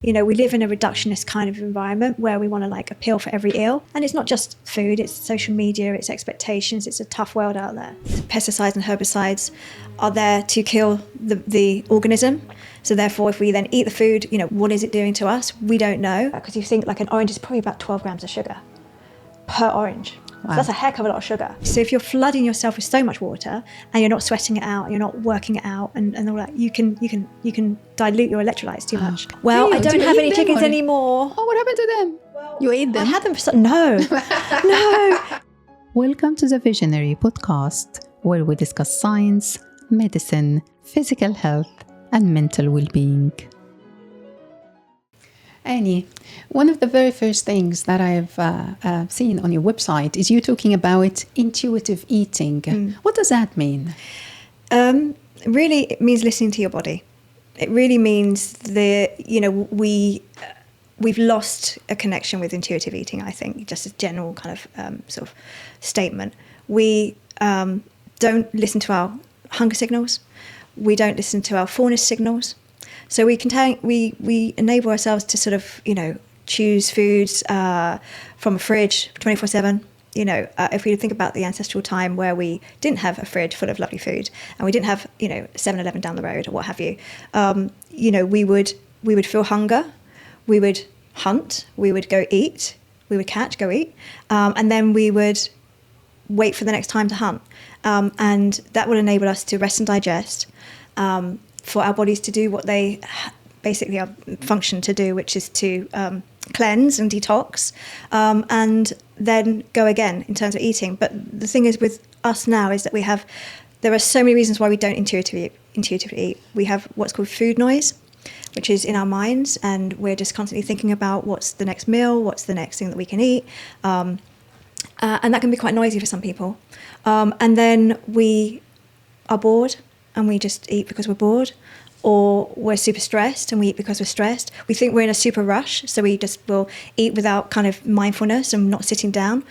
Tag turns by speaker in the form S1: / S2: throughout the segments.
S1: We live in a reductionist kind of environment where we want to like a pill for every ill. And it's not just food, it's social media, it's expectations, it's a tough world out there. Pesticides and herbicides are there to kill the organism. So therefore, if we then eat the food, what is it doing to us? We don't know. Because you think like an orange is probably about 12 grams of sugar per orange.
S2: Wow.
S1: So that's a heck of a lot of sugar. So if you're flooding yourself with so much water and you're not sweating it out, you're not working it out and all that, you can dilute your electrolytes too much. Well, I don't have any chickens anymore.
S2: Oh, what happened to them?
S1: Well,
S2: you ate them?
S1: I had them for no. No.
S2: Welcome to the Visionary podcast, where we discuss science, medicine, physical health, and mental well-being. Annie, one of the very first things that I've seen on your website is you talking about intuitive eating. What does that mean?
S1: Really, it means listening to your body. It really means we've lost a connection with intuitive eating, I think, just a general kind of sort of statement. We don't listen to our hunger signals. We don't listen to our fullness signals. So we enable ourselves to sort of, choose foods from a fridge 24/7. If we think about the ancestral time where we didn't have a fridge full of lovely food and we didn't have, 7-Eleven down the road or what have you, we would feel hunger, we would hunt, we would go eat, we would catch, go eat, and then we would wait for the next time to hunt. And that would enable us to rest and digest, for our bodies to do what they basically are function to do, which is to cleanse and detox, and then go again in terms of eating. But the thing is with us now is that there are so many reasons why we don't intuitively eat. We have what's called food noise, which is in our minds, and we're just constantly thinking about what's the next meal, what's the next thing that we can eat. And that can be quite noisy for some people. And then we are bored and we just eat because we're bored, or we're super stressed and we eat because we're stressed. We think we're in a super rush, so we just will eat without kind of mindfulness and not sitting down.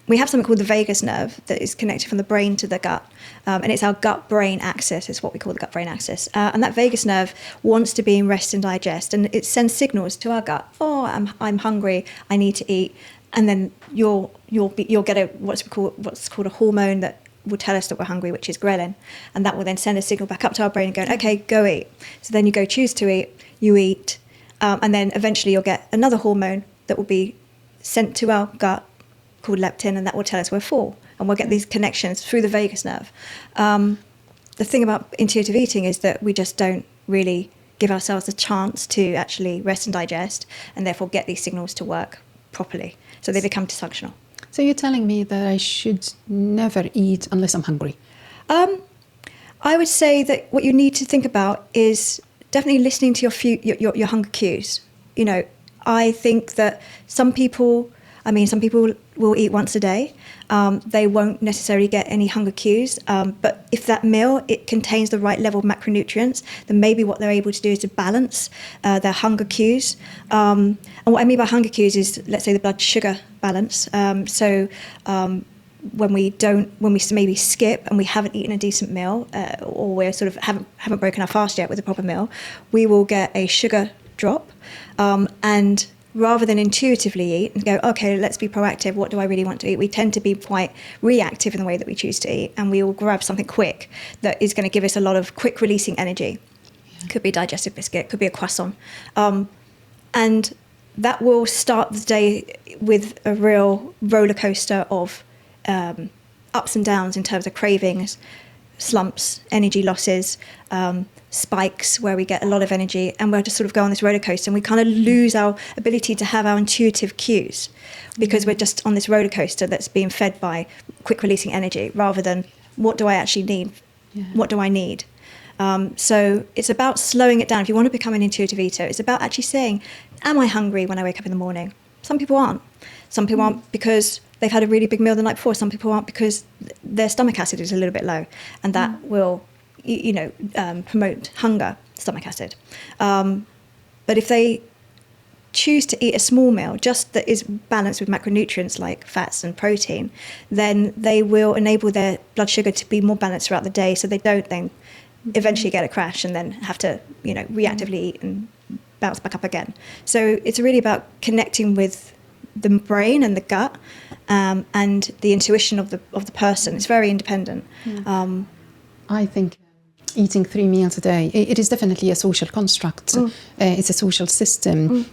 S1: We have something called the vagus nerve that is connected from the brain to the gut, and it's our gut-brain axis, is what we call the gut-brain axis. And that vagus nerve wants to be in rest and digest, and it sends signals to our gut. Oh, I'm hungry, I need to eat, and then you'll get what's called a hormone that will tell us that we're hungry, which is ghrelin, and that will then send a signal back up to our brain going, okay, go eat. So then you go choose to eat, you eat, and then eventually you'll get another hormone that will be sent to our gut called leptin, and that will tell us we're full, and we'll get these connections through the vagus nerve. The thing about intuitive eating is that we just don't really give ourselves a chance to actually rest and digest, and therefore get these signals to work properly, so they become dysfunctional.
S2: So you're telling me that I should never eat unless I'm hungry?
S1: I would say that what you need to think about is definitely listening to your hunger cues. I think that some people will eat once a day. They won't necessarily get any hunger cues. But if that meal, it contains the right level of macronutrients, then maybe what they're able to do is to balance their hunger cues. And what I mean by hunger cues is, let's say, the blood sugar balance. When we maybe skip and we haven't eaten a decent meal, or we're sort of haven't broken our fast yet with a proper meal, we will get a sugar drop. And rather than intuitively eat and go, okay, let's be proactive, what do I really want to eat? We tend to be quite reactive in the way that we choose to eat, and we will grab something quick that is going to give us a lot of quick releasing energy. Yeah. Could be a digestive biscuit, could be a croissant. And that will start the day with a real roller coaster of ups and downs in terms of cravings, slumps, energy losses, spikes where we get a lot of energy, and we'll just sort of go on this roller coaster, and we kind of lose our ability to have our intuitive cues because we're just on this roller coaster that's being fed by quick releasing energy rather than what do I actually need? Yeah. What do I need? So it's about slowing it down. If you want to become an intuitive eater, it's about actually saying, am I hungry when I wake up in the morning? Some people aren't. Some people aren't because they've had a really big meal the night before. Some people aren't because their stomach acid is a little bit low, and that will promote hunger, stomach acid. But if they choose to eat a small meal, just that is balanced with macronutrients like fats and protein, then they will enable their blood sugar to be more balanced throughout the day, so they don't then eventually get a crash and then have to, reactively eat and bounce back up again. So it's really about connecting with the brain and the gut, and the intuition of the person. It's very independent.
S2: I think eating 3 meals a day, it is definitely a social construct. It's a social system.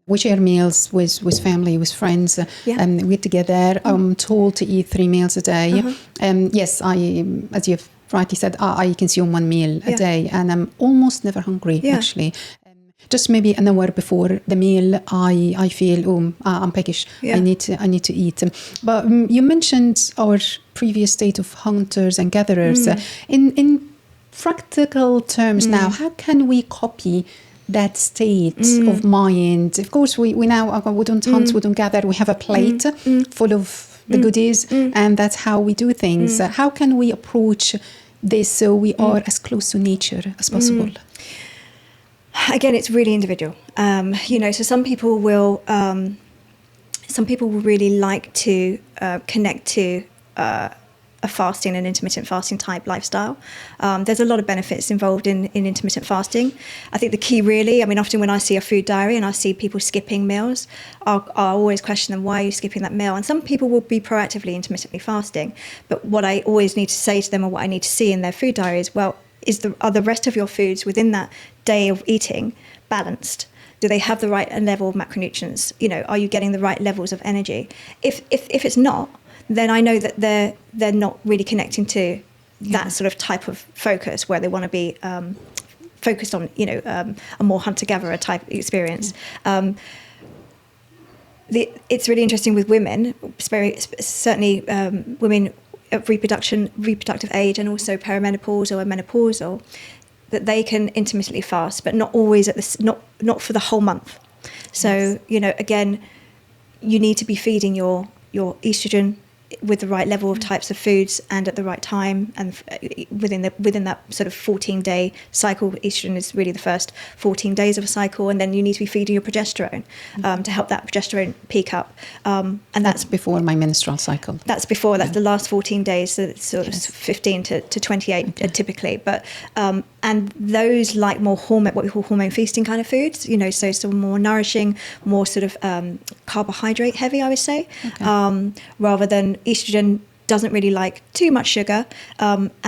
S2: We share meals with family, with friends. We're together. I'm told to eat 3 meals a day. Yes, as you've rightly said, I consume 1 meal a day, and I'm almost never hungry, actually. Just maybe an hour before the meal, I feel, I'm peckish. I need to eat. But you mentioned our previous state of hunters and gatherers. In practical terms now, how can we copy that state of mind? Of course, we now, we don't hunt, we don't gather, we have a plate full of the goodies, and that's how we do things. How can we approach this so we are as close to nature as possible?
S1: Again, it's really individual. So some people will really like to connect to a fasting and intermittent fasting type lifestyle. There's a lot of benefits involved in intermittent fasting. I think the key really, often when I see a food diary and I see people skipping meals, I'll always question them, why are you skipping that meal? And some people will be proactively intermittently fasting. But what I always need to say to them, or what I need to see in their food diary is, well, are the rest of your foods within that day of eating balanced? Do they have the right level of macronutrients? Are you getting the right levels of energy? If it's not, then I know that they're not really connecting to that sort of type of focus where they want to be focused on a more hunter-gatherer type experience. It's really interesting with women, certainly women of reproductive age, and also perimenopausal and menopausal, that they can intermittently fast, but not always not for the whole month. So again, you need to be feeding your estrogen with the right level of types of foods and at the right time, and within that sort of 14-day cycle. Estrogen is really the first 14 days of a cycle, and then you need to be feeding your progesterone to help that progesterone peak up. And
S2: that's before my menstrual cycle.
S1: That's before. That's the last 14 days, so it's sort of 15 to 28 typically. But and those like more what we call hormone feasting kind of foods, so some more nourishing, more sort of carbohydrate heavy, I would say, rather than estrogen doesn't really like too much sugar, and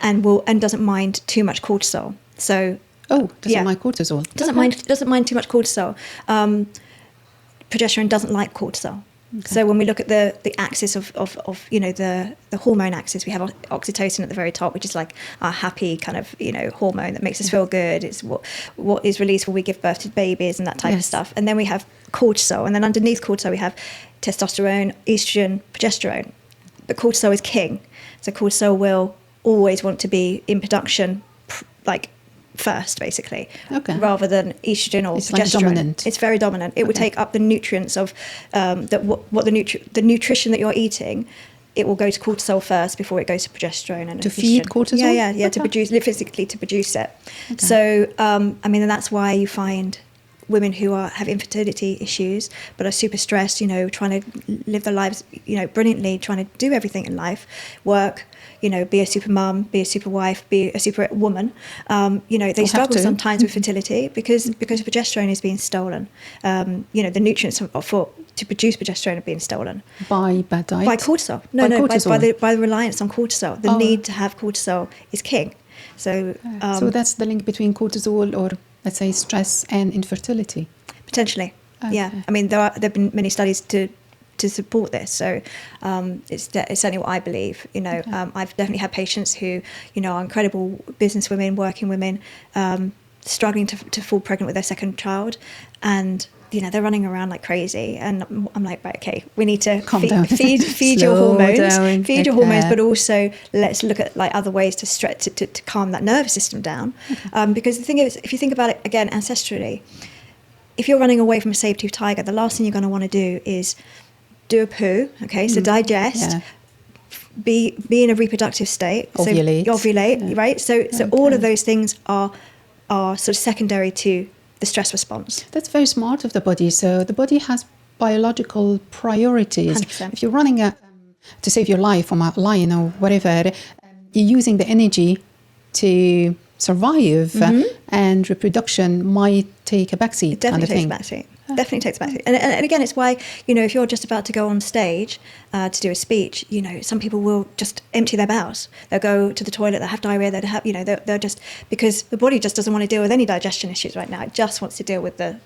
S1: doesn't mind too much cortisol. So
S2: doesn't mind cortisol.
S1: Doesn't mind too much cortisol. Progesterone doesn't like cortisol. So when we look at the axis of the hormone axis, we have oxytocin at the very top, which is like our happy kind of hormone that makes us feel good. It's what is released when we give birth to babies and that type of stuff. And then we have cortisol, and then underneath cortisol we have testosterone, estrogen, progesterone. But cortisol is king, so cortisol will always want to be in production, first, basically, rather than estrogen or
S2: it's
S1: progesterone.
S2: Like dominant.
S1: It's very dominant. It would take up the nutrients of the nutrition that you're eating. It will go to cortisol first before it goes to progesterone and
S2: to
S1: estrogen.
S2: Feed cortisol.
S1: Yeah, to produce, physically to produce it. So and that's why you find women who have infertility issues but are super stressed, trying to live their lives, brilliantly, trying to do everything in life, work, be a super mum, be a super wife, be a super woman. They struggle sometimes with fertility because progesterone is being stolen. The nutrients to produce progesterone are being stolen.
S2: By bad diet?
S1: By cortisol. By the reliance on cortisol. The need to have cortisol is king. So
S2: that's the link between cortisol, or let's say stress, and infertility.
S1: Potentially, yeah. There've been many studies to support this. So it's certainly what I believe. I've definitely had patients who are incredible business women, working women, struggling to fall pregnant with their second child, and they're running around like crazy, and I'm like, right, okay, we need to feed your hormones, but also let's look at other ways to stretch to calm that nervous system down. Because the thing is, if you think about it again ancestrally, if you're running away from a saber-toothed tiger, the last thing you're going to want to do is do a poo. So digest. Be in a reproductive state. Ovulate, right? So all of those things are sort of secondary to the stress response.
S2: That's very smart of the body. So the body has biological priorities.
S1: 100%.
S2: If you're running to save your life from a lion or whatever, you're using the energy to survive, and reproduction might take a backseat.
S1: It definitely takes a backseat. Definitely takes a backseat. And again, it's why, if you're just about to go on stage to do a speech, some people will just empty their bowels. They'll go to the toilet, they'll have diarrhea, they'll have, they're just, because the body just doesn't want to deal with any digestion issues right now. It just wants to deal with the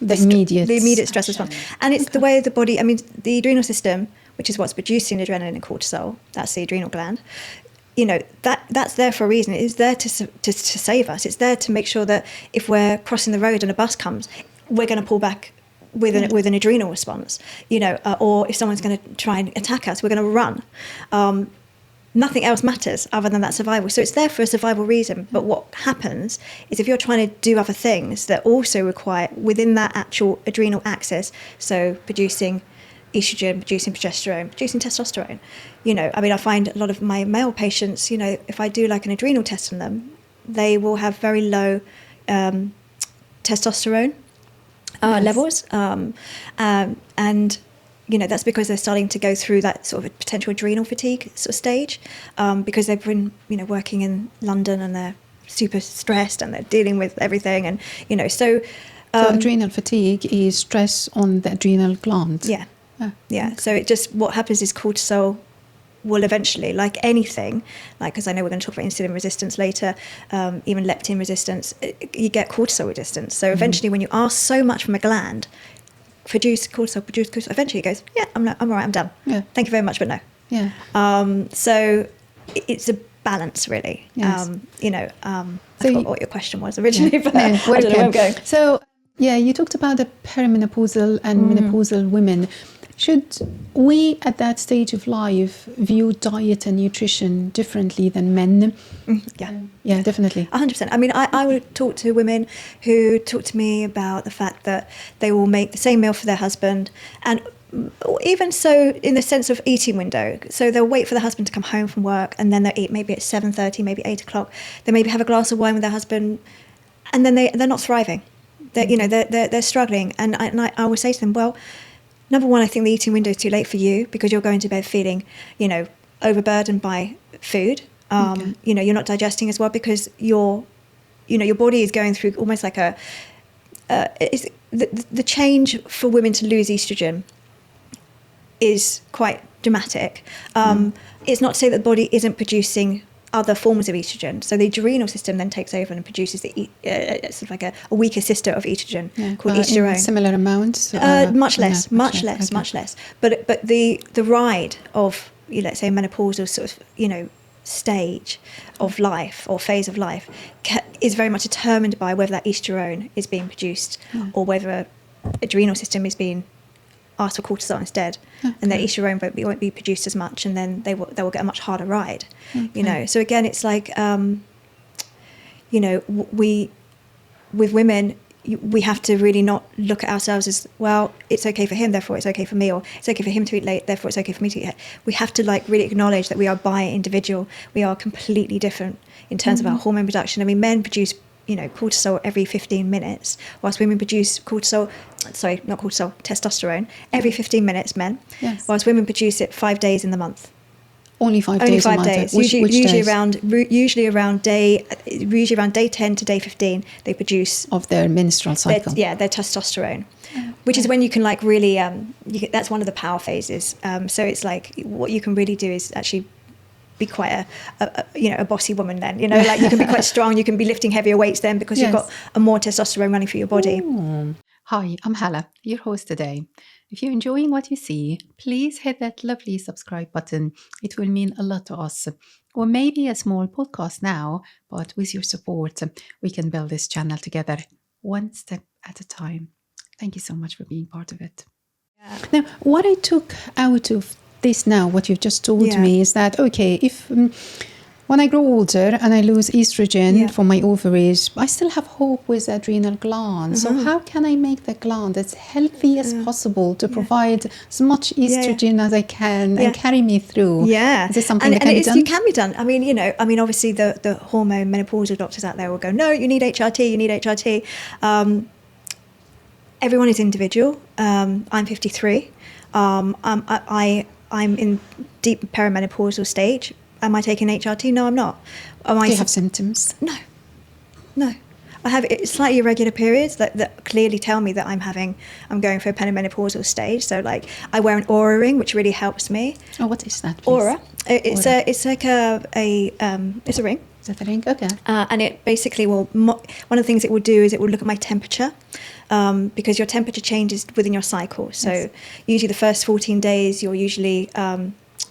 S1: immediate stress response. And it's the way the body, the adrenal system, which is what's producing adrenaline and cortisol, that's the adrenal gland, that's there for a reason. It is there to save us. It's there to make sure that if we're crossing the road and a bus comes, we're going to pull back with an adrenal response, or if someone's going to try and attack us, we're going to run. Nothing else matters other than that survival. So it's there for a survival reason. But what happens is if you're trying to do other things that also require within that actual adrenal axis, so producing estrogen, producing progesterone, producing testosterone, I find a lot of my male patients, if I do like an adrenal test on them, they will have very low testosterone levels. And that's because they're starting to go through that sort of potential adrenal fatigue sort of stage, because they've been, working in London and they're super stressed and they're dealing with everything. And, so
S2: adrenal fatigue is stress on the adrenal gland.
S1: Yeah. Yeah. So it just, what happens is cortisol will eventually, like anything, because I know we're going to talk about insulin resistance later, even leptin resistance, you get cortisol resistance. So eventually when you ask so much from a gland, produce cortisol, eventually it goes, yeah, I'm all right, I'm done. Yeah. Thank you very much, but no.
S2: Yeah.
S1: So it's a balance, really.
S2: Yes.
S1: I forgot what your question was originally, but I don't know where I'm going.
S2: So, you talked about the perimenopausal and menopausal women. Should we, at that stage of life, view diet and nutrition differently than men? Yeah, definitely.
S1: 100%. I would talk to women who talk to me about the fact that they will make the same meal for their husband, and even so in the sense of eating window. So they'll wait for the husband to come home from work, and then they'll eat maybe at 7:30, maybe 8 o'clock. They maybe have a glass of wine with their husband, and then they're not thriving. They're struggling. And I always say to them, well, number one, I think the eating window is too late for you because you're going to bed feeling, overburdened by food. You're not digesting as well because your body is going through almost like the change for women to lose estrogen is quite dramatic. It's not to say that the body isn't producing other forms of estrogen. So the adrenal system then takes over and produces sort of like a weaker sister of estrogen called estrone.
S2: In similar amounts?
S1: Much less. But the ride of, let's say, menopausal sort of, stage of life or phase of life is very much determined by whether that estrone is being produced or whether adrenal system is being asked for cortisol instead, and their estrone won't be produced as much, and then they will get a much harder ride. So again, it's like we with women, we have to really not look at ourselves as, well, it's okay for him, therefore it's okay for me, or it's okay for him to eat late, therefore it's okay for me to eat late. We have to really acknowledge that we are individual. We are completely different in terms of our hormone production. Men produce cortisol every 15 minutes, whilst women produce testosterone every 15 minutes, men, whilst women produce it 5 days in the month.
S2: Only 5 days. Only 5
S1: days.
S2: Which
S1: usually
S2: days?
S1: around day 10 to day 15, they produce
S2: of their menstrual cycle.
S1: Their testosterone, which is when you can really. That's one of the power phases. So it's like what you can really do is actually be quite a bossy woman then. You can be quite strong. You can be lifting heavier weights then because you've got a more testosterone running through your body.
S2: Ooh. Hi, I'm Hala, your host today. If you're enjoying what you see, please hit that lovely subscribe button. It will mean a lot to us. Or maybe a small podcast now, but with your support, we can build this channel together, one step at a time. Thank you so much for being part of it. Yeah. Now, what I took out of this now, what you've just told me, is that, okay, if when I grow older and I lose estrogen from my ovaries, I still have hope with the adrenal gland. So how can I make the gland as healthy as possible to provide as much estrogen as I can and carry me through?
S1: Yeah.
S2: Is this something that can be done?
S1: It can be done. Obviously the hormone menopausal doctors out there will go, no, you need HRT, you need HRT. Everyone is individual. I'm 53. I'm in deep perimenopausal stage. Am I taking HRT? No, I'm not.
S2: Do you have symptoms?
S1: No. I have slightly irregular periods that clearly tell me that I'm going through a perimenopausal stage. So like I wear an Oura ring, which really helps me.
S2: Oh, what is that, please?
S1: Oura. It's like it's a ring.
S2: Is that a ring? Okay.
S1: And it basically will, one of the things it will do is it will look at my temperature, because your temperature changes within your cycle. So usually the first 14 days, you're usually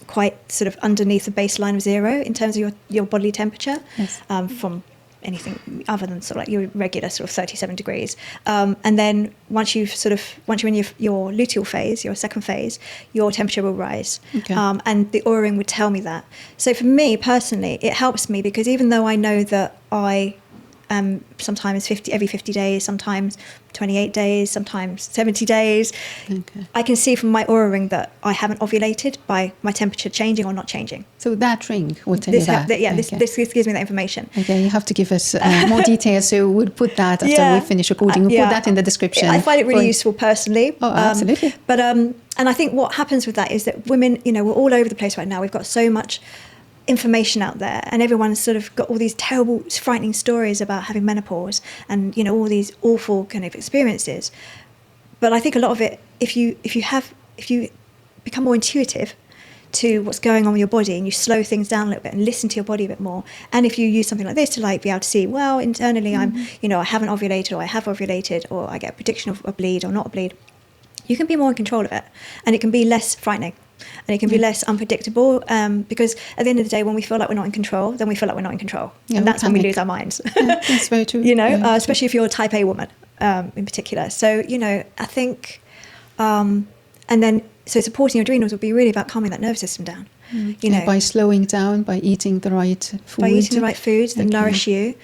S1: quite sort of underneath the baseline of 0 in terms of your bodily temperature, from anything other than sort of like your regular sort of 37 degrees. And then once you're in your luteal phase, your second phase, your temperature will rise.
S2: Okay.
S1: And the Oura ring would tell me that. So for me personally, it helps me because even though I know that I sometimes every 50 days, sometimes 28 days, sometimes 70 days.
S2: Okay.
S1: I can see from my Oura ring that I haven't ovulated by my temperature changing or not changing.
S2: So that ring will tell you that?
S1: This gives me that information.
S2: Okay, you have to give us more details, so we'll put that after we finish recording. We'll put that in the description.
S1: I find it really useful personally.
S2: Oh, absolutely.
S1: But and I think what happens with that is that women, we're all over the place right now. We've got so much information out there, and everyone's sort of got all these terrible, frightening stories about having menopause and all these awful kind of experiences. But I think a lot of it, if you become more intuitive to what's going on with your body and you slow things down a little bit and listen to your body a bit more, and if you use something like this to like be able to see, well, internally I haven't ovulated, or I have ovulated, or I get a prediction of a bleed or not a bleed, you can be more in control of it, and it can be less frightening. And it can be less unpredictable, because at the end of the day, when we feel like we're not in control, then we feel like we're not in control. And that's when we lose our minds.
S2: That's very true.
S1: Especially if you're a type A woman in particular. So, I think, and then, so supporting your adrenals would be really about calming that nervous system down.
S2: By slowing down, by eating the right food.
S1: By eating the right foods that nourish you,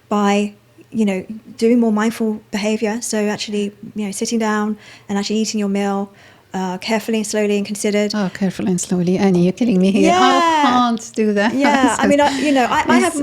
S1: by doing more mindful behaviour. So actually, sitting down and actually eating your meal, carefully and slowly and considered.
S2: Oh, carefully and slowly, Annie, you're killing me here.
S1: Yeah.
S2: I can't do that.
S1: Yeah, I mean, I have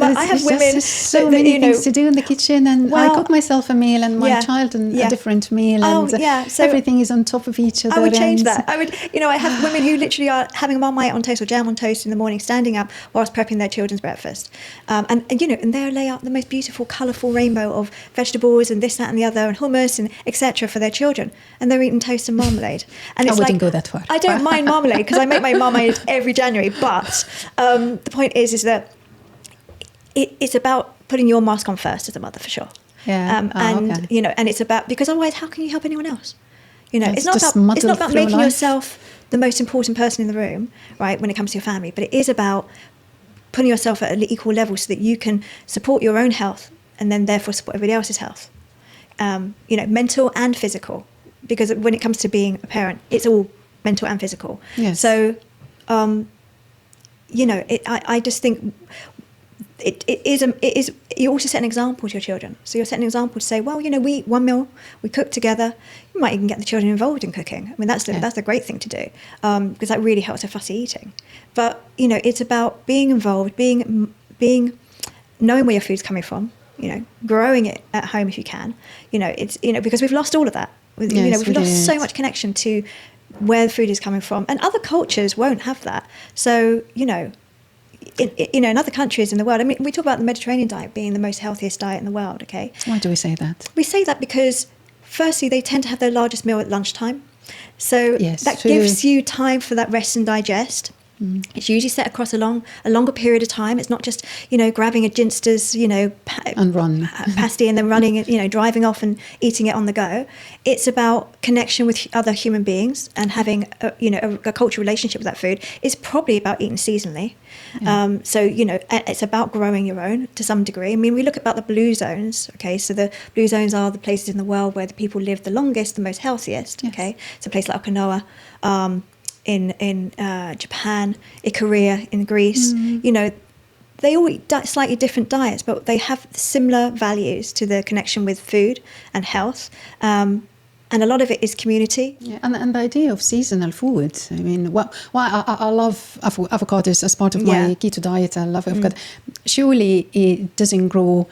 S1: women.
S2: So many things to do in the kitchen, and I cook myself a meal, and my child a different meal, and
S1: so
S2: everything is on top of each other.
S1: I would change that. I would, I have women who literally are having a Marmite on toast or jam on toast in the morning, standing up whilst prepping their children's breakfast, and they lay out the most beautiful, colourful rainbow of vegetables and this, that, and the other, and hummus and etc. for their children, and they're eating toast and marmalade. And
S2: I
S1: it's
S2: wouldn't go that far.
S1: I don't mind marmalade because I make my marmalade every January. But the point is that it's about putting your mask on first as a mother, for sure.
S2: Yeah.
S1: And it's about, because otherwise, how can you help anyone else? It's not about making yourself the most important person in the room, right? When it comes to your family, but it is about putting yourself at an equal level so that you can support your own health and then therefore support everybody else's health. Mental and physical. Because when it comes to being a parent, it's all mental and physical.
S2: Yes.
S1: So, I just think it is. You also set an example to your children. So you're setting an example to say, well, we eat one meal, we cook together. You might even get the children involved in cooking. I mean, that's a great thing to do, because that really helps with fussy eating. But it's about being involved, being knowing where your food's coming from. Growing it at home if you can. It's because we've lost all of that. We've lost so much connection to where the food is coming from, and other cultures won't have that. So in other countries in the world, I mean, we talk about the Mediterranean diet being the most healthiest diet in the world. Okay,
S2: why do we say that?
S1: We say that because firstly, they tend to have their largest meal at lunchtime, so that
S2: true.
S1: gives you time for that rest and digest. It's usually set across a longer period of time. It's not just, grabbing a Ginster's,
S2: and run
S1: pasty and then running, driving off and eating it on the go. It's about connection with other human beings and having, a cultural relationship with that food. It's probably about eating seasonally. Yeah. It's about growing your own to some degree. I mean, we look about the blue zones. Okay, so the blue zones are the places in the world where the people live the longest, the most healthiest.
S2: Yes.
S1: Okay, so a place like Okinawa. In Japan, in Korea, in Greece, they all eat slightly different diets, but they have similar values to the connection with food and health. And a lot of it is community.
S2: Yeah, and the idea of seasonal food. I mean, I love avocados as part of my keto diet. I love avocado. Surely it doesn't grow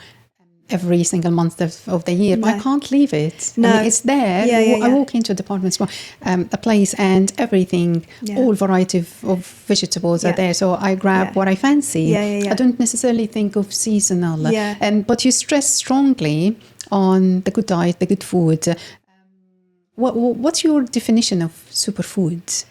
S2: every single month of the year, but I can't leave it.
S1: No.
S2: I mean, it's there. I walk into a department store, a place, and everything, all variety of vegetables are there. So I grab what I fancy. I don't necessarily think of seasonal. But you stress strongly on the good diet, the good food. What's your definition of superfoods?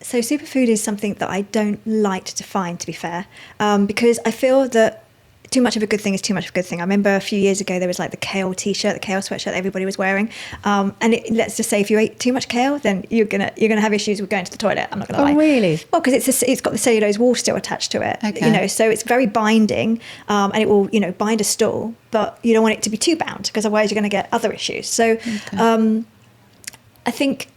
S1: So superfood is something that I don't like to define, to be fair, because I feel that too much of a good thing is too much of a good thing. I remember a few years ago there was like the kale t-shirt, the kale sweatshirt that everybody was wearing, and let's just say if you ate too much kale, then you're gonna have issues with going to the toilet. I'm not gonna lie.
S2: Oh, really?
S1: Well, because it's got the cellulose wall still attached to it.
S2: Okay.
S1: You know, so it's very binding, and it will bind a stool, but you don't want it to be too bound because otherwise you're going to get other issues. So, I think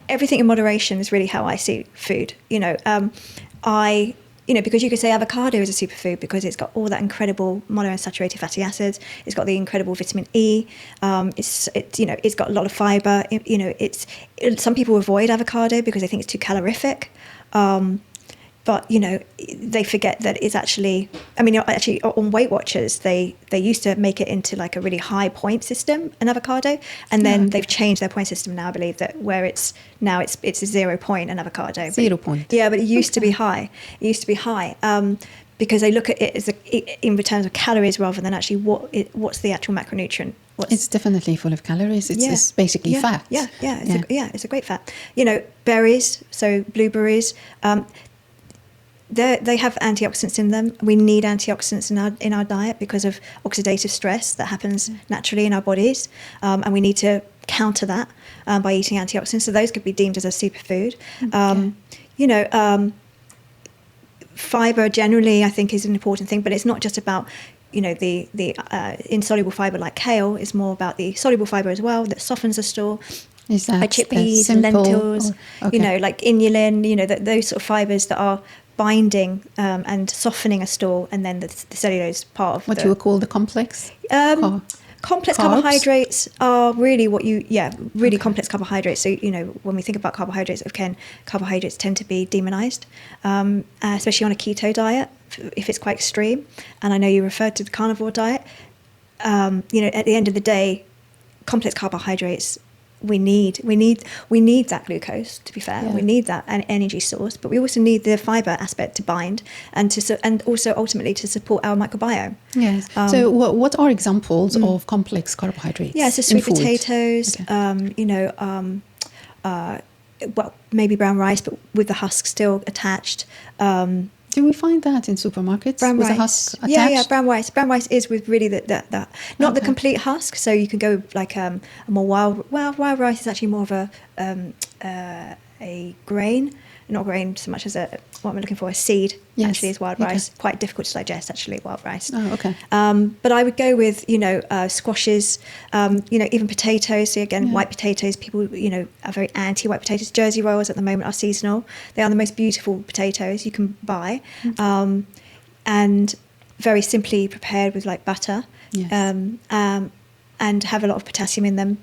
S1: everything in moderation is really how I see food. Because you could say avocado is a superfood because it's got all that incredible monounsaturated fatty acids. It's got the incredible vitamin E. It's got a lot of fiber. Some people avoid avocado because they think it's too calorific. But they forget that it's actually. I mean, actually, on Weight Watchers, they used to make it into like a really high point system, an avocado, and then they've changed their point system now. I believe that where it's a 0 point an avocado.
S2: 0 point.
S1: Yeah, but it used to be high. It used to be high because they look at it as in terms of calories rather than actually what's the actual macronutrient.
S2: It's definitely full of calories. It's basically fat.
S1: It's a great fat. Berries, so blueberries. They have antioxidants in them. We need antioxidants in our diet because of oxidative stress that happens naturally in our bodies, and we need to counter that by eating antioxidants. So those could be deemed as a superfood. Fiber generally, I think, is an important thing, but it's not just about the insoluble fiber like kale. It's more about the soluble fiber as well that softens the stool.
S2: Is that
S1: like chickpeas, lentils, like inulin. Those sort of fibers that are binding and softening a stool, and then the cellulose part of
S2: what you would call the complex.
S1: Complex carbohydrates are really complex carbohydrates. So when we think about carbohydrates, carbohydrates tend to be demonized, especially on a keto diet if it's quite extreme. And I know you referred to the carnivore diet. At the end of the day, complex carbohydrates. We need that glucose, to be fair. We need that energy source, but we also need the fiber aspect to bind and also ultimately to support our microbiome.
S2: Yes. So what are examples of complex carbohydrates?
S1: Yeah, so sweet potatoes, maybe brown rice, but with the husk still attached.
S2: Do we find that in supermarkets?
S1: Brown
S2: with
S1: rice.
S2: The husk attached?
S1: Yeah, brown rice. Brown rice is with really the not the complete husk. So you can go like a more wild rice is actually more of a grain, not grain so much as what I'm looking for, a seed.
S2: Yes.
S1: Actually, is wild rice. Quite difficult to digest, actually, wild rice.
S2: Oh, okay.
S1: But I would go with squashes, even potatoes. So again, white potatoes. People are very anti white potatoes. Jersey rolls at the moment are seasonal. They are the most beautiful potatoes you can buy, and very simply prepared with like butter.
S2: Yes.
S1: And have a lot of potassium in them.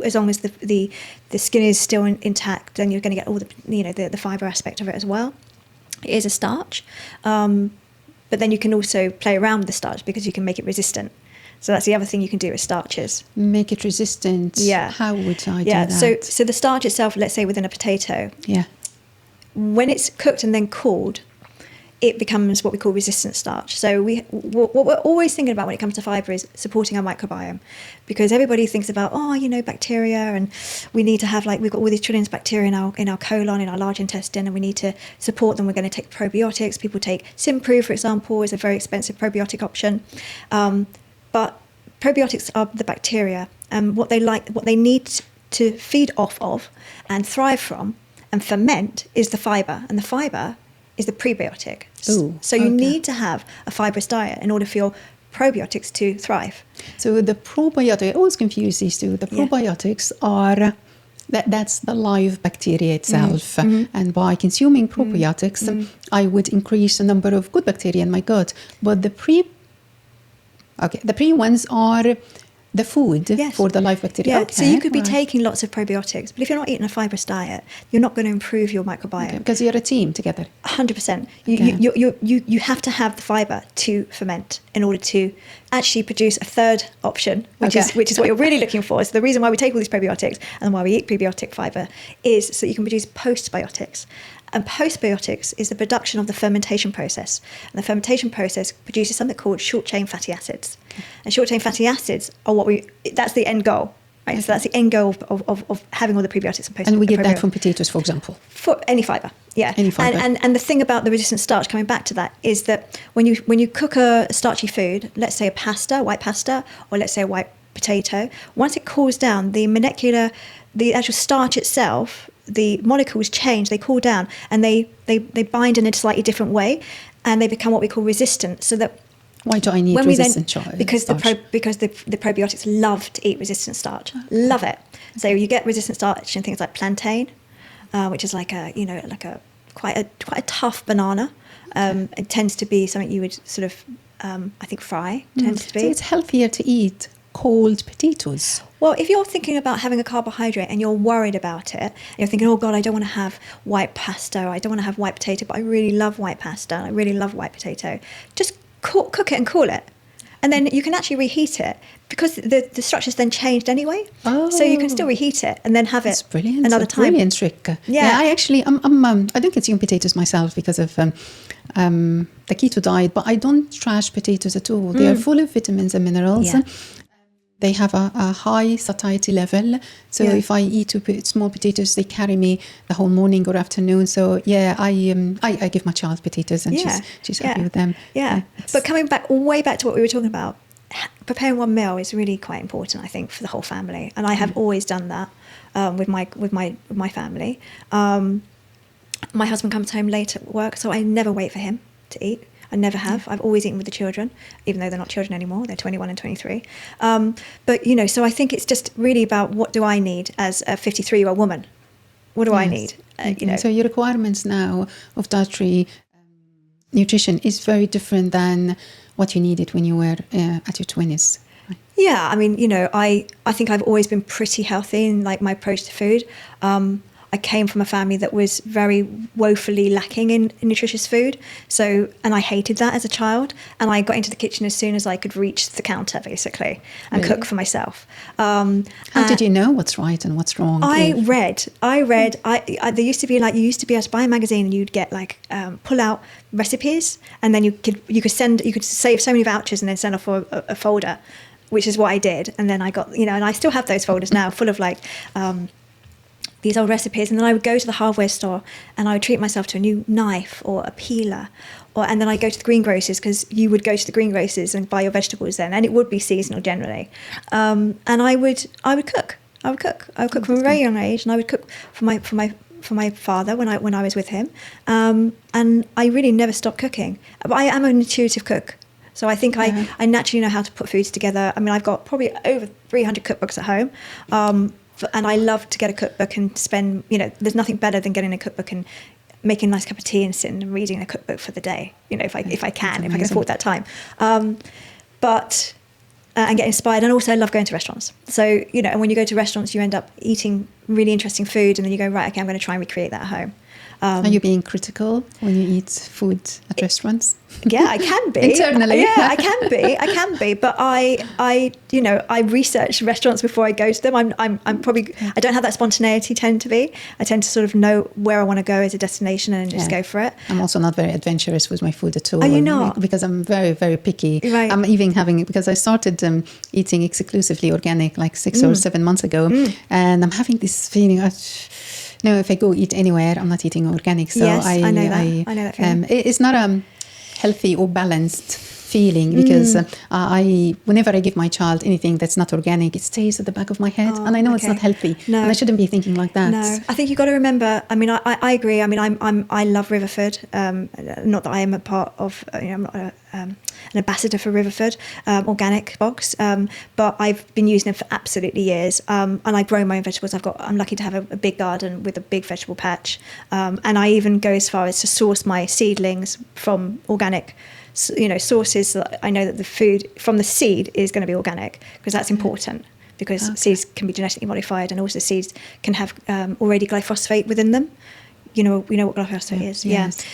S1: As long as the skin is still intact, then you're going to get all the fiber aspect of it as well. It is a starch, but then you can also play around with the starch because you can make it resistant. So that's the other thing you can do with starches.
S2: Make it resistant. Yeah. How would I do that?
S1: So the starch itself, let's say within a potato.
S2: Yeah.
S1: When it's cooked and then cooled, it becomes what we call resistant starch. So what we're always thinking about when it comes to fibre is supporting our microbiome, because everybody thinks about bacteria, and we need to have we've got all these trillions of bacteria in our colon, in our large intestine, and we need to support them. We're going to take probiotics. People take Simprove, for example, is a very expensive probiotic option, but probiotics are the bacteria, and what they need to feed off of and thrive from and ferment is the fibre, and the fibre is the prebiotic. So you need to have a fibrous diet in order for your probiotics to thrive.
S2: So the probiotic, I always confuse these two. The probiotics are, that's the live bacteria itself. And by consuming probiotics, I would increase the number of good bacteria in my gut. But the pre ones are the food for the live bacteria.
S1: Yeah,
S2: okay,
S1: so you could be
S2: right.
S1: taking lots of probiotics, but if you're not eating a fibrous diet, you're not going to improve your microbiome.
S2: Okay, because you're a team together.
S1: 100%.
S2: Okay.
S1: You have to have the fibre to ferment in order to actually produce a third option, which is what you're really looking for. So the reason why we take all these probiotics and why we eat prebiotic fibre is so that you can produce postbiotics. And postbiotics is the production of the fermentation process. And the fermentation process produces something called short-chain fatty acids. Okay. And short-chain fatty acids are that's the end goal, right? Okay. So that's the end goal of having all the prebiotics and postbiotics.
S2: And we get that from potatoes, for example?
S1: For any fibre, yeah.
S2: Any fibre.
S1: And the thing about the resistant starch, coming back to that, is that when you cook a starchy food, let's say a pasta, white pasta, or let's say a white potato, once it cools down, the actual starch itself, the molecules change, they cool down, and they bind in a slightly different way, and they become what we call resistant. So that
S2: why do I need resistant starch?
S1: Because the probiotics love to eat resistant starch, love it. So you get resistant starch in things like plantain, which is like a quite a tough banana. It tends to be something you would sort of I think fry. Tends to be.
S2: So it's healthier to eat cold potatoes.
S1: Well, if you're thinking about having a carbohydrate and you're worried about it, and you're thinking, oh God, I don't want to have white pasta, I don't want to have white potato, but I really love white pasta, and I really love white potato, just cook it and cool it. And then you can actually reheat it because the structure's then changed anyway. Oh. So you can still reheat it and then have it another time.
S2: Brilliant trick. Yeah, I actually, I don't consume potatoes myself because of the keto diet, but I don't trash potatoes at all. They are full of vitamins and minerals. Yeah. They have a high satiety level. So if I eat two small potatoes, they carry me the whole morning or afternoon. So I give my child potatoes and she's happy with them.
S1: Yeah. But coming way back to what we were talking about, preparing one meal is really quite important, I think, for the whole family. And I have always done that with my family. My husband comes home late at work, so I never wait for him to eat. I never have. I've always eaten with the children, even though they're not children anymore. They're 21 and 23. But, so I think it's just really about what do I need as a 53-year-old woman? What do I need?
S2: So your requirements now of dietary nutrition is very different than what you needed when you were at your 20s. Right?
S1: Yeah, I mean, I think I've always been pretty healthy in like my approach to food. I came from a family that was very woefully lacking in nutritious food. And I hated that as a child. And I got into the kitchen as soon as I could reach the counter, basically, and cook for myself.
S2: How did you know what's right and what's wrong?
S1: I read. There used to be you used to be able to buy a magazine and you'd get pull out recipes, and then you could save so many vouchers and then send off a folder, which is what I did. And then I got, and I still have those folders now full of these old recipes, and then I would go to the hardware store and I would treat myself to a new knife or a peeler, and then I'd go to the greengrocers, because you would go to the greengrocers and buy your vegetables then, and it would be seasonal generally. And I would cook. I would cook from a very young age, and I would cook for my father when I was with him. And I really never stopped cooking. But I am an intuitive cook. So I think I naturally know how to put foods together. I mean, I've got probably over 300 cookbooks at home. And I love to get a cookbook and spend, there's nothing better than getting a cookbook and making a nice cup of tea and sitting and reading a cookbook for the day, if I can afford that time. And get inspired. And also I love going to restaurants. So, and when you go to restaurants, you end up eating really interesting food, and then you go, right, okay, I'm going to try and recreate that at home.
S2: Are you being critical when you eat food at restaurants?
S1: Yeah, I can be.
S2: Internally.
S1: Yeah, I can be. But I research restaurants before I go to them. I'm probably, I don't have that spontaneity I tend to sort of know where I want to go as a destination and just go for it.
S2: I'm also not very adventurous with my food at all.
S1: Are you not?
S2: Because I'm very, very picky.
S1: Right.
S2: I'm even because I started eating exclusively organic 6 or 7 months ago. And I'm having this feeling if I go eat anywhere, I'm not eating organic. So
S1: yes, I know that. I know that feeling.
S2: It's not healthy or balanced feeling, because whenever I give my child anything that's not organic, it stays at the back of my head, and I know it's not healthy. No. And I shouldn't be thinking like that.
S1: No, I think you've got to remember. I mean, I agree. I mean, I love Riverford. Not that I am a part of. I'm not an ambassador for Riverford organic box, but I've been using them for absolutely years. And I grow my own vegetables. I'm lucky to have a big garden with a big vegetable patch, and I even go as far as to source my seedlings from organic sources that I know that the food from the seed is going to be organic, because that's important, because seeds can be genetically modified, and also seeds can have already glyphosate within them. We know what glyphosate is.
S2: Yes.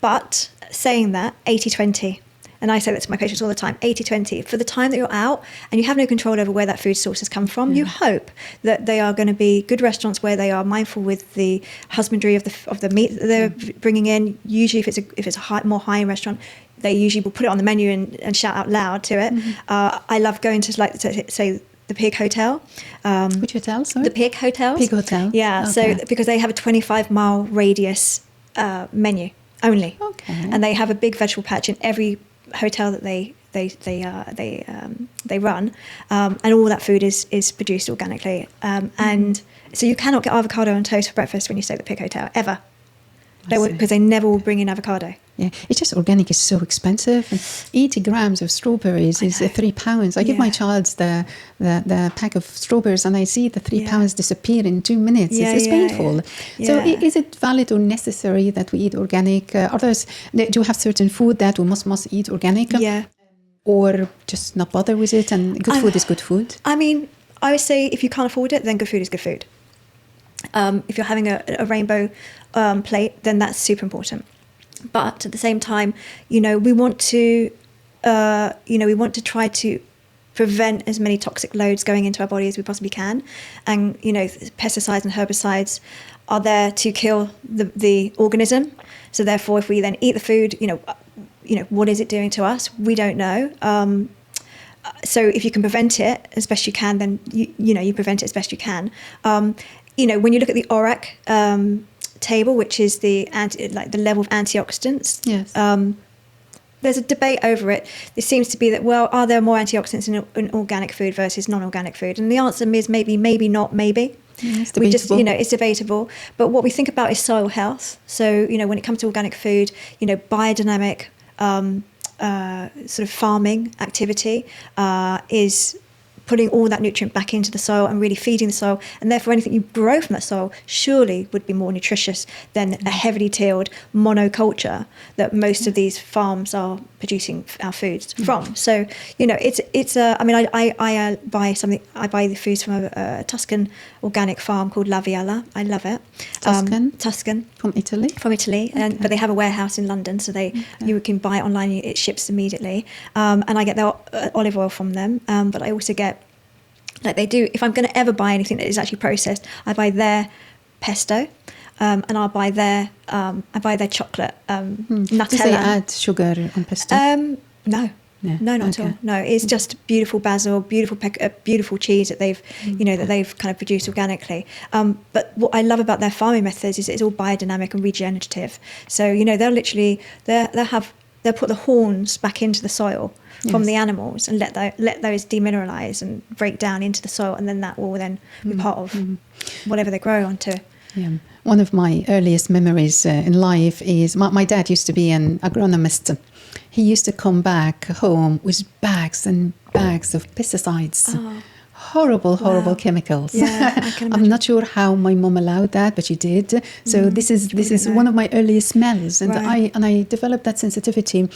S1: But saying that, 80-20. And I say that to my patients all the time, 80-20. For the time that you're out and you have no control over where that food source has come from, you hope that they are going to be good restaurants where they are mindful with the husbandry of the meat that they're bringing in. Usually, if it's a more high-end restaurant, they usually will put it on the menu and shout out loud to it. I love going to say the Pig Hotel.
S2: Which hotel? Sorry?
S1: The Pig Hotel.
S2: Pig Hotel.
S1: Yeah. Okay. So because they have a 25-mile radius menu only, and they have a big vegetable patch in every hotel that they run, and all that food is produced organically, and so you cannot get avocado on toast for breakfast when you stay at the Pig Hotel ever, because they never will bring in avocado.
S2: Yeah, it's just organic is so expensive. And 80 grams of strawberries is £3. I give my child the pack of strawberries, and I see the £3 disappear in 2 minutes. It's painful.
S1: Yeah.
S2: So is it valid or necessary that we eat organic? Do you have certain food that we must eat organic?
S1: Yeah.
S2: Or just not bother with it, and good food is good food?
S1: I mean, I would say if you can't afford it, then good food is good food. If you're having a rainbow plate, then that's super important. But at the same time, we want to try to prevent as many toxic loads going into our body as we possibly can. And, pesticides and herbicides are there to kill the organism. So therefore, if we then eat the food, what is it doing to us? We don't know. So if you can prevent it as best you can, then you prevent it as best you can. When you look at the ORAC table, which is the level of antioxidants.
S2: Yes.
S1: There's a debate over it. There seems to be that, well, are there more antioxidants in organic food versus non-organic food? And the answer is maybe, maybe not, maybe.
S2: Yeah, it's debatable.
S1: It's debatable. But what we think about is soil health. So, when it comes to organic food, biodynamic sort of farming activity is putting all that nutrient back into the soil and really feeding the soil, and therefore anything you grow from that soil surely would be more nutritious than a heavily tilled monoculture that most of these farms are producing our foods from. So I buy the foods from a Tuscan organic farm called La Viala. I love it. Tuscan
S2: From Italy?
S1: From Italy, but they have a warehouse in London, so you can buy it online. It ships immediately, and I get their olive oil from them. But I also get, like they do, if I'm going to ever buy anything that is actually processed, I buy their pesto, and I'll buy their chocolate Nutella.
S2: Do they add sugar on pesto?
S1: No, not at all. No, it's just beautiful basil, beautiful cheese that they've that they've kind of produced organically. But what I love about their farming methods is it's all biodynamic and regenerative. So they'll put the horns back into the soil from the animals and let those demineralize and break down into the soil, and then that will then be part of whatever they grow onto.
S2: Yeah. One of my earliest memories in life is my dad used to be an agronomist. He used to come back home with bags and bags of pesticides. Oh. Horrible chemicals.
S1: Yeah, I can imagine.
S2: I'm not sure how my mom allowed that, but she did. So this is one of my earliest smells, and I developed that sensitivity.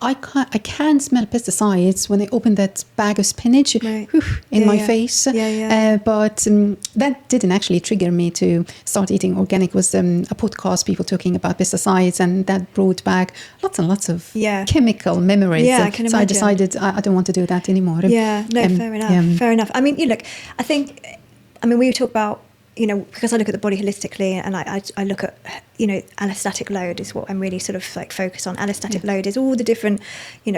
S2: I can smell pesticides when I open that bag of spinach in my face. But that didn't actually trigger me to start eating organic. It was a podcast, people talking about pesticides, and that brought back lots and lots of chemical memories.
S1: Yeah, I can imagine.
S2: So I decided I don't want to do that anymore.
S1: Yeah, no, fair enough. Fair enough. I mean, we talk about, because I look at the body holistically, and I look at, allostatic load is what I'm really sort of like focused on. Allostatic load is all the different,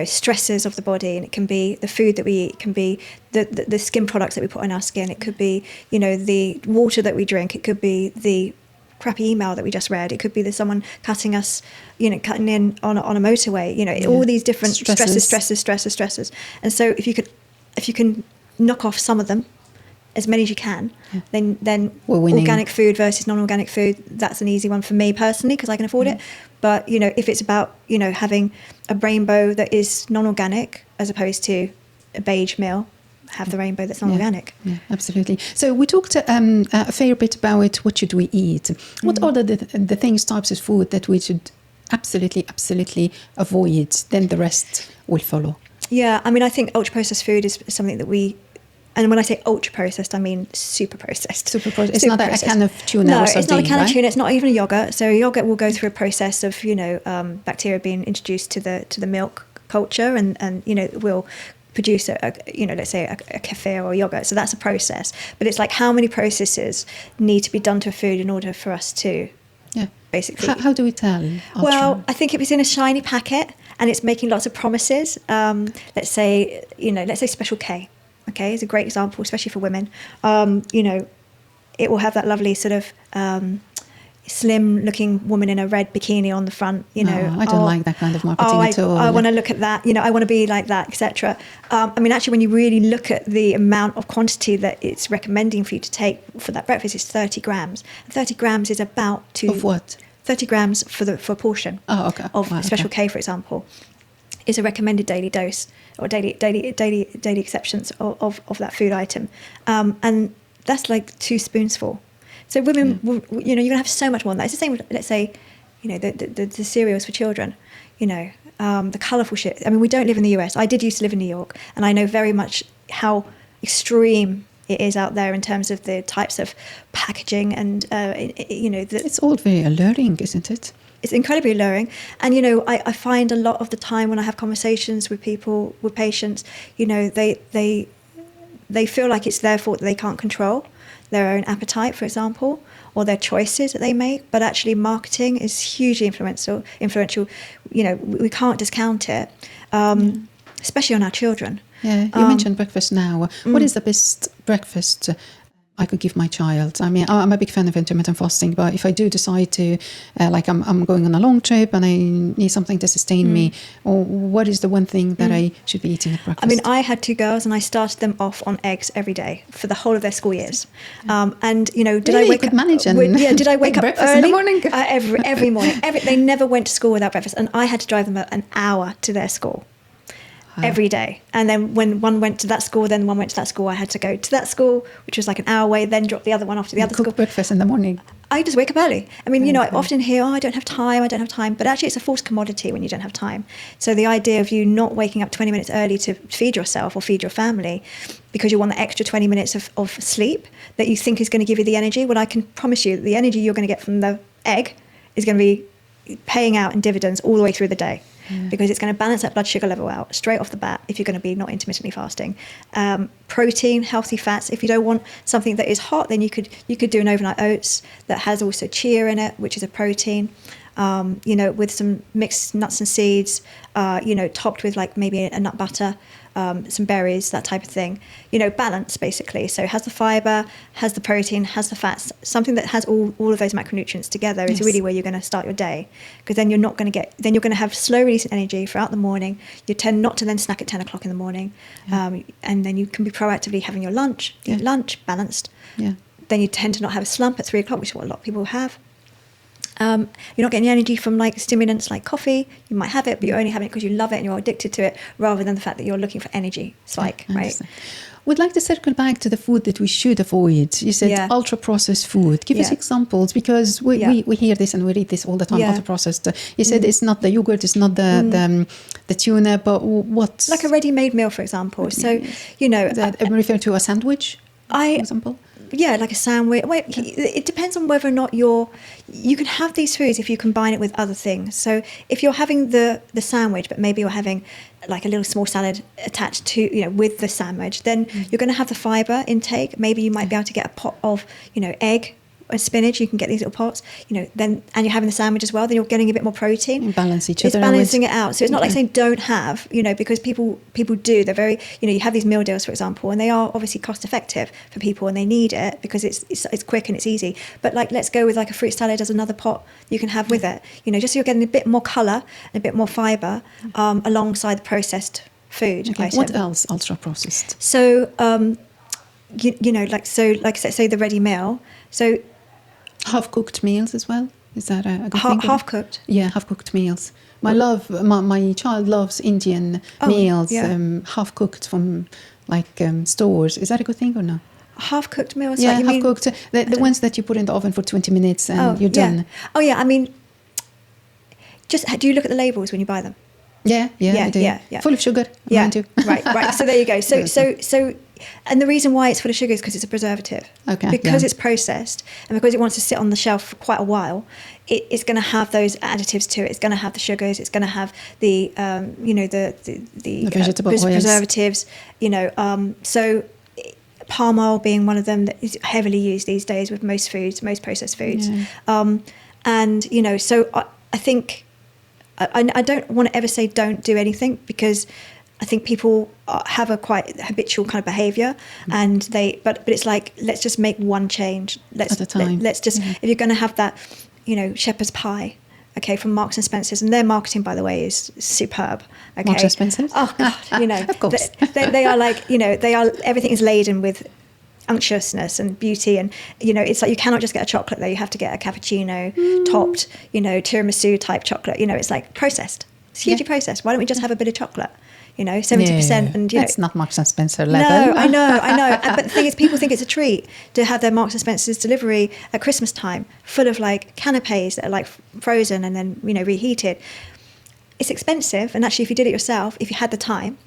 S1: stresses of the body, and it can be the food that we eat, it can be the skin products that we put on our skin, it could be, the water that we drink, it could be the crappy email that we just read, it could be someone cutting in on a motorway, all these different stresses. And so if you can knock off some of them, as many as you can, then organic food versus non-organic food, that's an easy one for me personally, because I can afford it. But if it's about having a rainbow that is non-organic as opposed to a beige meal, have the rainbow that's non-organic.
S2: Yeah, absolutely. So we talked a fair bit about what should we eat. What are the things, types of food that we should absolutely avoid, then the rest will follow.
S1: Yeah, I mean, I think ultra-processed food is something that and when I say ultra-processed, I mean super processed.
S2: It's not a can of tuna or sardine,
S1: it's not a can
S2: right?
S1: of tuna. It's not even a yogurt. So yogurt will go through a process of, bacteria being introduced to the milk culture, and will produce let's say a kefir or yogurt. So that's a process. But it's like, how many processes need to be done to a food in order for us to basically...
S2: How do we tell?
S1: Well, I think if it's in a shiny packet and it's making lots of promises, let's say Special K. Okay, is a great example, especially for women. It will have that lovely sort of slim-looking woman in a red bikini on the front.
S2: I don't like that kind of marketing at all.
S1: I want to look at that. I want to be like that, etc. Actually, when you really look at the amount of quantity that it's recommending for you to take for that breakfast, it's 30 grams. 30 grams is about
S2: Of what?
S1: 30 grams for a portion.
S2: Oh, okay.
S1: Of Special K, for example, is a recommended daily dose or daily acceptance of that food item, and that's like 2 spoonsful. So women, you're gonna have so much more than that. It's the same with, let's say, the cereals for children, the colourful shit. I mean, we don't live in the US. I did used to live in New York, and I know very much how extreme it is out there in terms of the types of packaging and
S2: it's all very alluring, isn't it?
S1: It's incredibly alluring. And, I find a lot of the time when I have conversations with people, with patients, they feel like it's their fault that they can't control their own appetite, for example, or their choices that they make. But actually marketing is hugely influential. We can't discount it, especially on our children.
S2: Yeah, you mentioned breakfast now. What is the best breakfast I could give my child? I mean, I'm a big fan of intermittent fasting, but if I do decide to, I'm going on a long trip and I need something to sustain me, or what is the one thing that I should be eating at breakfast?
S1: I mean, I had 2 girls and I started them off on eggs every day for the whole of their school years. And did I wake up? Did I wake up
S2: breakfast
S1: early?
S2: in the morning?
S1: Every morning. They never went to school without breakfast, and I had to drive them an hour to their school. Every day. And then when one went to that school, then one went to that school, I had to go to that school, which was like an hour away, then drop the other one off to the other school.
S2: Cook breakfast in the morning.
S1: I just wake up early. I mean, I often hear, I don't have time. But actually it's a false commodity when you don't have time. So the idea of you not waking up 20 minutes early to feed yourself or feed your family because you want the extra 20 minutes of sleep that you think is going to give you the energy, well, I can promise you that the energy you're going to get from the egg is going to be paying out in dividends all the way through the day. Because it's going to balance that blood sugar level out straight off the bat if you're going to be not intermittently fasting. Protein, healthy fats. If you don't want something that is hot, then you could do an overnight oats that has also chia in it, which is a protein. With some mixed nuts and seeds, topped with like maybe a nut butter, some berries, that type of thing. Balance basically. So it has the fiber, has the protein, has the fats. Something that has all of those macronutrients together is really where you're going to start your day, because then you're going to have slow release energy throughout the morning. You tend not to then snack at 10 o'clock in the morning, and then you can be proactively having your lunch. Eat lunch balanced. Yeah. Then you tend to not have a slump at 3 o'clock, which is what a lot of people have. You're not getting energy from like stimulants like coffee. You might have it, but you're only having it because you love it and you're addicted to it, rather than the fact that you're looking for energy spike, right?
S2: We'd like to circle back to the food that we should avoid. You said ultra-processed food. Give us examples, because we hear this and we read this all the time, ultra-processed. You said it's not the yogurt, it's not the tuna, but what?
S1: Like a ready-made meal, for example. So,
S2: I'm referring to a sandwich, for example?
S1: Yeah, like a sandwich. It depends on whether or not you can have these foods if you combine it with other things. So if you're having the sandwich, but maybe you're having like a little small salad attached to, with the sandwich, then you're going to have the fiber intake. Maybe you might be able to get a pot of, egg and spinach. You can get these little pots, and you're having the sandwich as well, then you're getting a bit more protein.
S2: And balance each other.
S1: It's balancing it out. So it's not like saying don't have, because people do. They're very, you have these meal deals, for example, and they are obviously cost effective for people and they need it because it's quick and it's easy. But like, let's go with like a fruit salad as another pot you can have with it, just so you're getting a bit more colour and a bit more fibre alongside the processed food.
S2: Okay. What else ultra processed?
S1: So, like say the ready meal. So,
S2: half-cooked meals as well? Is that a good thing?
S1: Half-cooked? Yeah,
S2: half-cooked meals. My child loves Indian meals, half-cooked from stores. Is that a good thing or no?
S1: Half-cooked meals?
S2: Yeah, half-cooked. The ones that you put in the oven for 20 minutes and you're done.
S1: Oh, yeah. I mean, Just do you look at the labels when you buy them?
S2: Yeah, I do.
S1: Yeah.
S2: Full of sugar.
S1: Yeah,
S2: Mind you.
S1: right. So there you go. So, and the reason why it's full of sugar is because it's a preservative.
S2: Okay.
S1: Because it's processed and because it wants to sit on the shelf for quite a while, it's going to have those additives to it. It's going to have the sugars. It's going to have the the
S2: vegetable oils,
S1: preservatives. So palm oil being one of them that is heavily used these days with most foods, most processed foods. Yeah. So I think. I don't want to ever say don't do anything, because I think people have a quite habitual kind of behaviour, and but it's like, let's just make one change. At a time. Let's just, if you're going to have that, shepherd's pie, okay, from Marks and Spencer's, and their marketing, by the way, is superb. Okay?
S2: Marks and Spencer's?
S1: Oh God,
S2: of course.
S1: They are like, everything is laden with unctuousness and beauty, and it's like you cannot just get a chocolate there. You have to get a cappuccino topped, tiramisu type chocolate. It's like processed. It's hugely processed. Why don't we just have a bit of chocolate? 70%, and
S2: that's not Marks and Spencer level.
S1: No, I know. But the thing is, people think it's a treat to have their Marks and Spencer's delivery at Christmas time, full of like canapes that are like frozen and then reheated. It's expensive, and actually, if you did it yourself, if you had the time,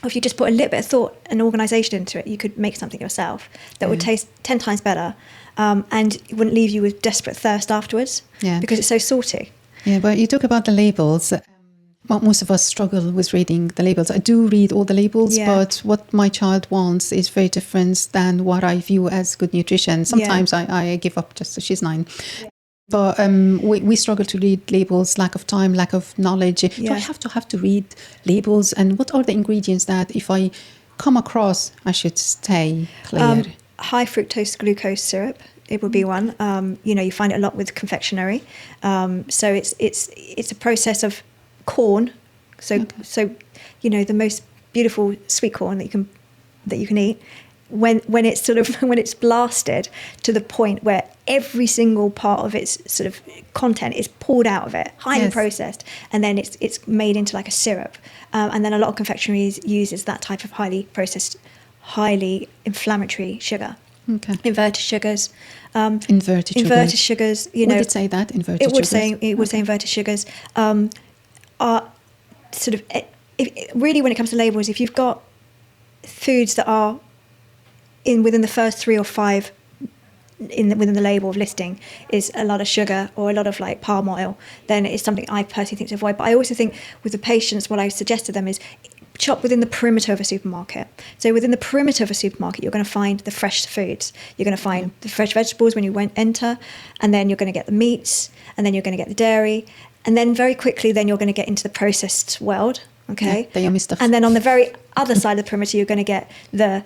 S1: or if you just put a little bit of thought and organisation into it, you could make something yourself that would taste 10 times better, and it wouldn't leave you with desperate thirst afterwards, because it's so salty.
S2: Yeah, but you talk about the labels. Most of us struggle with reading the labels. I do read all the labels, but what my child wants is very different than what I view as good nutrition. Sometimes I give up just so she's 9. Yeah. But we struggle to read labels, lack of time, lack of knowledge. Do I have to read labels? And what are the ingredients that if I come across, I should stay clear?
S1: High fructose glucose syrup, it would be one. You find it a lot with confectionery. So it's a process of corn. So the most beautiful sweet corn that you can eat. When it's blasted to the point where every single part of its sort of content is pulled out of it, highly processed, and then it's made into like a syrup, and then a lot of confectionery uses that type of highly processed, highly inflammatory sugar. Okay. Inverted sugars. Inverted sugars.
S2: Would it say that inverted sugars?
S1: It would say inverted sugars. Are sort of really, when it comes to labels, if you've got foods that are within the first 3 or 5 within the label of listing is a lot of sugar or a lot of like palm oil, then it's something I personally think to avoid. But I also think with the patients, what I suggest to them is shop within the perimeter of a supermarket. So within the perimeter of a supermarket, you're going to find the fresh foods. You're going to find the fresh vegetables when you enter, and then you're going to get the meats, and then you're going to get the dairy, and then very quickly then you're going to get into the processed world. Okay,
S2: the yummy stuff.
S1: And then on the very other side of the perimeter, you're going to get the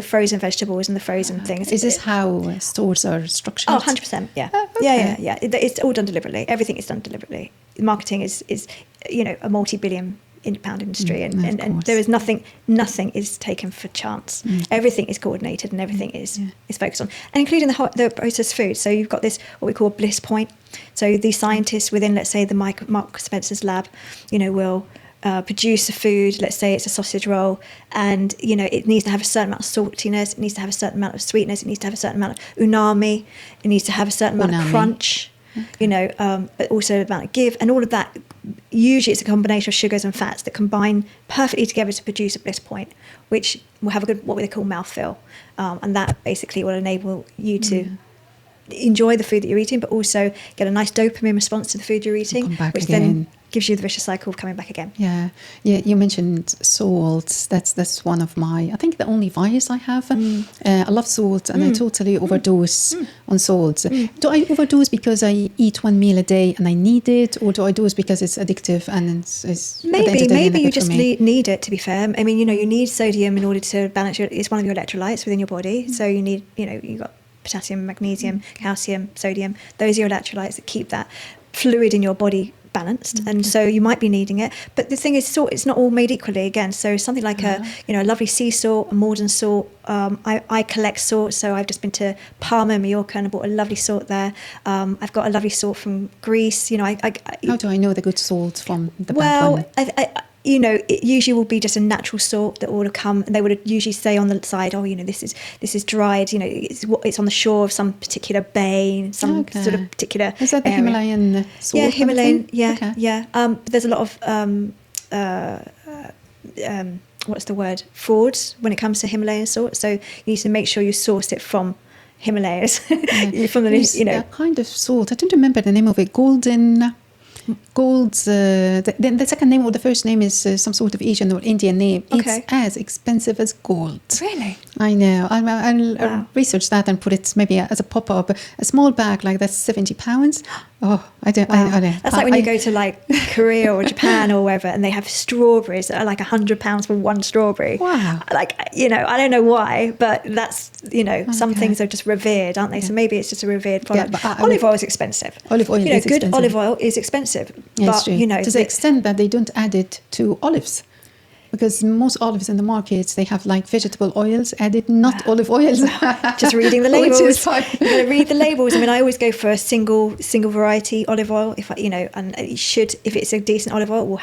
S1: frozen vegetables and the frozen things.
S2: Is this how stores are structured?
S1: Oh, 100%, yeah. Okay. Yeah. It's all done deliberately. Everything is done deliberately. Marketing is a multi-billion pound industry, and there is nothing is taken for chance. Everything is coordinated, and everything is focused on, and including the processed food. So you've got this, what we call a bliss point. So the scientists within, let's say, the Mark Spencer's lab, will produce a food, let's say it's a sausage roll, and it needs to have a certain amount of saltiness, it needs to have a certain amount of sweetness, it needs to have a certain amount of umami, it needs to have a certain amount of crunch, but also the amount of give, and all of that. Usually it's a combination of sugars and fats that combine perfectly together to produce a bliss point, which will have a good, what they call mouthfeel, and that basically will enable you to enjoy the food that you're eating, but also get a nice dopamine response to the food you're eating, which then gives you the vicious cycle of coming back again. Yeah.
S2: You mentioned salt. That's one of my, I think, the only vice I have. I love salt, and I totally overdose on salt. Do I overdose because I eat one meal a day and I need it, or do I dose because it's addictive and it's
S1: maybe you just need it? To be fair, I mean, you need sodium in order to balance it's one of your electrolytes within your body. So you need, you've got potassium, magnesium, calcium, sodium. Those are your electrolytes that keep that fluid in your body balanced, and so you might be needing it. But the thing is, salt, it's not all made equally. Again, so something like a lovely sea salt, a Morden salt. I collect salt, so I've just been to Palma, Mallorca, and I bought a lovely salt there. I've got a lovely salt from Greece.
S2: How do I know the good salt from the bad one?
S1: it usually will be just a natural salt that would have come, and they would have usually say on the side, oh, this is dried, it's on the shore of some particular bay, some sort of particular
S2: Is that the
S1: area.
S2: Himalayan salt?
S1: Yeah, Himalayan,
S2: Okay.
S1: yeah. But there's a lot of what's the word? Frauds when it comes to Himalayan salt. So you need to make sure you source it from Himalayas, from the
S2: There's a kind of salt. I don't remember the name of it. The second name or the first name is some sort of Asian or Indian name.
S1: Okay.
S2: It's as expensive as gold.
S1: Really?
S2: I know. I'll research that and put it maybe as a pop-up. A small bag like that's £70. Oh, I don't.
S1: Wow.
S2: I don't.
S1: That's like when you go to like Korea or Japan or wherever, and they have strawberries that are like £100 for one strawberry.
S2: Wow.
S1: Like, I don't know why, but that's, some things are just revered, aren't they? So maybe it's just a revered product.
S2: Yeah, but
S1: olive oil is expensive.
S2: Olive oil is
S1: good
S2: expensive.
S1: olive oil is expensive.
S2: Yeah,
S1: but,
S2: it's true. To the extent that they don't add it to olives. Because most olives in the markets, they have like vegetable oils added, not olive oils.
S1: Just reading the labels.
S2: Which is fine.
S1: You've got to read the labels. I mean, I always go for a single variety olive oil. And it should, if it's a decent olive oil,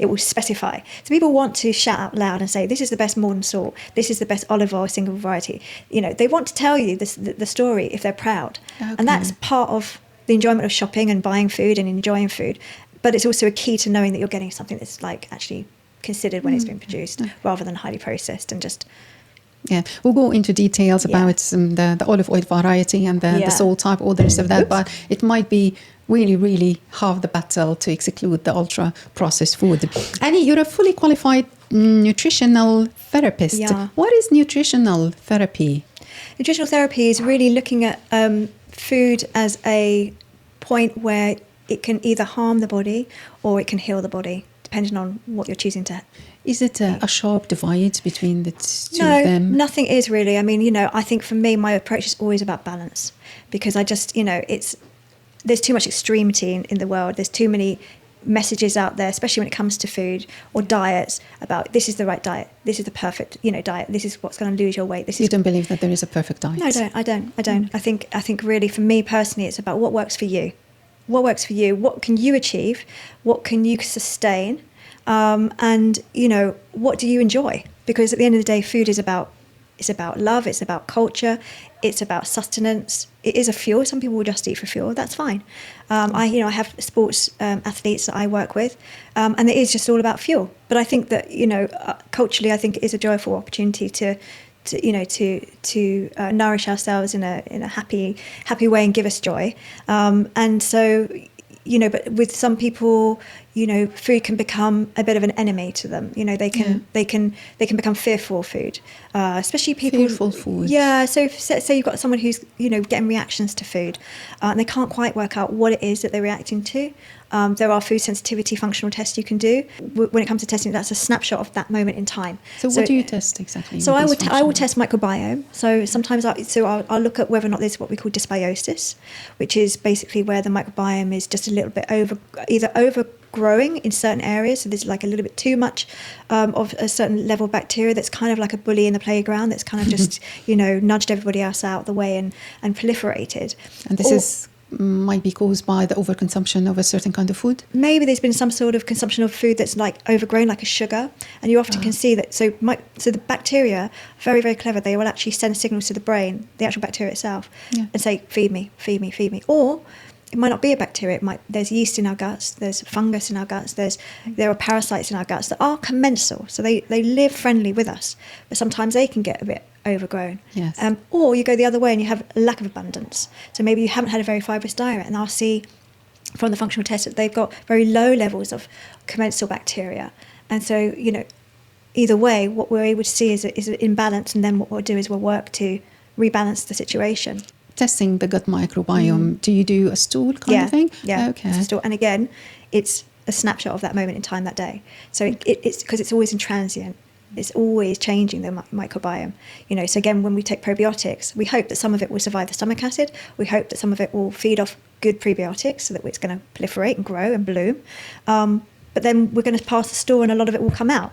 S1: it will specify. So people want to shout out loud and say, this is the best Morden salt. This is the best olive oil, single variety. They want to tell you the story if they're proud. Okay. And that's part of the enjoyment of shopping and buying food and enjoying food. But it's also a key to knowing that you're getting something that's like actually considered when it's been produced, rather than highly processed and just.
S2: Yeah, we'll go into details about the olive oil variety and the salt type, all the rest of that. But it might be really, really half the battle to exclude the ultra processed food. Annie, you're a fully qualified nutritional therapist.
S1: Yeah.
S2: What is nutritional therapy?
S1: Nutritional therapy is really looking at food as a point where it can either harm the body or it can heal the body, depending on what you're choosing to.
S2: Is it a sharp divide between the two
S1: of
S2: them?
S1: No, nothing is really. I mean, I think for me, my approach is always about balance, because I just, there's too much extremity in the world. There's too many messages out there, especially when it comes to food or diets, about this is the right diet, this is the perfect, diet, this is what's going to lose your weight.
S2: You don't believe that there is a perfect diet?
S1: No, I don't. I think really for me personally, it's about what works for you. What works for you? What can you achieve? What can you sustain? And what do you enjoy? Because at the end of the day, food is about love. It's about culture. It's about sustenance. It is a fuel. Some people will just eat for fuel. That's fine. I have sports athletes that I work with, and it is just all about fuel. But I think that culturally, I think it is a joyful opportunity to nourish ourselves in a happy way and give us joy. And so, but with some people, food can become a bit of an enemy to them. They can become fearful food, especially people.
S2: Fearful food.
S1: Yeah. So say you've got someone who's getting reactions to food, and they can't quite work out what it is that they're reacting to. There are food sensitivity functional tests you can do. When it comes to testing, that's a snapshot of that moment in time.
S2: So what do you test exactly?
S1: So I will test microbiome. So sometimes I'll look at whether or not there's what we call dysbiosis, which is basically where the microbiome is just a little bit overgrowing in certain areas. So there's like a little bit too much of a certain level of bacteria that's kind of like a bully in the playground that's kind of just nudged everybody else out the way and proliferated.
S2: And this might be caused by the overconsumption of a certain kind of food? Maybe
S1: there's been some sort of consumption of food that's like overgrown, like a sugar, and you often can see that. So the bacteria, very, very clever, they will actually send signals to the brain, the actual bacteria itself, and say, feed me, feed me, feed me. Or it might not be a bacteria. There's yeast in our guts, there's fungus in our guts, there are parasites in our guts that are commensal, so they live friendly with us, but sometimes they can get a bit overgrown.
S2: Yes.
S1: Or you go the other way and you have a lack of abundance. So maybe you haven't had a very fibrous diet, and I'll see from the functional test that they've got very low levels of commensal bacteria. And so, either way, what we're able to see is an imbalance, and then what we'll do is we'll work to rebalance the situation.
S2: Testing the gut microbiome, do you do a stool kind of thing?
S1: Yeah,
S2: okay.
S1: It's a stool. And again, it's a snapshot of that moment in time that day. So it's because it's always intransient. It's always changing the microbiome. So again, when we take probiotics, we hope that some of it will survive the stomach acid. We hope that some of it will feed off good prebiotics so that it's going to proliferate and grow and bloom. But then we're going to pass the store and a lot of it will come out.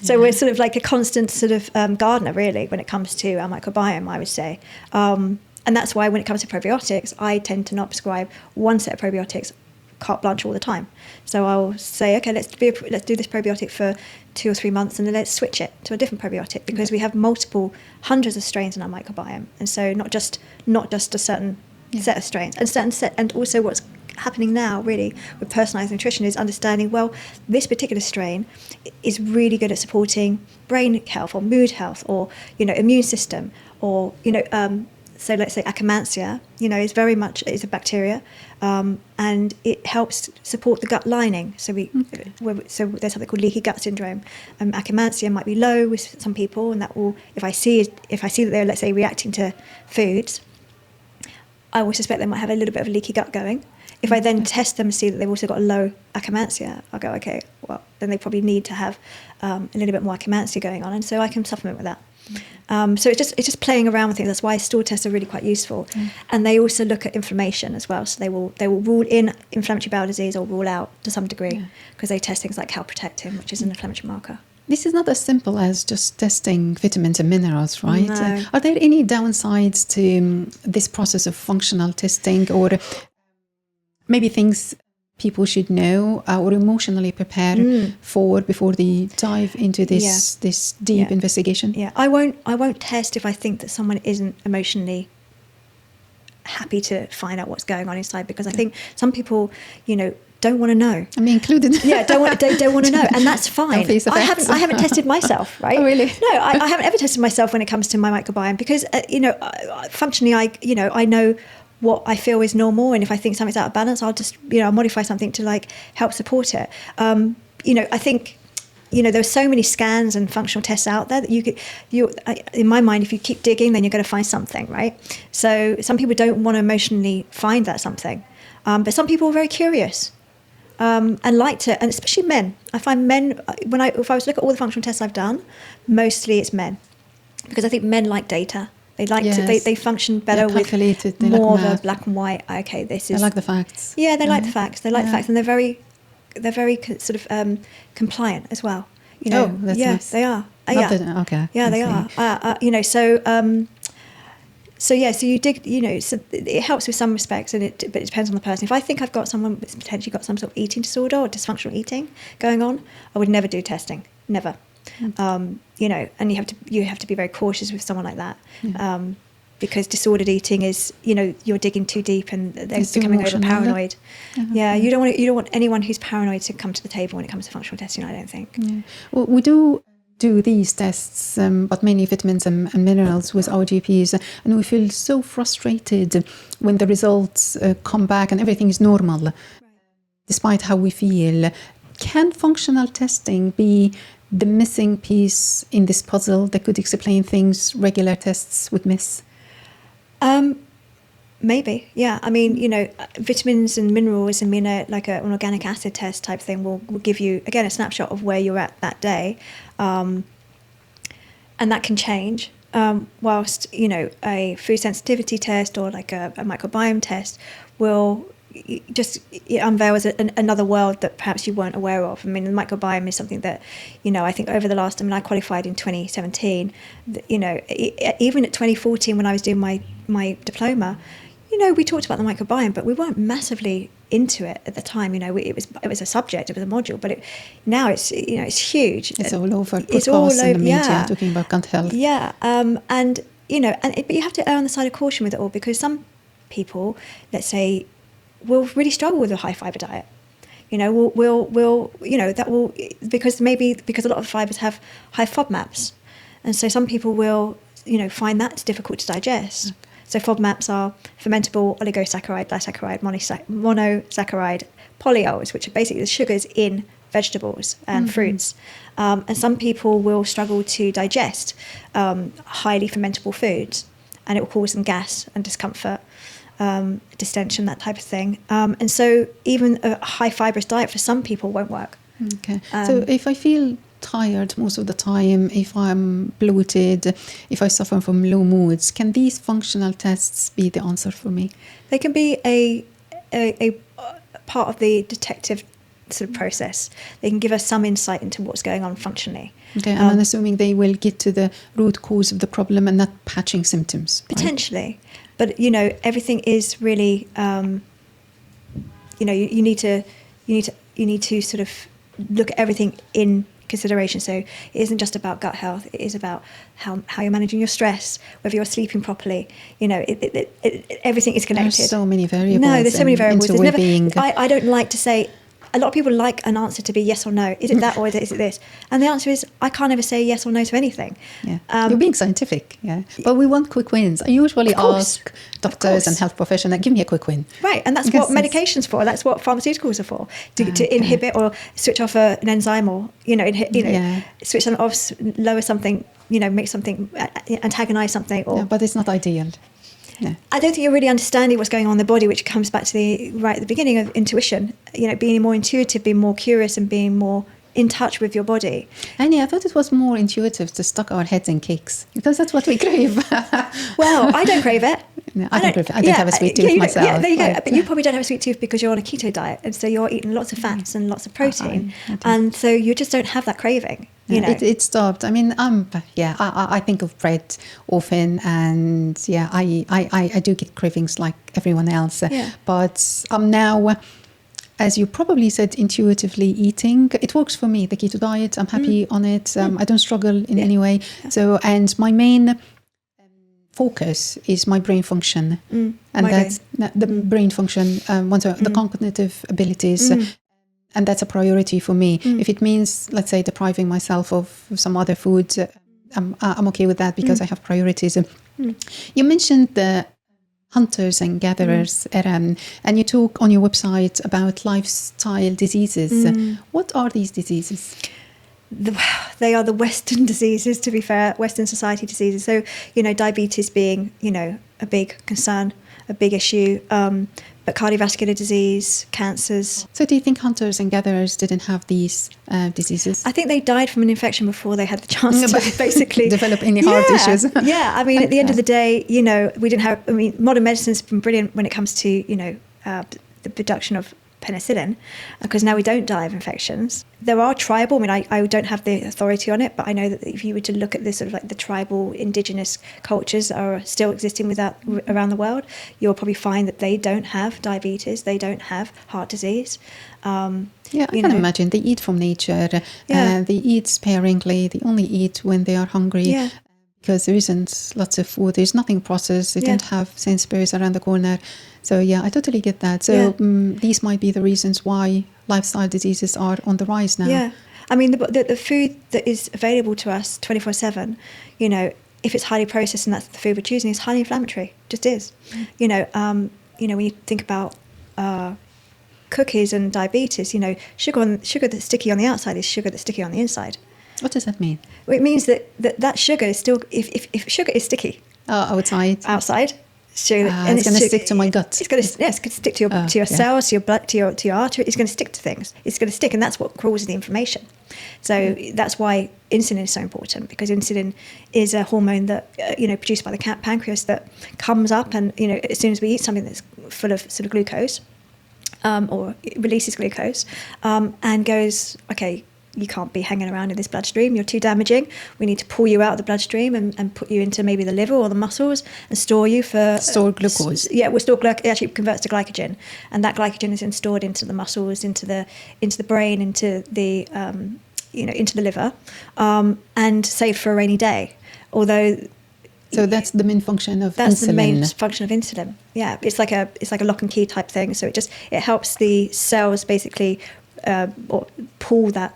S1: So we're sort of like a constant sort of gardener, really, when it comes to our microbiome, I would say. And that's why when it comes to probiotics, I tend to not prescribe one set of probiotics carte blanche all the time. So I'll say, okay, let's do this probiotic for 2 or 3 months, and then let's switch it to a different probiotic, because we have hundreds of strains in our microbiome, and so not just a certain set of strains, and also what's happening now really with personalised nutrition is understanding, well, this particular strain is really good at supporting brain health or mood health or immune system, or so let's say Akkermansia, is very much is a bacteria, and it helps support the gut lining. So so there's something called leaky gut syndrome. Akkermansia might be low with some people, and that will, if I see that they're, let's say, reacting to foods, I will suspect they might have a little bit of a leaky gut going. If I then test them and see that they've also got a low Akkermansia, I'll go, okay, well, then they probably need to have a little bit more Akkermansia going on, and so I can supplement with that. So it's just playing around with things. That's why stool tests are really quite useful. And they also look at inflammation as well. So they will rule in inflammatory bowel disease or rule out to some degree, because they test things like calprotectin, which is an inflammatory marker.
S2: This is not as simple as just testing vitamins and minerals, right?
S1: No.
S2: Are there any downsides to this process of functional testing, or maybe things people should know or emotionally prepare for before they dive into this deep investigation?
S1: Yeah, I won't test if I think that someone isn't emotionally happy to find out what's going on inside, because I think some people, don't want to know.
S2: I mean, included.
S1: Yeah, don't want to know, and that's fine. I haven't tested myself, right?
S2: Oh, really?
S1: No, I haven't ever tested myself when it comes to my microbiome, because functionally, I know what I feel is normal, and if I think something's out of balance, I'll just I'll modify something to help support it. I think there are so many scans and functional tests out there that in my mind, if you keep digging, then you're going to find something, right? So some people don't want to emotionally find that something, but some people are very curious. And like to, and especially men. I find men, if I was to look at all the functional tests I've done, mostly it's men, because I think men like data. They like they function better with more of a black and white. Okay, this is.
S2: They like the facts.
S1: Yeah, they like the facts. They like the facts, and they're very sort of compliant as well.
S2: That's nice.
S1: They are.
S2: Okay.
S1: Yeah, they are. So you dig, so it helps with some respects, but it depends on the person. If I think I've got someone that's potentially got some sort of eating disorder or dysfunctional eating going on, I would never do testing, never. And you have to be very cautious with someone like that, because disordered eating is, you're digging too deep and they're becoming over paranoid. Yeah, you don't want anyone who's paranoid to come to the table when it comes to functional testing, I don't think.
S2: Yeah. Well, we do these tests, but mainly vitamins and minerals with our GPs, and we feel so frustrated when the results come back and everything is normal, despite how we feel. Can functional testing be the missing piece in this puzzle that could explain things regular tests would miss?
S1: Maybe, yeah. I mean, vitamins and minerals, and an organic acid test type thing will give you, again, a snapshot of where you're at that day, and that can change. Whilst a food sensitivity test or like a microbiome test will just unveils another world that perhaps you weren't aware of. I mean, the microbiome is something that, I think over the last, I qualified in 2017, even at 2014 when I was doing my diploma, we talked about the microbiome, but we weren't massively into it at the time. It was a subject, it was a module, but now it's huge.
S2: It's all over.
S1: It's all over.
S2: In the media talking about gut health.
S1: Yeah, but you have to err on the side of caution with it all, because some people, let's say, will really struggle with a high fibre diet. Because a lot of fibres have high FODMAPs, and so some people will find that difficult to digest. Okay. So FODMAPs are fermentable oligosaccharide, disaccharide, monosaccharide polyols, which are basically the sugars in vegetables and fruits. And some people will struggle to digest highly fermentable foods, and it will cause them gas and discomfort, distension, that type of thing. And so even a high fibrous diet for some people won't work.
S2: Okay. So if I feel tired most of the time, if I'm bloated, if I suffer from low moods, can these functional tests be the answer for me?
S1: They can be a part of the detective sort of process. They can give us some insight into what's going on functionally.
S2: Okay, and I'm assuming they will get to the root cause of the problem and not patching symptoms.
S1: Potentially. Right? But, everything is really, you need to sort of look at everything in consideration. So it isn't just about gut health. It is about how you're managing your stress, whether you're sleeping properly. Everything is connected.
S2: There's so many variables.
S1: No, there's so many variables.
S2: Into well-being.
S1: I don't like to say. A lot of people like an answer to be yes or no. Is it that or is it this? And the answer is I can't ever say yes or no to anything.
S2: Yeah, you're being scientific. Yeah, but we want quick wins. I usually ask doctors and health professionals, "Give me a quick win."
S1: Right, and that's what medication's for. That's what pharmaceuticals are for. To inhibit or switch off an enzyme, or switch something off, lower something. Make something, antagonize something. Or
S2: but it's not ideal. Yeah.
S1: I don't think you're really understanding what's going on in the body, which comes back to right at the beginning of intuition. Being more intuitive, being more curious, and being more in touch with your body.
S2: And I thought it was more intuitive to stuck our heads in cakes, because that's what we crave.
S1: Well, I don't crave it.
S2: No, I don't crave it. I don't have a sweet tooth myself.
S1: Yeah, there you go. But you probably don't have a sweet tooth because you're on a keto diet, and so you're eating lots of fats and lots of protein, and so you just don't have that craving.
S2: It stopped. I mean, I think of bread often, and I do get cravings like everyone else. But now, as you probably said, intuitively eating, it works for me. The keto diet, I'm happy on it. I don't struggle in any way. So, and my main focus is my brain function, and that's the brain function. The cognitive abilities. And that's a priority for me. If it means, let's say, depriving myself of some other food, I'm okay with that because I have priorities. You mentioned the hunters and gatherers, and you talk on your website about lifestyle diseases. What are these diseases?
S1: They are the Western diseases, to be fair, Western society diseases. So, diabetes being, a big concern, a big issue. But cardiovascular disease, cancers.
S2: So do you think hunters and gatherers didn't have these diseases?
S1: I think they died from an infection before they had the chance to basically
S2: develop any heart issues.
S1: Yeah, I mean, at the end of the day, we didn't have, modern medicine's been brilliant when it comes to, the production of penicillin, because now we don't die of infections. There are tribal, I don't have the authority on it, but I know that if you were to look at this sort of like the tribal indigenous cultures that are still existing around the world, you'll probably find that they don't have diabetes, they don't have heart disease. I can imagine they eat from nature, they eat sparingly, they only eat when they are hungry. Because there isn't lots of food, there's nothing processed, they don't have Sainsbury's around the corner. So I totally get that. So these might be the reasons why lifestyle diseases are on the rise now. Yeah, I mean the food that is available to us 24/7, if it's highly processed and that's the food we're choosing, is highly inflammatory. Just is. When you think about cookies and diabetes, sugar that's sticky on the outside is sugar that's sticky on the inside.
S2: What does that mean?
S1: Well, it means that sugar is still, if sugar is sticky outside, sugar,
S2: and it's going to stick to my gut.
S1: It's going to stick to your cells, to your blood, to your artery. It's going to stick to things. It's going to stick, and that's what causes the inflammation. So that's why insulin is so important, because insulin is a hormone that produced by the pancreas that comes up, and as soon as we eat something that's full of sort of glucose, or it releases glucose, and goes, okay, you can't be hanging around in this bloodstream. You're too damaging. We need to pull you out of the bloodstream and put you into maybe the liver or the muscles and store you for...
S2: Store glucose.
S1: We'll store glucose. It actually converts to glycogen. And that glycogen is then stored into the muscles, into the brain, into the, into the liver, and saved for a rainy day. Although...
S2: So that's the main function of insulin.
S1: That's the main function of insulin. Yeah, it's like a lock and key type thing. So it helps the cells basically... or pull that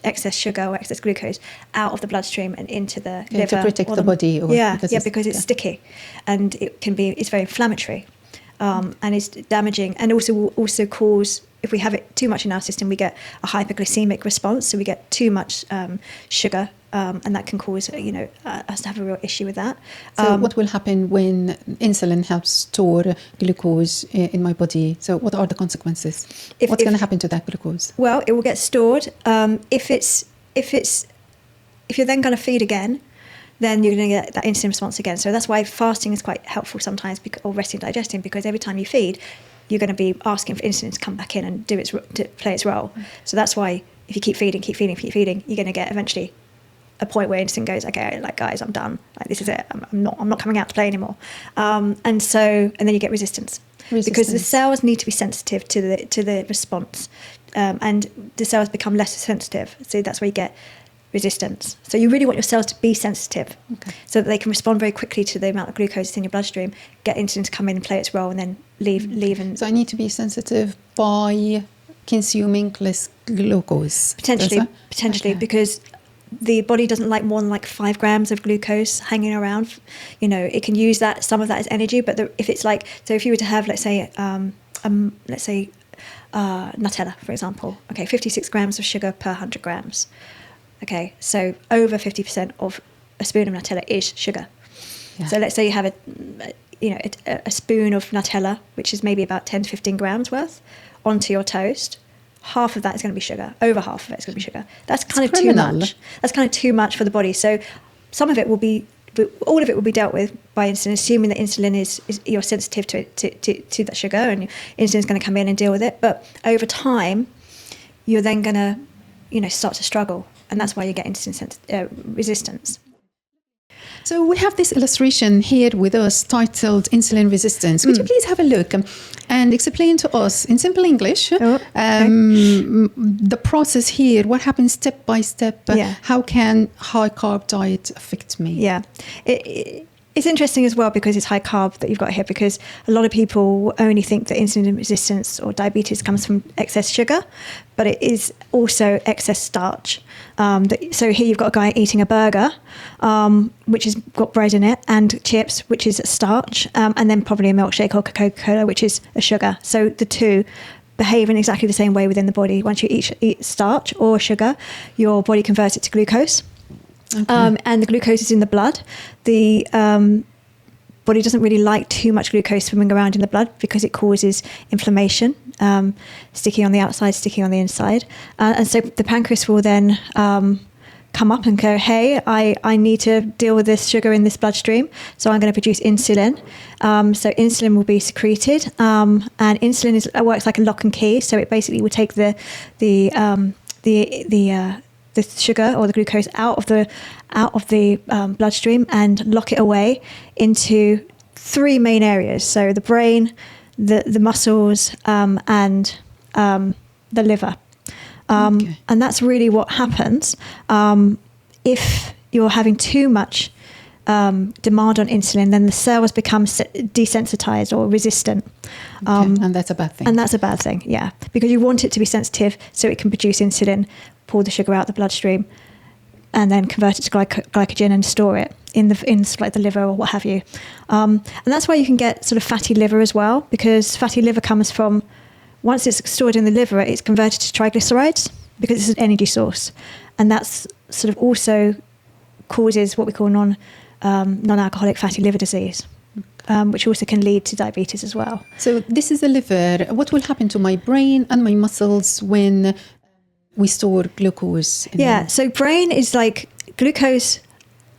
S1: excess sugar or excess glucose out of the bloodstream and into the liver
S2: to protect the body.
S1: Because it's sticky, and it's very inflammatory, and it's damaging, and also cause, if we have it too much in our system, we get a hyperglycemic response. So we get too much sugar. And that can cause, us to have a real issue with that.
S2: So what will happen when insulin helps store glucose in my body? So what are the consequences? What's going to happen to that glucose?
S1: Well, it will get stored. If you're then going to feed again, then you're going to get that insulin response again. So that's why fasting is quite helpful sometimes, or resting, digesting, because every time you feed, you're going to be asking for insulin to come back in and to play its role. So that's why if you keep feeding, you're going to get eventually a point where insulin goes, okay, like guys, I'm done. Like this is it. I'm not coming out to play anymore. And then you get resistance. Because the cells need to be sensitive to the response, and the cells become less sensitive. So that's where you get resistance. So you really want your cells to be sensitive, so that they can respond very quickly to the amount of glucose that's in your bloodstream, get insulin to come in and play its role, and then leave. And
S2: so I need to be sensitive by consuming less glucose.
S1: Potentially, because the body doesn't like more than like 5 grams of glucose hanging around. You know, it can use some of that as energy, but if it's like, so if you were to have, let's say Nutella, for example, 56 grams of sugar per 100 grams. Okay, so over 50% of a spoon of Nutella is sugar. Yeah. So let's say you have a spoon of Nutella, which is maybe about 10 to 15 grams worth, onto your toast. Half of that is going to be sugar. Over half of it is going to be sugar. That's kind of too much. That's kind of too much for the body. So all of it will be dealt with by insulin, assuming that insulin is you're sensitive to that sugar, and insulin is going to come in and deal with it. But over time, you're then going to start to struggle, and that's why you get insulin resistance.
S2: So we have this illustration here with us titled Insulin Resistance. Could you please have a look and explain to us in simple English the process here? What happens step by step? How can high carb diet affect me?
S1: Yeah. It's interesting as well because it's high carb that you've got here, because a lot of people only think that insulin resistance or diabetes comes from excess sugar, but it is also excess starch. So here you've got a guy eating a burger, which has got bread in it, and chips, which is starch, and then probably a milkshake or Coca-Cola, which is a sugar. So the two behave in exactly the same way within the body. Once you eat starch or sugar, your body converts it to glucose. And the glucose is in the blood. The body doesn't really like too much glucose swimming around in the blood because it causes inflammation, sticky on the outside, sticky on the inside. And so the pancreas will then come up and go, hey, I need to deal with this sugar in this bloodstream, so I'm going to produce insulin. So insulin will be secreted, and insulin works like a lock and key. So it basically will take the sugar or the glucose out of the bloodstream and lock it away into 3 main areas. So the brain, the muscles, and the liver. And that's really what happens if you're having too much demand on insulin. Then the cells become desensitized or resistant.
S2: And that's a bad thing.
S1: And that's a bad thing, yeah, because you want it to be sensitive so it can produce insulin, pull the sugar out the bloodstream, and then convert it to glycogen and store it in like the liver or what have you. And that's why you can get sort of fatty liver as well, because fatty liver comes from, once it's stored in the liver, it's converted to triglycerides because it's an energy source. And that's sort of also causes what we call non-alcoholic fatty liver disease, which also can lead to diabetes as well.
S2: So this is the liver. What will happen to my brain and my muscles when we store glucose?
S1: So brain is like glucose.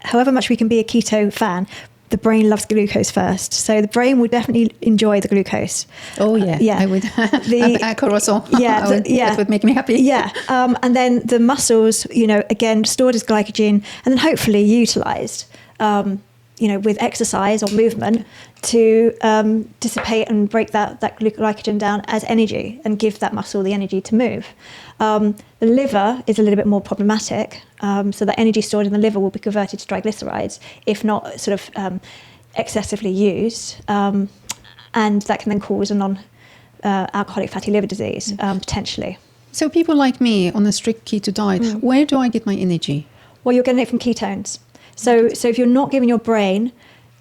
S1: However much we can be a keto fan, the brain loves glucose first. So the brain would definitely enjoy the glucose.
S2: Oh, yeah. I would. A croissant. That would make me happy.
S1: Yeah. And then the muscles, again, stored as glycogen and then hopefully utilized, with exercise or movement to dissipate and break that glycogen down as energy and give that muscle the energy to move. The liver is a little bit more problematic. So the energy stored in the liver will be converted to triglycerides if not sort of excessively used. And that can then cause a non-alcoholic fatty liver disease, potentially.
S2: So people like me on a strict keto diet, where do I get my energy?
S1: Well, you're getting it from ketones. So if you're not giving your brain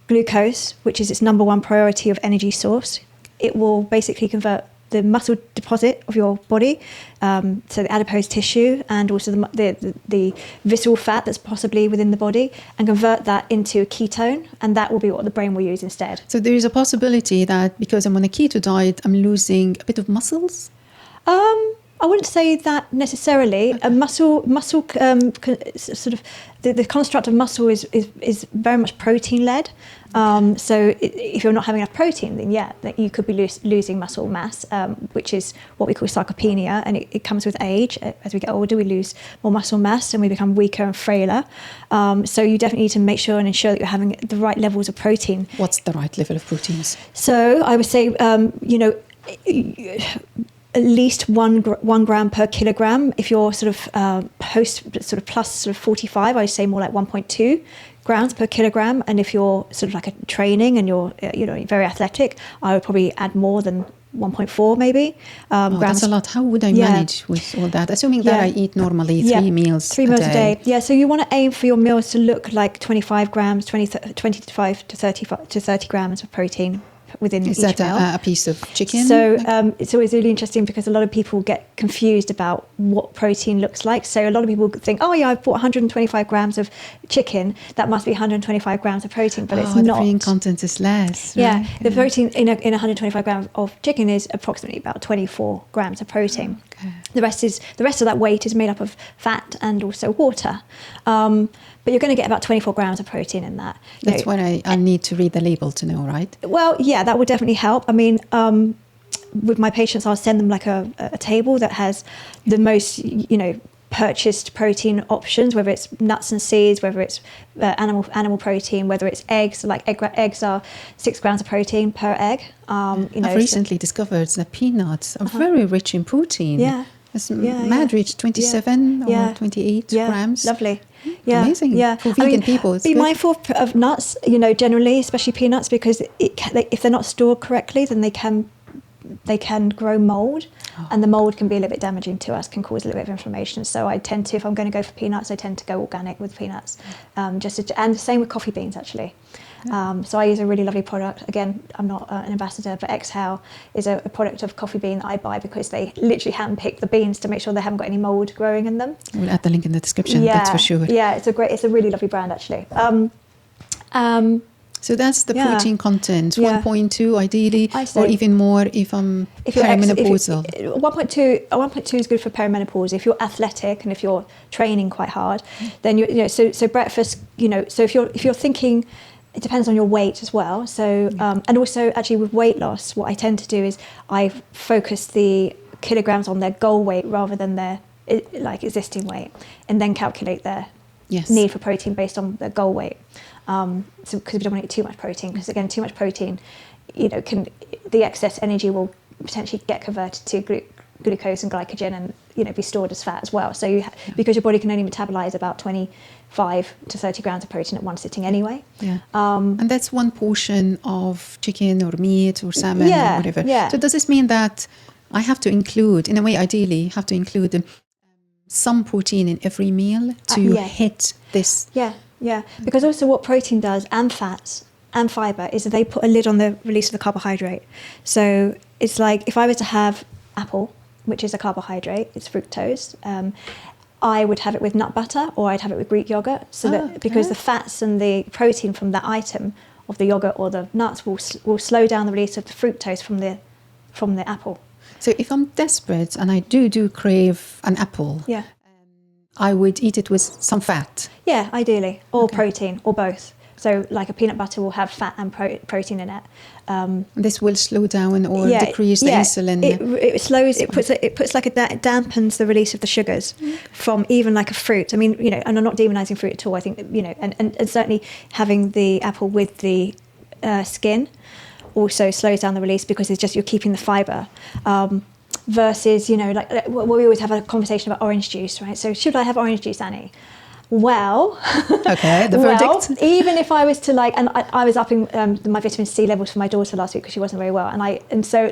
S1: glucose, which is its number one priority of energy source, it will basically convert the muscle deposit of your body, so the adipose tissue and also the visceral fat that's possibly within the body, and convert that into a ketone, and that will be what the brain will use instead.
S2: So there is a possibility that because I'm on a keto diet, I'm losing a bit of muscles?
S1: I wouldn't say that necessarily. A muscle, sort of the construct of muscle is very much protein led. So if you're not having enough protein, then that you could be losing muscle mass, which is what we call sarcopenia, and it comes with age. As we get older, we lose more muscle mass and we become weaker and frailer. So you definitely need to make sure and ensure that you're having the right levels of protein.
S2: What's the right level of proteins? So
S1: I would say, at least 1 gram per kilogram. If you're sort of plus sort of 45, I would say more like 1.2 grams per kilogram. And if you're sort of like a training and you're very athletic, I would probably add more than 1.4 maybe grams.
S2: That's a lot. How would I manage with all that? Assuming that I eat normally 3 meals a day.
S1: Yeah, so you want to aim for your meals to look like 25 grams, 25 to 30 grams of protein within each meal. Is
S2: that a piece of chicken?
S1: So it's always really interesting because a lot of people get confused about what protein looks like. So a lot of people think, oh yeah, I've bought 125 grams of chicken. That must be 125 grams of protein, but it's not.
S2: The protein content is less.
S1: Yeah,
S2: right?
S1: The protein in 125 grams of chicken is approximately about 24 grams of protein.
S2: Okay.
S1: The rest of that weight is made up of fat and also water. But you're going to get about 24 grams of protein in that.
S2: That's what I need to read the label to know, right?
S1: Well, yeah, that would definitely help. I mean, with my patients, I'll send them like a table that has the most, purchased protein options, whether it's nuts and seeds, whether it's animal protein, whether it's eggs. Like eggs are 6 grams of protein per egg.
S2: I've recently discovered that peanuts are very rich in protein.
S1: Yeah.
S2: Mad rich, 27 or 28 grams.
S1: Lovely. Yeah,
S2: amazing.
S1: Yeah,
S2: for vegan people. It's
S1: be
S2: good.
S1: mindful of nuts. Generally, especially peanuts, because if they're not stored correctly, then they can grow mold, and the mold can be a little bit damaging to us. Can cause a little bit of inflammation. So I tend to, if I'm going to go for peanuts, I tend to go organic with peanuts. And the same with coffee beans actually. So I use a really lovely product. Again, I'm not an ambassador, but Exhale is a product of coffee bean that I buy because they literally handpick the beans to make sure they haven't got any mold growing in them.
S2: We'll add the link in the description, that's for sure.
S1: Yeah, it's a really lovely brand actually.
S2: So that's the protein content, 1.2 ideally, or even more if I'm perimenopausal.
S1: 1.2 is good for perimenopause. If you're athletic and if you're training quite hard, then so breakfast. So if you're thinking. It depends on your weight as well. So, and also actually with weight loss, what I tend to do is I focus the kilograms on their goal weight rather than their existing weight, and then calculate their need for protein based on their goal weight. So because we don't want to eat too much protein, because again, too much protein, the excess energy will potentially get converted to glucose and glycogen and be stored as fat as well. So because your body can only metabolize about 25 to 30 grams of protein at one sitting anyway.
S2: Yeah. And that's one portion of chicken or meat or salmon or whatever.
S1: Yeah.
S2: So does this mean that I have to include, in a way ideally, some protein in every meal to hit this?
S1: Yeah. Because also what protein does, and fats and fiber, is that they put a lid on the release of the carbohydrate. So it's like if I was to have apple, which is a carbohydrate, it's fructose, I would have it with nut butter or I'd have it with Greek yogurt, because the fats and the protein from that item of the yogurt or the nuts will slow down the release of the fructose from the apple.
S2: So if I'm desperate and I do crave an apple, I would eat it with some fat.
S1: Yeah, ideally, or protein, or both. So like a peanut butter will have fat and protein in it.
S2: This will slow down or decrease the insulin.
S1: It dampens the release of the sugars from even like a fruit. I mean, and I'm not demonizing fruit at all. I think, and certainly having the apple with the skin also slows down the release because it's just, you're keeping the fiber. Versus, we always have a conversation about orange juice, right? So should I have orange juice, Annie? Well,
S2: okay, the verdict.
S1: Even if I was to and I was upping my vitamin C levels for my daughter last week because she wasn't very well, and so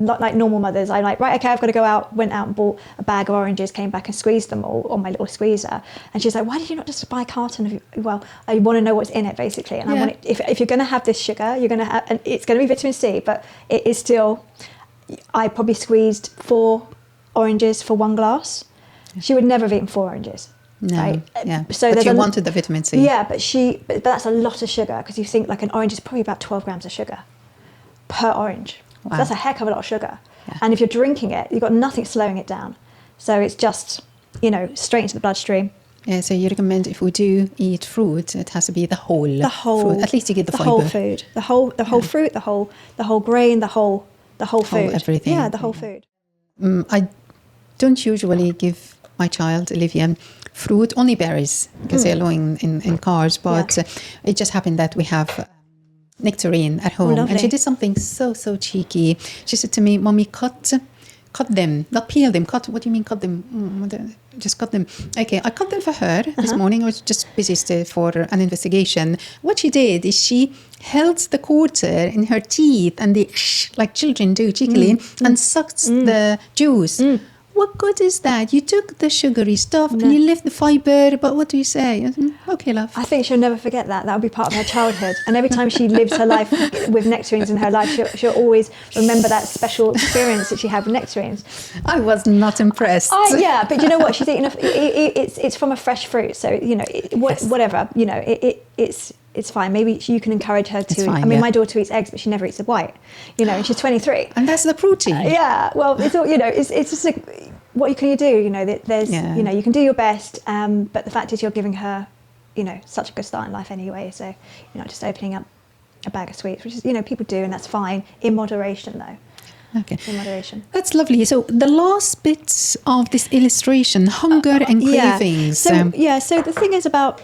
S1: not like normal mothers, I'm like, right, okay, I've got to go out. Went out and bought a bag of oranges, came back and squeezed them all on my little squeezer, and she's like, why did you not just buy a carton of? Well, I want to know what's in it basically, and I want it, if you're going to have this sugar, you're going to have, and it's going to be vitamin C, but it is still. I probably squeezed 4 oranges for 1 glass. She would never have eaten 4 oranges.
S2: No,
S1: right?
S2: So but you wanted the vitamin C.
S1: Yeah, but that's a lot of sugar, because you think like an orange is probably about 12 grams of sugar per orange. Wow. So that's a heck of a lot of sugar. Yeah. And if you're drinking it, you've got nothing slowing it down. So it's just, straight into the bloodstream.
S2: Yeah, so you recommend if we do eat fruit, it has to be the whole fruit. At least you get the fiber.
S1: Whole food, the whole fruit, the whole grain, the whole food,
S2: everything.
S1: Yeah, the whole food.
S2: I don't usually give my child Olivia fruit, only berries, because they're low in carbs. But it just happened that we have nectarine at home, and she did something so cheeky. She said to me, "Mommy, cut them, not peel them. Cut. What do you mean cut them? Just cut them." Okay, I cut them for her this morning. I was just busy for an investigation. What she did is she held the quarter in her teeth and like children do cheekily, and sucked the juice. What good is that? You took the sugary stuff and you left the fiber, but what do you say? Okay, love.
S1: I think she'll never forget that. That'll be part of her childhood. And every time she lives her life with nectarines in her life, she'll always remember that special experience that she had with nectarines.
S2: I was not impressed.
S1: Yeah, but you know what? She's eating it's from a fresh fruit, so whatever. It's fine. Maybe you can encourage her to. My daughter eats eggs, but she never eats the white. And she's 23.
S2: And that's the protein.
S1: Yeah. Well, it's all. It's just like, what can you do? There's. You can do your best. But the fact is, you're giving her, such a good start in life anyway. So you're not just opening up a bag of sweets, which is people do, and that's fine in moderation, though.
S2: Okay.
S1: In moderation.
S2: That's lovely. So the last bit of this illustration, hunger and cravings.
S1: So the thing is about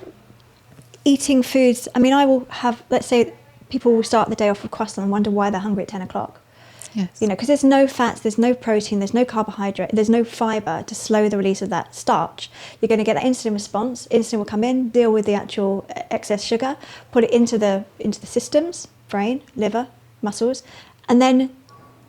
S1: eating foods. I will have, let's say, people will start the day off with croissant and wonder why they're hungry at 10 o'clock.
S2: Yes.
S1: Because there's no fats, there's no protein, there's no carbohydrate, there's no fiber to slow the release of that starch. You're going to get that insulin response. Insulin will come in, deal with the actual excess sugar, put it into the systems, brain, liver, muscles, and then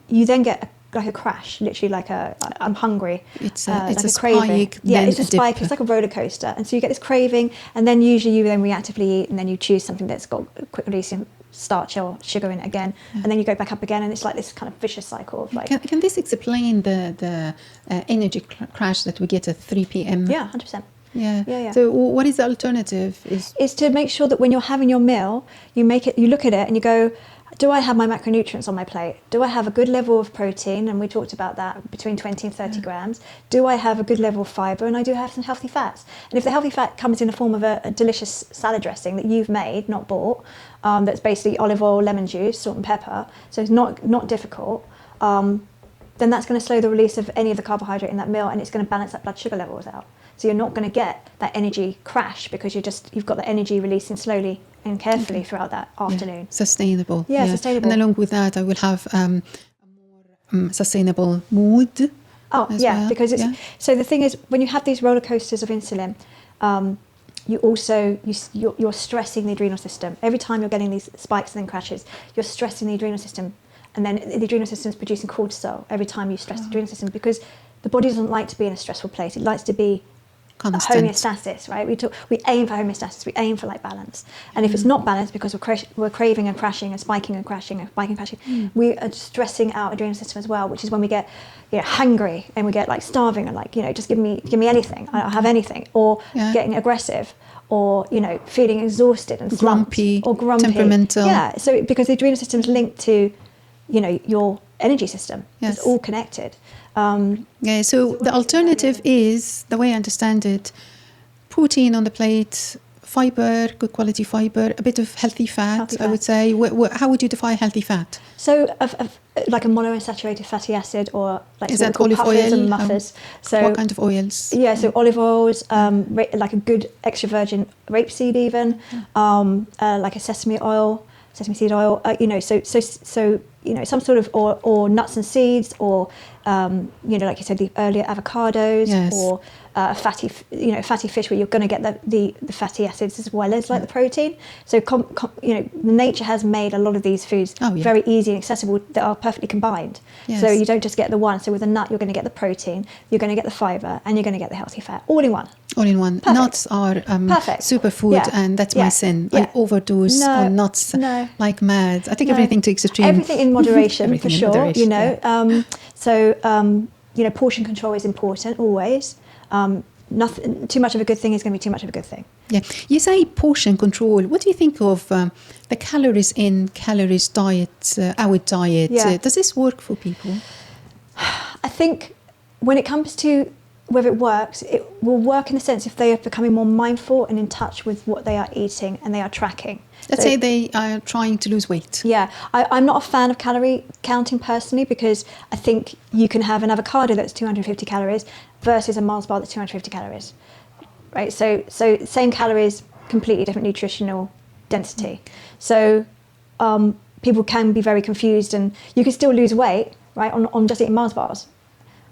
S1: you then get like a crash, literally like I'm hungry.
S2: It's
S1: like
S2: a
S1: craving.
S2: spike.
S1: Yeah, it's a spike. It's like a roller coaster, and so you get this craving, and then usually you then reactively eat, and then you choose something that's got quick releasing starch or sugar in it again, and then you go back up again, and it's like this kind of vicious cycle of like.
S2: Can this explain the energy crash that we get at 3 p.m.?
S1: Yeah, 100%.
S2: Yeah. So what is the alternative?
S1: Is to make sure that when you're having your meal, you look at it and you go, do I have my macronutrients on my plate? Do I have a good level of protein? And we talked about that, between 20 and 30 grams. Do I have a good level of fiber? And I do have some healthy fats. And if the healthy fat comes in the form of a delicious salad dressing that you've made, not bought, that's basically olive oil, lemon juice, salt and pepper, so it's not difficult, then that's going to slow the release of any of the carbohydrate in that meal, and it's going to balance that blood sugar levels out. So you're not going to get that energy crash because you've got the energy releasing slowly and carefully throughout that afternoon.
S2: Yeah. Sustainable.
S1: Yeah, sustainable.
S2: And along with that, I will have a more sustainable mood.
S1: Oh, yeah,
S2: well.
S1: because so the thing is, when you have these roller coasters of insulin, you're stressing the adrenal system. Every time you're getting these spikes and then crashes, you're stressing the adrenal system, and then the adrenal system is producing cortisol every time you stress the adrenal system, because the body doesn't like to be in a stressful place. It likes to be
S2: constant.
S1: Homeostasis, right? We aim for homeostasis. We aim for like balance. And if it's not balanced because we're craving and crashing and spiking and crashing and spiking and crashing, we are stressing our adrenal system as well, which is when we get hungry and we get like starving and like just give me anything. I'll have anything, or getting aggressive, or feeling exhausted and
S2: grumpy,
S1: or grumpy,
S2: temperamental.
S1: Yeah. So because the adrenal system is linked to your energy system.
S2: Yes.
S1: It's all connected.
S2: So the alternative is, the way I understand it, protein on the plate, fiber, good quality fiber, a bit of healthy fat. I would say. How would you define healthy fat?
S1: So like a monounsaturated fatty acid, or like
S2: is that olive oil
S1: and muffers. So
S2: what kind of oils?
S1: Yeah, so olive oils, like a good extra virgin rapeseed even, like a sesame seed oil, so some sort of, or nuts and seeds, or like you said, the earlier avocados,
S2: yes.
S1: or fatty fish, where you're going to get the fatty acids as well as like the protein. So nature has made a lot of these foods very easy and accessible that are perfectly combined.
S2: Yes.
S1: So you don't just get the one. So with a nut, you're going to get the protein, you're going to get the fiber, and you're going to get the healthy fat, all in one.
S2: All in one.
S1: Perfect.
S2: Nuts are superfood, and that's my sin.
S1: Yeah.
S2: I overdose on nuts like mad. I think everything to extreme.
S1: Everything in moderation, for
S2: in
S1: sure.
S2: moderation,
S1: Portion control is important always. Nothing too much of a good thing is going to be too much of a good thing.
S2: Yeah. You say portion control. What do you think of the calories in, calories diet, our diet?
S1: Yeah.
S2: Does this work for people?
S1: I think when it comes to whether it works, it will work in the sense if they are becoming more mindful and in touch with what they are eating and they are tracking.
S2: Let's say they are trying to lose weight.
S1: Yeah, I'm not a fan of calorie counting personally, because I think you can have an avocado that's 250 calories versus a Mars bar that's 250 calories, right? So same calories, completely different nutritional density. So people can be very confused, and you can still lose weight, right, on just eating Mars bars.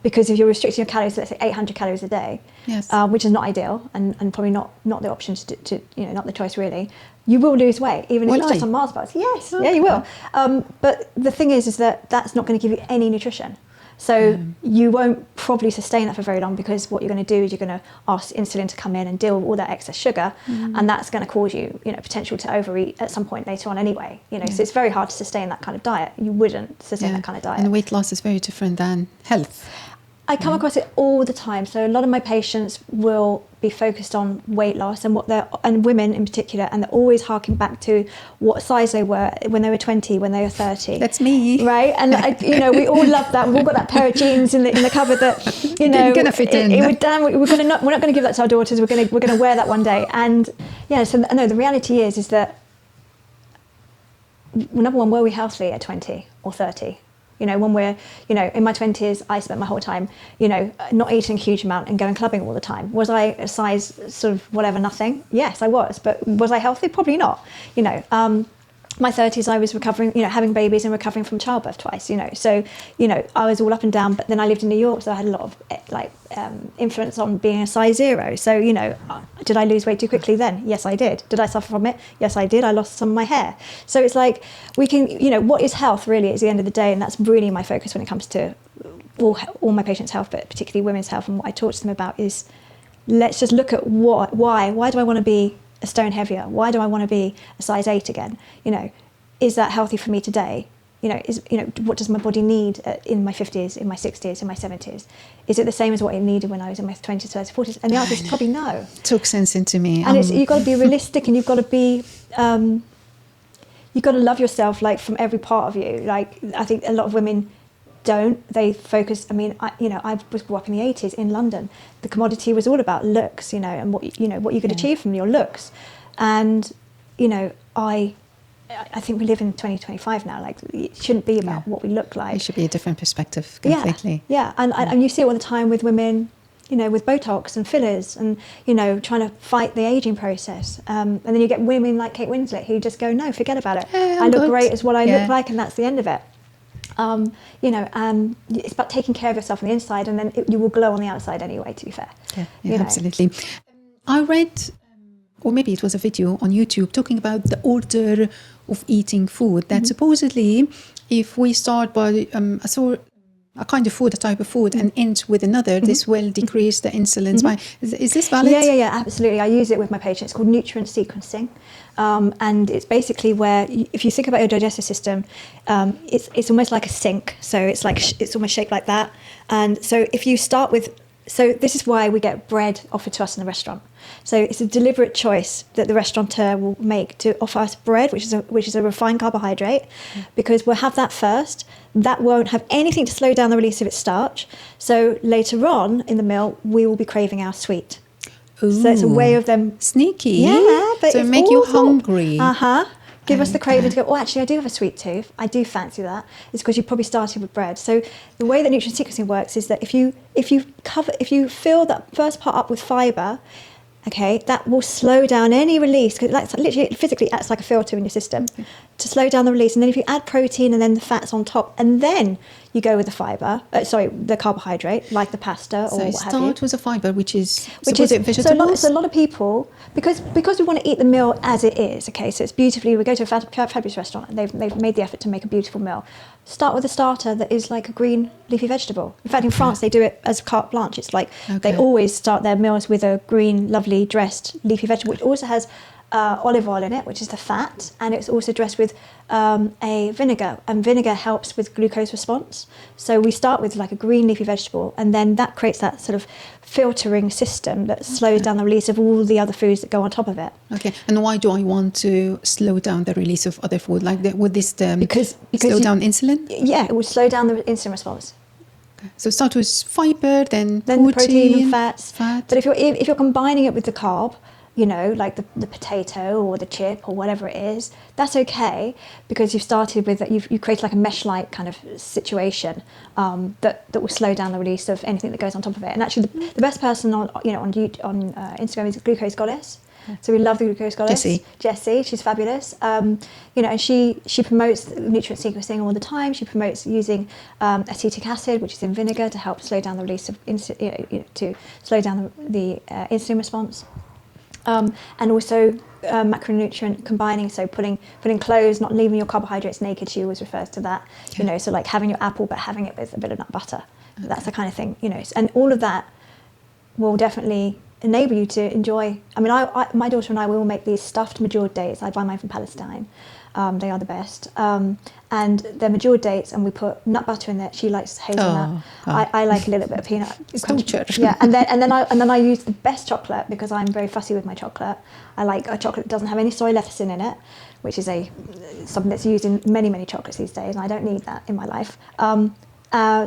S1: Because if you're restricting your calories to, let's say, 800 calories a day,
S2: yes.
S1: Which is not ideal and probably not the option to not the choice really, you will lose weight, even if it's just on Mars bars. Yes, okay. Yeah, you will. But the thing is that that's not going to give you any nutrition. So you won't probably sustain that for very long, because what you're going to do is you're going to ask insulin to come in and deal with all that excess sugar, and that's going to cause you, potential to overeat at some point later on anyway. So it's very hard to sustain that kind of diet. You wouldn't sustain that kind of diet.
S2: And weight loss is very different than health.
S1: I come across it all the time. So a lot of my patients will be focused on weight loss and women in particular, and they're always harking back to what size they were when they were 20, when they were 30.
S2: That's me,
S1: right? And we all love that. We've all got that pair of jeans in the cupboard that
S2: gonna fit in.
S1: We're not going to give that to our daughters. We're going to wear that one day. And so no, the reality is that number one, were we healthy at 20 or 30? When we're, in my 20s, I spent my whole time, not eating a huge amount and going clubbing all the time. Was I a size sort of whatever, nothing? Yes, I was. But was I healthy? Probably not. My 30s, I was recovering, having babies and recovering from childbirth twice, So, I was all up and down, but then I lived in New York, so I had a lot of influence on being a size 0. So, did I lose weight too quickly then? Yes, I did. Did I suffer from it? Yes, I did. I lost some of my hair. So it's like we can, what is health really at the end of the day? And that's really my focus when it comes to all my patients' health, but particularly women's health. And what I talk to them about is, let's just look at why do I want to be a stone heavier? Why do I want to be a size 8 again? Is that healthy for me today? What does my body need in my 50s, in my 60s, in my 70s? Is it the same as what it needed when I was in my 20s, 30s, 40s? And the answer is probably no.
S2: Took sense into me.
S1: And you've got to be realistic, and you've got to be, you've got to love yourself, from every part of you. I think a lot of women don't. They focus. I mean, I was brought up in the 80s in London. The commodity was all about looks, and what you could achieve from your looks. And I think we live in 2025 now. It shouldn't be about what we look like.
S2: It should be a different perspective completely.
S1: Yeah. And you see it all the time with women, with Botox and fillers, and trying to fight the aging process. And then you get women like Kate Winslet who just go, no, forget about it. I look great as what I look like, and that's the end of it. It's about taking care of yourself on the inside, and then you will glow on the outside anyway, to be fair.
S2: Yeah, absolutely. I read, or maybe it was a video on YouTube, talking about the order of eating food, that supposedly if we start by a kind of food, a type of food, and end with another, this will decrease the insulin. Is this valid?
S1: Yeah, absolutely. I use it with my patients. It's called nutrient sequencing. And it's basically where, if you think about your digestive system, it's almost like a sink. So it's almost shaped like that. And so if you start with, so this is why we get bread offered to us in the restaurant. So it's a deliberate choice that the restaurateur will make to offer us bread, which is a refined carbohydrate, because we'll have that first. That won't have anything to slow down the release of its starch. So later on in the meal, we will be craving our sweet.
S2: Ooh,
S1: so it's a way of them
S2: sneaky.
S1: Yeah, but
S2: so make you hungry.
S1: Give us the craving to go, actually, I do have a sweet tooth. I do fancy that. It's because you probably started with bread. So the way that nutrient sequencing works is that if you fill that first part up with fibre, okay, that will slow down any release, because that's literally physically acts like a filter in your system to slow down the release. And then if you add protein and then the fats on top, and then you go with the fibre, the carbohydrate, like the pasta or what have you. So
S2: start with a fibre, which is vegetables?
S1: So a lot of people, because we want to eat the meal as it is, okay, so it's beautifully, we go to a fabulous restaurant and they've made the effort to make a beautiful meal. Start with a starter that is like a green leafy vegetable. In fact, in France, they do it as carte blanche. It's like they always start their meals with a green, lovely dressed leafy vegetable, which also has olive oil in it, which is the fat, and it's also dressed with a vinegar, and vinegar helps with glucose response. So we start with like a green leafy vegetable, and then that creates that sort of filtering system that slows down the release of all the other foods that go on top of it.
S2: Okay, and why do I want to slow down the release of other food? Like would this
S1: because
S2: slow down insulin?
S1: Yeah, it would slow down the insulin response.
S2: Okay. So start with fiber, then
S1: protein and fats.
S2: Fat.
S1: But if you're combining it with the carb, you know, like the potato or the chip or whatever it is, that's okay, because you've started with that. You create like a mesh-like kind of situation that will slow down the release of anything that goes on top of it. And actually, the best person on Instagram is Glucose Goddess. So we love the Glucose Goddess. Jessie, she's fabulous. You know, and she promotes nutrient sequencing all the time. She promotes using acetic acid, which is in vinegar, to help slow down the release of to slow down the insulin response. And also macronutrient combining, so putting cloves, not leaving your carbohydrates naked. She always refers to that. You know, so like having your apple but having it with a bit of nut butter. That's the kind of thing, you know. And all of that will definitely enable you to enjoy. I mean, my daughter and I, we will make these stuffed medjool dates. I buy mine from Palestine. They are the best. And they're medjool dates, and we put nut butter in there. She likes hazelnut. I like a little bit of peanut. Yeah, and then I use the best chocolate, because I'm very fussy with my chocolate. I like a chocolate that doesn't have any soy lecithin in it, which is something that's used in many chocolates these days, and I don't need that in my life.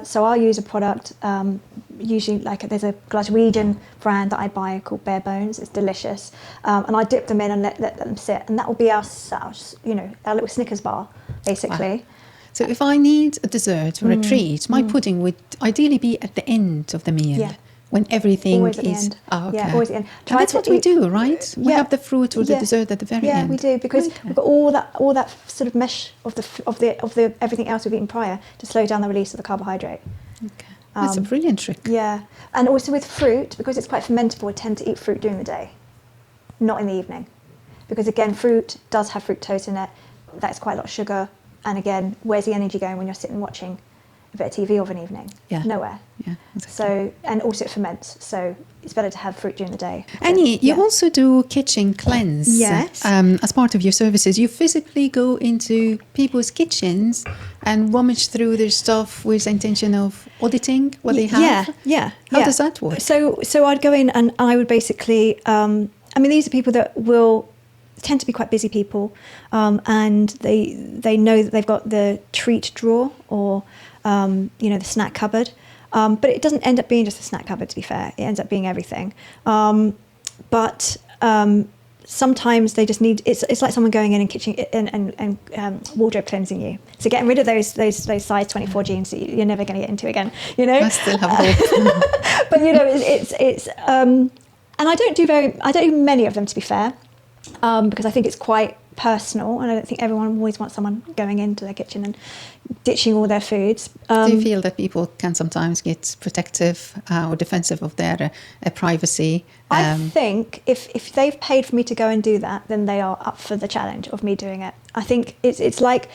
S1: So I'll use a product, usually there's a Glaswegian brand that I buy called Bare Bones. It's delicious. And I dip them in and let them sit. And that will be our little Snickers bar, basically.
S2: Wow. So if I need a dessert or a treat, my pudding would ideally be at the end of the meal.
S1: Yeah.
S2: When everything
S1: always at
S2: is...
S1: the end.
S2: Oh, okay.
S1: Yeah, always at the end.
S2: And that's what we do, right? We have the fruit or the dessert at the very end.
S1: Yeah, we do, because we've got all that sort of mesh of the everything else we've eaten prior to slow down the release of the carbohydrate.
S2: Okay. That's a brilliant trick.
S1: Yeah, and also with fruit, because it's quite fermentable, I tend to eat fruit during the day, not in the evening, because again, fruit does have fructose in it. That's quite a lot of sugar, and again, where's the energy going when you're sitting watching a bit of TV of an evening?
S2: Yeah.
S1: Nowhere.
S2: Yeah, exactly.
S1: So, and also it ferments, so it's better to have fruit during the day.
S2: Annie, you also do kitchen cleanse.
S1: Yes.
S2: As part of your services, you physically go into people's kitchens and rummage through their stuff with the intention of auditing what they have.
S1: Yeah.
S2: How does that work?
S1: So I'd go in and I would basically, these are people that will tend to be quite busy people, and they know that they've got the treat drawer or the snack cupboard, but it doesn't end up being just a snack cupboard, to be fair. It ends up being everything. But sometimes they just need, it's like someone going in and kitchen and wardrobe cleansing you. So getting rid of those size 24 jeans that you're never going to get into again, you know.
S2: I still have hope.
S1: But you know, it's and I don't do many of them, to be fair, because I think it's quite personal, and I don't think everyone always wants someone going into their kitchen and ditching all their foods.
S2: Do you feel that people can sometimes get protective or defensive of their privacy?
S1: I think if they've paid for me to go and do that, then they are up for the challenge of me doing it. I think it's like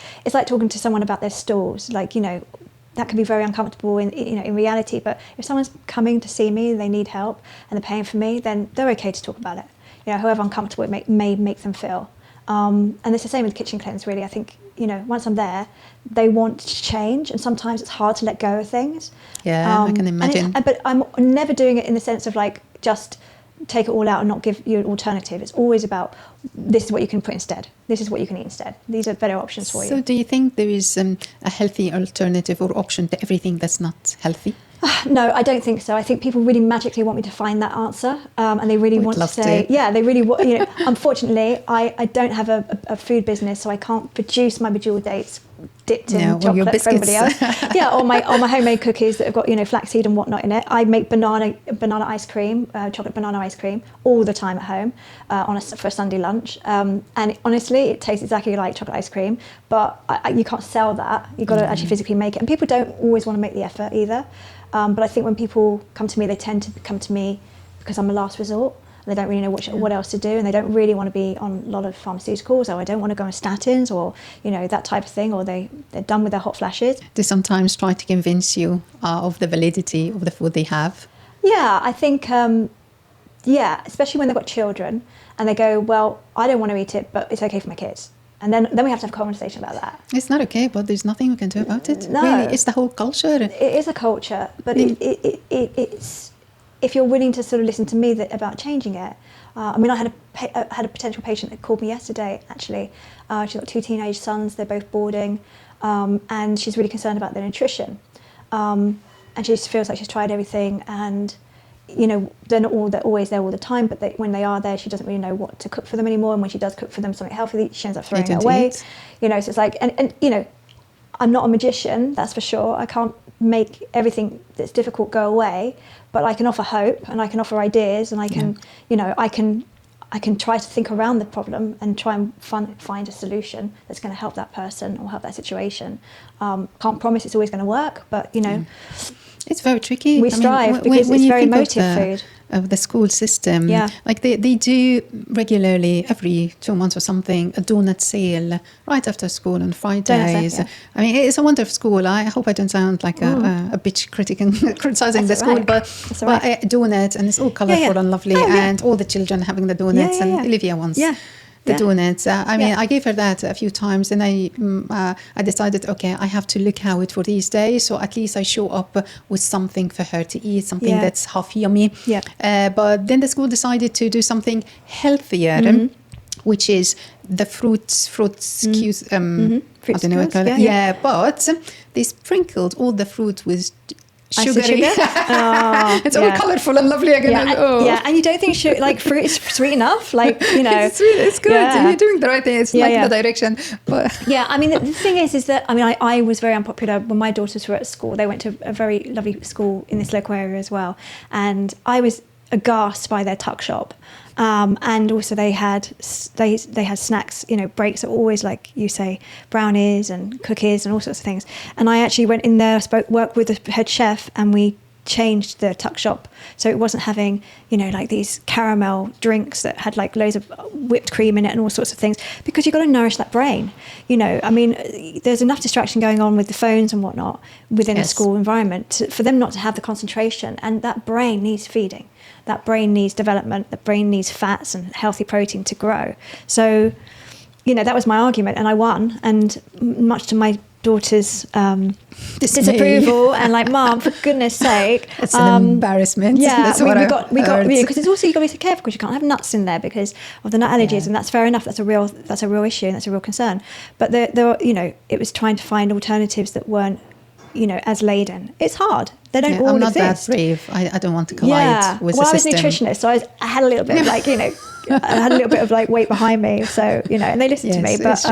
S1: talking to someone about their stools. Like, you know, that can be very uncomfortable in reality. But if someone's coming to see me, they need help, and they're paying for me, then they're okay to talk about it. You know, however uncomfortable it may make them feel. And it's the same with kitchen cleanse, really. I think, you know, once I'm there, they want to change, and sometimes it's hard to let go of things.
S2: Yeah, I can imagine.
S1: But I'm never doing it in the sense of like just take it all out and not give you an alternative. It's always about, this is what you can put instead. This is what you can eat instead. These are better options for you.
S2: So do you think there is a healthy alternative or option to everything that's not healthy?
S1: No, I don't think so. I think people really magically want me to find that answer, and they really want to say, yeah, they really want, you know. Unfortunately, I don't have a food business, so I can't produce my medjool dates dipped in chocolate for everybody else. Yeah, or my homemade cookies that have got, you know, flaxseed and whatnot in it. I make banana ice cream, chocolate banana ice cream, all the time at home for a Sunday lunch. And honestly, it tastes exactly like chocolate ice cream, but you can't sell that. You've got to actually physically make it, and people don't always want to make the effort either. But I think when people come to me, they tend to come to me because I'm a last resort. They don't really know what else to do, and they don't really want to be on a lot of pharmaceuticals, or I don't want to go on statins, or, you know, that type of thing, or they're done with their hot flashes.
S2: They sometimes try to convince you of the validity of the food they have.
S1: Yeah, I think, especially when they've got children, and they go, well, I don't want to eat it, but it's okay for my kids. And then we have to have a conversation about that. It's
S2: not okay, but there's nothing we can do about it.
S1: No.
S2: Really, it's the whole culture.
S1: It is a culture, but it's, if you're willing to sort of listen to me about changing it. I had a potential patient that called me yesterday, actually. She's got 2 teenage sons, they're both boarding, and she's really concerned about their nutrition. And and she just feels like she's tried everything, and they're not always there all the time, but when they are there, she doesn't really know what to cook for them anymore. And when she does cook for them something healthy, she ends up throwing it away. So it's like, and I'm not a magician, that's for sure. I can't make everything that's difficult go away, but I can offer hope, and I can offer ideas, and I can, I can try to think around the problem and try and find a solution that's going to help that person or help that situation. Can't promise it's always going to work, but
S2: it's very tricky.
S1: We strive because it's very emotive food.
S2: Of the school system, like they do regularly every 2 months or something a donut sale right after school on Fridays. I mean, it's a wonderful school. I hope I don't sound like a bitch criticizing the school, but a donut, and it's all colourful and lovely, and all the children having the donuts, and Olivia wants the donuts. I mean, I gave her that a few times, and I decided, okay, I have to look out for these days, so at least I show up with something for her to eat, something that's half yummy. But then the school decided to do something healthier, which is the fruits. I don't know what to call it. But they sprinkled all the fruit with sugary. It's all colourful and lovely again.
S1: And you don't think fruit is sweet enough,
S2: it's good. You're doing the right thing. It's the direction. But
S1: I mean, the thing is that I was very unpopular when my daughters were at school. They went to a very lovely school in this local area as well, and I was aghast by their tuck shop. And also they had snacks, breaks are always, like you say, brownies and cookies and all sorts of things. And I actually went in there, worked with the head chef, and we changed the tuck shop so it wasn't having like these caramel drinks that had like loads of whipped cream in it and all sorts of things, because you've got to nourish that brain. I mean, there's enough distraction going on with the phones and whatnot within the school environment for them not to have the concentration, and that brain needs feeding. That brain needs development, the brain needs fats and healthy protein to grow. So, that was my argument, and I won. And much to my daughter's disapproval and like, Mom, for goodness sake.
S2: It's an embarrassment.
S1: That's we got because it's also, you've got to be careful because you can't have nuts in there because of the nut allergies, and that's fair enough. That's a real issue, and that's a real concern. But it was trying to find alternatives that weren't as laden. It's hard. They don't all exist. I'm not that
S2: brave. I don't want to collide with the system.
S1: Well, I was a nutritionist, so I had a little bit of I had a little bit of weight behind me. So, and they listened to me. But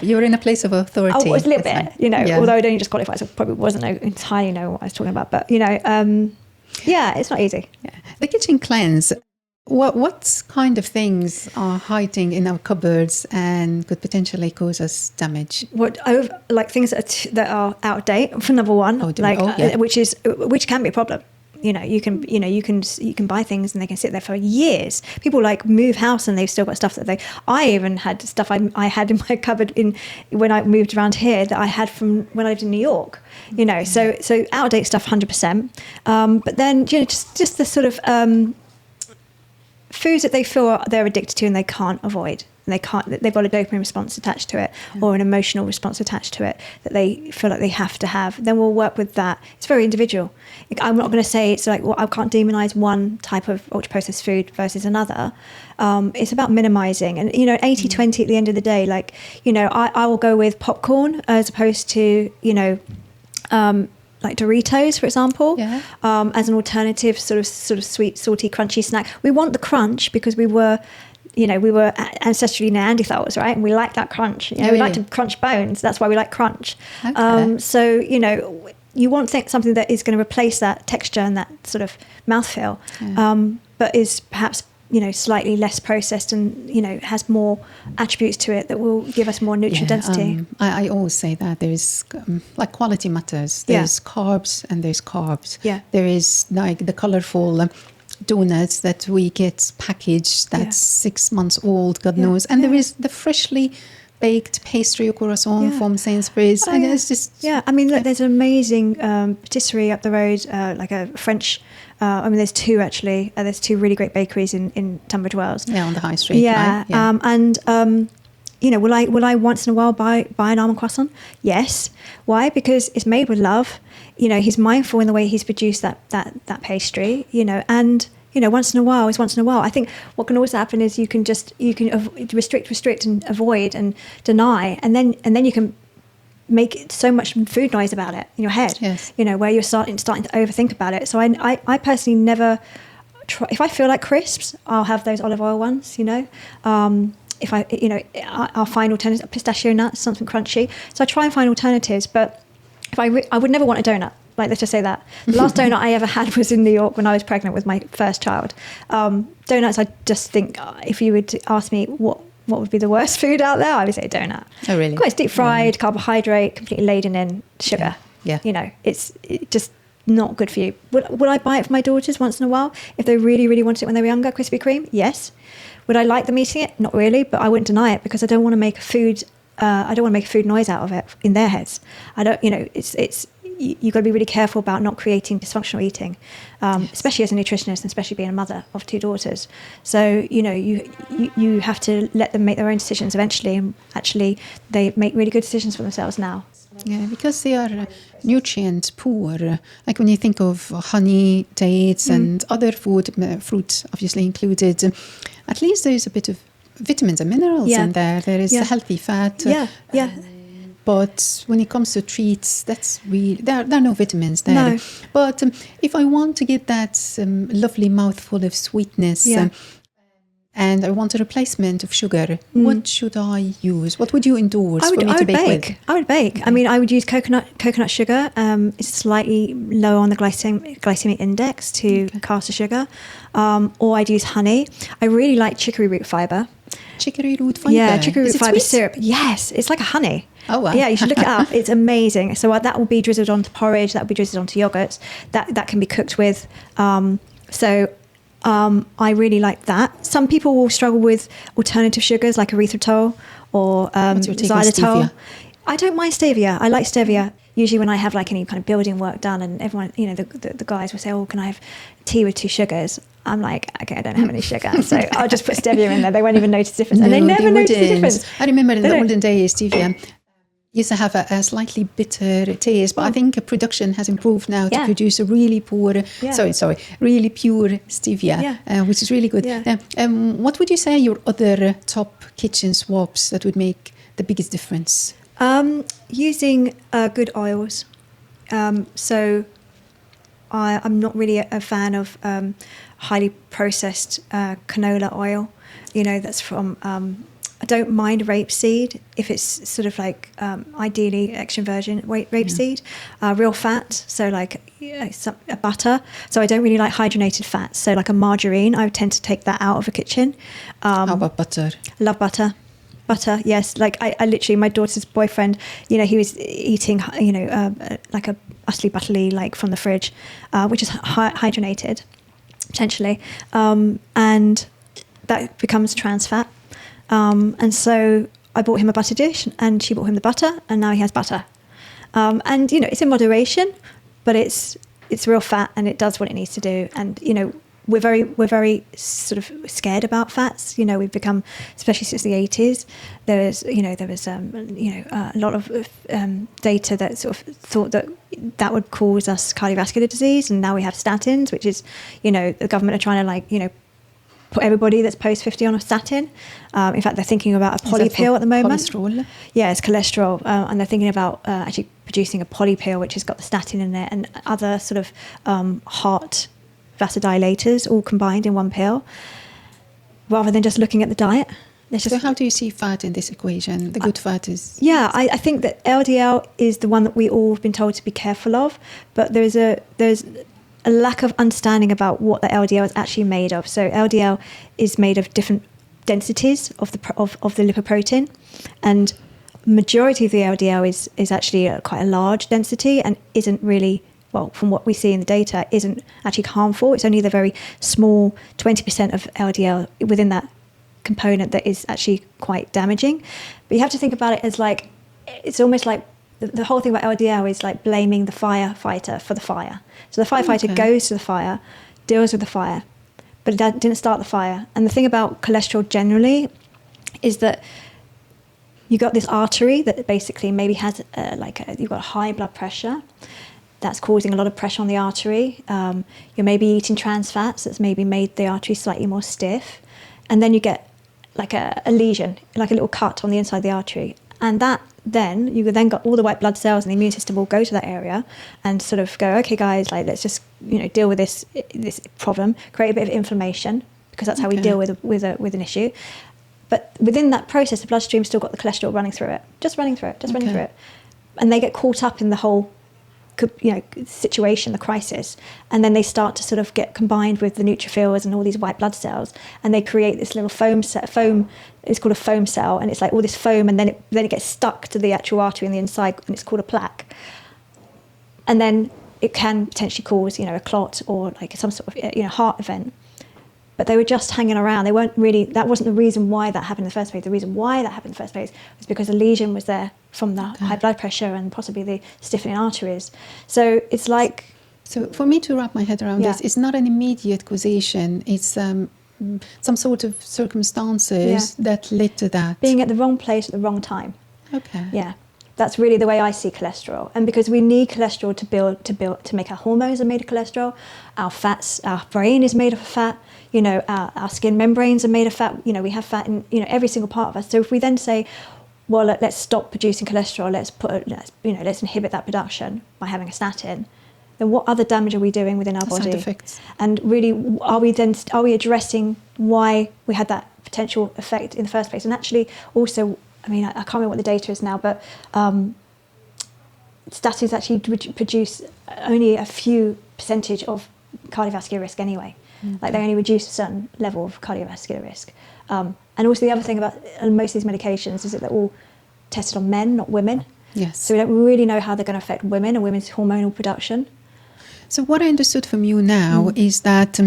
S2: you're in a place of authority.
S1: I was a little bit, although I'd only just qualified, so I probably wasn't entirely know what I was talking about. But, it's not easy.
S2: The kitchen cleanse. What kind of things are hiding in our cupboards and could potentially cause us damage?
S1: Things that are out of date, for number one, which can be a problem. You can buy things and they can sit there for years. People move house and they've still got stuff I even had stuff I had in my cupboard when I moved around here that I had from when I lived in New York. So out of date stuff, 100%. But then just the sort of foods that they feel they're addicted to and they can't avoid, and they've got a dopamine response attached to it or an emotional response attached to it that they feel like they have to have, then we'll work with that. It's very individual. I'm not going to say it's I can't demonize one type of ultra processed food versus another. It's about minimizing, and 80-20 at the end of the day. I will go with popcorn as opposed to like Doritos, for example, as an alternative sort of sweet, salty, crunchy snack. We want the crunch because we were ancestrally Neanderthals, right? And we like that crunch. We like to crunch bones. That's why we like crunch. Okay. So, you want something that is going to replace that texture and that sort of mouthfeel, but is perhaps slightly less processed and, has more attributes to it that will give us more nutrient density.
S2: I always say that there's quality matters. There's carbs and there's carbs.
S1: Yeah.
S2: There is the colorful donuts that we get packaged that's 6 months old, God knows. And there is the freshly baked pastry or croissant from Sainsbury's. It's just...
S1: I mean, look, there's an amazing patisserie up the road, like a French... there's two actually. There's two really great bakeries in Tunbridge Wells.
S2: Yeah, on the high street.
S1: Yeah, right? Will I once in a while buy an almond croissant? Yes. Why? Because it's made with love. He's mindful in the way he's produced that pastry. And once in a while is once in a while. I think what can also happen is you can restrict and avoid and deny, and then you can make so much food noise about it in your head.
S2: Yes.
S1: You know, where you're starting to overthink about it. So I personally never try. If I feel like crisps, I'll have those olive oil ones. You know, if I'll find alternatives, pistachio nuts, something crunchy. So I try and find alternatives. But if I would never want a donut. Like, let's just say that. The last donut I ever had was in New York when I was pregnant with my first child. Donuts, I just think, if you would ask me what would be the worst food out there, I would say a donut.
S2: Oh, really?
S1: Quite deep fried, carbohydrate, completely laden in sugar.
S2: Yeah.
S1: You know, it's just not good for you. Would I buy it for my daughters once in a while if they really, really wanted it when they were younger, Krispy Kreme? Yes. Would I like them eating it? Not really, but I wouldn't deny it because I don't want to make a food noise out of it in their heads. I don't, you know, you've got to be really careful about not creating dysfunctional eating, especially as a nutritionist and especially being a mother of 2 daughters. So, you know, you have to let them make their own decisions eventually, and actually they make really good decisions for themselves now.
S2: Yeah, because they are nutrient poor. Like when you think of honey, dates and other food, fruit obviously included, at least there's a bit of vitamins and minerals in there. There is a healthy fat. But when it comes to treats, that's really there are no vitamins there.
S1: No.
S2: But if I want to get that lovely mouthful of sweetness, and I want a replacement of sugar, what should I use? What would you endorse for me to bake with?
S1: I would bake. I mean, I would use coconut sugar. It's slightly low on the glycemic index to caster sugar. Or I'd use honey. I really like chicory root fiber.
S2: Chicory root fiber?
S1: Yeah, chicory root fiber
S2: sweet?
S1: syrup. Yes, it's like a honey.
S2: Oh, wow.
S1: Yeah, you should look it up. It's amazing. So that will be drizzled onto porridge. That will be drizzled onto yogurts. That can be cooked with. I really like that. Some people will struggle with alternative sugars like erythritol or xylitol. I don't mind stevia. I like stevia. Usually when I have like any kind of building work done and everyone, you know, the guys will say, oh, can I have tea with 2 sugars? I'm like, okay, I don't have any sugar. So I'll just put stevia in there. They won't even notice the difference. And they never notice the difference.
S2: I remember in the olden days, stevia used to have a slightly bitter taste, but I think production has improved now to produce a really really pure stevia, which is really good. What would you say are your other top kitchen swaps that would make the biggest difference?
S1: Using good oils. So I'm not really a fan of highly processed canola oil. You know, that's from... I don't mind rapeseed if it's sort of like ideally extra virgin rapeseed, real fat, so like a butter. So I don't really like hydrogenated fats, so like a margarine, I would tend to take that out of the kitchen.
S2: How about butter?
S1: Love butter. Butter, yes. Like I literally, my daughter's boyfriend, you know, he was eating, you know, like a utterly butterly, like from the fridge, which is hydrogenated, potentially, and that becomes trans fat. And so I bought him a butter dish and she bought him the butter and now he has butter. And, you know, it's in moderation, but it's real fat and it does what it needs to do. And, you know, we're very sort of scared about fats. You know, we've become, especially since the 80s, there was a lot of data that sort of thought that would cause us cardiovascular disease. And now we have statins, which is, you know, the government are trying to like, you know, put everybody that's post 50 on a statin. In fact, they're thinking about a poly pill at the moment.
S2: Cholesterol?
S1: Yeah, it's cholesterol. And they're thinking about actually producing a poly pill, which has got the statin in it and other sort of heart vasodilators all combined in one pill, rather than just looking at the diet.
S2: So how do you see fat in this equation? The good fat is...
S1: Yeah, I think that LDL is the one that we all have been told to be careful of, but there's a lack of understanding about what the LDL is actually made of. So LDL is made of different densities of the lipoprotein, and majority of the LDL is actually quite a large density and isn't really, well, from what we see in the data, isn't actually harmful. It's only the very small 20% of LDL within that component that is actually quite damaging. But you have to think about it as like, it's almost like the whole thing about LDL is like blaming the firefighter for the fire. So the firefighter goes to the fire, deals with the fire, but it didn't start the fire. And the thing about cholesterol generally is that you got this artery that basically maybe has you've got high blood pressure. That's causing a lot of pressure on the artery. You're maybe eating trans fats that's maybe made the artery slightly more stiff. And then you get like a lesion, like a little cut on the inside of the artery. And then you then got all the white blood cells, and the immune system will go to that area and sort of go, okay, guys, like let's just deal with this problem, create a bit of inflammation, because that's how we deal with an issue. But within that process, the bloodstream's still got the cholesterol running through it, running through it, and they get caught up in the whole situation, the crisis, and then they start to sort of get combined with the neutrophils and all these white blood cells, and they create this little foam. It's called a foam cell, and it's like all this foam, and then it gets stuck to the actual artery on the inside, and it's called a plaque. And then it can potentially cause a clot or like some sort of heart event. But they were just hanging around. They weren't really. That wasn't the reason why that happened in the first place. The reason why that happened in the first place was because the lesion was there from the high blood pressure and possibly the stiffening arteries. So it's like.
S2: So for me to wrap my head around this, it's not an immediate causation. It's some sort of circumstances that led to that.
S1: Being at the wrong place at the wrong time.
S2: Okay.
S1: Yeah. That's really the way I see cholesterol. And because we need cholesterol to make our hormones are made of cholesterol, our fats, our brain is made of fat, our skin membranes are made of fat, we have fat in, every single part of us. So if we then say, well, let's stop producing cholesterol, let's inhibit that production by having a statin, then what other damage are we doing within our body?
S2: Side effects.
S1: And really, are we addressing why we had that potential effect in the first place? And actually also, I can't remember what the data is now, but statins actually produce only a few percentage of cardiovascular risk anyway. Like they only reduce a certain level of cardiovascular risk. And also the other thing about most of these medications is that they're all tested on men, not women.
S2: Yes.
S1: So we don't really know how they're going to affect women and women's hormonal production.
S2: So what I understood from you now is that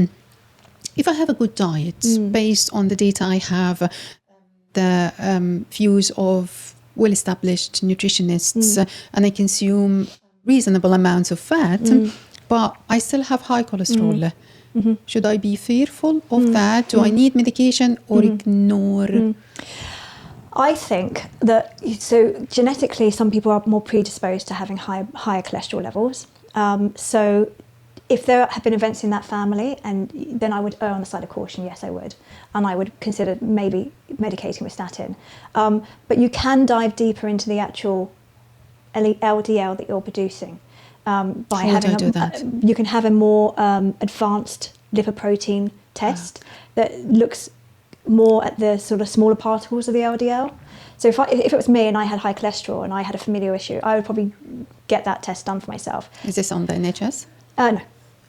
S2: if I have a good diet based on the data I have, the views of well-established nutritionists, and I consume reasonable amounts of fat, but I still have high cholesterol. Should I be fearful of that? Do I need medication or ignore?
S1: I think that, so genetically, some people are more predisposed to having higher cholesterol levels. So if there have been events in that family, and then I would err on the side of caution, yes, I would. And I would consider maybe medicating with statin. But you can dive deeper into the actual LDL that you're producing. By having you can have a more advanced lipoprotein test that looks more at the sort of smaller particles of the LDL. So if it was me and I had high cholesterol and I had a familial issue, I would probably get that test done for myself.
S2: Is this on the NHS?
S1: No.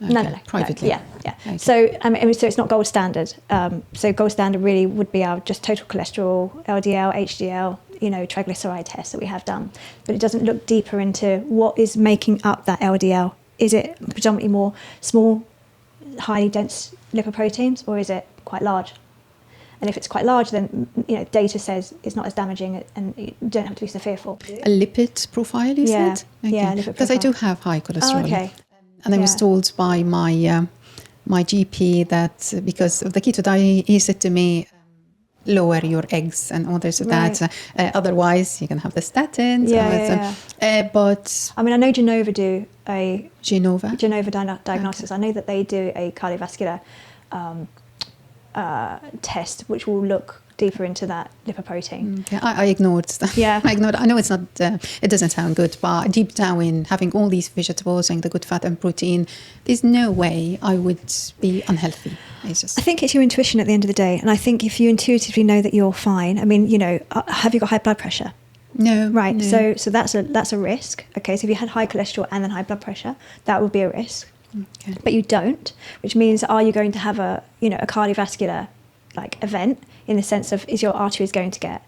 S2: Okay.
S1: No.
S2: Privately?
S1: Yeah.
S2: Okay.
S1: So so it's not gold standard. So gold standard really would be our just total cholesterol, LDL, HDL, triglyceride test that we have done. But it doesn't look deeper into what is making up that LDL. Is it predominantly more small, highly dense lipoproteins, or is it quite large? And if it's quite large, then data says it's not as damaging, and you don't have to be so fearful.
S2: A lipid profile, is it? Okay.
S1: Yeah, lipid
S2: because
S1: profile.
S2: I do have high cholesterol.
S1: Oh, okay.
S2: And I was told by my my GP that because of the keto diet, he said to me, lower your eggs and others of that. Otherwise, you can have the statins. But
S1: I know Genova do a
S2: Genova
S1: diagnosis. Okay. I know that they do a cardiovascular test, which will look deeper into that lipoprotein.
S2: Okay. I ignored that.
S1: Yeah,
S2: I ignored. I know it's not. It doesn't sound good, but deep down in having all these vegetables and the good fat and protein, there's no way I would be unhealthy. I
S1: think it's your intuition at the end of the day, and I think if you intuitively know that you're fine. Have you got high blood pressure?
S2: No.
S1: Right.
S2: No.
S1: So that's a risk. Okay. So if you had high cholesterol and then high blood pressure, that would be a risk.
S2: Okay.
S1: But you don't, which means are you going to have a cardiovascular event in the sense of is your arteries going to get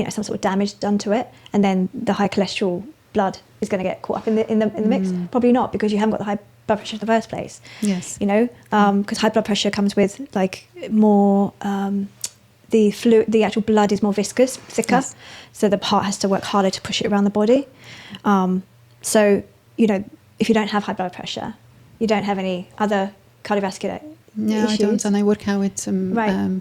S1: some sort of damage done to it, and then the high cholesterol blood is going to get caught up in the mix? Probably not, because you haven't got the high blood pressure in the first place.
S2: Yes.
S1: Because high blood pressure comes with more the actual blood is more viscous, thicker. Yes. So the heart has to work harder to push it around the body. So if you don't have high blood pressure, you don't have any other cardiovascular issues.
S2: I don't, and I work out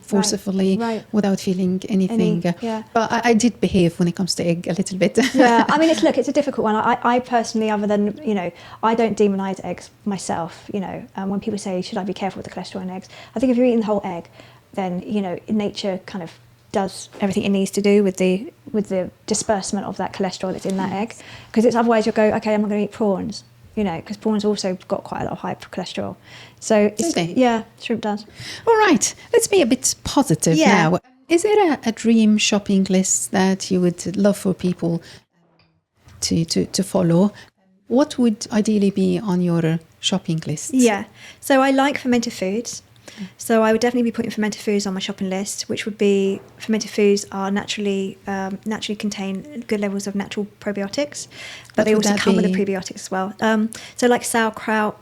S2: forcefully without feeling anything. But I did behave when it comes to egg a little bit.
S1: It's a difficult one. I personally, other than I don't demonize eggs myself. When people say should I be careful with the cholesterol in eggs, I think if you're eating the whole egg, then nature kind of does everything it needs to do with the disbursement of that cholesterol that's in that egg. Because otherwise you'll go, okay, I'm not going to eat prawns, because prawns also got quite a lot of high cholesterol. So shrimp does.
S2: All right, let's be a bit positive now. Is there a dream shopping list that you would love for people to follow? What would ideally be on your shopping list?
S1: Yeah, so I like fermented foods. So I would definitely be putting fermented foods on my shopping list, which would be fermented foods are naturally contain good levels of natural probiotics, but they also come with the prebiotics as well. So like sauerkraut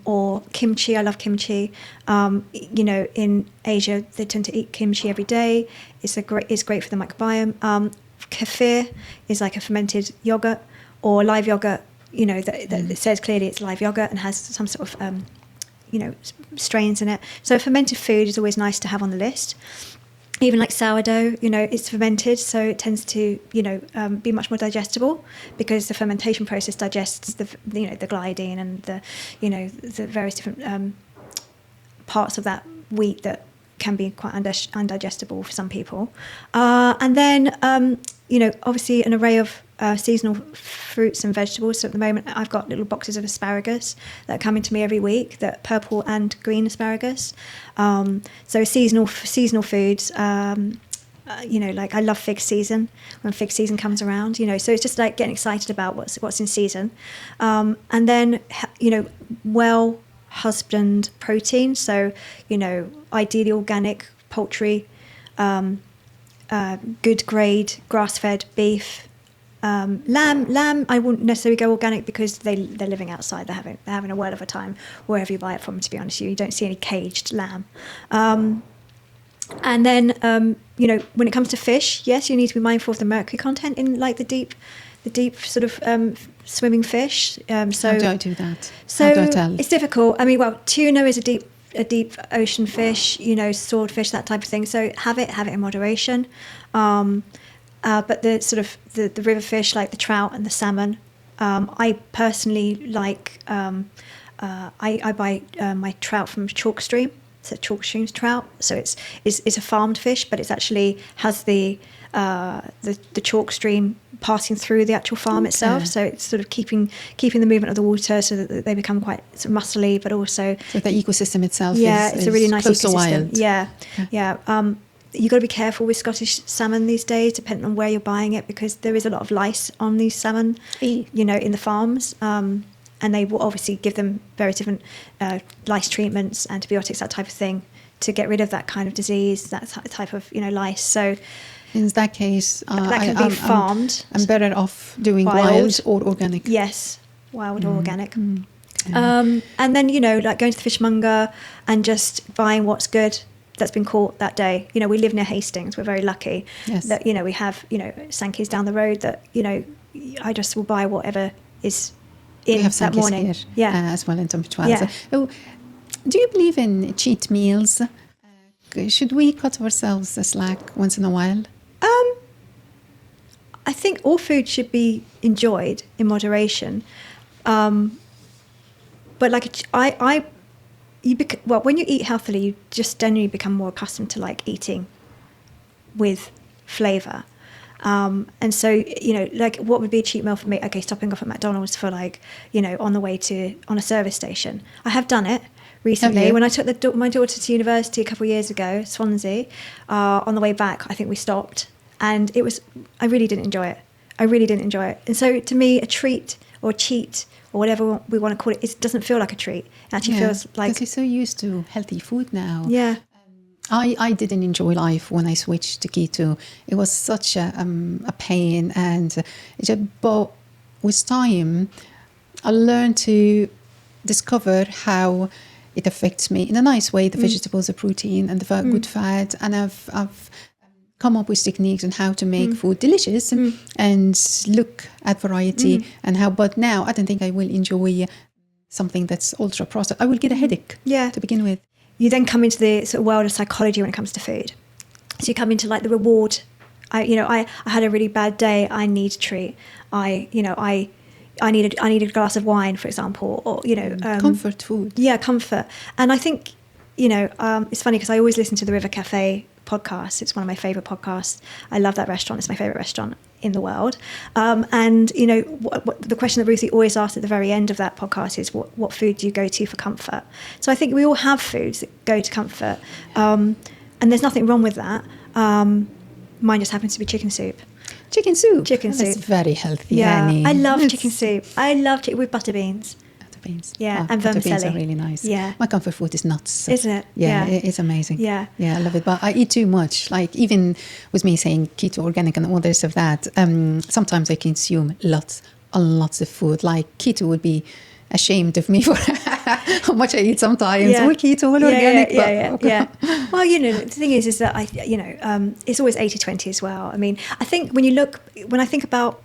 S1: or kimchi. I love kimchi. In Asia they tend to eat kimchi every day. It's great for the microbiome. Kefir is like a fermented yogurt or live yogurt. That says clearly it's live yogurt and has some sort of strains in it. So fermented food is always nice to have on the list. Even like sourdough, it's fermented, so it tends to, be much more digestible because the fermentation process digests the gliadin and the various different parts of that wheat that can be quite undigestible for some people. And then, obviously an array of seasonal fruits and vegetables. So at the moment I've got little boxes of asparagus that are coming to me every week, that purple and green asparagus. So seasonal foods, like I love fig season when fig season comes around, so it's just like getting excited about what's in season. And then, well husband protein. So, ideally organic poultry, good grade grass-fed beef. Lamb I wouldn't necessarily go organic because they're living outside. They're having a whirl of a time wherever you buy it from, to be honest with you. You don't see any caged lamb. And then when it comes to fish, yes, you need to be mindful of the mercury content in like the deep sort of swimming fish. So
S2: how do I do that?
S1: So
S2: how do I tell?
S1: It's difficult. I mean, tuna is a deep ocean fish, swordfish, that type of thing. So have it in moderation. But the sort of the river fish like the trout and the salmon, I personally like. I buy my trout from chalk stream. It's a chalk stream trout, so it's a farmed fish, but it's actually has the chalk stream passing through the actual farm itself. So it's sort of keeping the movement of the water so that they become quite sort of muscly, but also
S2: so the ecosystem itself.
S1: It's a really nice
S2: close
S1: ecosystem.
S2: To wild.
S1: Yeah. You've got to be careful with Scottish salmon these days, depending on where you're buying it, because there is a lot of lice on these salmon, in the farms. And they will obviously give them various different lice treatments, antibiotics, that type of thing, to get rid of that kind of disease, that type of lice. So
S2: in that case,
S1: that can be farmed.
S2: I'm better off doing wild or organic.
S1: Yes, wild or organic. And then like going to the fishmonger and just buying what's good, that's been caught that day. We live near Hastings. We're very lucky that we have Sankey's down the road. That I just will buy whatever is in
S2: we have
S1: that morning.
S2: Here, as well in Dumbarton. Yeah. So, do you believe in cheat meals? Should we cut ourselves a slack once in a while?
S1: I think all food should be enjoyed in moderation. But like when you eat healthily, you just generally become more accustomed to like eating with flavour. And so, like what would be a cheat meal for me? Okay, stopping off at McDonald's for like, on a service station. I have done it recently when I took my daughter to university a couple of years ago, Swansea. On the way back, I think we stopped, and I really didn't enjoy it. And so to me, a treat or cheat or whatever we want to call it, it doesn't feel like a treat. It actually feels like...
S2: Because you're so used to healthy food now.
S1: Yeah.
S2: I didn't enjoy life when I switched to keto. It was such a pain, but with time, I learned to discover how it affects me in a nice way. The vegetables, the protein, and the good fat, and I've come up with techniques on how to make food delicious and look at variety and how. But now I don't think I will enjoy something that's ultra processed. I will get a headache to begin with.
S1: You then come into the sort of world of psychology when it comes to food. So you come into like the reward. I had a really bad day. I need a treat. I need a glass of wine, for example, or
S2: comfort food.
S1: Yeah, comfort. And I think it's funny because I always listen to the River Cafe podcast. It's one of my favorite podcasts. I love that restaurant. It's my favorite restaurant in the world. And, you know, the question that Ruthie always asks at the very end of that podcast is, what food do you go to for comfort? So I think we all have foods that go to comfort. And there's nothing wrong with that. Mine just happens to be chicken soup.
S2: Chicken soup.
S1: That's
S2: very healthy.
S1: Yeah,
S2: Annie.
S1: I love chicken soup. I love it with butter beans.
S2: Beans.
S1: Yeah, and
S2: butter beans
S1: vermicelli.
S2: are really nice.
S1: Yeah.
S2: My comfort food is nuts.
S1: Isn't it?
S2: Yeah, it's amazing.
S1: Yeah.
S2: Yeah, I love it. But I eat too much. Like, even with me saying keto, organic and all this of that, sometimes I consume lots of food. Like, keto would be ashamed of me for how much I eat sometimes.
S1: Yeah.
S2: All keto, all organic.
S1: Yeah. Well, you know, the thing is that it's always 80-20 as well. I mean, I think when I think about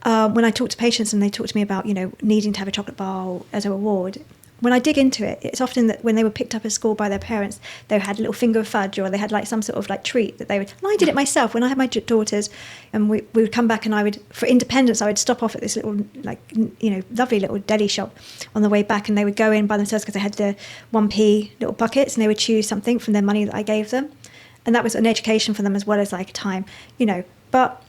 S1: when I talk to patients and they talk to me about, you know, needing to have a chocolate bar as a reward, when I dig into it, it's often that when they were picked up at school by their parents, they had a little finger of fudge, or they had like some sort of like treat that they would. And I did it myself when I had my daughters, and we would come back, and I would, for independence, I would stop off at this little, like, you know, lovely little deli shop on the way back, and they would go in by themselves because they had the 1p little buckets, and they would choose something from their money that I gave them, and that was an education for them as well as like a time, you know. But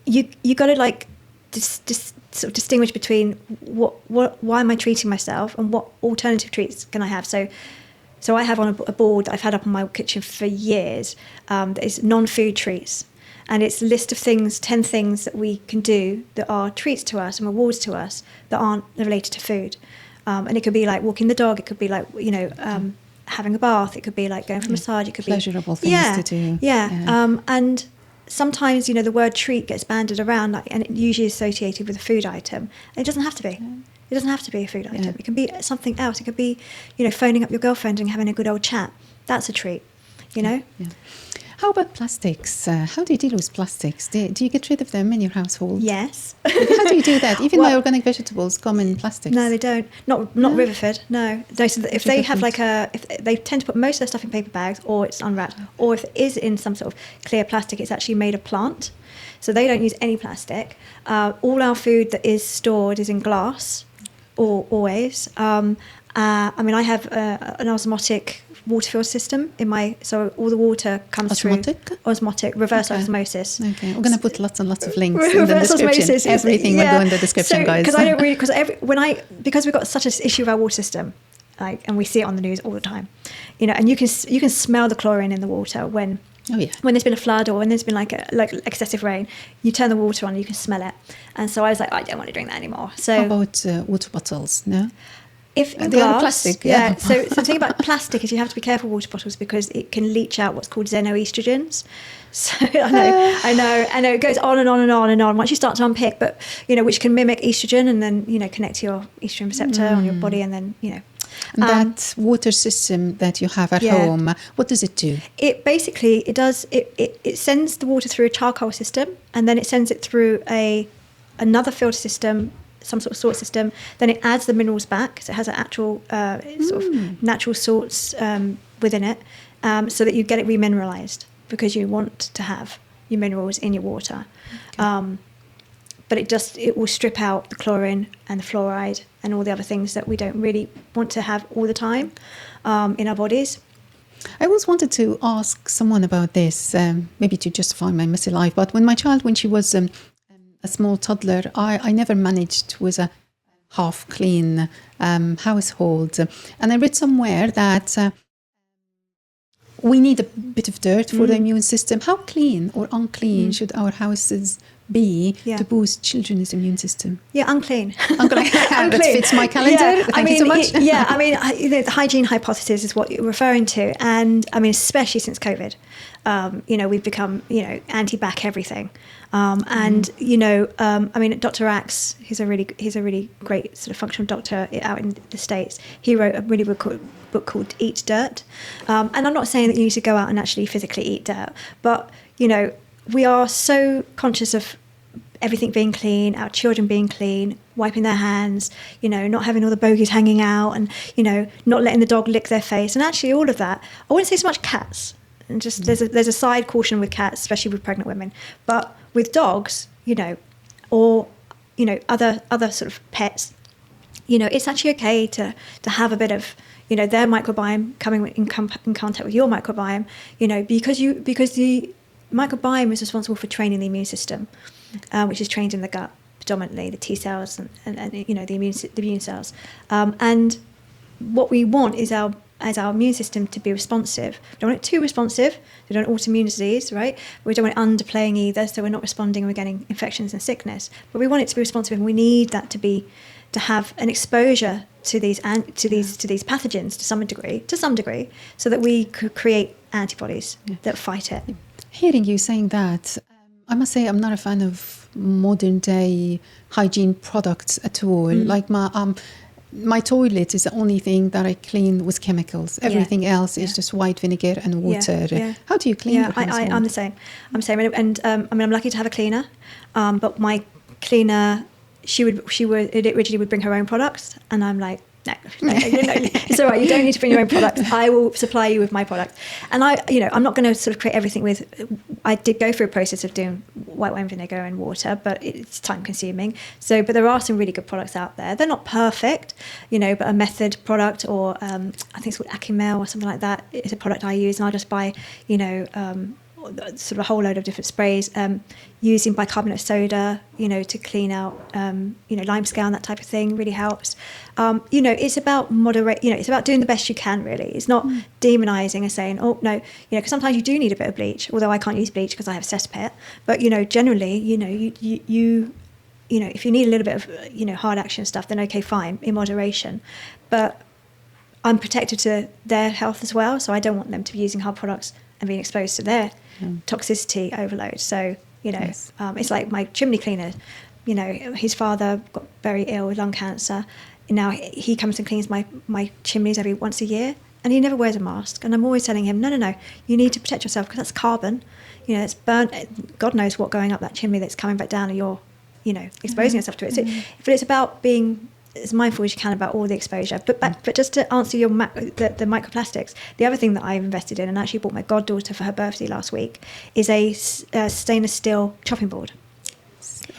S1: you got to like just sort of distinguish between why am I treating myself and what alternative treats can I have. So I have on a board that I've had up in my kitchen for years that is non-food treats, and it's a list of things, 10 things that we can do that are treats to us and rewards to us that aren't related to food. And it could be like walking the dog, it could be like, you know, having a bath, it could be like going for a massage, it could
S2: pleasurable
S1: be
S2: things to do.
S1: And sometimes, you know, the word treat gets banded around, like, and it usually is associated with a food item. And it doesn't have to be. It doesn't have to be a food item. It can be something else. It could be, you know, phoning up your girlfriend and having a good old chat. That's a treat, you know?
S2: Yeah. How about plastics? How do you deal with plastics? Do you get rid of them in your household?
S1: Yes.
S2: How do you do that? Even my organic vegetables come in plastics.
S1: No, they don't. Not Riverford. No. So if they have like if they tend to put most of their stuff in paper bags, or it's unwrapped, or if it is in some sort of clear plastic, it's actually made of plant. So they don't use any plastic. All our food that is stored is in glass, always. I mean, I have an osmotic water filter system in so all the water comes through osmotic, reverse osmosis.
S2: Okay, we're going to put lots and lots of links in the description. Osmosis, everything will go in the description, guys.
S1: Because we've got such an issue with our water system, like, and we see it on the news all the time, you know, and you can smell the chlorine in the water when there's been a flood or when there's been like excessive rain. You turn the water on, you can smell it, and so I was like, I don't want to drink that anymore. So
S2: how about water bottles? No.
S1: If
S2: they
S1: glass,
S2: are plastic,
S1: So the thing about plastic is you have to be careful with water bottles because it can leach out what's called xenoestrogens. So I know. It goes on and on and on and on. Once you start to unpick, but you know, which can mimic estrogen and then, you know, connect to your estrogen receptor on your body, and then, you know.
S2: And that water system that you have at home, what does it do? It
S1: basically it sends the water through a charcoal system, and then it sends it through another filter system, some sort of sort system. Then it adds the minerals back, so it has an actual sort of natural salts within it, so that you get it remineralized, because you want to have your minerals in your water. Okay. But it will strip out the chlorine and the fluoride and all the other things that we don't really want to have all the time in our bodies.
S2: I always wanted to ask someone about this, maybe to justify my messy life, but when she was a small toddler, I never managed with a half clean household. And I read somewhere that we need a bit of dirt for the immune system. How clean or unclean should our houses be to boost children's immune system?
S1: Yeah, unclean.
S2: That fits my calendar. Thank you so much.
S1: The hygiene hypothesis is what you're referring to. And I mean, especially since COVID, we've become, anti-back everything. Dr. Axe, he's a really great sort of functional doctor out in the States. He wrote a really good book called Eat Dirt. And I'm not saying that you need to go out and actually physically eat dirt, but, we are so conscious of everything being clean, our children being clean, wiping their hands, not having all the bogies hanging out, and, not letting the dog lick their face. And actually all of that, I wouldn't say so much cats. And just there's a side caution with cats, especially with pregnant women. But with dogs, or other sort of pets, it's actually okay to have a bit of, their microbiome coming in contact with your microbiome, because the microbiome is responsible for training the immune system, which is trained in the gut predominantly, the T cells and the immune cells. And what we want is our immune system to be responsive. We don't want it too responsive. We don't want autoimmune disease, right? We don't want it underplaying either, so we're not responding and we're getting infections and sickness. But we want it to be responsive, and we need that to have an exposure to these pathogens to some degree, so that we could create antibodies that fight it.
S2: Hearing you saying that, I must say I'm not a fan of modern day hygiene products at all. Like my toilet is the only thing that I clean with chemicals. Everything else is just white vinegar and water. How do you clean your household?
S1: I'm the same. And I'm lucky to have a cleaner, but my cleaner, she originally would bring her own products, and I'm like, no, it's all right. You don't need to bring your own products. I will supply you with my product. And I'm not going to sort of create everything with. I did go through a process of doing white wine vinegar and water, but it's time consuming. So, but there are some really good products out there. They're not perfect, but a Method product, or I think it's called Acimel or something like that, is a product I use, and I'll just buy, sort of a whole load of different sprays, using bicarbonate soda, to clean out, limescale and that type of thing really helps. It's about moderate, it's about doing the best you can, really. It's not demonizing and saying, oh, no, because sometimes you do need a bit of bleach, although I can't use bleach because I have cesspit. But, generally, you if you need a little bit of, hard action stuff, then okay, fine, in moderation. But I'm protected to their health as well, so I don't want them to be using hard products and being exposed to their toxicity overload. So, it's like my chimney cleaner, his father got very ill with lung cancer. Now he comes and cleans my chimneys every once a year, and he never wears a mask. And I'm always telling him, no, you need to protect yourself, because that's carbon. It's burnt, God knows what going up that chimney that's coming back down, and you're, exposing yourself to it. So, but it's about being as mindful as you can about all the exposure. But just to answer the microplastics, the other thing that I've invested in, and actually bought my goddaughter for her birthday last week, is a stainless steel chopping board.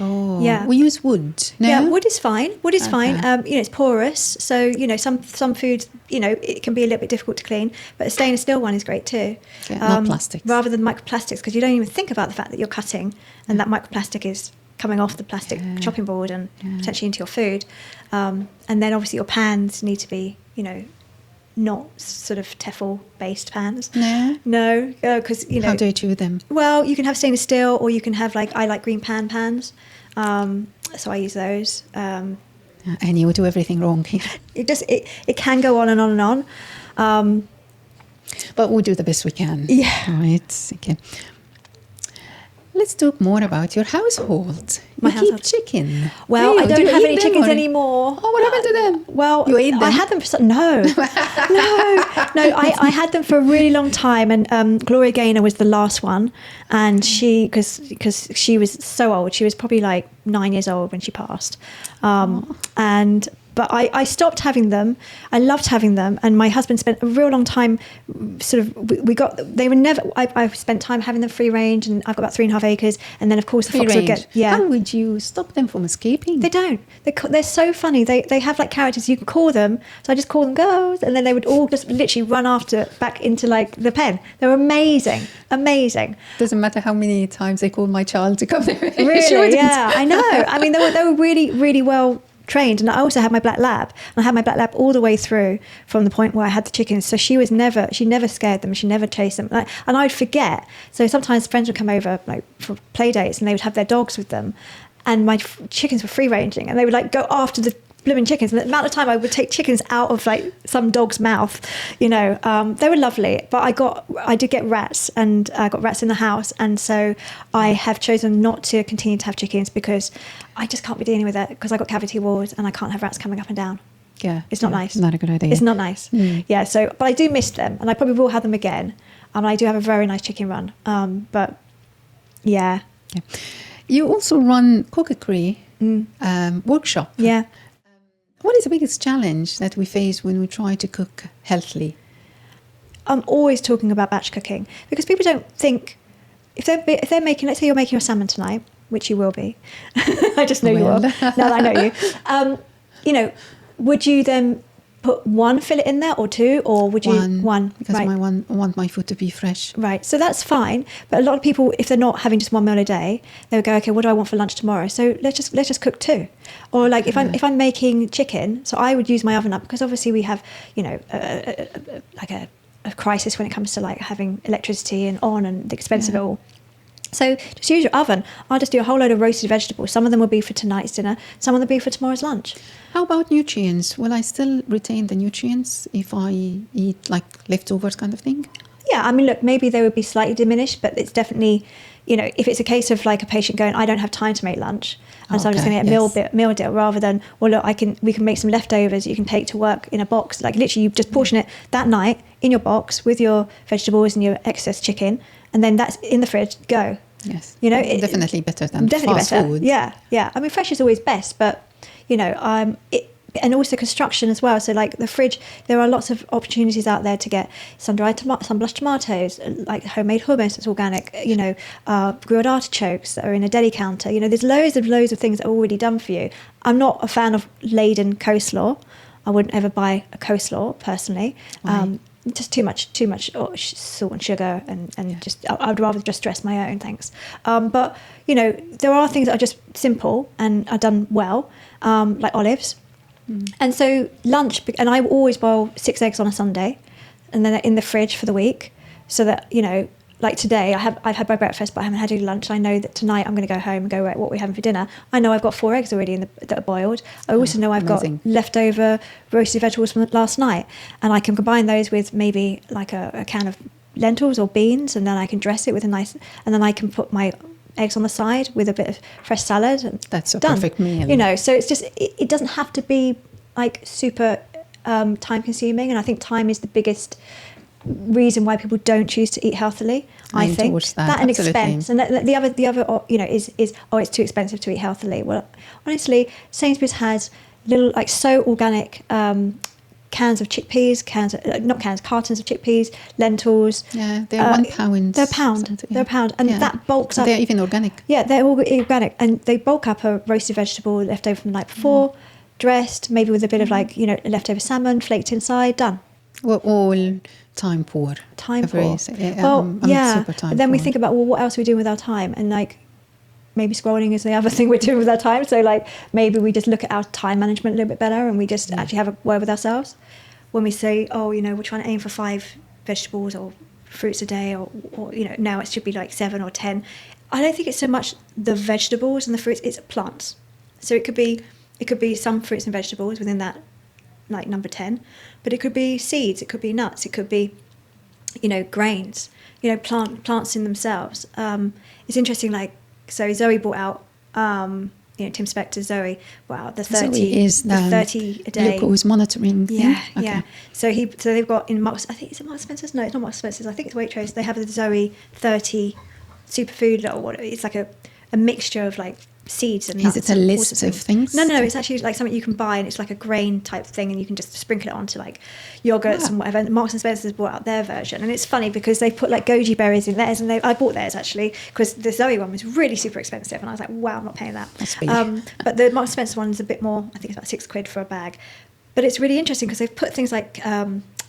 S2: Oh, yeah. We use wood. No?
S1: Yeah, wood is fine. Fine. It's porous, so some foods, it can be a little bit difficult to clean. But a stainless steel one is great too.
S2: Yeah, not plastics. Rather
S1: than microplastics, because you don't even think about the fact that you're cutting, and that microplastic is coming off the plastic chopping board and potentially into your food. And then obviously your pans need to be, not sort of Tefal-based pans. No, because,
S2: How do you chew them?
S1: Well, you can have stainless steel, or you can have, I like green pans. So I use those. And
S2: you do everything wrong.
S1: It can go on and on and on.
S2: But we'll do the best we can.
S1: Yeah.
S2: Right. Okay. Let's talk more about your household.
S1: My
S2: household. Keep chicken.
S1: Well, I don't have any chickens anymore.
S2: Oh, what happened to them?
S1: Well,
S2: you ate them?
S1: I had them for no. I had them for a really long time, and Gloria Gaynor was the last one, and she, because she was so old, she was probably like 9 years old when she passed, But I stopped having them. I loved having them, and my husband spent a real long time. I spent time having them free range, and I've got about 3.5 acres. And then, of course, the fox would get. Yeah.
S2: How would you stop them from escaping?
S1: They don't. They're so funny. They have like characters. You can call them. So I just call them girls, and then they would all just literally run back into like the pen. They're amazing.
S2: Doesn't matter how many times they call my child to come there.
S1: Really? Yeah, I know. I mean, they were really, really well trained. And I also had my black lab, and I had my black lab all the way through from the point where I had the chickens. So she never scared them, she never chased them, and I'd forget. So sometimes friends would come over like for play dates, and they would have their dogs with them, and my chickens were free ranging, and they would like go after the blooming chickens, and the amount of time I would take chickens out of like some dog's mouth, they were lovely. But I did get rats, and I got rats in the house, and so I have chosen not to continue to have chickens, because I just can't be dealing with it, because I got cavity walls and I can't have rats coming up and down.
S2: Yeah,
S1: it's not nice.
S2: Not a good idea.
S1: It's not nice. Yeah. So, but I do miss them, and I probably will have them again. I do have a very nice chicken run. But yeah.
S2: You also run cookery workshop.
S1: Yeah.
S2: What is the biggest challenge that we face when we try to cook healthily?
S1: I'm always talking about batch cooking, because people don't think, if they're making, let's say you're making your salmon tonight, which you will be. I just know you will. Now that I know you. would you then put one fillet in there or two, or would you one?
S2: Because
S1: right.
S2: I want my food to be fresh.
S1: Right, so that's fine. But a lot of people, if they're not having just one meal a day, they would go, okay, what do I want for lunch tomorrow? So let's just cook two. Or like if I'm making chicken, so I would use my oven up, because obviously we have, you know, like a crisis when it comes to like having electricity and the expense of it all. So just use your oven. I'll just do a whole load of roasted vegetables. Some of them will be for tonight's dinner. Some of them will be for tomorrow's lunch.
S2: How about nutrients? Will I still retain the nutrients if I eat like leftovers kind of thing?
S1: Yeah, I mean, look, maybe they would be slightly diminished, but it's definitely, you know, if it's a case of like a patient going, I don't have time to make lunch, and so I'm just going to get a meal deal, rather than, well, look, we can make some leftovers you can take to work in a box. Like literally, you just portion it that night in your box with your vegetables and your excess chicken, and then that's in the fridge. Go.
S2: Yes,
S1: you know,
S2: definitely better than fast food.
S1: Yeah. I mean, fresh is always best, but you know, and also construction as well. So like the fridge, there are lots of opportunities out there to get sun-dried sun-blushed tomatoes, like homemade hummus that's organic, you know, grilled artichokes that are in a deli counter. You know, there's loads of things that are already done for you. I'm not a fan of laden coleslaw. I wouldn't ever buy a coleslaw personally. Just too much salt and sugar, and just I'd rather just dress my own, thanks. But you know, there are things that are just simple and are done well, like olives. And so lunch, and I always boil 6 eggs on a Sunday, and then they're in the fridge for the week, so that, you know, like today I've had my breakfast, but I haven't had any lunch. I know that tonight I'm going to go home and go, right, what are we having for dinner? I know I've got 4 eggs already that are boiled. I also know I've got leftover roasted vegetables from last night, and I can combine those with maybe like a can of lentils or beans, and then I can dress it with and then I can put my eggs on the side with a bit of fresh salad. And
S2: that's a
S1: done.
S2: Perfect meal.
S1: You know, so it's just, it doesn't have to be like super time consuming, and I think time is the biggest reason why people don't choose to eat healthily. I think that and expense, and the other you know is it's too expensive to eat healthily. Well, honestly, Sainsbury's has little like so organic cans of chickpeas, cartons of chickpeas, lentils.
S2: Yeah, they're £1.
S1: They're a pound, and that bulks up.
S2: They're even organic.
S1: Yeah, they're all organic, and they bulk up a roasted vegetable left over from the night before, dressed, maybe with a bit of like, you know, leftover salmon flaked inside, done.
S2: We're all time poor.
S1: Well,
S2: super time
S1: but then we
S2: poor.
S1: think about, well, what else are we doing with our time? And like, maybe scrolling is the other thing we're doing with our time. So like, maybe we just look at our time management a little bit better, and we just actually have a word with ourselves when we say, oh, you know, we're trying to aim for 5 vegetables or fruits a day, or you know, now it should be like 7 or 10. I don't think it's so much the vegetables and the fruits, it's plants. So it could be some fruits and vegetables within that, like number 10, but it could be seeds, it could be nuts, it could be, you know, grains, you know, plants in themselves. It's interesting, like, so Zoe brought out, you know, Tim Spector's Zoe brought out the 30,
S2: Zoe is
S1: the 30 a day.
S2: Glucose monitoring thing?
S1: Yeah,
S2: okay.
S1: yeah. So they've got in Marks, I think it's Marks Spencer's. No, it's not Marks Spencer's. I think it's Waitrose. They have the Zoe 30 superfood, or what? It's like a mixture of like seeds and nuts.
S2: Is it a list of things?
S1: No, it's actually like something you can buy, and it's like a grain type thing, and you can just sprinkle it onto like yogurts and whatever. And Marks and Spencer's brought out their version, and it's funny because they put like goji berries in theirs, and I bought theirs actually because the Zoe one was really super expensive, and I was like, wow, I'm not paying that. But the Marks and Spencer one is a bit more. I think it's about £6 for a bag, but it's really interesting because they've put things like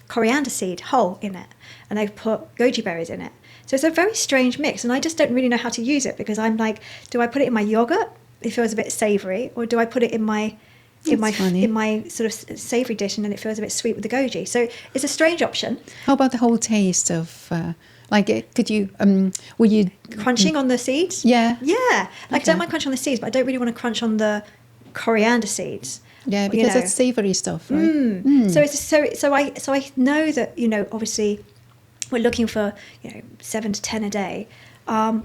S1: coriander seed whole in it, and they've put goji berries in it. So it's a very strange mix, and I just don't really know how to use it, because I'm like, do I put it in my yogurt? It feels a bit savoury, or do I put it in my sort of savoury dish, and then it feels a bit sweet with the goji? So it's a strange option.
S2: How about the whole taste of could you were you
S1: crunching on the seeds?
S2: Yeah.
S1: Like I don't mind crunching on the seeds, but I don't really want to crunch on the coriander seeds.
S2: Yeah, because it's savoury stuff, right?
S1: So I know that, you know, obviously we're looking for, you know, 7 to 10 a day.
S2: 7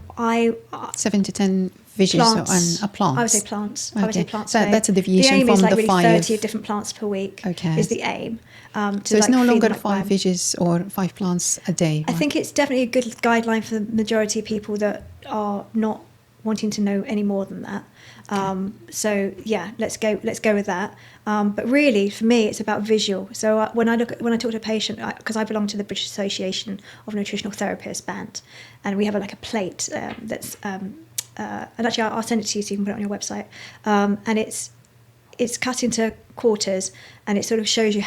S2: to 10 veggies and plants.
S1: I would say plants.
S2: Okay.
S1: I would say plants.
S2: So that's a deviation
S1: the aim
S2: from
S1: is like
S2: the
S1: really
S2: 5.
S1: 30 different plants per week.
S2: Okay.
S1: Is the aim.
S2: So it's no longer 5 veggies or 5 plants a day.
S1: I think it's definitely a good guideline for the majority of people that are not wanting to know any more than that. So yeah, let's go with that. But really, for me, it's about visual. So when I talk to a patient, because I belong to the British Association of Nutritional Therapists, BANT, and we have a plate that's and actually I'll send it to you so you can put it on your website. And it's cut into quarters, and it sort of shows you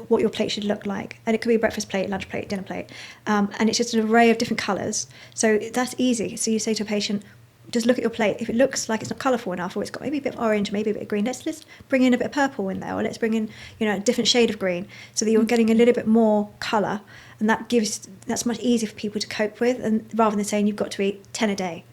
S1: what your plate should look like. And it could be a breakfast plate, lunch plate, dinner plate, and it's just an array of different colours. So that's easy. So you say to a patient, just look at your plate. If it looks like it's not colourful enough, or it's got maybe a bit of orange, maybe a bit of green, let's bring in a bit of purple in there, or let's bring in, a different shade of green, so that you're getting a little bit more colour, and that's much easier for people to cope with, and rather than saying you've got to eat 10 a day,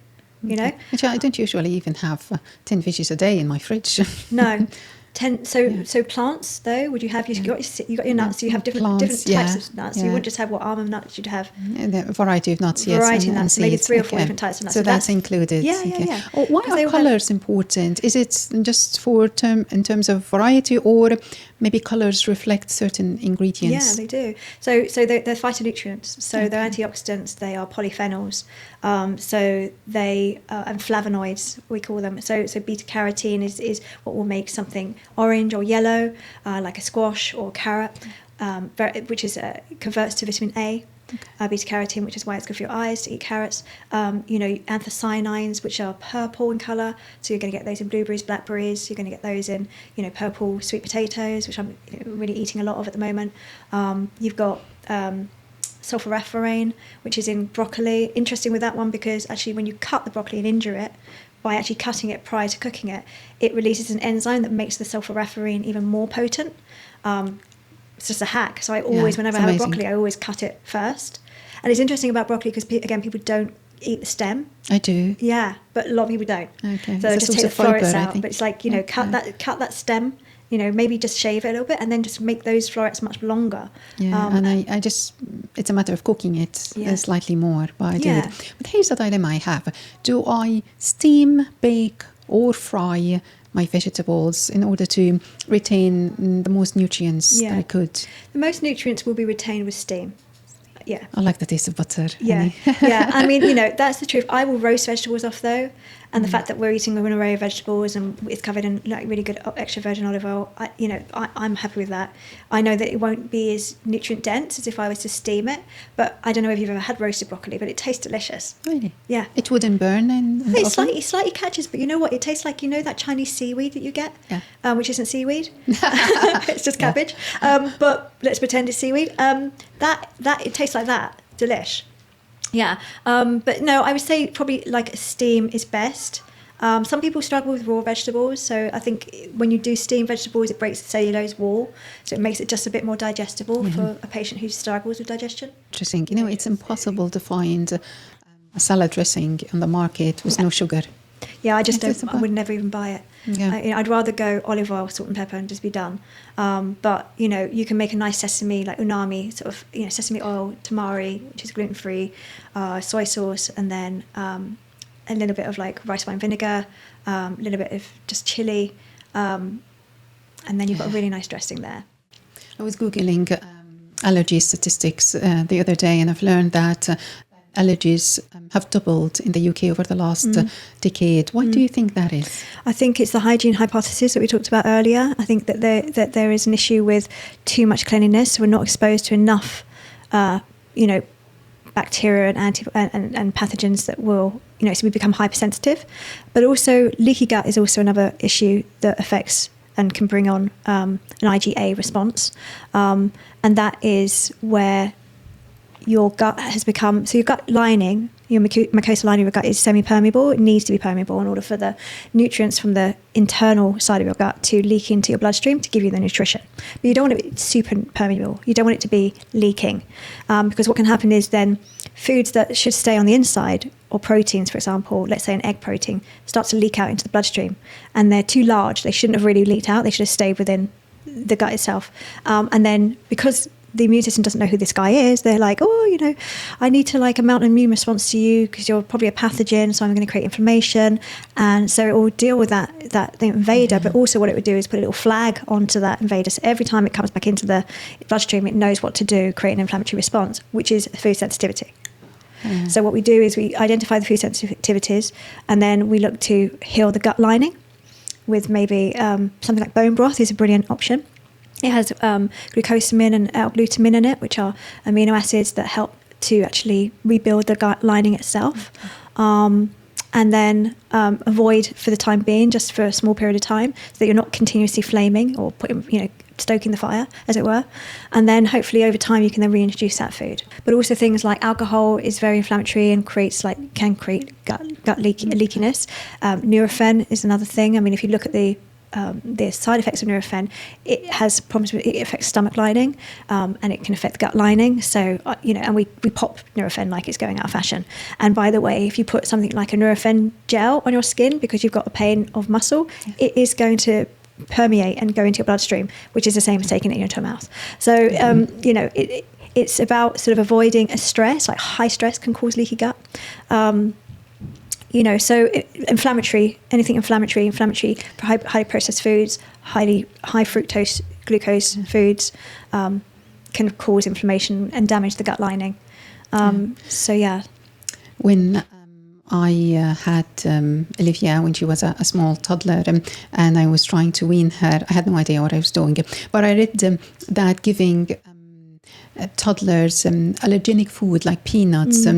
S2: Which I don't usually even have 10 veggies a day in my fridge.
S1: No. 10. So plants though, would you have? You got your nuts. You have different types of nuts. You wouldn't just have almond nuts. You'd have
S2: a variety of nuts.
S1: Variety of
S2: and
S1: nuts. Maybe 3 or 4 different types of nuts.
S2: So that's included.
S1: Yeah.
S2: Why are colours important? Is it just in terms of variety, or maybe colours reflect certain ingredients?
S1: Yeah, they do. So they're phytonutrients. So they're antioxidants. They are polyphenols. So they and flavonoids, we call them. So beta carotene is what will make something orange or yellow, like a squash or carrot, which converts to vitamin A. Beta carotene, which is why it's good for your eyes to eat carrots. Anthocyanins, which are purple in colour, so you're going to get those in blueberries, blackberries. You're going to get those in purple sweet potatoes, which I'm really eating a lot of at the moment. You've got sulforaphane, which is in broccoli. Interesting with that one, because actually when you cut the broccoli and injure it, by actually cutting it prior to cooking it, it releases an enzyme that makes the sulforaphane even more potent. It's just a hack. So I always, whenever I have broccoli, I always cut it first. And it's interesting about broccoli because, again, people don't eat the stem.
S2: I do.
S1: Yeah, but a lot of people don't.
S2: Okay.
S1: So just take the florets out. But it's like, cut that stem, maybe just shave it a little bit, and then just make those florets much longer.
S2: Yeah, and I just, it's a matter of cooking it slightly more. But I do it. But here's the dilemma I have. Do I steam, bake, or fry my vegetables in order to retain the most nutrients that I could?
S1: The most nutrients will be retained with steam. Yeah.
S2: I like the taste of butter.
S1: Yeah. Yeah. I mean, that's the truth. I will roast vegetables off though. And the fact that we're eating an array of vegetables and it's covered in like really good extra virgin olive oil, I'm happy with that. I know that it won't be as nutrient dense as if I was to steam it, but I don't know if you've ever had roasted broccoli, but it tastes delicious.
S2: Really?
S1: Yeah.
S2: It wouldn't burn
S1: it slightly catches, but you know what? It tastes like, that Chinese seaweed that you get, which isn't seaweed. It's just cabbage. But let's pretend it's seaweed. That it tastes like that. Delish. Yeah, but no, I would say probably like steam is best. Some people struggle with raw vegetables, so I think when you do steam vegetables, it breaks the cellulose wall, so it makes it just a bit more digestible for a patient who struggles with digestion.
S2: Interesting. It's impossible to find a salad dressing on the market with no sugar.
S1: Yeah, I would never even buy it. Yeah. I'd rather go olive oil, salt and pepper, and just be done. But you can make a nice sesame, like unami, sort of, sesame oil, tamari, which is gluten-free, soy sauce, and then a little bit of like rice wine vinegar, a little bit of just chili, and then you've got a really nice dressing there.
S2: I was Googling allergy statistics the other day, and I've learned that allergies have doubled in the UK over the last decade. Why do you think that is?
S1: I think it's the hygiene hypothesis that we talked about earlier. I think that there is an issue with too much cleanliness. We're not exposed to enough, bacteria and pathogens that will, so we become hypersensitive. But also leaky gut is also another issue that affects and can bring on an IgA response. And that is where your gut has become, so your gut lining, your mucosal lining of your gut is semi-permeable. It needs to be permeable in order for the nutrients from the internal side of your gut to leak into your bloodstream to give you the nutrition. But you don't want it to be super permeable. You don't want it to be leaking, because what can happen is then foods that should stay on the inside, or proteins, for example, let's say an egg protein, starts to leak out into the bloodstream, and they're too large. They shouldn't have really leaked out. They should have stayed within the gut itself. And then because the immune system doesn't know who this guy is, they're like, I need to mount an immune response to you because you're probably a pathogen, so I'm going to create inflammation. And so it will deal with the invader, but also what it would do is put a little flag onto that invader. So every time it comes back into the bloodstream, it knows what to do, create an inflammatory response, which is food sensitivity. So what we do is we identify the food sensitivities, and then we look to heal the gut lining with maybe something like bone broth is a brilliant option. It has glucosamine and L-glutamine in it, which are amino acids that help to actually rebuild the gut lining itself. and then avoid for the time being, just for a small period of time, so that you're not continuously flaming or stoking the fire, as it were. And then hopefully over time you can then reintroduce that food. But also things like alcohol is very inflammatory and can create gut leakiness. Nurofen is another thing. I mean, if you look at the side effects of Nurofen, it has problems with, it affects stomach lining, and it can affect the gut lining. So, and we pop Nurofen like it's going out of fashion. And by the way, if you put something like a Nurofen gel on your skin because you've got a pain of muscle, it is going to permeate and go into your bloodstream, which is the same as taking it into your mouth. So, it's about sort of avoiding a stress, like high stress can cause leaky gut. So anything inflammatory, highly processed foods, high fructose, glucose foods can cause inflammation and damage the gut lining.
S2: When I had Olivia when she was a small toddler, and I was trying to wean her, I had no idea what I was doing. But I read that giving toddlers allergenic food like peanuts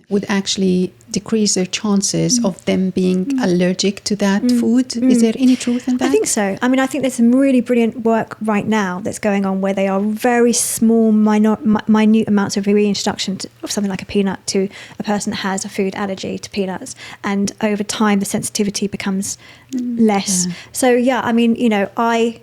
S2: would actually decrease their chances of them being allergic to that food. Is there any truth in that?
S1: I think so. I mean, I think there's some really brilliant work right now that's going on where they are very small, minute amounts of reintroduction of something like a peanut to a person that has a food allergy to peanuts. And over time, the sensitivity becomes less. Yeah. So, I mean, I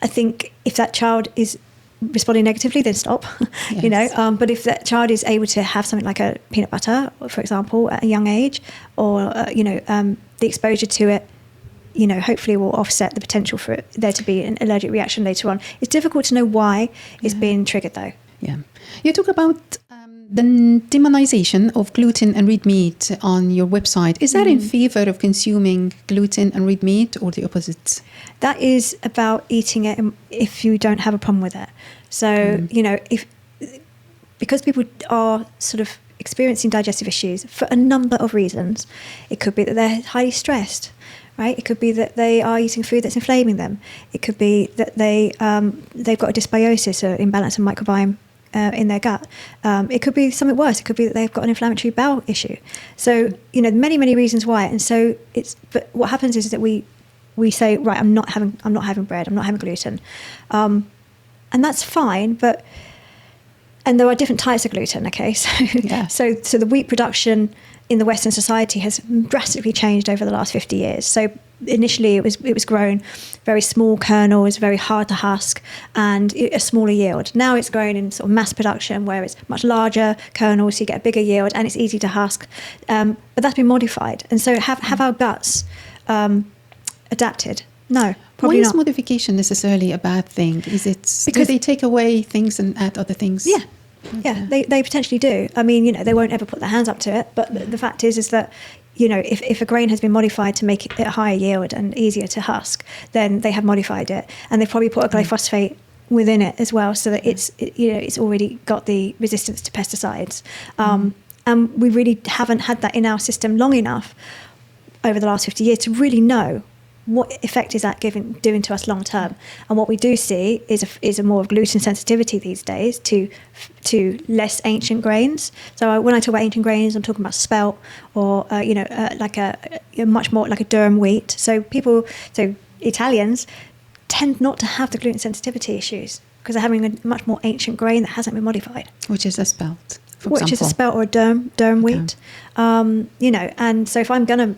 S1: think if that child is responding negatively, then stop. Yes. But if that child is able to have something like a peanut butter, for example, at a young age, or the exposure to it, hopefully will offset the potential for there to be an allergic reaction later on. It's difficult to know why it's being triggered, though. Yeah,
S2: you talk about the demonization of gluten and red meat on your website. Is that in favor of consuming gluten and red meat, or the opposite?
S1: That is about eating it if you don't have a problem with it. So, because people are sort of experiencing digestive issues for a number of reasons. It could be that they're highly stressed, right? It could be that they are eating food that's inflaming them. It could be that they've got a dysbiosis, or imbalance in microbiome in their gut. It could be something worse. It could be that they've got an inflammatory bowel issue. So, many, many reasons why. And so but what happens is that we say, right, I'm not having bread, I'm not having gluten. And that's fine, and there are different types of gluten, okay? So, so the wheat production in the Western society has drastically changed over the last 50 years. So initially it was grown very small kernels, very hard to husk, and a smaller yield. Now it's grown in sort of mass production where it's much larger kernels, so you get a bigger yield and it's easy to husk. But that's been modified. And so have our guts adapted? No, probably not.
S2: Why is modification necessarily a bad thing? Is it because they take away things and add other things?
S1: Yeah. Okay. Yeah, they potentially do. I mean, they won't ever put their hands up to it. But the fact is that, if a grain has been modified to make it a higher yield and easier to husk, then they have modified it, and they've probably put a glyphosate within it as well, so that it's already got the resistance to pesticides. And we really haven't had that in our system long enough over the last 50 years to really know what effect is that doing to us long term. And what we do see is a more of gluten sensitivity these days to less ancient grains. So when I talk about ancient grains, I'm talking about spelt, or like a much more like a durum wheat. So Italians tend not to have the gluten sensitivity issues because they're having a much more ancient grain that hasn't been modified.
S2: Which is a spelt, for
S1: Which
S2: example.
S1: is a spelt or a durum wheat. And so if I'm going to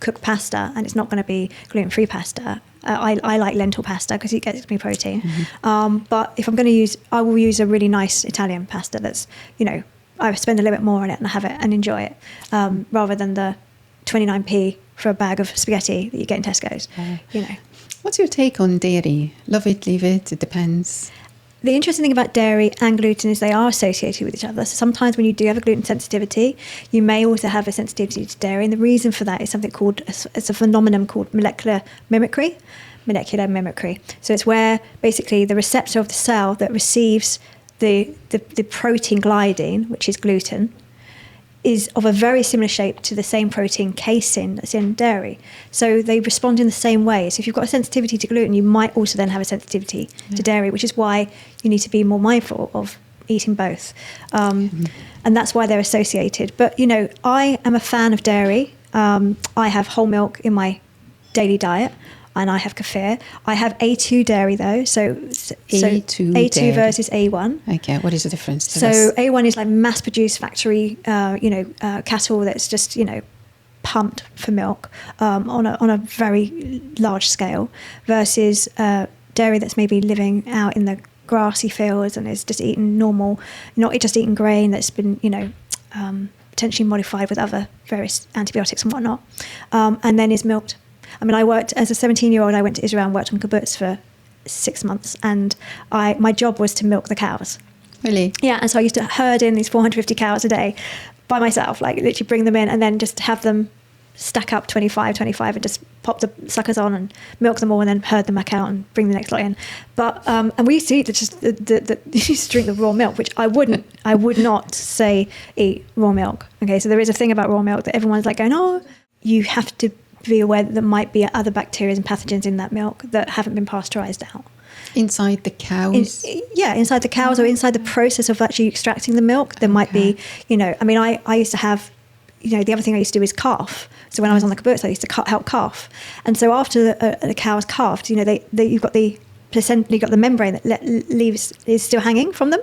S1: cook pasta and it's not going to be gluten-free pasta, I like lentil pasta because it gets me protein. But if I'm going to I will use a really nice Italian pasta that's, I spend a little bit more on it and have it and enjoy it, rather than the 29p for a bag of spaghetti that you get in Tesco's.
S2: What's your take on dairy? Love it, leave it, it depends.
S1: The interesting thing about dairy and gluten is they are associated with each other. So sometimes when you do have a gluten sensitivity, you may also have a sensitivity to dairy. And the reason for that is something it's a phenomenon called molecular mimicry. So it's where basically the receptor of the cell that receives the protein gliadine, which is gluten, is of a very similar shape to the same protein casein that's in dairy. So they respond in the same way. So if you've got a sensitivity to gluten, you might also then have a sensitivity to dairy, which is why you need to be more mindful of eating both. And that's why they're associated. But, I am a fan of dairy. I have whole milk in my daily diet, and I have kefir. I have A2 dairy, though. So A2
S2: dairy
S1: versus A1.
S2: Okay, what is the difference?
S1: So A1 is like mass-produced factory, cattle that's just, pumped for milk on a very large scale, versus dairy that's maybe living out in the grassy fields and is just eating normal, not just eating grain that's been, potentially modified with other various antibiotics and whatnot, and then is milked. I mean, I worked as a 17-year-old. I went to Israel and worked on kibbutz for 6 months, and my job was to milk the cows.
S2: Really?
S1: Yeah, and so I used to herd in these 450 cows a day by myself, like literally bring them in and then just have them stack up 25 and just pop the suckers on and milk them all and then herd them back out and bring the next lot in. But and we used to eat used to drink the raw milk, which I would not say eat raw milk. Okay, so there is a thing about raw milk that everyone's like going, oh, you have to be aware that there might be other bacteria and pathogens in that milk that haven't been pasteurized out.
S2: Inside the cows?
S1: Inside the cows, or inside the process of actually extracting the milk. There might be, I used to have, the other thing I used to do is calf. So when I was on the kibbutz, I used to help calf. And so after the cow's calved, you've got the placenta, you've got the membrane that is still hanging from them.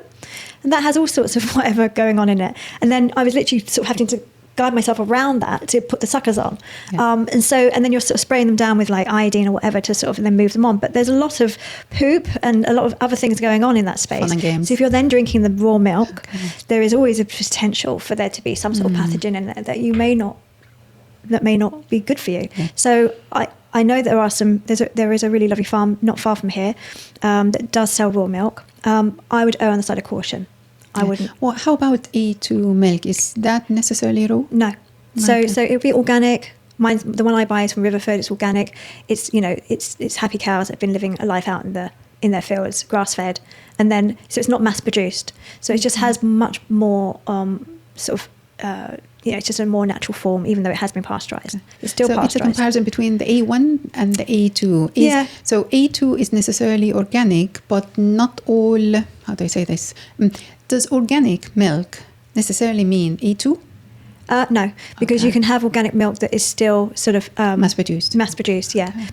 S1: And that has all sorts of whatever going on in it. And then I was literally sort of having to guide myself around that to put the suckers on. Yeah. And then you're sort of spraying them down with like iodine or whatever to sort of then move them on. But there's a lot of poop and a lot of other things going on in that space.
S2: Fun and games.
S1: So if you're then drinking the raw milk, there is always a potential for there to be some sort of pathogen in there that may not be good for you. Yeah. So I know there are there is a really lovely farm not far from here that does sell raw milk. I would err on the side of caution. I wouldn't.
S2: Well, how about A2 milk? Is that necessarily raw?
S1: No. So it would be organic. The one I buy is from Riverford. It's organic. It's it's happy cows that have been living a life out in their fields, grass fed, and then so it's not mass produced. So it just has much more it's just a more natural form, even though it has been pasteurized. It's still pasteurized.
S2: It's a comparison between the A1 and the A2. So A2 is necessarily organic, but not all. How do I say this? Does organic milk necessarily mean A2?
S1: No, because you can have organic milk that is still sort of mass produced,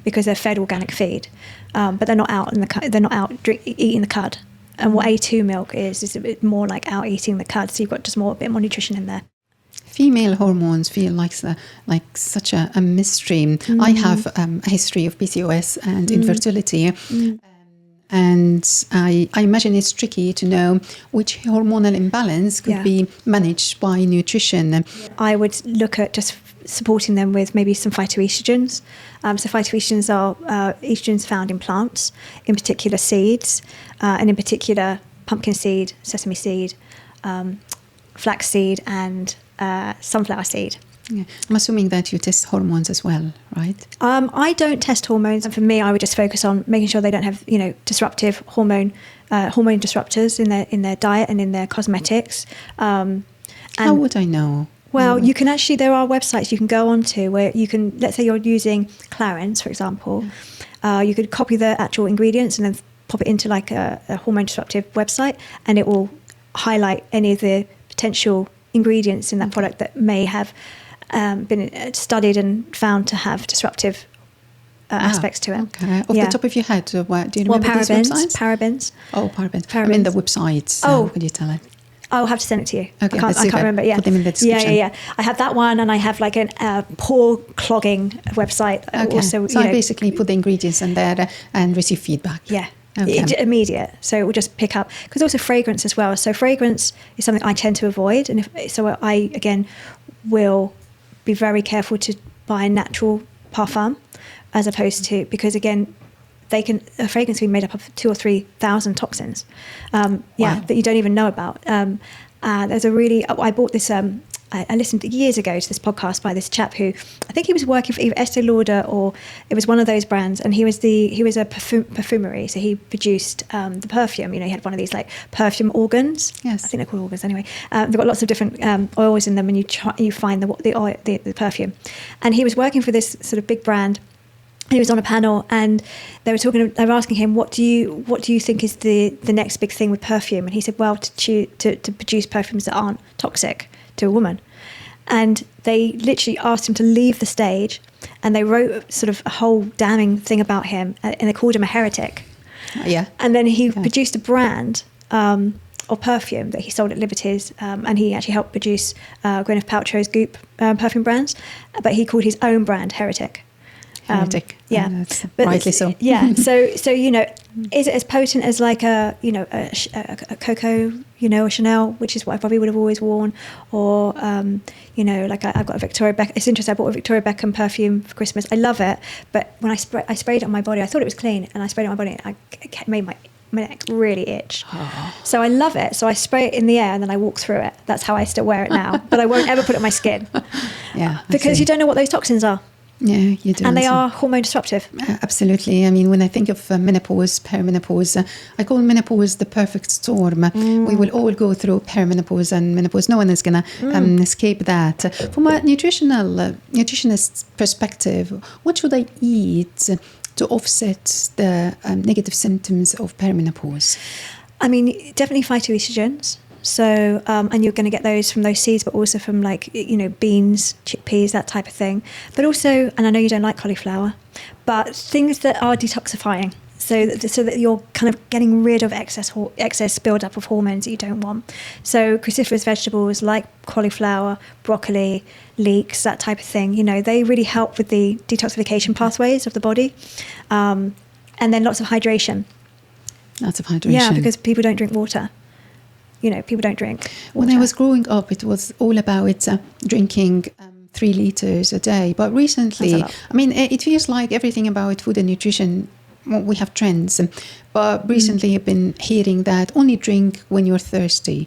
S1: because they're fed organic feed, but they're not out eating the cud. And what A2 milk is a bit more like out eating the cud, so you've got just a bit more nutrition in there.
S2: Female hormones feel like such a mystery. I have a history of PCOS and infertility. And I imagine it's tricky to know which hormonal imbalance could be managed by nutrition.
S1: I would look at just supporting them with maybe some phytoestrogens. So phytoestrogens are estrogens found in plants, in particular seeds, and in particular pumpkin seed, sesame seed, flax seed, and sunflower seed.
S2: Yeah. I'm assuming that you test hormones as well, right?
S1: I don't test hormones, and for me, I would just focus on making sure they don't have, disruptive hormone disruptors in their diet and in their cosmetics.
S2: How would I know?
S1: Well, you can actually, there are websites you can go onto where you can, let's say you're using Clarins, for example, you could copy the actual ingredients and then pop it into like a hormone disruptive website, and it will highlight any of the potential ingredients in that product that may have been studied and found to have disruptive aspects to it.
S2: Okay. Off the top of your head, do you remember these websites?
S1: Parabens.
S2: Oh, parabens. I mean the websites. Could you tell it?
S1: I'll have to send it to you.
S2: Okay,
S1: I can't remember. Yeah.
S2: Put them in the description.
S1: Yeah. I have that one, and I have like a pore clogging website.
S2: Okay. Also, so I basically put the ingredients in there and receive feedback.
S1: Yeah. Okay. Immediate, so it will just pick up, because also fragrance as well. So fragrance is something I tend to avoid, and I again will be very careful to buy natural parfum as opposed to, because again, a fragrance can be made up of 2,000 or 3,000 toxins, that you don't even know about. I bought this. I listened years ago to this podcast by this chap who, I think he was working for either Estee Lauder or it was one of those brands, and he was a perfumery, so he produced the perfume. He had one of these like perfume organs.
S2: Yes,
S1: I think they're called organs anyway. They've got lots of different oils in them, and you find the perfume. And he was working for this sort of big brand, He was on a panel, and they were asking him, what do you think is the next big thing with perfume? And he said, well, to produce perfumes that aren't toxic to a woman. And they literally asked him to leave the stage, and they wrote sort of a whole damning thing about him, and they called him a heretic.
S2: Yeah.
S1: And then he produced a brand of perfume that he sold at Liberty's, and he actually helped produce Gwyneth Paltrow's Goop perfume brands, but he called his own brand Heretic.
S2: Heretic.
S1: Yeah,
S2: that's
S1: but
S2: rightly so.
S1: Yeah, so is it as potent as like a Coco, a Chanel, which is what I probably would have always worn, or like I've got a Victoria Beckham. It's interesting. I bought a Victoria Beckham perfume for Christmas. I love it, but when I sprayed it on my body, I thought it was clean, and I sprayed it on my body, and it made my neck really itch. So I love it. So I spray it in the air, and then I walk through it. That's how I still wear it now. But I won't ever put it on my skin.
S2: Yeah,
S1: because you don't know what those toxins are.
S2: Yeah, you do.
S1: And they are hormone disruptive.
S2: Absolutely. I mean, when I think of menopause, perimenopause, I call menopause the perfect storm. We will all go through perimenopause and menopause. No one is going to escape that. From a nutritionist's perspective, what should I eat to offset the negative symptoms of perimenopause? I
S1: mean, definitely phytoestrogens. So, and you're going to get those from those seeds, but also from beans, chickpeas, that type of thing. But also, and I know you don't like cauliflower, but things that are detoxifying. So that you're kind of getting rid of excess build-up of hormones that you don't want. So cruciferous vegetables like cauliflower, broccoli, leeks, that type of thing, they really help with the detoxification pathways of the body. And then lots of hydration.
S2: Lots of hydration.
S1: Yeah, because people don't drink water. People don't drink water.
S2: When I was growing up, it was all about drinking 3 liters a day. But recently, I mean, it feels like everything about food and nutrition, we have trends. But recently I've been hearing that only drink when you're thirsty.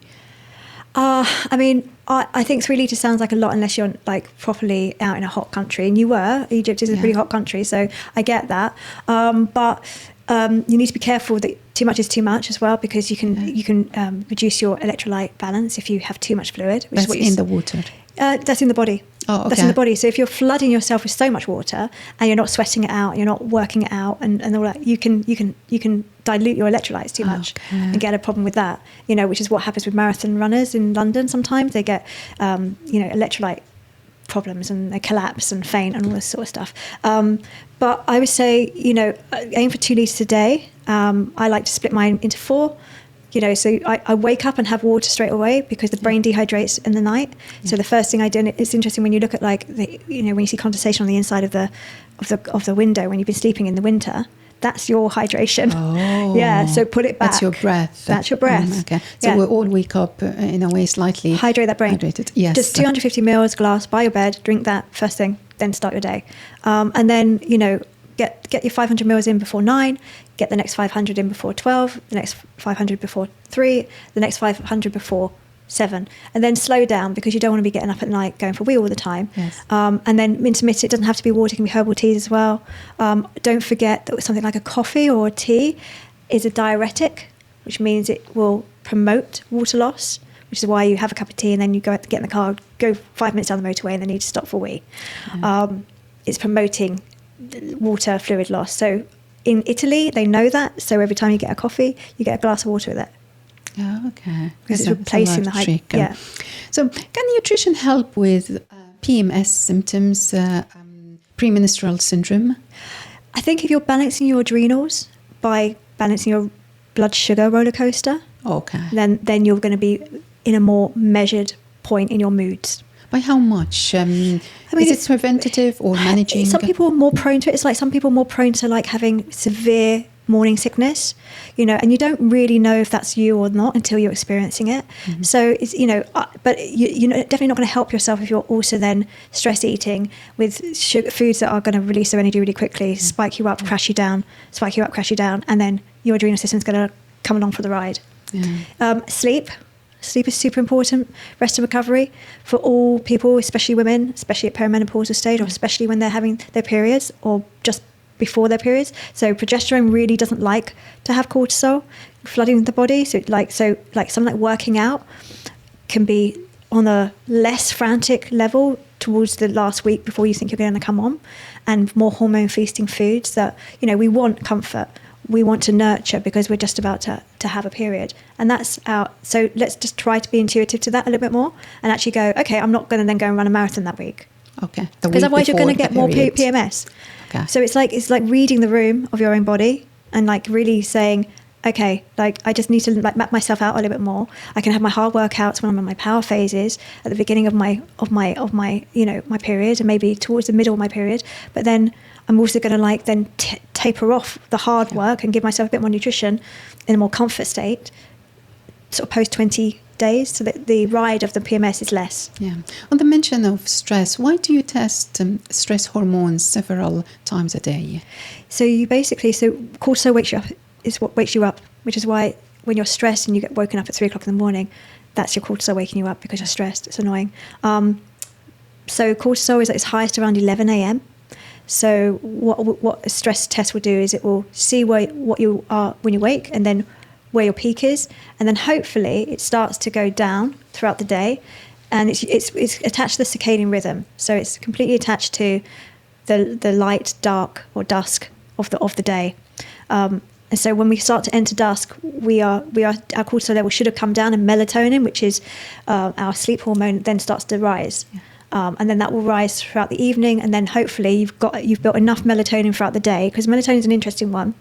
S1: I mean, I think 3 litres sounds like a lot unless you're like properly out in a hot country. And you were. Egypt is a pretty hot country, so I get that. But you need to be careful that too much is too much as well, because you can reduce your electrolyte balance if you have too much fluid.
S2: That's in the water.
S1: That's in the body.
S2: Oh, okay.
S1: That's in the body. So if you're flooding yourself with so much water and you're not sweating it out, you're not working it out, and all that, you can dilute your electrolytes too much and get a problem with that. Which is what happens with marathon runners in London. Sometimes they get electrolyte problems and they collapse and faint and all this sort of stuff. But I would say, aim for 2 litres a day. I like to split mine into 4. So I wake up and have water straight away because the brain dehydrates in the night. So the first thing I do, and it's interesting when you look at when you see condensation on the inside of the window when you've been sleeping in the winter. That's your hydration.
S2: Oh.
S1: Yeah, so put it back.
S2: That's your breath.
S1: That's your breath.
S2: Okay. So we'll all wake up in a way slightly...
S1: Hydrate that brain.
S2: Hydrated, yes.
S1: Just 250 mils glass by your bed, drink that first thing, then start your day. And then, get your 500 mils in before 9, get the next 500 in before 12, the next 500 before 3, the next 500 before 7, and then slow down because you don't want to be getting up at night going for a wee all the time.
S2: Yes.
S1: And then intermittent, it doesn't have to be water, it can be herbal teas as well. Don't forget that something like a coffee or a tea is a diuretic, which means it will promote water loss, which is why you have a cup of tea and then you get in the car, go 5 minutes down the motorway and then need to stop for a wee. It's promoting water fluid loss. So in Italy, they know that. So every time you get a coffee, you get a glass of water with it.
S2: Oh, okay.
S1: Because it's replacing the hype. Yeah.
S2: So can nutrition help with PMS symptoms, premenstrual syndrome?
S1: I think if you're balancing your adrenals by balancing your blood sugar roller coaster, then you're going to be in a more measured point in your moods.
S2: By how much? Is it preventative or managing?
S1: Some people are more prone to it. It's like some people are more prone to like having severe morning sickness, and you don't really know if that's you or not until you're experiencing it. Mm-hmm. So it's, but you're definitely not going to help yourself if you're also then stress eating with sugar, foods that are going to release their energy really quickly, spike you up, crash you down, and then your adrenal system's going to come along for the ride. Yeah. Sleep is super important. Rest and recovery for all people, especially women, especially at perimenopausal stage, or especially when they're having their periods or just before their periods. So progesterone really doesn't like to have cortisol flooding the body. So something like working out can be on a less frantic level towards the last week before you think you're going to come on. and more hormone feasting foods that, we want comfort. We want to nurture because we're just about to have a period. And that's so let's just try to be intuitive to that a little bit more and actually go, okay, I'm not going to then go and run a marathon that week.
S2: Okay.
S1: Because otherwise you're going to get more PMS.
S2: Okay.
S1: So it's like reading the room of your own body and like really saying, okay, like I just need to like map myself out a little bit more. I can have my hard workouts when I'm in my power phases at the beginning of my my period and maybe towards the middle of my period. But then I'm also going to like then taper off the hard work and give myself a bit more nutrition in a more comfort state, sort of post 20 days, so that the ride of the PMS is less.
S2: Yeah. On the mention of stress, why do you test stress hormones several times a day?
S1: So cortisol wakes you up, which is why when you're stressed and you get woken up at 3 o'clock in the morning, that's your cortisol waking you up because you're stressed. It's annoying. So cortisol is at its highest around 11 a.m. So what a stress test will do is it will see what you are when you wake and then where your peak is, and then hopefully it starts to go down throughout the day, and it's attached to the circadian rhythm. So it's completely attached to the light, dark, or dusk of the day. And so when we start to enter dusk, our cortisol level should have come down, and melatonin, which is our sleep hormone, then starts to rise. Yeah. And then that will rise throughout the evening, and then hopefully you've built enough melatonin throughout the day, because melatonin is an interesting one.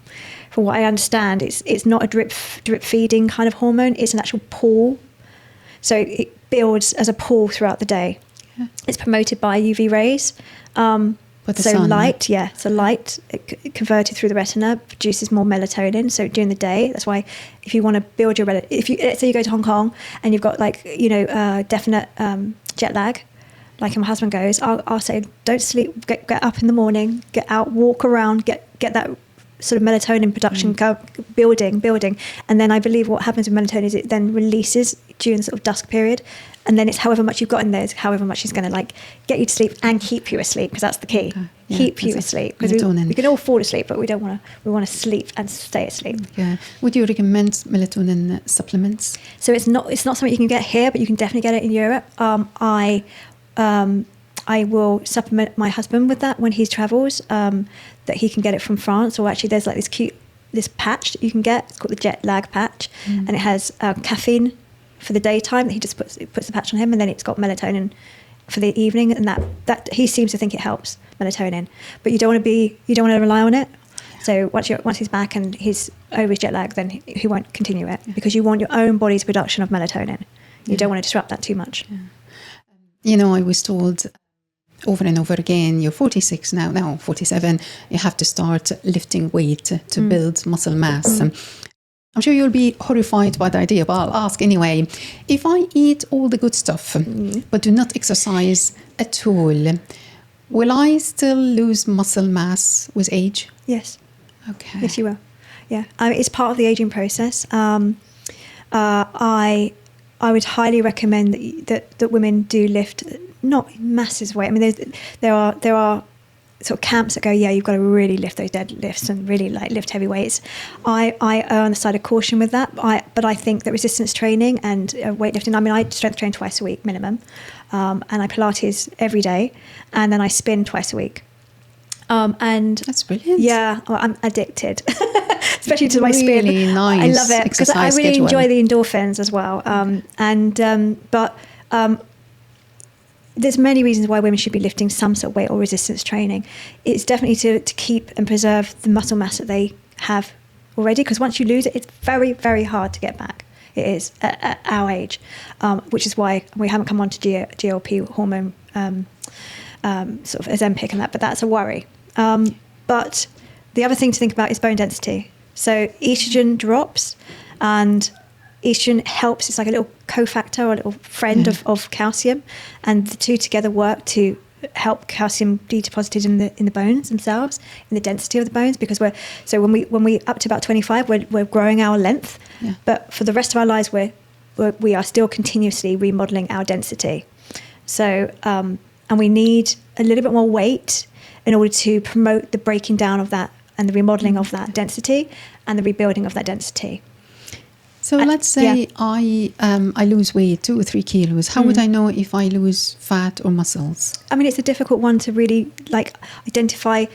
S1: From what I understand, it's not a drip feeding kind of hormone; it's an actual pool. So it builds as a pool throughout the day. Yeah. It's promoted by UV rays. Light, yeah. So light converted through the retina produces more melatonin. So during the day, that's why if you want to build your let's say you go to Hong Kong and you've got definite jet lag. Like my husband goes, I'll say, don't sleep, get up in the morning, get out, walk around, get that sort of melatonin production building. And then I believe what happens with melatonin is it then releases during the sort of dusk period. And then it's however much you've got in there, is however much is going to get you to sleep and keep you asleep, because that's the key. Okay. Yeah, keep you asleep. Because we can all fall asleep, but we want to sleep and stay asleep.
S2: Yeah. Would you recommend melatonin supplements?
S1: So it's not something you can get here, but you can definitely get it in Europe. I will supplement my husband with that when he travels, that he can get it from France. Or actually there's like this patch that you can get. It's called the jet lag patch. And it has caffeine for the daytime that he just puts the patch on him, and then it's got melatonin for the evening, and that he seems to think it helps melatonin. But you don't want to rely on it. So once he's back and he's over his jet lag, then he won't continue it, because you want your own body's production of melatonin. You don't want to disrupt that too much.
S2: Yeah. I was told over and over again, you're 46 now 47, you have to start lifting weight to build muscle mass. I'm sure you'll be horrified by the idea, but I'll ask anyway. If I eat all the good stuff, but do not exercise at all, will I still lose muscle mass with age?
S1: Yes.
S2: Okay.
S1: Yes, you will. Yeah. It's part of the aging process. I would highly recommend that women do lift, not massive weight. I mean, there are sort of camps that go, yeah, you've got to really lift those deadlifts and really lift heavy weights. I err on the side of caution with that, but I think that resistance training and weightlifting, I mean, I strength train twice a week minimum, and I Pilates every day, and then I spin twice a week. And
S2: that's brilliant.
S1: Yeah, well, I'm addicted, especially to my spin.
S2: Really nice.
S1: I love it because I really enjoy the endorphins as well. But there's many reasons why women should be lifting some sort of weight or resistance training. It's definitely to keep and preserve the muscle mass that they have already, because once you lose it, it's very, very hard to get back. It is at our age, which is why we haven't come on to GLP hormone, sort of Ozempic and that, but that's a worry. But the other thing to think about is bone density. So estrogen drops, and estrogen helps. It's like a little cofactor or a little friend of calcium, and the two together work to help calcium be deposited in the bones themselves, in the density of the bones. Because when we up to about 25, we're growing our length, but for the rest of our lives we are still continuously remodeling our density. So and we need a little bit more weight in order to promote the breaking down of that and the remodeling of that density and the rebuilding of that density.
S2: So let's say I lose weight, 2 or 3 kilos. How would I know if I lose fat or muscles?
S1: I mean, it's a difficult one to really identify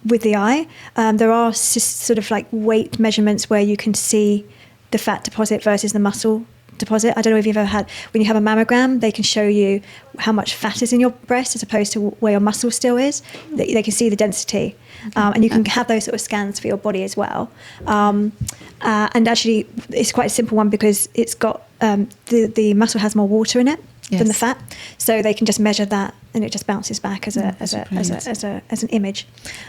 S1: with the eye. There are sort of like weight measurements where you can see the fat deposit versus the muscle deposit. I don't know if you've ever had, when you have a mammogram, they can show you how much fat is in your breast as opposed to where your muscle still is. They can see the density. And you can have those sort of scans for your body as well. And actually, it's quite a simple one because it's got the muscle has more water in it than the fat, so they can just measure that, and it just bounces back as an image,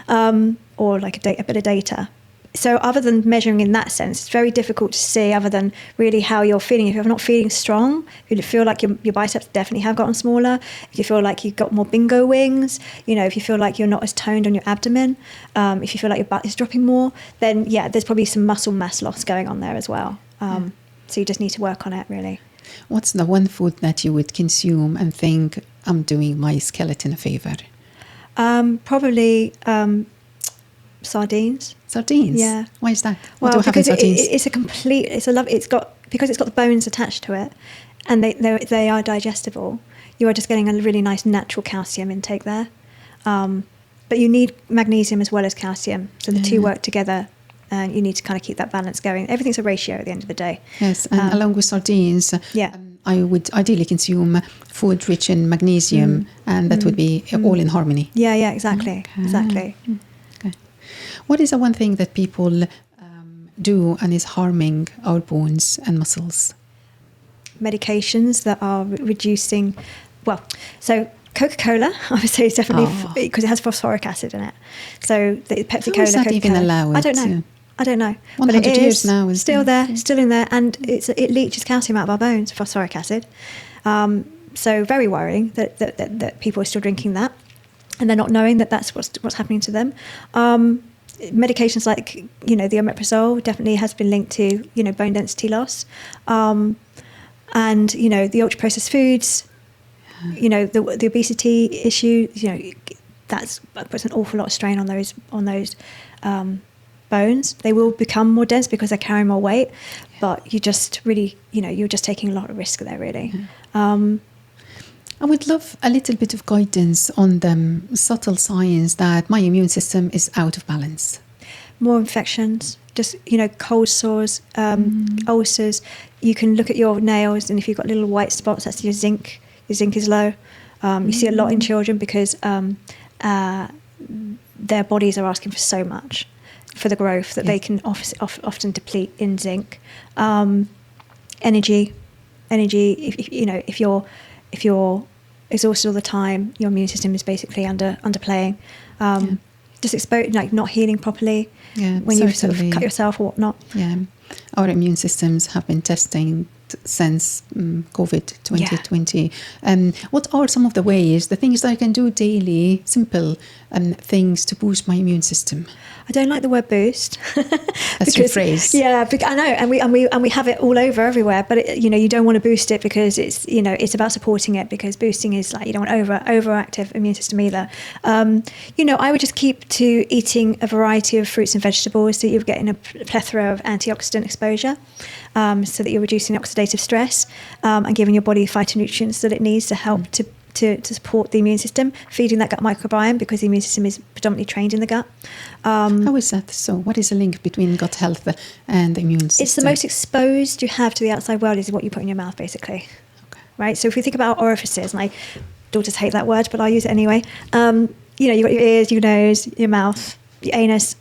S1: or like a bit of data. So other than measuring in that sense, it's very difficult to see other than really how you're feeling. If you're not feeling strong, if you feel like your biceps definitely have gotten smaller, if you feel like you've got more bingo wings, if you feel like you're not as toned on your abdomen, if you feel like your butt is dropping more, then there's probably some muscle mass loss going on there as well. So you just need to work on it, really.
S2: What's the one food that you would consume and think, I'm doing my skeleton a favor?
S1: Probably sardines.
S2: Sardines?
S1: Yeah.
S2: Why is that?
S1: Well,
S2: what do I have in sardines?
S1: Because it's got the bones attached to it, and they are digestible. You are just getting a really nice natural calcium intake there. But you need magnesium as well as calcium, so the two work together. And you need to kind of keep that balance going. Everything's a ratio at the end of the day.
S2: Yes, and along with sardines, I would ideally consume food rich in magnesium, and that would be all in harmony.
S1: Yeah, exactly.
S2: Okay.
S1: Exactly.
S2: Okay. What is the one thing that people do and is harming our bones and muscles?
S1: Medications that are reducing, so Coca-Cola, I would say, is definitely because it has phosphoric acid in it. So the Pepsi-Cola,
S2: How is that even allowed?
S1: I don't know.
S2: 100
S1: but it
S2: years
S1: is
S2: now is
S1: still there, still in there, and it leaches calcium out of our bones, phosphoric acid. So very worrying that people are still drinking that, and they're not knowing that that's what's happening to them. Medications like the omeprazole definitely has been linked to bone density loss, and the ultra processed foods, the obesity issue. That puts an awful lot of strain on those bones. They will become more dense because they're carrying more weight, but you just really, you're just taking a lot of risk there, really.
S2: I would love a little bit of guidance on the subtle signs that my immune system is out of balance.
S1: More infections, just, cold sores, ulcers. You can look at your nails, and if you've got little white spots, that's your zinc. Your zinc is low. You see a lot in children because their bodies are asking for so much for the growth that they can often deplete in zinc. Energy. If you're exhausted all the time, your immune system is basically underplaying. Just not healing properly when you sort of cut yourself or whatnot. Yeah,
S2: our immune systems have been testing since COVID 2020. What are some of the ways, the things that I can do daily, simple things to boost my immune system?
S1: I don't like the word boost.
S2: That's your phrase.
S1: Yeah, I know, and we have it all over everywhere. But you don't want to boost it because it's about supporting it. Because boosting is like you don't want overactive immune system either. I would just keep to eating a variety of fruits and vegetables so that you're getting a plethora of antioxidant exposure, so that you're reducing oxidative stress and giving your body phytonutrients that it needs to help to support the immune system, feeding that gut microbiome because the immune system is predominantly trained in the gut.
S2: How is that so? What is the link between gut health and the immune system?
S1: It's the most exposed you have to the outside world is what you put in your mouth, basically. Okay. Right? So if we think about orifices, my daughters hate that word, but I'll use it anyway. You've got your ears, your nose, your mouth, your anus.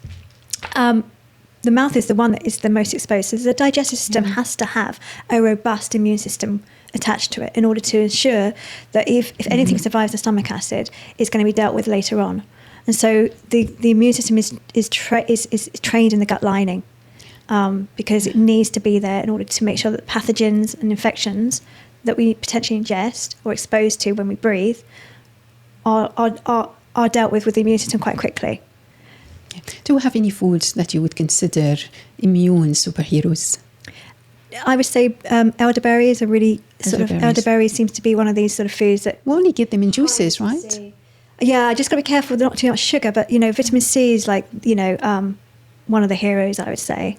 S1: The mouth is the one that is the most exposed. So the digestive system has to have a robust immune system attached to it in order to ensure that if anything survives the stomach acid, it's going to be dealt with later on. And so the immune system is trained in the gut lining because it needs to be there in order to make sure that pathogens and infections that we potentially ingest or exposed to when we breathe are dealt with the immune system quite quickly.
S2: Do you have any foods that you would consider immune superheroes?
S1: I would say elderberries are really elderberries seems to be one of these sort of foods that
S2: we only get them in juices, right?
S1: Yeah, just got to be careful not too much sugar. But vitamin C is like one of the heroes, I would say.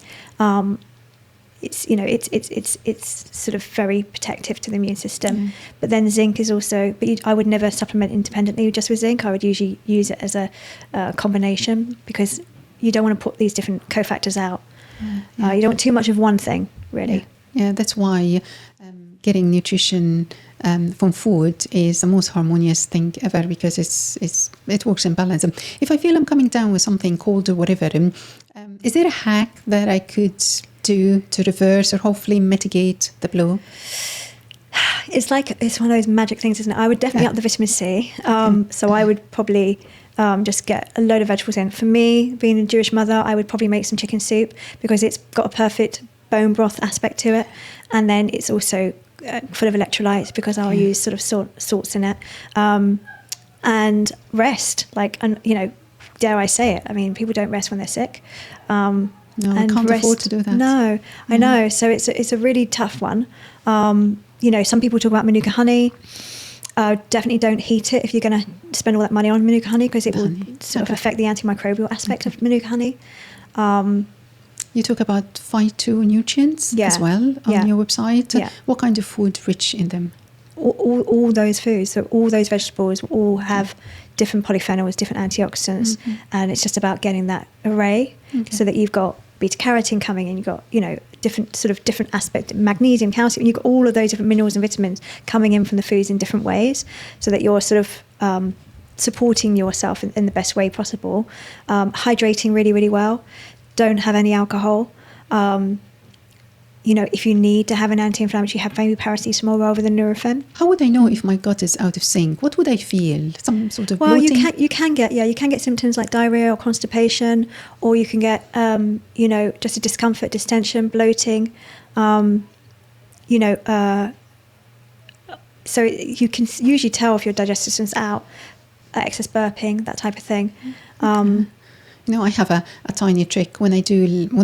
S1: it's sort of very protective to the immune system. But then zinc is also, I would never supplement independently just with zinc. I would usually use it as a combination, because you don't want to put these different cofactors out. You don't want too much of one thing, really.
S2: Yeah, that's why getting nutrition from food is the most harmonious thing ever, because it works in balance. If I feel I'm coming down with something cold or whatever, is there a hack that I could do to reverse or hopefully mitigate the blow?
S1: It's one of those magic things, isn't it? I would definitely up the vitamin C. So I would probably just get a load of vegetables in. For me, being a Jewish mother, I would probably make some chicken soup, because it's got a perfect bone broth aspect to it, and then it's also full of electrolytes, because I'll use sort of salts in it, and rest. Dare I say it? I mean, people don't rest when they're sick.
S2: No, I can't afford to do that.
S1: No, I know. So it's a really tough one. Some people talk about Manuka honey. Definitely don't heat it if you're going to spend all that money on Manuka honey, because it will sort of affect the antimicrobial aspect of Manuka honey.
S2: You talk about phytonutrients as well on your website. What kind of food rich in them?
S1: All those foods, so all those vegetables all have different polyphenols, different antioxidants, and it's just about getting that array so that you've got beta carotene coming in, you've got different aspect, magnesium, calcium, you've got all of those different minerals and vitamins coming in from the foods in different ways, so that you're sort of supporting yourself in the best way possible. Hydrating really, really well. Don't have any alcohol. If you need to have an anti-inflammatory, have maybe paracetamol rather than Nurofen.
S2: How would I know if my gut is out of sync? What would I feel? Some sort of bloating?
S1: you can get symptoms like diarrhea or constipation, or you can get just a discomfort, distension, bloating. So you can usually tell if your digestive system's out, excess burping, that type of thing.
S2: I have a tiny trick. When I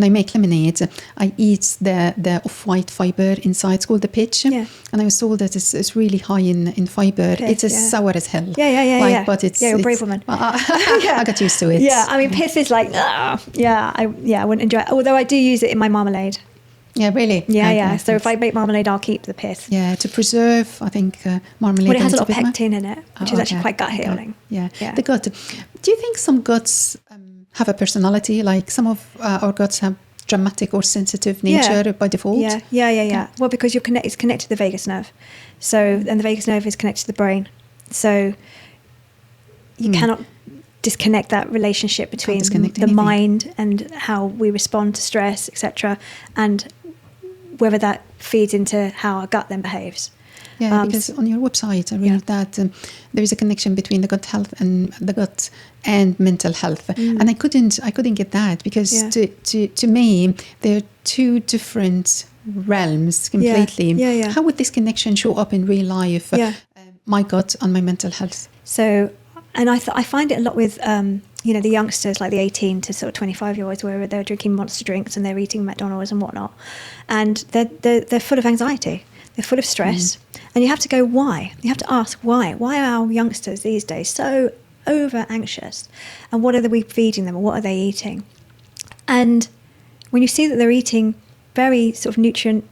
S2: make lemonade, I eat the off-white fiber inside. It's called the pitch. And I was told that it's really high in fiber. Pith, it's sour as hell. But you're a brave woman. I got used to it.
S1: Yeah, I mean, pith is like, I wouldn't enjoy it. Although I do use it in my marmalade.
S2: Yeah, really?
S1: Yeah. So if I make marmalade, I'll keep the pith.
S2: Yeah, to preserve, I think, marmalade.
S1: Well, it has a lot of pectin in it, which is actually quite gut healing.
S2: Yeah. The gut. Do you think some guts have a personality? Like some of our guts have dramatic or sensitive nature by default?
S1: Yeah. Well, because it's connected to the vagus nerve. And the vagus nerve is connected to the brain. So you cannot disconnect that relationship between the mind and how we respond to stress, etc., and whether that feeds into how our gut then behaves.
S2: Yeah, because on your website I read that there is a connection between the gut health and mental health, and I couldn't get that, because to me they're two different realms completely. How would this connection show up in real life? My gut and my mental health.
S1: So, and I find it a lot with the youngsters, like the 18 to sort of 25-year-olds, where they're drinking monster drinks and they're eating McDonald's and whatnot, and they're full of anxiety. They're full of stress. And you have to go, why? You have to ask why. Why are our youngsters these days so over anxious? And what are we feeding them? Or what are they eating? And when you see that they're eating very sort of nutrient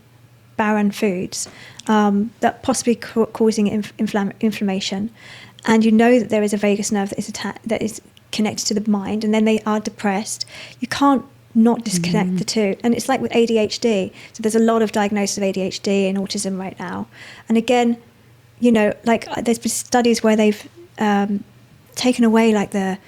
S1: barren foods that possibly causing inflammation, and you know that there is a vagus nerve that is connected to the mind, and then they are depressed, you can't not disconnect the two. And it's like with ADHD. So there's a lot of diagnosis of ADHD and autism right now. And again, there's been studies where they've taken away like the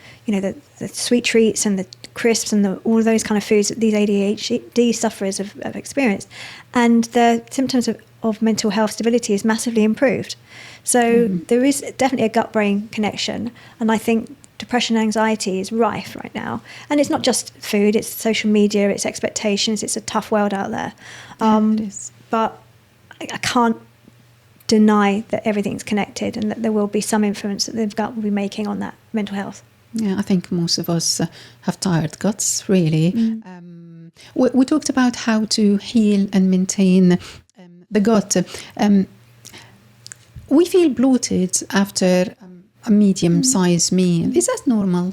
S1: sweet treats and the crisps and all of those kind of foods that these ADHD sufferers have experienced, and their symptoms of mental health stability is massively improved. So there is definitely a gut-brain connection, and I think depression and anxiety is rife right now. And it's not just food, it's social media, it's expectations, it's a tough world out there. It is. But I can't deny that everything's connected, and that there will be some influence that the gut will be making on that mental health.
S2: Yeah, I think most of us have tired guts, really. We talked about how to heal and maintain the gut. We feel bloated after a medium-sized meal. Is that normal?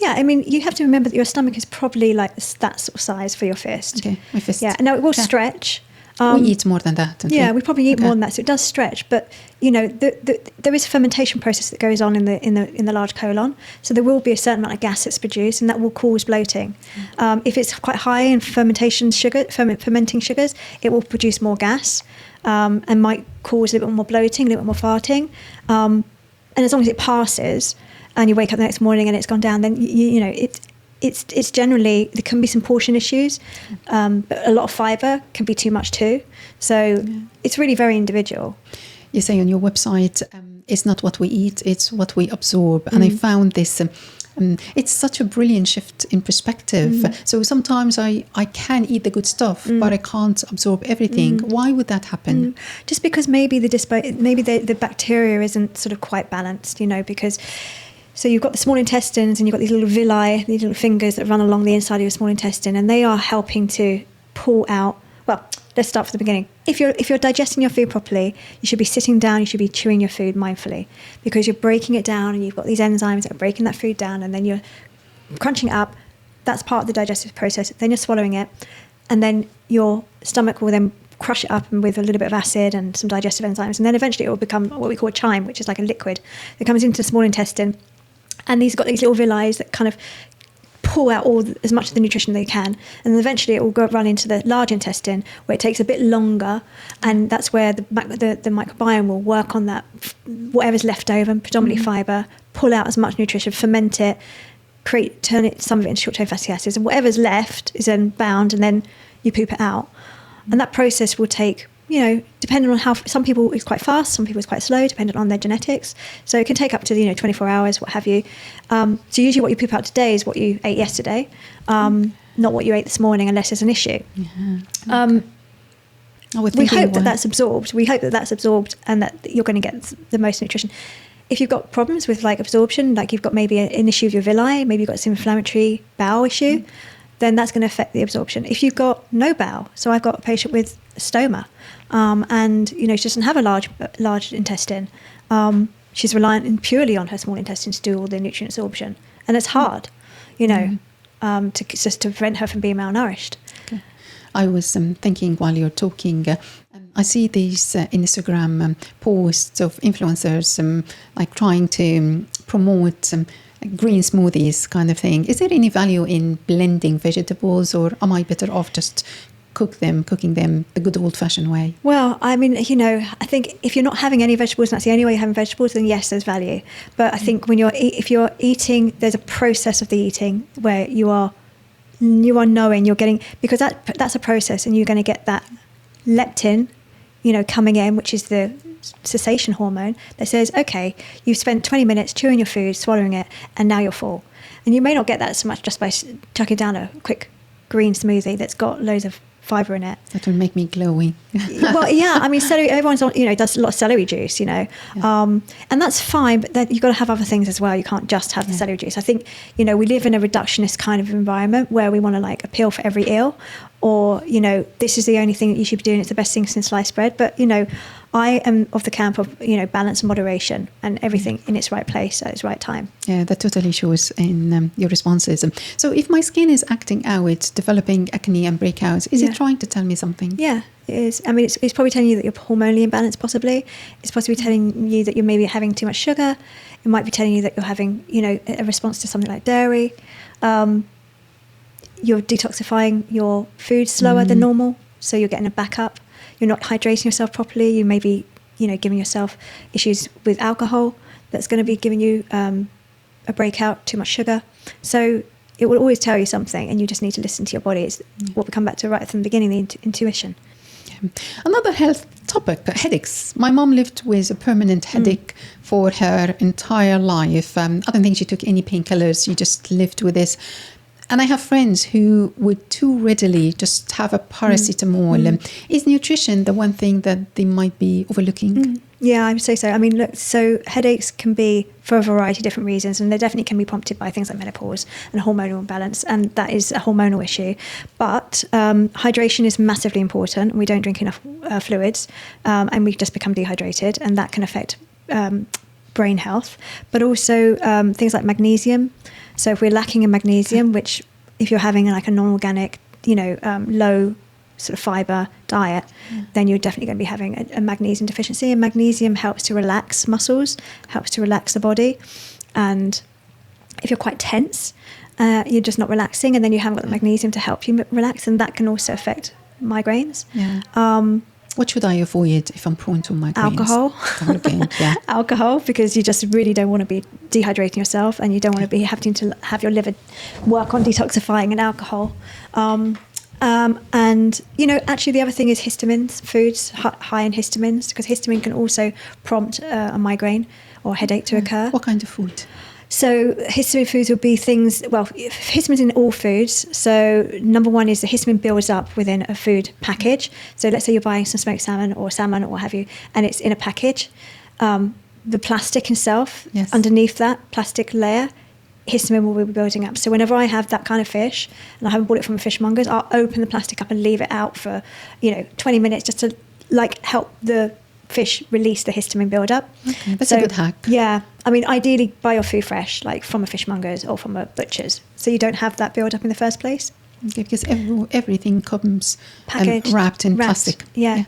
S1: Yeah, I mean, you have to remember that your stomach is probably like that sort of size for your fist.
S2: Okay, my fist.
S1: Yeah, now it will stretch.
S2: We eat more than that.
S1: Yeah, we probably eat more than that, so it does stretch. But there is a fermentation process that goes on in the large colon, so there will be a certain amount of gas that's produced, and that will cause bloating. If it's quite high in fermenting sugars, it will produce more gas and might cause a little bit more bloating, a little bit more farting. And as long as it passes, and you wake up the next morning and it's gone down, then it's generally, there can be some portion issues, but a lot of fibre can be too much too. So it's really very individual.
S2: You say on your website, it's not what we eat, it's what we absorb. And I found this, it's such a brilliant shift in perspective. So sometimes I can eat the good stuff, but I can't absorb everything. Why would that happen?
S1: Just because maybe the bacteria isn't sort of quite balanced, because... So you've got the small intestines and you've got these little villi, these little fingers that run along the inside of your small intestine, and they are helping to pull out. Well, let's start from the beginning. If you're digesting your food properly, you should be sitting down, you should be chewing your food mindfully, because you're breaking it down and you've got these enzymes that are breaking that food down, and then you're crunching it up. That's part of the digestive process. Then you're swallowing it, and then your stomach will then crush it up with a little bit of acid and some digestive enzymes, and then eventually it will become what we call a chyme, which is like a liquid that comes into the small intestine. And these got these little villi that kind of pull out as much of the nutrition they can, and then eventually it will run into the large intestine, where it takes a bit longer, and that's where the microbiome will work on that, whatever's left over, predominantly fibre, pull out as much nutrition, ferment it, turn some of it into short-chain fatty acids, and whatever's left is then bound, and then you poop it out. And that process will take, depending on how, some people it's quite fast, some people it's quite slow, depending on their genetics. So it can take up to 24 hours, what have you. So usually what you poop out today is what you ate yesterday, not what you ate this morning, unless there's an issue. We hope that that's absorbed. We hope that that's absorbed and that you're going to get the most nutrition. If you've got problems with like absorption, like you've got maybe an issue with your villi, maybe you've got some inflammatory bowel issue, then that's going to affect the absorption. If you've got no bowel, so I've got a patient with stoma, and she doesn't have a large intestine. She's reliant purely on her small intestine to do all the nutrient absorption, and it's hard, to prevent her from being malnourished.
S2: Okay. I was thinking while you're talking, I see these Instagram posts of influencers like trying to promote green smoothies kind of thing. Is there any value in blending vegetables, or am I better off just cooking them the good old-fashioned way?
S1: Well, I mean, I think if you're not having any vegetables, and that's the only way you're having vegetables, then yes, there's value. But I think if you're eating, there's a process of the eating where you are knowing you're getting, because that's a process, and you're going to get that leptin, coming in, which is the cessation hormone that says, okay, you've spent 20 minutes chewing your food, swallowing it, and now you're full. And you may not get that so much just by chucking down a quick green smoothie that's got loads of fibre in it.
S2: That will make me glowy.
S1: Well, yeah, I mean, celery, everyone's on, does a lot of celery juice, and that's fine, but then you've got to have other things as well. You can't just have the celery juice. I think, we live in a reductionist kind of environment where we want to like appeal for every ill, or, this is the only thing that you should be doing. It's the best thing since sliced bread. But, I am of the camp of, balance and moderation, and everything in its right place at its right time.
S2: Yeah, that totally shows in your responses. So if my skin is acting out, developing acne and breakouts, is it trying to tell me something?
S1: Yeah, it is. I mean, it's probably telling you that you're hormonally imbalanced, possibly. It's possibly telling you that you're maybe having too much sugar. It might be telling you that you're having, a response to something like dairy. You're detoxifying your food slower than normal, so you're getting a backup. You're not hydrating yourself properly. You may be, giving yourself issues with alcohol that's going to be giving you a breakout, too much sugar. So it will always tell you something, and you just need to listen to your body. It's what we come back to right from the beginning, the intuition.
S2: Another health topic, headaches. My mom lived with a permanent headache for her entire life. I don't think she took any painkillers. She just lived with this. And I have friends who would too readily just have a paracetamol. Is nutrition the one thing that they might be overlooking?
S1: Yeah, I would say so. I mean, look, so headaches can be for a variety of different reasons, and they definitely can be prompted by things like menopause and hormonal imbalance, and that is a hormonal issue. But hydration is massively important. We don't drink enough fluids, and we just become dehydrated, and that can affect brain health. But also things like magnesium, So if we're lacking in magnesium, which if you're having like a non-organic, low sort of fiber diet, then you're definitely going to be having a magnesium deficiency. And magnesium helps to relax muscles, helps to relax the body. And if you're quite tense, you're just not relaxing, and then you haven't got the magnesium to help you relax, and that can also affect migraines.
S2: What should I avoid if I'm prone to migraines?
S1: Alcohol.
S2: Again, yeah.
S1: Alcohol, because you just really don't want to be dehydrating yourself, and you don't want to be having to have your liver work on detoxifying in alcohol. And, actually the other thing is histamines, foods high in histamines, because histamine can also prompt a migraine or headache to occur.
S2: What kind of food?
S1: So histamine foods would be things, histamine's in all foods. So number one is the histamine builds up within a food package. So let's say you're buying some smoked salmon or what have you, and it's in a package. The plastic itself, underneath that plastic layer, histamine will be building up. So whenever I have that kind of fish, and I haven't bought it from a fishmonger's, I'll open the plastic up and leave it out for 20 minutes just to help the fish release the histamine buildup.
S2: Okay, that's a good hack.
S1: Yeah, I mean, ideally buy your food fresh, like from a fishmonger's or from a butcher's, so you don't have that build up in the first place.
S2: Okay, because everything comes
S1: packaged,
S2: wrapped in plastic.
S1: Yeah.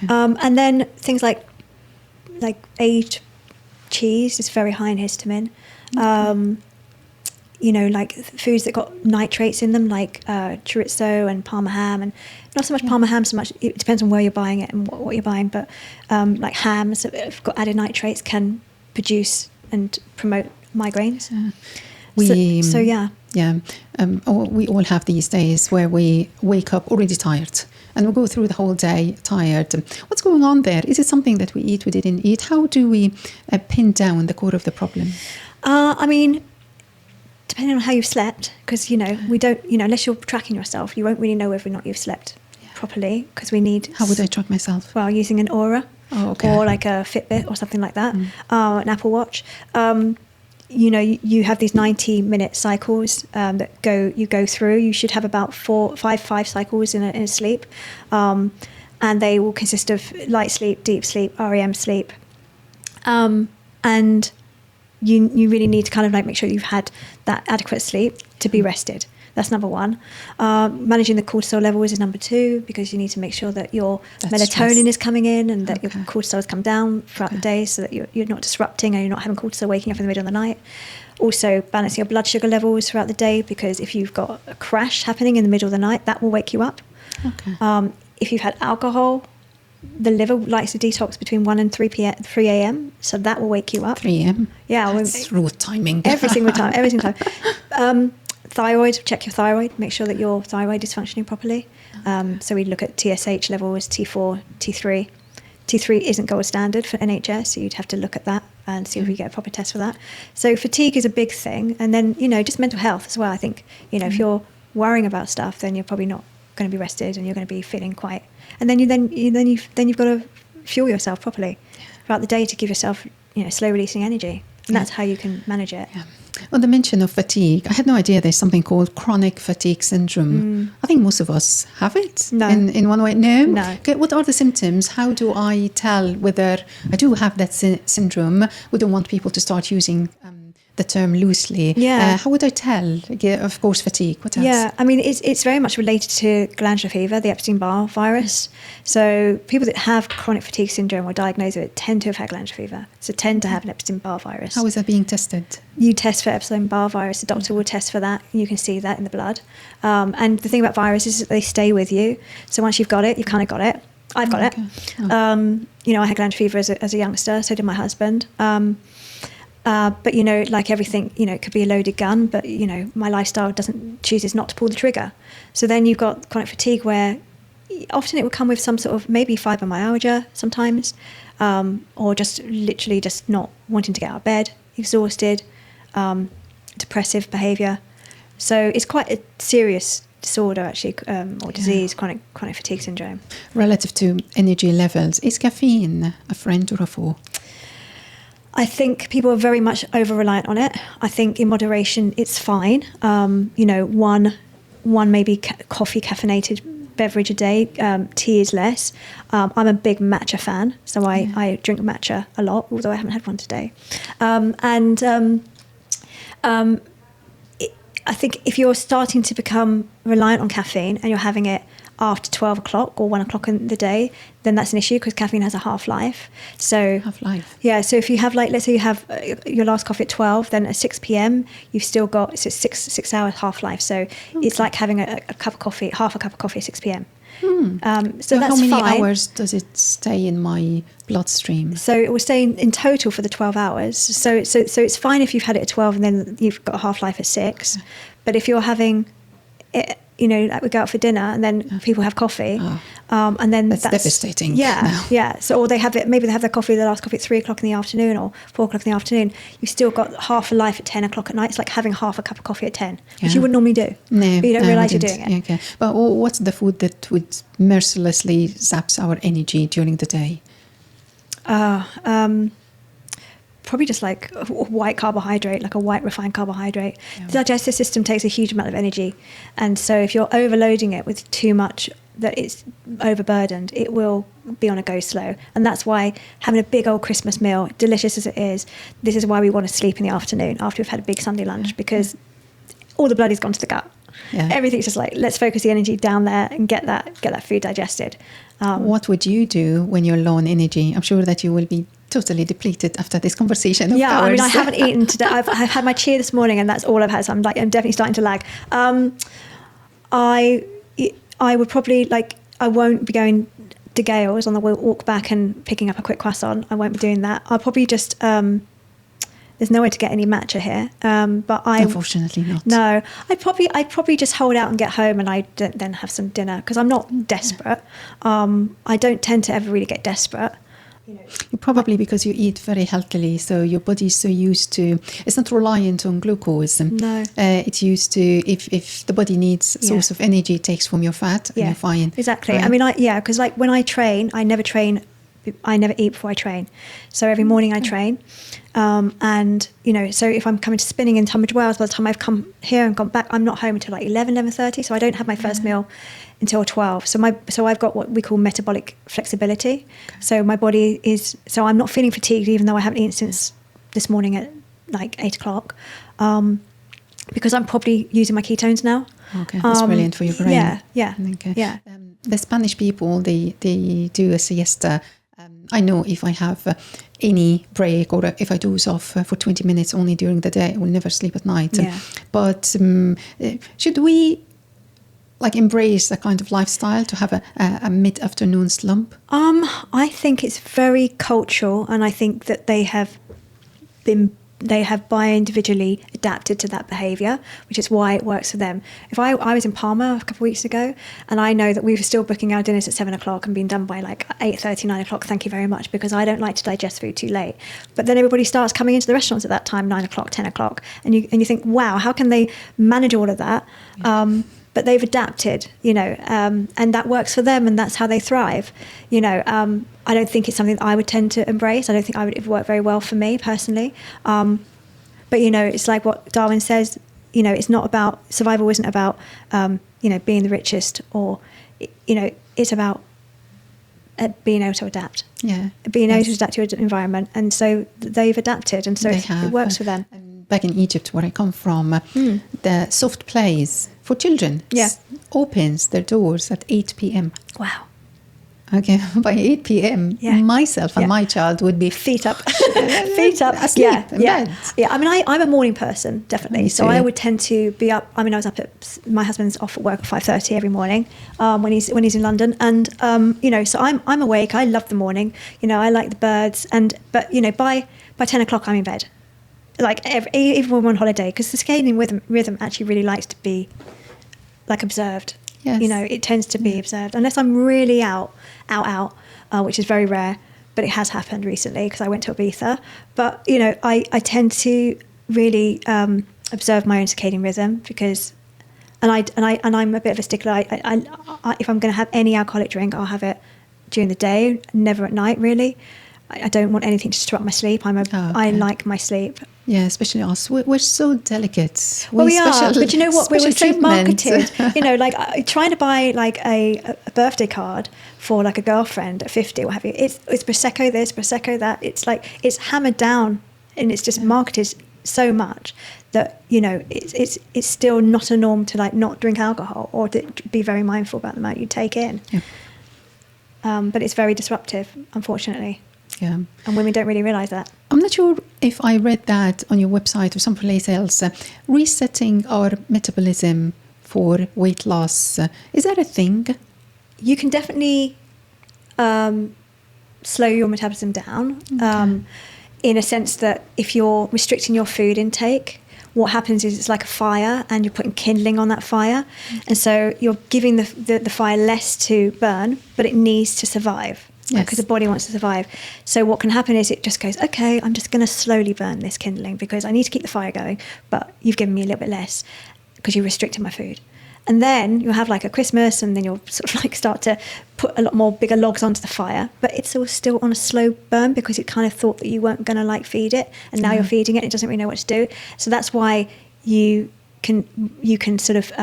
S1: And then things like aged cheese is very high in histamine. Like foods that got nitrates in them, like chorizo and Parma ham, and not so much Parma ham so much. It depends on where you're buying it and what you're buying, but like hams that have got added nitrates can produce and promote migraines. We all have these days where we wake up already tired, and we go through the whole day tired. What's going on there? Is it something that we eat, we didn't eat? How do we pin down the core of the problem? I mean, depending on how you've slept, because we don't, unless you're tracking yourself, you won't really know whether or not you've slept properly, because we need.
S2: How would I track myself?
S1: Well, using an Oura, or like a Fitbit or something like that, an Apple Watch. You have these 90-minute cycles that you go through. You should have about five cycles in a sleep, and they will consist of light sleep, deep sleep, REM sleep, and you really need to kind of make sure you've had that adequate sleep to be rested. That's number one. Managing the cortisol levels is number two, because you need to make sure that your melatonin is coming in and that your cortisol has come down throughout the day, so that you're not disrupting and you're not having cortisol waking up in the middle of the night. Also balancing your blood sugar levels throughout the day, because if you've got a crash happening in the middle of the night, that will wake you up. If you've had alcohol, the liver likes to detox between 1 and 3 a.m, so that will wake you up.
S2: 3 a.m?
S1: Yeah.
S2: That's road timing.
S1: Every single time. Thyroid, check your thyroid, make sure that your thyroid is functioning properly. So we look at TSH levels, T4, T3. T3 isn't gold standard for NHS, so you'd have to look at that and see if we get a proper test for that. So fatigue is a big thing, and then just mental health as well. I think if you're worrying about stuff, then you're probably not going to be rested, and you're going to be feeling quite. And then you've got to fuel yourself properly throughout the day to give yourself slow releasing energy, and that's how you can manage it.
S2: Yeah. On the mention of fatigue, I had no idea there's something called chronic fatigue syndrome. I think most of us have it in one way. No? Okay, what are the symptoms? How do I tell whether I do have that syndrome? We don't want people to start using the term loosely. How would I tell? Of course, fatigue. What else?
S1: Yeah, I mean, it's very much related to glandular fever, the Epstein-Barr virus. So people that have chronic fatigue syndrome or diagnosed with it tend to have had glandular fever. So tend to have an Epstein-Barr virus.
S2: How is that being tested?
S1: You test for Epstein-Barr virus. The doctor will test for that. You can see that in the blood. And the thing about viruses is that they stay with you. So once you've got it, you've kind of got it. I've got it. I had glandular fever as a youngster. So did my husband. But like everything, it could be a loaded gun, but my lifestyle chooses not to pull the trigger. So then you've got chronic fatigue, where often it would come with some sort of maybe fibromyalgia sometimes, or just literally just not wanting to get out of bed, exhausted, depressive behaviour. So it's quite a serious disorder actually, or disease, chronic fatigue syndrome.
S2: Relative to energy levels, is caffeine a friend or a foe?
S1: I think people are very much over-reliant on it. I think in moderation it's fine. One maybe coffee caffeinated beverage a day. Tea is less. I'm a big matcha fan, so I drink matcha a lot, although I haven't had one today. I think if you're starting to become reliant on caffeine and you're having it after 12 o'clock or 1 o'clock in the day, then that's an issue because caffeine has a half-life. So yeah, so if you have like, let's say you have your last coffee at 12, then at 6 p.m. you've still got, it's a 6 hour half-life. So it's like having a cup of coffee, half a cup of coffee at 6 p.m. So that's
S2: how many
S1: fine.
S2: hours does it stay in my bloodstream?
S1: So it will stay in total for the 12 hours. So it's fine if you've had it at 12 and then you've got a half-life at 6. But if you're having it, you know, like we go out for dinner and then people have coffee, and then that's
S2: devastating.
S1: Yeah. So, or they have it, maybe they have their coffee, their last coffee at 3 o'clock in the afternoon or 4 o'clock in the afternoon. You've still got half a life at 10 o'clock at night. It's like having half a cup of coffee at 10, which you wouldn't normally do.
S2: No,
S1: but you don't realise you're doing it.
S2: Okay. But what's the food that would mercilessly zaps our energy during the day?
S1: Probably just like a white carbohydrate, like a white refined carbohydrate. The digestive system takes a huge amount of energy. And so if you're overloading it with too much that it's overburdened, it will be on a go slow. And that's why having a big old Christmas meal, delicious as it is, this is why we want to sleep in the afternoon after we've had a big Sunday lunch, because all the blood has gone to the gut. Everything's just like, let's focus the energy down there and get that food digested.
S2: What would you do when you're low on energy? I'm sure that you will be totally depleted after this conversation.
S1: Yeah, I mean, I haven't eaten today. I've had my chia this morning, and that's all I've had. So I'm definitely starting to lag. I would probably I won't be going to Gale's on the walk back and picking up a quick croissant. I won't be doing that. I'll probably just there's nowhere to get any matcha here. But
S2: unfortunately not.
S1: No, I'd probably just hold out and get home, and I then have some dinner because I'm not desperate. I don't tend to ever really get desperate.
S2: Probably because you eat very healthily, so your body's so used to, it's not reliant on glucose.
S1: No.
S2: It's used to, if the body needs a source of energy, it takes from your fat, and you're fine.
S1: Exactly.
S2: Right?
S1: I mean, because like when I train, I never eat before I train. So every morning I train. And, you know, so if I'm coming to spinning in Tunbridge Wells, by the time I've come here and gone back, I'm not home until like 11:30. So I don't have my first meal until 12. So I've got what we call metabolic flexibility. So my body so I'm not feeling fatigued, even though I haven't eaten since this morning at like 8 o'clock, because I'm probably using my ketones now.
S2: Okay, that's brilliant for your brain.
S1: Yeah.
S2: Okay.
S1: Yeah.
S2: The Spanish people, they do a siesta. I know if I have any break or if I doze off for 20 minutes only during the day, I will never sleep at night.
S1: Yeah.
S2: But should we embrace that kind of lifestyle to have a mid-afternoon slump?
S1: I think it's very cultural, and I think that they have bi-individually adapted to that behaviour, which is why it works for them. If I was in Palma a couple of weeks ago, and I know that we were still booking our dinners at 7 o'clock and being done by like 8:30, 9 o'clock, thank you very much, because I don't like to digest food too late. But then everybody starts coming into the restaurants at that time, 9 o'clock, 10 o'clock, and you think, wow, how can they manage all of that? But they've adapted, you know, and that works for them, and that's how they thrive. You know, I don't think it's something that I would tend to embrace. I don't think it would work very well for me personally. But, you know, it's like what Darwin says, you know, it's not about, survival isn't about, you know, being the richest, or, you know, it's about being able to adapt. Yeah. Being able to adapt to your environment. And so they've adapted, and so it works for them.
S2: Back in Egypt, where I come from, the soft plays for children opens their doors at 8 p.m.
S1: Wow.
S2: Okay, by 8 p.m., myself and my child would be
S1: feet up,
S2: asleep in bed.
S1: Yeah. I mean, I'm a morning person, definitely. So I would tend to be up. I mean, I was up my husband's off at work at 5:30 every morning when he's in London, and you know, so I'm awake. I love the morning. You know, I like the birds, but you know, by 10 o'clock, I'm in bed. Like even when we're on holiday, because the circadian rhythm actually really likes to be like observed. Yes. You know, it tends to be observed, unless I'm really out, which is very rare, but it has happened recently because I went to Ibiza. But you know, I tend to really observe my own circadian rhythm, because, and I'm a bit of a stickler. I if I'm going to have any alcoholic drink, I'll have it during the day, never at night. Really, I don't want anything to disrupt my sleep. I like my sleep.
S2: Yeah, especially us. We're so delicate.
S1: We are, but you know what? We're so marketed. You know, like trying to buy like a birthday card for like a girlfriend at 50, what have you. It's Prosecco this, Prosecco that. It's like it's hammered down, and it's just marketed so much that, you know, it's still not a norm to like not drink alcohol or to be very mindful about the amount you take in.
S2: Yeah.
S1: But it's very disruptive, unfortunately.
S2: Yeah.
S1: And women don't really realise that.
S2: I'm not sure if I read that on your website or someplace else. Resetting our metabolism for weight loss, is that a thing?
S1: You can definitely slow your metabolism down, in a sense that if you're restricting your food intake, what happens is it's like a fire and you're putting kindling on that fire. And so you're giving the fire less to burn, but it needs to survive.
S2: Yes.
S1: Because the body wants to survive. So what can happen is it just goes, okay, I'm just going to slowly burn this kindling because I need to keep the fire going, but you've given me a little bit less because you restricted my food. And then you'll have like a Christmas and then you'll sort of like start to put a lot more bigger logs onto the fire, but it's all still on a slow burn because it kind of thought that you weren't going to like feed it. And now you're feeding it. It doesn't really know what to do. So that's why you can sort of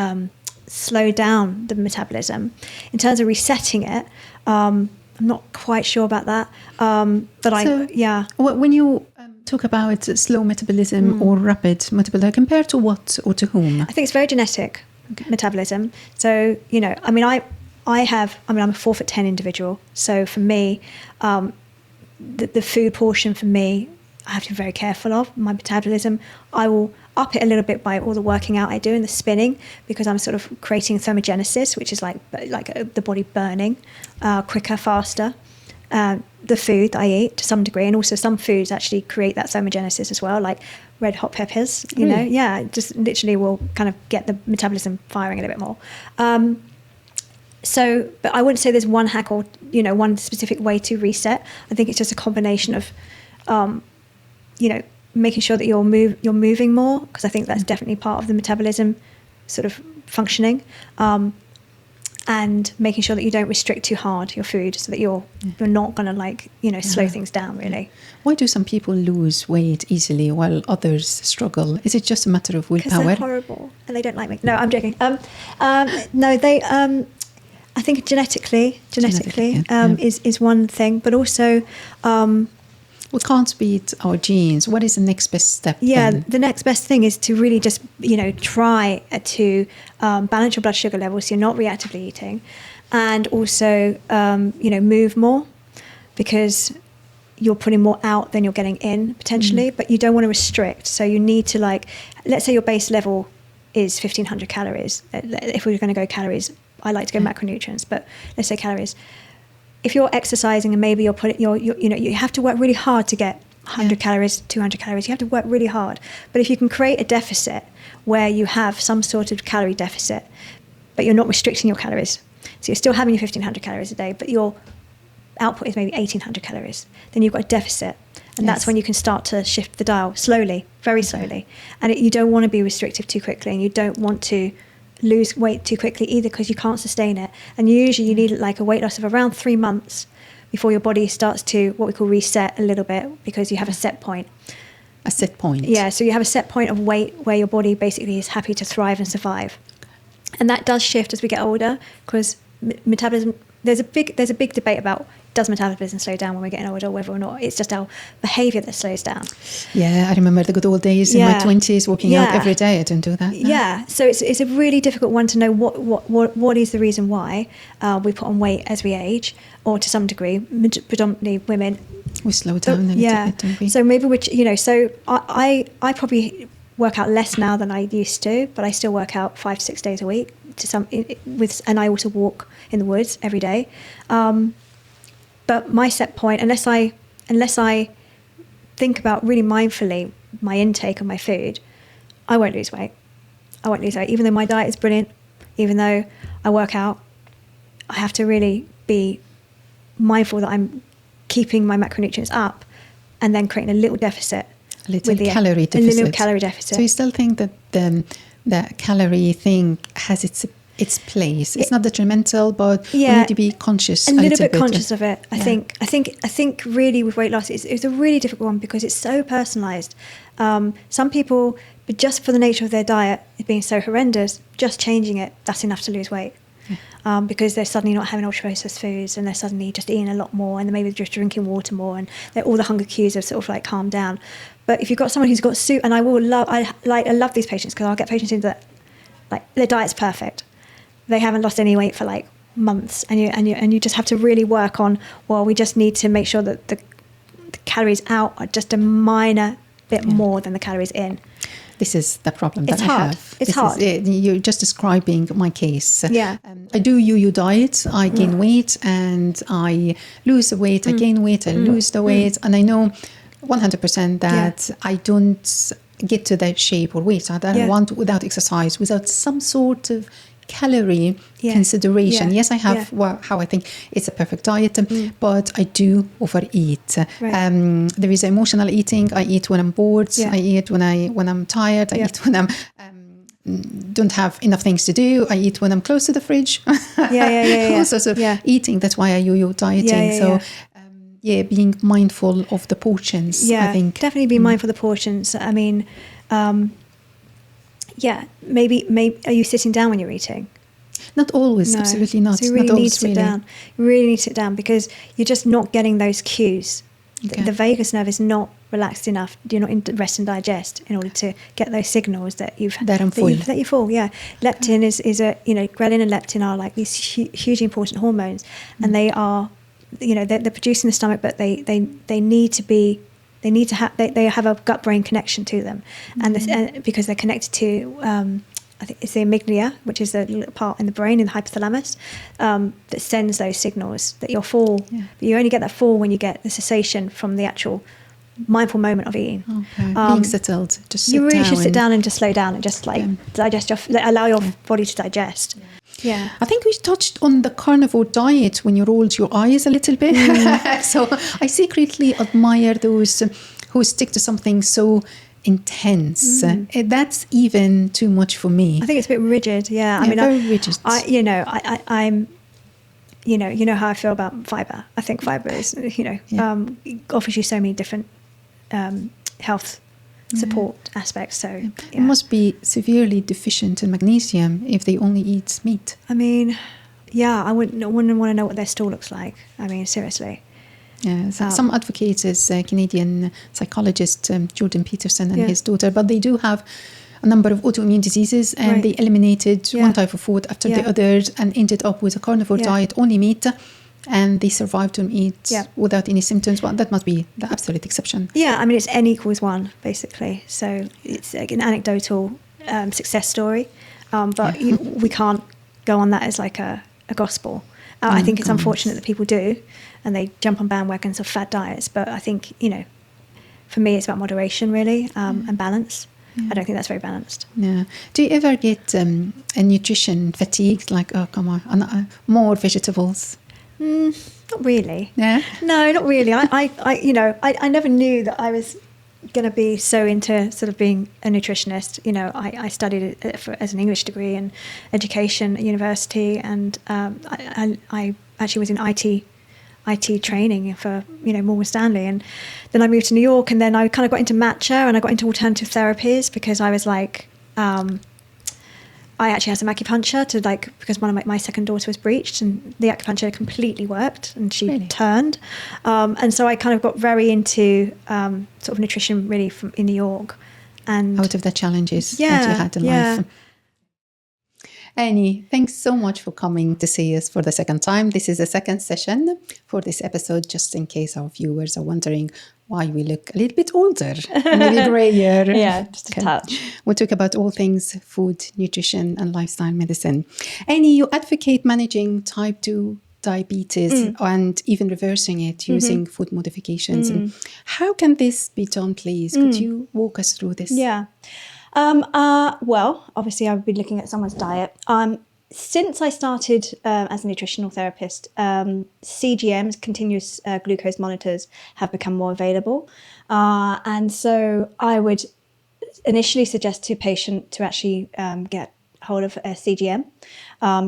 S1: slow down the metabolism. In terms of resetting it, I'm not quite sure about that.
S2: When you talk about slow metabolism or rapid metabolism, compared to what or to whom?
S1: I think it's very genetic metabolism. So, you know, I'm a 4'10" individual. So for me, the food portion for me, I have to be very careful of my metabolism. I will up it a little bit by all the working out I do and the spinning because I'm sort of creating thermogenesis, which is like the body burning quicker, faster. The food that I eat to some degree, and also some foods actually create that thermogenesis as well, like red hot peppers, you know, just literally will kind of get the metabolism firing a little bit more. But I wouldn't say there's one hack or, you know, one specific way to reset. I think it's just a combination of, you know, making sure that you're moving more, because I think that's definitely part of the metabolism sort of functioning. And making sure that you don't restrict too hard your food so that you're not going to like, you know, slow things down really.
S2: Why do some people lose weight easily while others struggle? Is it just a matter of willpower?
S1: Because they're horrible and they don't like me. No, I'm joking. No, they, I think genetically is one thing, but also,
S2: we can't beat our genes. What is the next best step?
S1: Then? The next best thing is to really just, you know, try to balance your blood sugar levels so you're not reactively eating, and also, you know, move more because you're putting more out than you're getting in potentially, but you don't want to restrict. So you need to, like, let's say your base level is 1,500 calories. If we were going to go calories, I like to go macronutrients, but let's say calories. If you're exercising and maybe you have to work really hard to get 100 calories, 200 calories. You have to work really hard. But if you can create a deficit where you have some sort of calorie deficit, but you're not restricting your calories, so you're still having your 1,500 calories a day, but your output is maybe 1,800 calories, then you've got a deficit. And that's when you can start to shift the dial slowly, very slowly. And you don't want to be restrictive too quickly, and you don't want to lose weight too quickly either because you can't sustain it. And usually you need like a weight loss of around 3 months before your body starts to what we call reset a little bit, because you have a set point.
S2: A set point?
S1: Yeah, so you have a set point of weight where your body basically is happy to thrive and survive. And that does shift as we get older because metabolism, there's a big debate about does metabolism slow down when we're getting older, whether or not it's just our behaviour that slows down.
S2: Yeah, I remember the good old days in my 20s, walking out every day. I don't do that now.
S1: Yeah, so it's a really difficult one to know what is the reason why we put on weight as we age, or to some degree, predominantly women.
S2: We slow down a little bit, don't we?
S1: So maybe so I probably work out less now than I used to, but I still work out 5 to 6 days a week and I also walk in the woods every day. But my set point, unless I think about really mindfully my intake of my food, I won't lose weight. Even though my diet is brilliant, even though I work out, I have to really be mindful that I'm keeping my macronutrients up and then creating a little deficit.
S2: A little calorie
S1: deficit.
S2: So you still think that the calorie thing has its place? It's not detrimental, but we need to be conscious.
S1: A little bit conscious of it. I think really with weight loss, it's a really difficult one because it's so personalised. Some people, but just for the nature of their diet, it being so horrendous, just changing it, that's enough to lose weight. because they're suddenly not having ultra-processed foods, and they're suddenly just eating a lot more, and maybe just drinking water more, and all the hunger cues have sort of like calmed down. But if you've got someone who's got and I love these patients, because I'll get patients in that like their diet's perfect, they haven't lost any weight for like months, and you just have to really work on, well, we just need to make sure that the calories out are just a minor bit more than the calories in.
S2: This is the problem that I have.
S1: It's hard.
S2: You're just describing my case.
S1: Yeah.
S2: I do yo-yo diet. I gain weight and I lose the weight. I gain weight. I lose the weight. And I know 100% that I don't get to that shape or weight that I want without exercise, without some sort of calorie consideration. Yes, I have how I think it's a perfect diet, but I do overeat. Right. There is emotional eating. I eat when I'm bored. I eat when I'm tired. I eat when I'm don't have enough things to do. I eat when I'm close to the fridge. Also, eating. That's why I yo-yo dieting. Being mindful of the portions. I think
S1: definitely be mindful of the portions. I mean. Maybe are you sitting down when you're eating?
S2: Not always, no. Absolutely not.
S1: So you really need to sit down. You really need to sit down, because you're just not getting those cues. Okay. The vagus nerve is not relaxed enough. You're not in rest and digest in order to get those signals that you're full. Yeah, leptin is a ghrelin and leptin are like these hugely important hormones, and they are, they're produced in the stomach, but they need to be. They have a gut-brain connection to them, and because they're connected to, I think it's the amygdala, which is a little part in the brain, in the hypothalamus, that sends those signals that you're full. Yeah. But you only get that full when you get the cessation from the actual mindful moment of eating.
S2: Okay. Being settled, just sit down.
S1: You really should sit down and just slow down and just digest allow your body to digest. Yeah.
S2: I think we touched on the carnivore diet when you rolled your eyes a little bit. So I secretly admire those who stick to something so intense. That's even too much for me.
S1: I think it's a bit rigid. Yeah. I mean, very rigid. I'm how I feel about fibre. I think fibre is, offers you so many different health support aspects. So
S2: it must be severely deficient in magnesium if they only eat meat.
S1: I mean, I wouldn't want to know what their stool looks like. I mean, seriously.
S2: Yeah, some advocates is Canadian psychologist Jordan Peterson and his daughter, but they do have a number of autoimmune diseases, and they eliminated one type of food after the others and ended up with a carnivore diet, only meat. And they survived on eat without any symptoms. Well, that must be the absolute exception.
S1: Yeah, I mean, it's N=1, basically. So it's like an anecdotal success story. But we can't go on that as like a gospel. I think it's unfortunate that people do, and they jump on bandwagons of fad diets. But I think, for me, it's about moderation, really, and balance. I don't think that's very balanced.
S2: Yeah. Do you ever get a nutrition fatigue? Like, oh, come on, more vegetables?
S1: Not really.
S2: Yeah.
S1: No, not really. I never knew that I was going to be so into sort of being a nutritionist. I studied it as an English degree in education at university, and I actually was in IT training for Morgan Stanley, and then I moved to New York, and then I kind of got into matcha, and I got into alternative therapies because I was like. I actually had some acupuncture because one of my second daughter was breached, and the acupuncture completely worked, and she turned. And so I kind of got very into sort of nutrition really in New York. And
S2: out of the challenges that you had in life. Annie, thanks so much for coming to see us for the second time. This is the second session for this episode, just in case our viewers are wondering why we look a little bit older, maybe grayer.
S1: Yeah, just a touch.
S2: We'll talk about all things food, nutrition, and lifestyle medicine. Annie, you advocate managing type 2 diabetes and even reversing it using food modifications. And how can this be done, please? Could you walk us through this?
S1: Yeah. Well, obviously, I've been looking at someone's diet. Since I started as a nutritional therapist, CGMs, continuous glucose monitors, have become more available. And so I would initially suggest to a patient to actually get hold of a CGM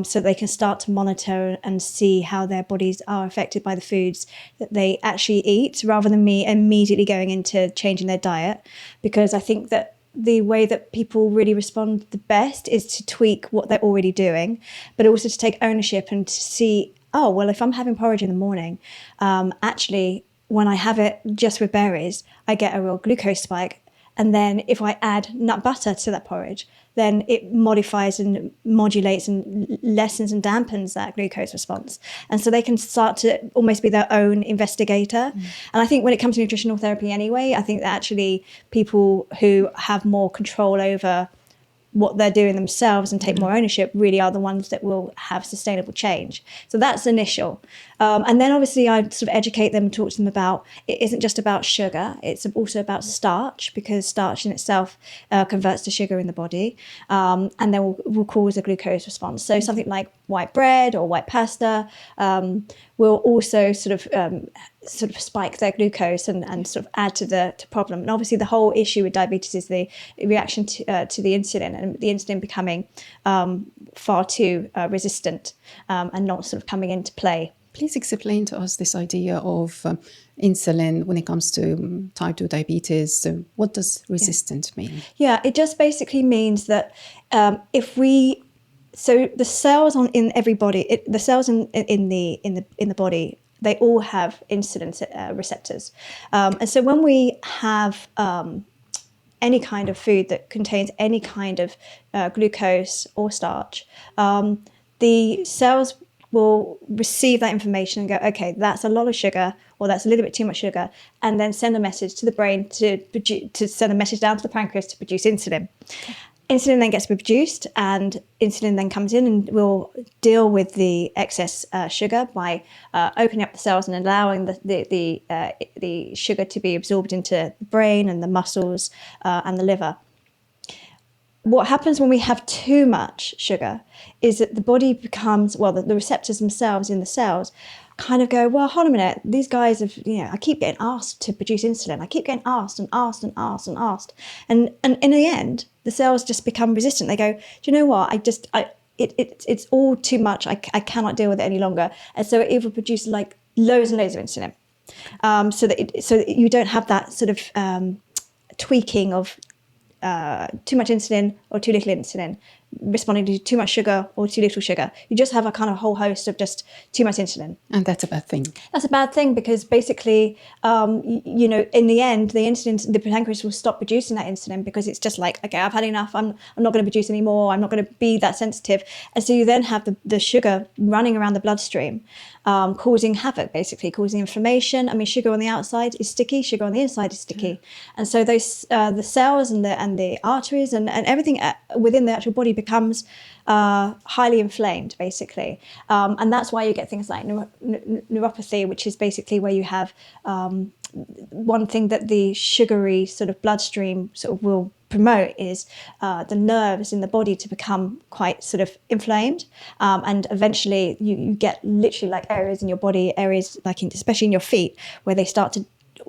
S1: so they can start to monitor and see how their bodies are affected by the foods that they actually eat, rather than me immediately going into changing their diet. Because I think that the way that people really respond the best is to tweak what they're already doing, but also to take ownership and to see, oh, well, if I'm having porridge in the morning, actually, when I have it just with berries, I get a real glucose spike. And then if I add nut butter to that porridge, then it modifies and modulates and lessens and dampens that glucose response. And so they can start to almost be their own investigator. And I think when it comes to nutritional therapy anyway, I think that actually people who have more control over what they're doing themselves and take more ownership really are the ones that will have sustainable change. So that's initial. And then obviously I sort of educate them, talk to them about, it isn't just about sugar, it's also about starch, because starch in itself converts to sugar in the body, and then will cause a glucose response. So something like white bread or white pasta will also sort of spike their glucose and sort of add to the problem. And obviously the whole issue with diabetes is the reaction to the insulin, and the insulin becoming far too resistant and not sort of coming into play.
S2: Please explain to us this idea of insulin when it comes to type 2 diabetes. What does resistant mean?
S1: Yeah, it just basically means that so the cells in every body, the cells in the body, they all have insulin receptors, and so when we have any kind of food that contains any kind of glucose or starch, the cells will receive that information and go, okay, that's a lot of sugar, or that's a little bit too much sugar, and then send a message to the brain to send a message down to the pancreas to produce insulin. Okay. Insulin then gets produced, and insulin then comes in and will deal with the excess sugar by opening up the cells and allowing the sugar to be absorbed into the brain and the muscles and the liver. What happens when we have too much sugar is that the body becomes, well, the receptors themselves in the cells kind of go, well, hold on a minute, these guys have, I keep getting asked to produce insulin. I keep getting asked and asked and asked and asked. And in the end, the cells just become resistant. They go, do you know what? It's all too much. I cannot deal with it any longer. And so it will produce like loads and loads of insulin. So that you don't have that sort of tweaking of too much insulin or too little insulin, responding to too much sugar or too little sugar. You just have a kind of whole host of just too much insulin. And that's a bad thing. That's a bad thing because basically, in the end, the pancreas will stop producing that insulin because it's just like, okay, I've had enough. I'm not going to produce anymore. I'm not going to be that sensitive. And so you then have the sugar running around the bloodstream, causing havoc, basically causing inflammation. I mean, sugar on the outside is sticky. Sugar on the inside is sticky. Yeah. And so those the cells and the arteries and everything within the actual body becomes highly inflamed, basically. And that's why you get things like neuropathy, which is basically where you have one thing that the sugary sort of bloodstream sort of will promote is the nerves in the body to become quite sort of inflamed. And eventually you get literally like areas in your body, areas like especially in your feet, where they start to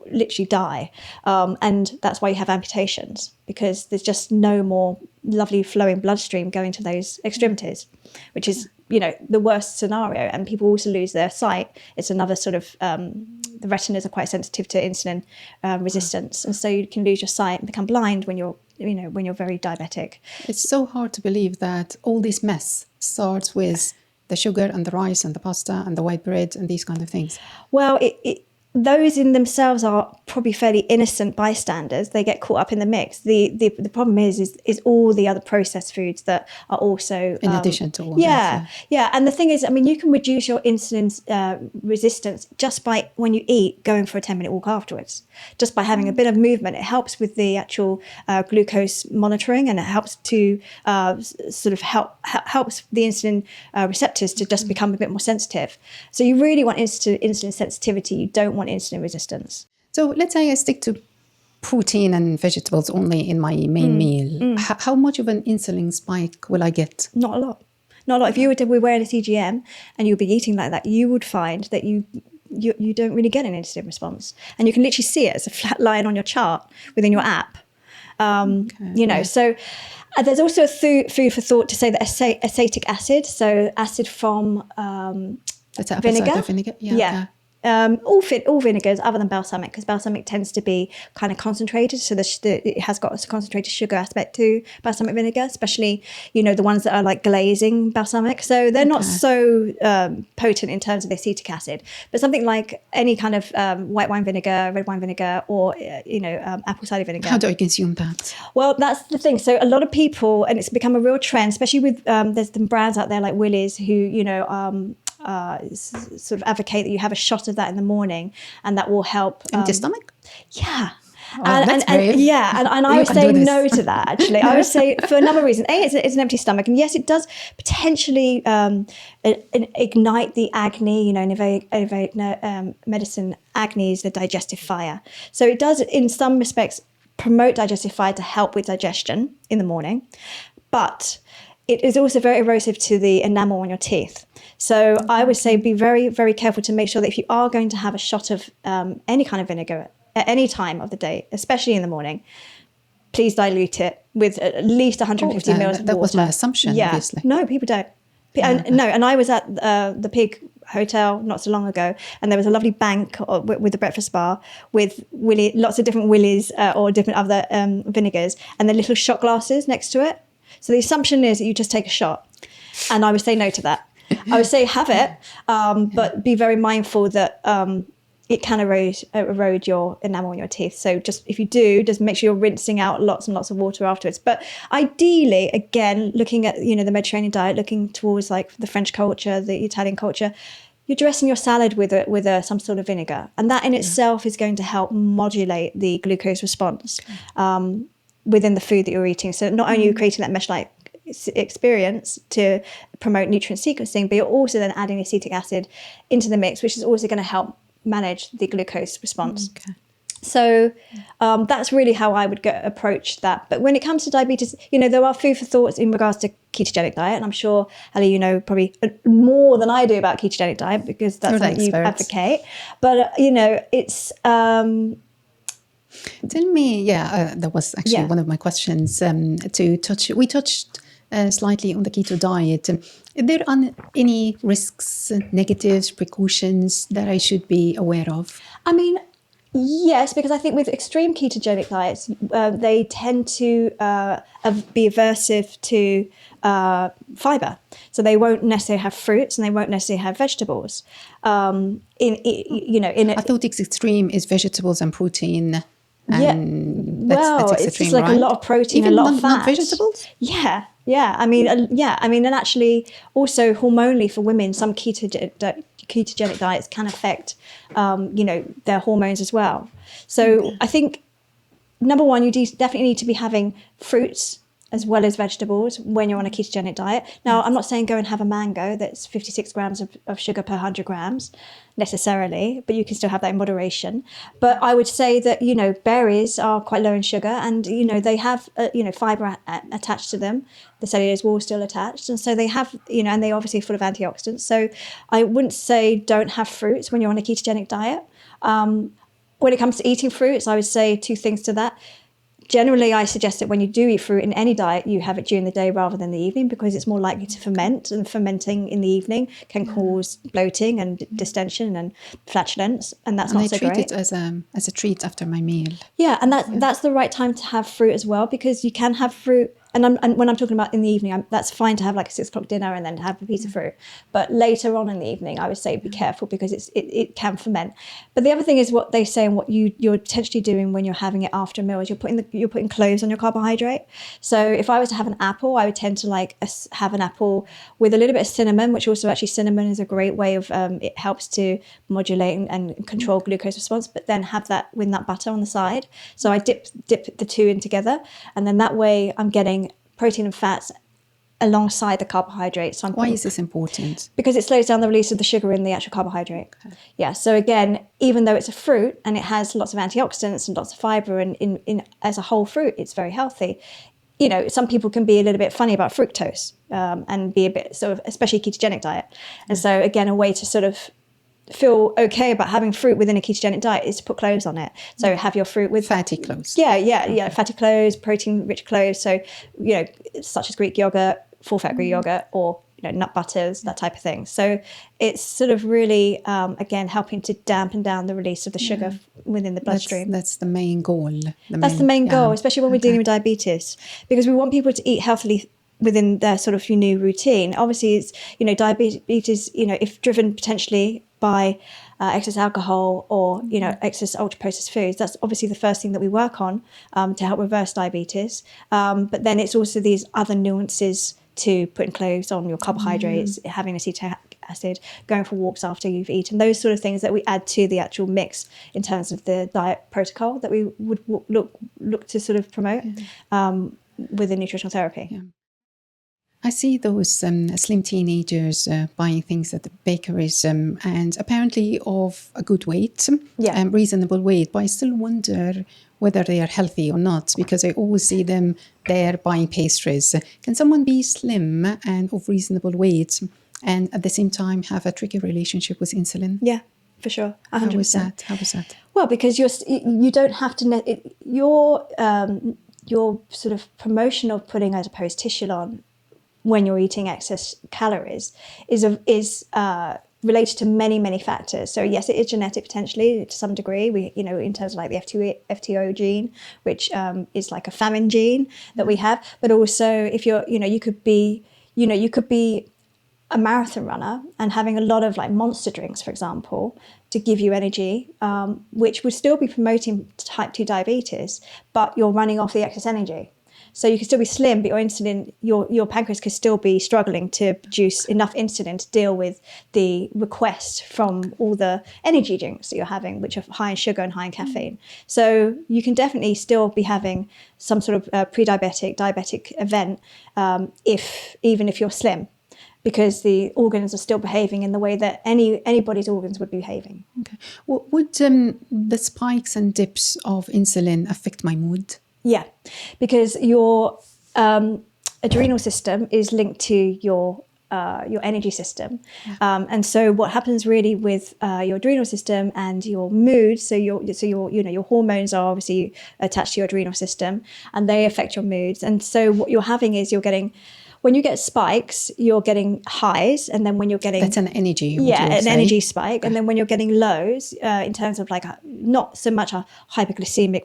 S1: literally die. And that's why you have amputations, because there's just no more lovely flowing bloodstream going to those extremities, which is, the worst scenario. And people also lose their sight. It's another sort of, the retinas are quite sensitive to insulin resistance. And so you can lose your sight and become blind when you're very diabetic. It's so hard to believe that all this mess starts with the sugar and the rice and the pasta and the white bread and these kind of things. Well, those in themselves are probably fairly innocent bystanders. They get caught up in the mix. The problem is all the other processed foods that are also in addition to all that. Yeah. And the thing is, I mean, you can reduce your insulin resistance just by when you eat, going for a 10-minute walk afterwards. Just by having a bit of movement, it helps with the actual glucose monitoring, and it helps to helps the insulin receptors to just become a bit more sensitive. So you really want insulin sensitivity. You don't want insulin resistance. So let's say I stick to protein and vegetables only in my main meal. How much of an insulin spike will I get? Not a lot. Not a lot. If you were to be wearing a CGM and you'd be eating like that, you would find that you don't really get an insulin response. And you can literally see it as a flat line on your chart within your app. So there's also a food for thought to say that acetic acid, so acid from vinegar. Vinegar? Yeah. all vinegars other than balsamic, because balsamic tends to be kind of concentrated, so it has got a concentrated sugar aspect to balsamic vinegar, especially the ones that are like glazing balsamic, so they're not so potent in terms of the acetic acid. But something like any kind of white wine vinegar, red wine vinegar, or apple cider vinegar.
S2: How do I consume that?
S1: Well, that's the thing. So a lot of people, and it's become a real trend, especially with there's some brands out there like Willie's who sort of advocate that you have a shot of that in the morning, and that will help.
S2: Empty stomach?
S1: Yeah.
S2: Oh, that's brave.
S1: And I would say no to that, actually. I would say for a number of reasons. A, it's an empty stomach. And yes, it does potentially ignite the agni. In Ayurvedic medicine, agni is the digestive fire. So it does, in some respects, promote digestive fire to help with digestion in the morning. But it is also very erosive to the enamel on your teeth. So I would say be very, very careful to make sure that if you are going to have a shot of any kind of vinegar at any time of the day, especially in the morning, please dilute it with at least 150 mils of water.
S2: That was my assumption, obviously.
S1: No, people don't. And I was at the Pig Hotel not so long ago, and there was a lovely bank with the breakfast bar with lots of different Willies or different other vinegars, and the little shot glasses next to it. So the assumption is that you just take a shot, and I would say no to that. I would say have it, but be very mindful that it can erode your enamel on your teeth. So just if you do, just make sure you're rinsing out lots and lots of water afterwards. But ideally, again, looking at the Mediterranean diet, looking towards like the French culture, the Italian culture, you're dressing your salad with some sort of vinegar, and that in itself is going to help modulate the glucose response within the food that you're eating. So not only are you creating that mesh-like experience to promote nutrient sequencing, but you're also then adding acetic acid into the mix, which is also going to help manage the glucose response. Okay. So that's really how I would approach that. But when it comes to diabetes, there are food for thoughts in regards to ketogenic diet, and I'm sure, Hala, probably more than I do about ketogenic diet, because that's something you advocate. But it's
S2: tell me, that was actually one of my questions. We touched slightly on the keto diet. Are there any risks, negatives, precautions that I should be aware of?
S1: I mean, yes, because I think with extreme ketogenic diets, they tend to be aversive to fiber. So they won't necessarily have fruits, and they won't necessarily have vegetables. I
S2: thought it's extreme is vegetables and protein.
S1: That's
S2: extreme,
S1: it's just like a lot of protein,
S2: even
S1: a lot of fat.
S2: Not vegetables?
S1: Yeah. I mean, and actually, also hormonally for women, some ketogenic diets can affect, their hormones as well. So I think, number one, you definitely need to be having fruits as well as vegetables when you're on a ketogenic diet. Now, I'm not saying go and have a mango that's 56 grams of sugar per 100 grams necessarily, but you can still have that in moderation. But I would say that, berries are quite low in sugar, and, they have, fiber attached to them. The cellulose wall is still attached. And so they have, and they're obviously full of antioxidants. So I wouldn't say don't have fruits when you're on a ketogenic diet. When it comes to eating fruits, I would say two things to that. Generally, I suggest that when you do eat fruit in any diet, you have it during the day rather than the evening, because it's more likely to ferment, and fermenting in the evening can cause bloating and distension and flatulence, and that's not so great.
S2: I treat it as a treat after my meal.
S1: Yeah, and that's the right time to have fruit as well, because you can have fruit. And when I'm talking about in the evening, that's fine to have like a 6 o'clock dinner and then have a piece of fruit. But later on in the evening, I would say be careful, because it can ferment. But the other thing is what they say, and what you're potentially doing when you're having it after a meal, is you're putting cloves on your carbohydrate. So if I was to have an apple, I would tend to have an apple with a little bit of cinnamon, which also actually cinnamon is a great way of it helps to modulate and control glucose response. But then have that with nut butter on the side. So I dip the two in together, and then that way I'm getting protein and fats alongside the carbohydrates. So
S2: why is this important?
S1: Because it slows down the release of the sugar in the actual carbohydrate. Okay. Yeah. So again, even though it's a fruit and it has lots of antioxidants and lots of fiber, and in as a whole fruit, it's very healthy. Some people can be a little bit funny about fructose and be a bit sort of, especially ketogenic diet. And so again, a way to sort of feel okay about having fruit within a ketogenic diet is to put cloves on it. So have your fruit with
S2: fatty cloves.
S1: Yeah. Fatty cloves, protein-rich cloves. So, such as Greek yogurt, full-fat Greek yogurt, or nut butters, that type of thing. So it's sort of really, again, helping to dampen down the release of the sugar within the bloodstream.
S2: That's the main goal.
S1: That's the main goal, especially when we're dealing with diabetes, because we want people to eat healthily within their sort of new routine. Obviously, it's, diabetes, if driven potentially by excess alcohol or, excess ultra-processed foods, that's obviously the first thing that we work on to help reverse diabetes. But then it's also these other nuances to putting clothes on, your carbohydrates, having acetic acid, going for walks after you've eaten, those sort of things that we add to the actual mix in terms of the diet protocol that we would look to sort of promote within nutritional therapy.
S2: Yeah. I see those slim teenagers buying things at the bakeries and apparently of a good weight, reasonable weight, but I still wonder whether they are healthy or not, because I always see them there buying pastries. Can someone be slim and of reasonable weight and at the same time have a tricky relationship with insulin?
S1: Yeah, for sure. 100%.
S2: How was that?
S1: Well, because you don't have to, your sort of promotion of putting, I suppose, tissue on when you're eating excess calories is related to many, many factors. So yes, it is genetic potentially to some degree. We, in terms of like the FTO gene, which is like a famine gene that we have. But also, if you're, you could be a marathon runner and having a lot of like monster drinks, for example, to give you energy, which would still be promoting type 2 diabetes, but you're running off the excess energy. So you can still be slim, but your insulin, your pancreas could still be struggling to produce enough insulin to deal with the request from all the energy drinks that you're having, which are high in sugar and high in caffeine. So you can definitely still be having some sort of diabetic event, even if you're slim, because the organs are still behaving in the way that anybody's organs would be behaving.
S2: Okay. Well, would the spikes and dips of insulin affect my mood?
S1: Yeah, because your adrenal system is linked to your energy system, and so what happens really with your adrenal system and your mood. So your hormones are obviously attached to your adrenal system, and they affect your moods. And so what you're having is when you get spikes, you're getting highs, and then when you're getting...
S2: That's an energy,
S1: energy spike. And then when you're getting lows, in terms of like not so much a hypoglycemic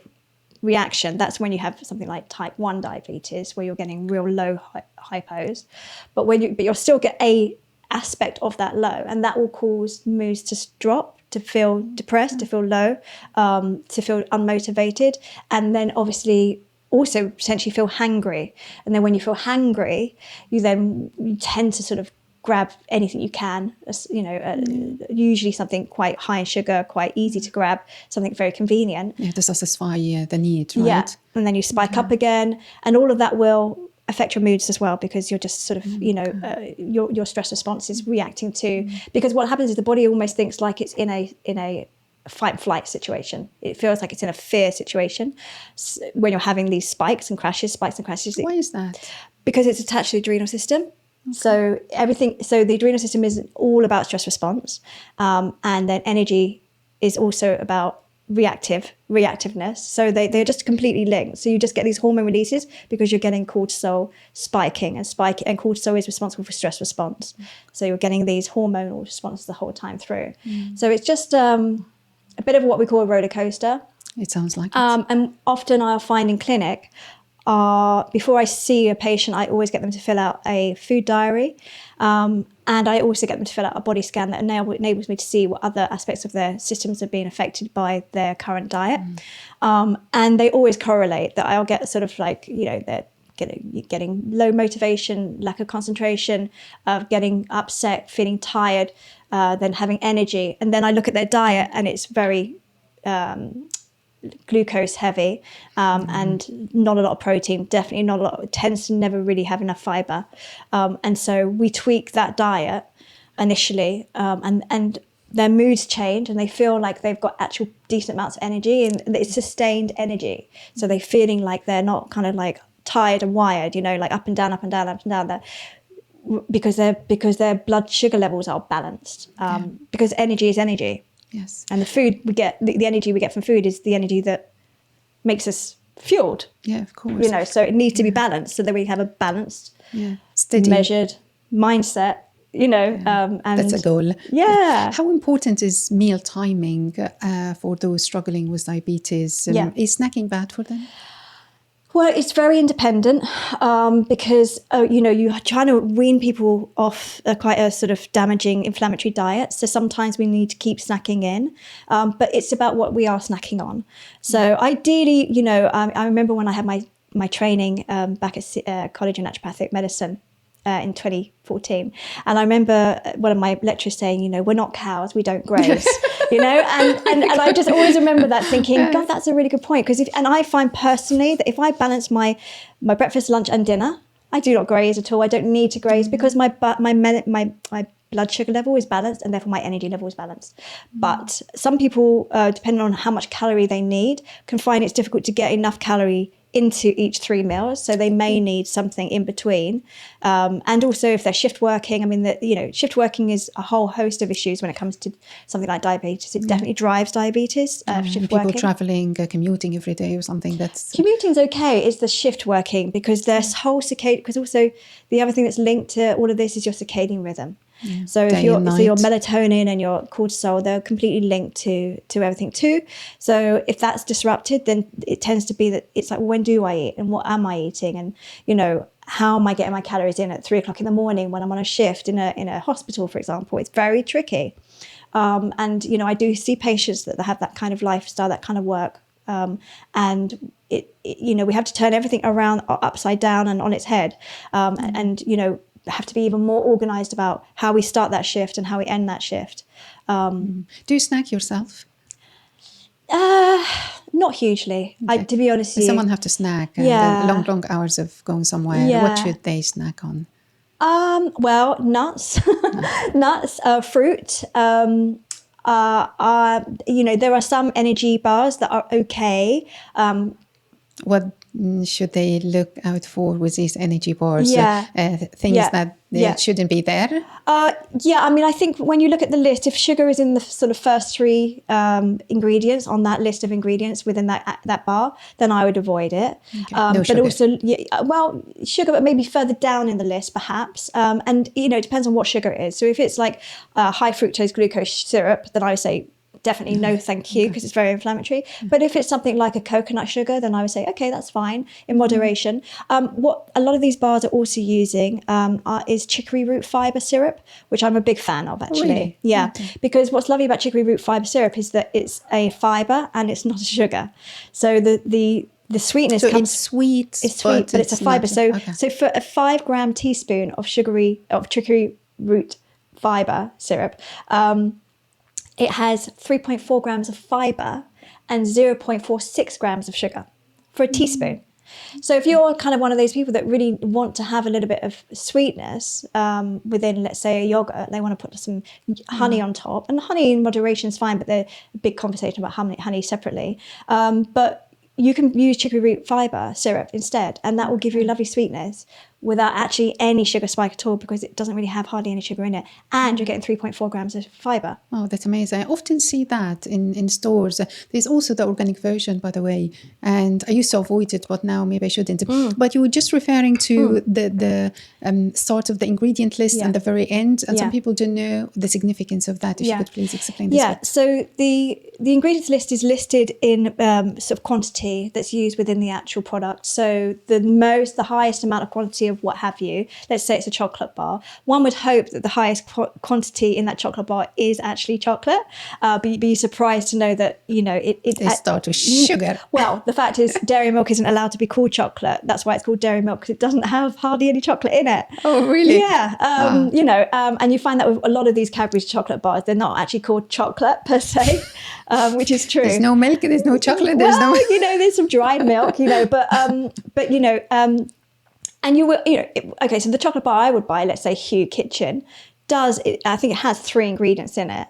S1: reaction, that's when you have something like type 1 diabetes, where you're getting real low hypos. But you'll still get a aspect of that low, and that will cause moods to drop, to feel depressed, to feel low, to feel unmotivated, and then obviously also potentially feel hangry. And then when you feel hangry, you tend to sort of grab anything you can, usually something quite high in sugar, quite easy to grab, something very convenient.
S2: Yeah, to satisfy the need, right?
S1: Yeah, and then you spike up again, and all of that will affect your moods as well, because you're just sort of, your stress response is reacting to, because what happens is the body almost thinks like it's in a fight and flight situation. It feels like it's in a fear situation when you're having these spikes and crashes.
S2: Why is that?
S1: Because it's attached to the adrenal system. Okay. So the adrenal system is all about stress response, and then energy is also about reactiveness. So they're just completely linked. So you just get these hormone releases because you're getting cortisol spiking, and cortisol is responsible for stress response. So you're getting these hormonal responses the whole time through. So it's just a bit of what we call a roller coaster.
S2: It sounds like it.
S1: And often I'll find in clinic, before I see a patient, I always get them to fill out a food diary. And I also get them to fill out a body scan that enables me to see what other aspects of their systems are being affected by their current diet. And they always correlate that. I'll get sort of like, they're getting low motivation, lack of concentration, getting upset, feeling tired, then having energy. And then I look at their diet and it's very glucose heavy, and not a lot of protein, definitely not a lot. It tends to never really have enough fiber. And so we tweak that diet initially, and their moods change and they feel like they've got actual decent amounts of energy, and it's sustained energy. So they're feeling like they're not kind of like tired and wired, like up and down, up and down, up and down. Because their blood sugar levels are balanced. Because energy is energy.
S2: Yes.
S1: And the food we get, the energy we get from food is the energy that makes us fueled.
S2: Yeah, of course.
S1: So it needs to be balanced so that we have a balanced,
S2: steady,
S1: measured mindset, and
S2: that's a goal.
S1: Yeah.
S2: How important is meal timing for those struggling with diabetes? Is snacking bad for them?
S1: Well, it's very independent because, you're trying to wean people off quite a sort of damaging inflammatory diet. So sometimes we need to keep snacking in, but it's about what we are snacking on. So ideally, I remember when I had my training back at College of Naturopathic Medicine in 2014. And I remember one of my lecturers saying, we're not cows, we don't graze, and I just always remember that thinking, God, that's a really good point. And I find personally that if I balance my breakfast, lunch and dinner, I do not graze at all. I don't need to graze because my blood sugar level is balanced and therefore my energy level is balanced. But some people, depending on how much calorie they need, can find it's difficult to get enough calorie into each 3 meals, so they may need something in between. And also, if they're shift working, shift working is a whole host of issues when it comes to something like diabetes. It definitely drives diabetes. Shift
S2: people
S1: working.
S2: Traveling, commuting every day or something.
S1: Commuting's okay. It's the shift working because there's whole circadian. Because also the other thing that's linked to all of this is your circadian rhythm. Yeah. So if your melatonin and your cortisol, they're completely linked to everything too. So if that's disrupted, then it tends to be that it's like, when do I eat and what am I eating? And, how am I getting my calories in at 3:00 in the morning when I'm on a shift in a hospital, for example? It's very tricky. And, I do see patients that have that kind of lifestyle, that kind of work. And we have to turn everything around upside down and on its head. And have to be even more organized about how we start that shift and how we end that shift.
S2: Do you snack yourself?
S1: Not hugely.
S2: Okay.
S1: To be honest with you.
S2: Someone have to snack. The long hours of going somewhere. Yeah. What should they snack on?
S1: Well, nuts, nuts, fruit. There are some energy bars that are okay.
S2: What should they look out for with these energy bars? Things that shouldn't be there?
S1: I think when you look at the list, if sugar is in the sort of first 3 ingredients on that list of ingredients within that bar, then I would avoid it.
S2: Okay. No sugar.
S1: But also, sugar, but maybe further down in the list, perhaps. And, it depends on what sugar it is. So if it's like high fructose glucose syrup, then I would say, definitely no thank you, because it's very inflammatory. But if it's something like a coconut sugar, then I would say, okay, that's fine, in moderation. What a lot of these bars are also using is chicory root fiber syrup, which I'm a big fan of, actually.
S2: Really?
S1: Yeah, okay. Because what's lovely about chicory root fiber syrup is that it's a fiber and it's not a sugar. So the sweetness comes...
S2: It's sweet.
S1: It's sweet, but it's a fiber. So for a 5-gram teaspoon of chicory root fiber syrup, it has 3.4 grams of fiber and 0.46 grams of sugar for a teaspoon. So if you're kind of one of those people that really want to have a little bit of sweetness within, let's say, a yogurt, they want to put some honey on top. And honey in moderation is fine, but there's a big conversation about honey separately. But you can use chicory root fiber syrup instead, and that will give you a lovely sweetness without actually any sugar spike at all, because it doesn't really have hardly any sugar in it, and you're getting 3.4 grams of fiber.
S2: Oh, that's amazing. I often see that in stores. There's also the organic version, by the way, and I used to avoid it, but now maybe I shouldn't. But you were just referring to the start of the ingredient list and the very end, and some people don't know the significance of that. If you could please explain this.
S1: Yeah, so the ingredients list is listed in sort of quantity that's used within the actual product. So the highest amount of quantity of what have you, let's say it's a chocolate bar, one would hope that the highest quantity in that chocolate bar is actually chocolate, but you'd be surprised to know that
S2: they start with sugar.
S1: Well, the fact is dairy milk isn't allowed to be called chocolate. That's why it's called dairy milk, because it doesn't have hardly any chocolate in it.
S2: Oh, really?
S1: Yeah. And you find that with a lot of these Cadbury's chocolate bars, they're not actually called chocolate per se, which is true.
S2: There's no milk, there's no chocolate, there's
S1: there's some dried milk, and you will, okay, so the chocolate bar I would buy, let's say Hue Kitchen, I think it has 3 ingredients in it.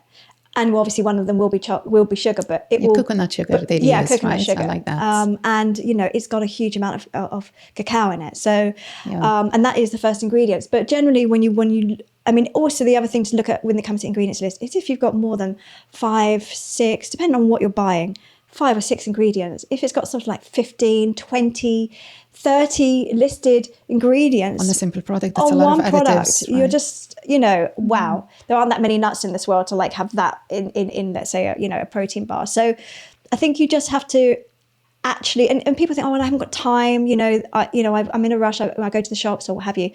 S1: And obviously one of them will be sugar, but it will...
S2: Coconut sugar,
S1: coconut sugar.
S2: I like that.
S1: And, it's got a huge amount of cacao in it. So, and that is the first ingredients. But generally also the other thing to look at when it comes to ingredients list is if you've got more than 5, 6, depending on what you're buying, 5 or 6 ingredients. If it's got something like 15, 20, 30 listed ingredients
S2: on a simple product, that's a lot of additives, right?
S1: You're just, wow, there aren't that many nuts in this world to like have that in let's say, a protein bar. So I think you just have to actually, and people think, oh, well, I haven't got time, I'm in a rush, I go to the shops or what have you.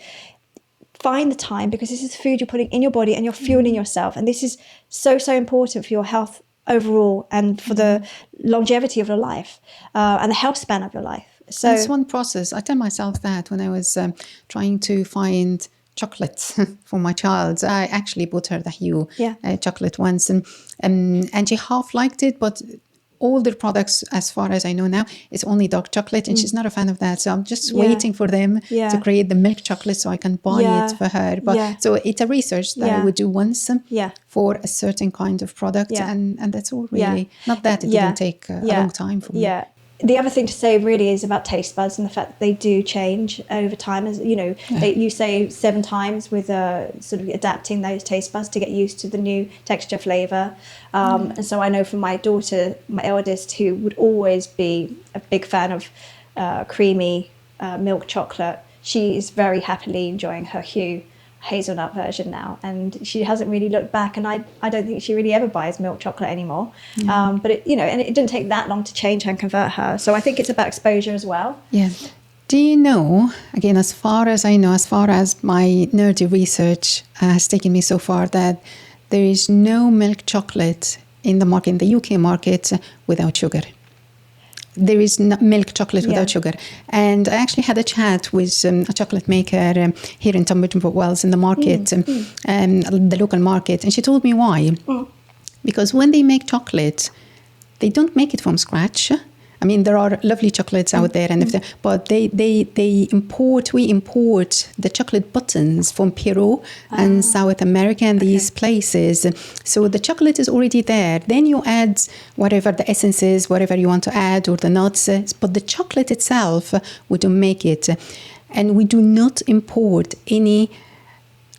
S1: Find the time, because this is food you're putting in your body and you're fueling yourself. And this is so, so important for your health overall and for the longevity of your life and the health span of your life. So
S2: it's one process. I tell myself that when I was trying to find chocolate for my child, I actually bought her the Hue chocolate once, and she half liked it, but all their products, as far as I know now, it's only dark chocolate, and she's not a fan of that. So I'm just waiting for them to create the milk chocolate so I can buy it for her. But so it's a research that I would do once for a certain kind of product, and that's all really. Not that it didn't take a long time for me.
S1: Yeah. The other thing to say really is about taste buds and the fact that they do change over time. As you say 7 times with sort of adapting those taste buds to get used to the new texture, flavour. And so I know from my daughter, my eldest, who would always be a big fan of creamy milk chocolate, she is very happily enjoying her Hue hazelnut version now, and she hasn't really looked back, and I don't think she really ever buys milk chocolate anymore. But it and it didn't take that long to change her and convert her. So I think it's about exposure as well.
S2: Do you know, again, as far as I know, as far as my nerdy research has taken me so far, that there is no milk chocolate in the market, in the UK market, without sugar. There is milk chocolate without sugar. And I actually had a chat with a chocolate maker here in Tunbridge Wells in the market, the local market. And she told me why. Because when they make chocolate, they don't make it from scratch. I mean, there are lovely chocolates out there, but we import the chocolate buttons from Peru and South America and these places. So the chocolate is already there. Then you add whatever the essences, whatever you want to add, or the nuts. But the chocolate itself, we don't make it. And we do not import any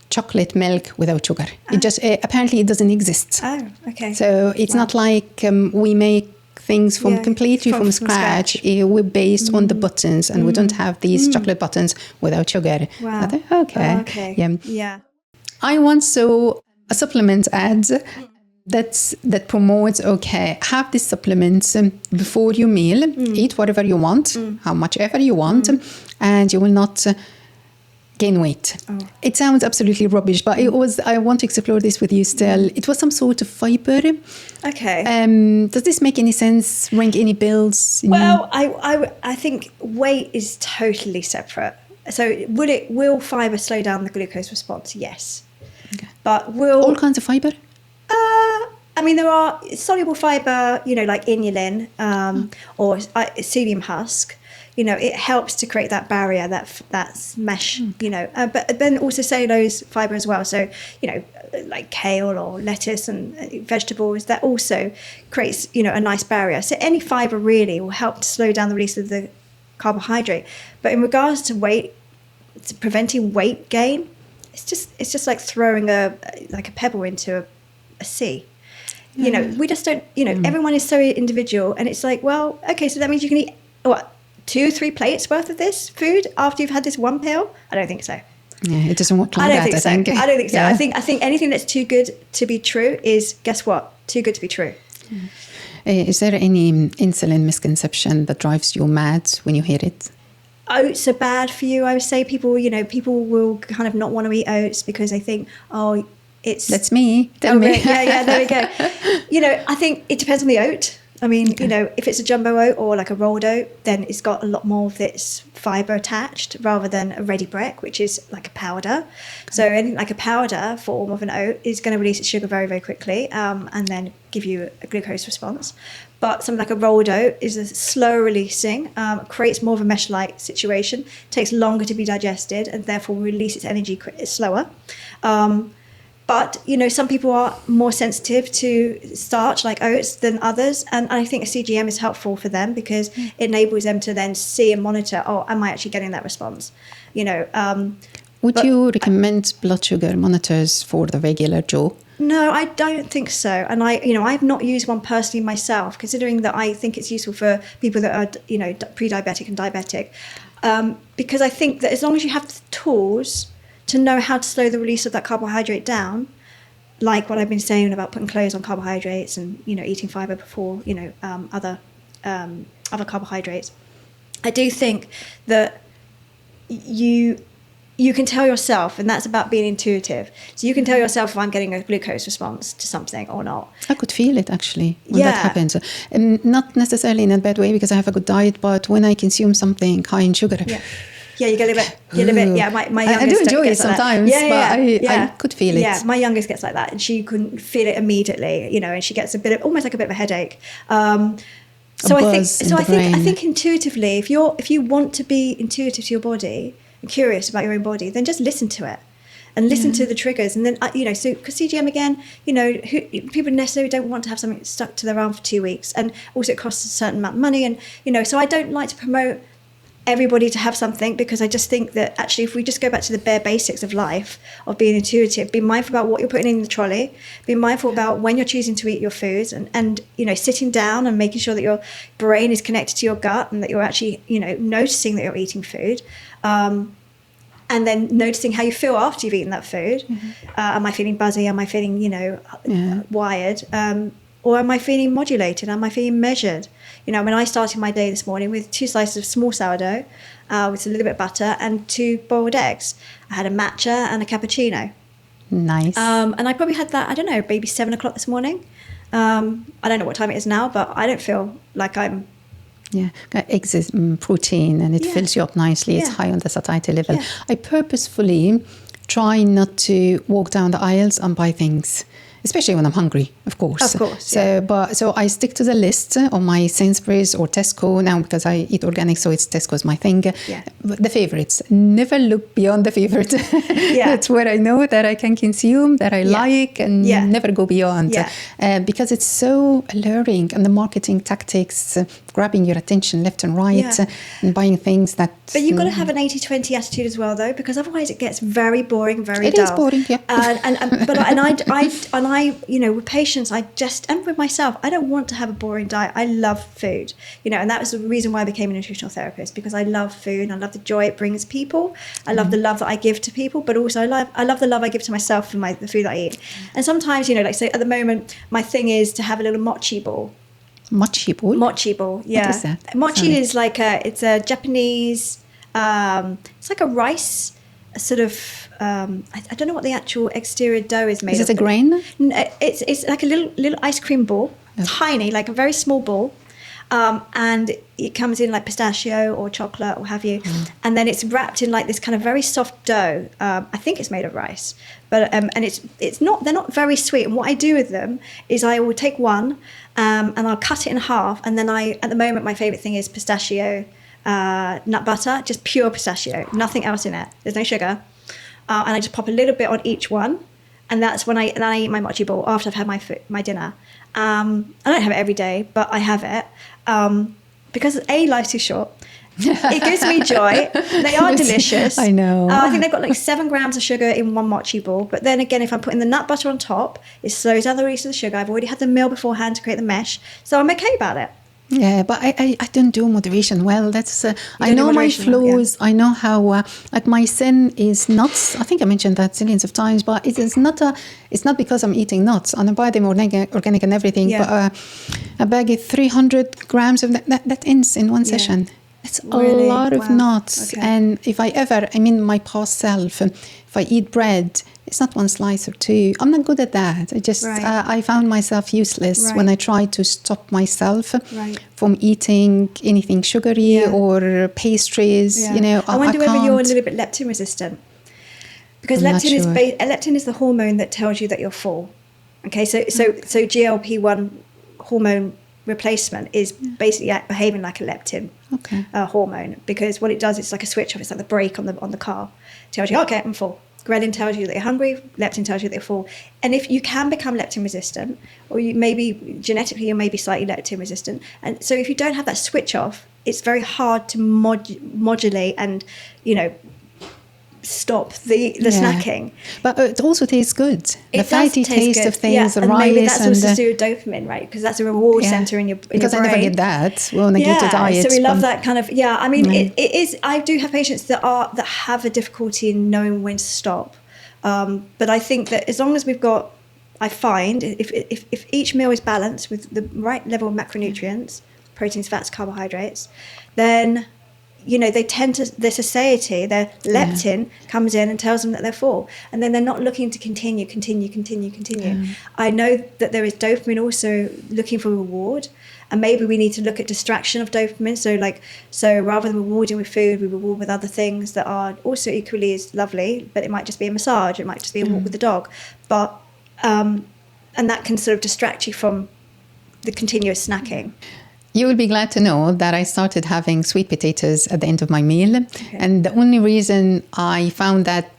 S2: chocolate milk without sugar. It just, apparently it doesn't exist.
S1: Oh, okay.
S2: So it's not like we make things completely from scratch. We're based on the buttons, and we don't have these chocolate buttons without sugar.
S1: Wow.
S2: Okay. Yeah. I once saw a supplement ad that promotes, have these supplements before your meal, eat whatever you want, how much ever you want, and you will not gain weight. It sounds absolutely rubbish, but I want to explore this with you still. It was some sort of fiber.
S1: Okay.
S2: Does this make any sense? Ring any bells?
S1: Well, I think weight is totally separate. So will fiber slow down the glucose response? Yes. Okay. But will
S2: all kinds of fiber?
S1: I mean, there are soluble fiber, like inulin or psyllium husk. It helps to create that barrier, that mesh, but then also cellulose fibre as well. So, like kale or lettuce and vegetables, that also creates, a nice barrier. So any fibre really will help to slow down the release of the carbohydrate. But in regards to weight, to preventing weight gain, it's just like throwing a pebble into a sea. We just don't, everyone is so individual, and it's like, well, okay, so that means you can eat, 2-3 plates worth of this food after you've had this one pill? I don't think so.
S2: Yeah, it doesn't work like that, I think.
S1: I don't think so. I think anything that's too good to be true is, guess what? Too good to be true.
S2: Is there any insulin misconception that drives you mad when you hear it?
S1: Oats are bad for you. I would say people will kind of not want to eat oats because they think, it's...
S2: That's me. Tell me.
S1: Yeah, there we go. I think it depends on the oat. I mean, if it's a jumbo oat or like a rolled oat, then it's got a lot more of its fibre attached rather than a ready break, which is like a powder. So anything like a powder form of an oat is going to release its sugar very, very quickly and then give you a glucose response. But something like a rolled oat is a slow releasing, creates more of a mesh-like situation, takes longer to be digested and therefore release its energy slower. But, some people are more sensitive to starch like oats than others. And I think a CGM is helpful for them because it enables them to then see and monitor, am I actually getting that response?
S2: Would you recommend blood sugar monitors for the regular Joe?
S1: No, I don't think so. And I've not used one personally myself, considering that I think it's useful for people that are, pre-diabetic and diabetic. Because I think that as long as you have the tools to know how to slow the release of that carbohydrate down, like what I've been saying about putting clothes on carbohydrates and, eating fiber before, other carbohydrates, I do think that you can tell yourself, and that's about being intuitive. So you can tell yourself if I'm getting a glucose response to something or not.
S2: I could feel it actually when that happens. Not necessarily in a bad way because I have a good diet, but when I consume something high in sugar,
S1: you get a bit. Yeah, my youngest
S2: I do enjoy it sometimes, but I could feel it.
S1: Yeah, my youngest gets like that, and she couldn't feel it immediately. And she gets almost like a bit of a headache. So I think intuitively, if you want to be intuitive to your body and curious about your own body, then just listen to it and listen to the triggers. And then, so because CGM again, people necessarily don't want to have something stuck to their arm for 2 weeks. And also it costs a certain amount of money. And, so I don't like to promote everybody to have something, because I just think that actually if we just go back to the bare basics of life, of being intuitive, be mindful about what you're putting in the trolley, be mindful about when you're choosing to eat your foods, and sitting down and making sure that your brain is connected to your gut and that you're actually noticing that you're eating food, and then noticing how you feel after you've eaten that food. Am I feeling buzzy? Am I feeling wired? Or am I feeling modulated? Am I feeling measured? When I started my day this morning with 2 slices of small sourdough with a little bit of butter and 2 boiled eggs. I had a matcha and a cappuccino.
S2: Nice.
S1: And I probably had that, I don't know, maybe 7 o'clock this morning. I don't know what time it is now, but I don't feel like I'm...
S2: Yeah, eggs is protein and it fills you up nicely. It's high on the satiety level.
S1: Yeah.
S2: I purposefully try not to walk down the aisles and buy things, especially when I'm hungry, of course.
S1: Of course.
S2: So I stick to the list on my Sainsbury's or Tesco now, because I eat organic, so it's Tesco's my thing.
S1: Yeah.
S2: The favorites. Never look beyond the favorite. That's what I know that I can consume, that I like, and never go beyond. Because it's so alluring, and the marketing tactics, grabbing your attention left and right, and buying things that...
S1: But you've got to have an 80-20 attitude as well, though, because otherwise it gets very boring, very dull.
S2: It is boring, yeah.
S1: And I, with patients, and with myself, I don't want to have a boring diet. I love food, and that was the reason why I became a nutritional therapist, because I love food and I love the joy it brings people. I love the love that I give to people, but also I love the love I give to myself and the food I eat. And sometimes, like say at the moment, my thing is to have a little mochi ball.
S2: Mochi ball?
S1: Mochi ball, yeah.
S2: What is that?
S1: Mochi is like it's a Japanese, it's like a rice, a sort of, I don't know what the actual exterior dough is made of.
S2: Is it a grain?
S1: It's like a little ice cream ball, tiny, like a very small ball. And it comes in like pistachio or chocolate or have you. And then it's wrapped in like this kind of very soft dough. I think it's made of rice, but and they're not very sweet. And what I do with them is I will take one and I'll cut it in half. And then at the moment, my favorite thing is pistachio nut butter, just pure pistachio, nothing else in it. There's no sugar. And I just pop a little bit on each one. And that's when I eat my mochi ball after I've had my dinner. I don't have it every day, but I have it because life's too short. It gives me joy. They are delicious.
S2: I know.
S1: I think they've got like 7 grams of sugar in one mochi ball. But then again, if I'm putting the nut butter on top, it slows down the release of the sugar. I've already had the meal beforehand to create the mesh, so I'm okay about it.
S2: Yeah, but I don't do moderation well. That's I know my flaws. I know how like my sin is nuts. I think I mentioned that zillions of times, but it is not it's not because I'm eating nuts and I buy them organic and everything. But a bag of 300 grams of that ends in one session. It's really? A lot of nuts. Okay. And if I ever, my past self, if I eat bread, it's not 1 slice or 2. I'm not good at that. I just, I found myself useless when I tried to stop myself from eating anything sugary or pastries,
S1: I wonder whether you're a little bit leptin resistant. Because leptin is the hormone that tells you that you're full. Okay, so GLP-1 hormone replacement is basically behaving like a leptin hormone, because what it does, it's like a switch off. It's like the brake on the car. It tells you, okay, I'm full. Ghrelin tells you that you're hungry. Leptin tells you that you're full. And if you can become leptin resistant, or you maybe genetically you may be slightly leptin resistant, and so if you don't have that switch off, it's very hard to modulate and stop the snacking.
S2: But it also tastes good. The fatty taste of things, the
S1: and
S2: rice.
S1: Maybe that's also to
S2: the,
S1: do with dopamine, right? Because that's a reward center in your brain.
S2: Because I never get that when I get to diet.
S1: So we love that kind of, I mean, it is, I do have patients that have a difficulty in knowing when to stop. But I think that as long as we've got, I find if each meal is balanced with the right level of macronutrients, proteins, fats, carbohydrates, then, they tend to, their satiety, their leptin comes in and tells them that they're full. And then they're not looking to continue. I know that there is dopamine also looking for reward. And maybe we need to look at distraction of dopamine. So rather than rewarding with food, we reward with other things that are also equally as lovely, but it might just be a massage. It might just be a walk with the dog. But, and that can sort of distract you from the continuous snacking.
S2: You will be glad to know that I started having sweet potatoes at the end of my meal. Okay. And the only reason I found that